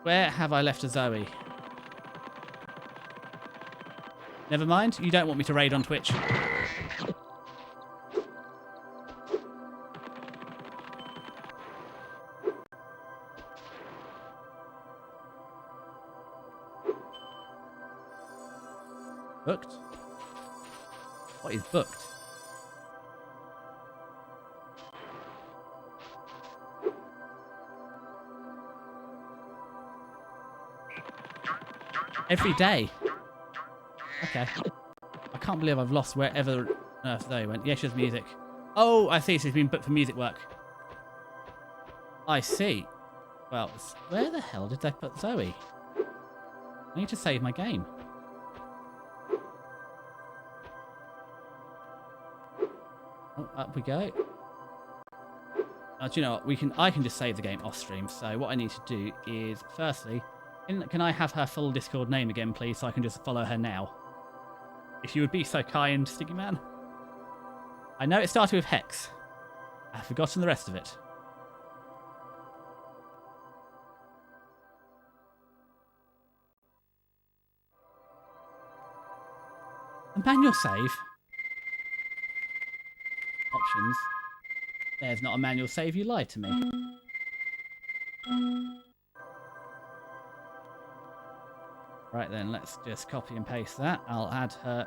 where have I left a Zoe? Never mind. You don't want me to raid on Twitch. Booked? What is booked? Every day? Okay. I can't believe I've lost wherever on earth Zoe went. Yeah, she has music. Oh, I see. She's been booked for music work. I see. Well, where the hell did they put Zoe? I need to save my game. Oh, up we go. Do you know what? I can just save the game off stream. So what I need to do is, firstly, can I have her full Discord name again, please, so I can just follow her now? If you would be so kind, Sticky Man. I know it started with Hex. I've forgotten the rest of it. A manual save. Options. There's not a manual save, you lied to me. Right then, let's just copy and paste that. I'll add her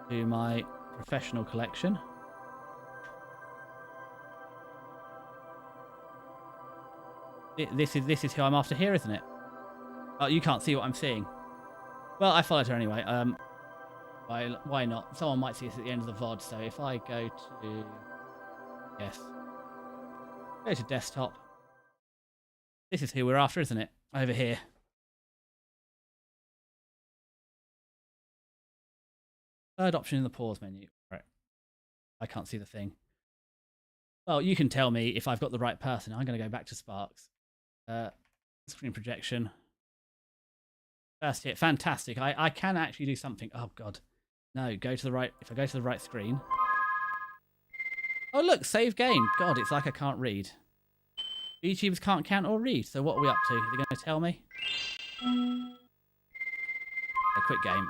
to my professional collection. This is who I'm after here, isn't it? Oh, you can't see what I'm seeing. Well, I followed her anyway. Why not? Someone might see us at the end of the VOD, so if I go to... Yes. Go to desktop. This is who we're after, isn't it? Over here. Third option in the pause menu. Right. I can't see the thing. Well, you can tell me if I've got the right person. I'm going to go back to Sparks. Screen projection. First hit. Fantastic. I can actually do something. Oh, God. No, go to the right. If I go to the right screen. Oh, look. Save game. God, it's like I can't read. YouTubers can't count or read. So what are we up to? Are they going to tell me? A quick game.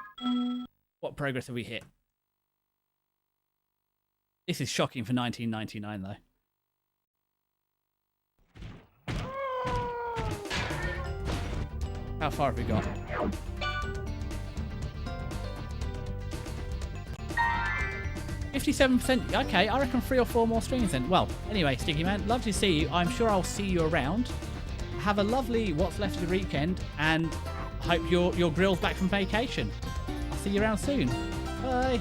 What progress have we hit? This is shocking for 1999, though. How far have we got? 57%. Okay, I reckon 3 or 4 more streams then. Well, anyway, Sticky Man, love to see you. I'm sure I'll see you around. Have a lovely what's left of the weekend, and hope your grill's back from vacation. I'll see you around soon. Bye.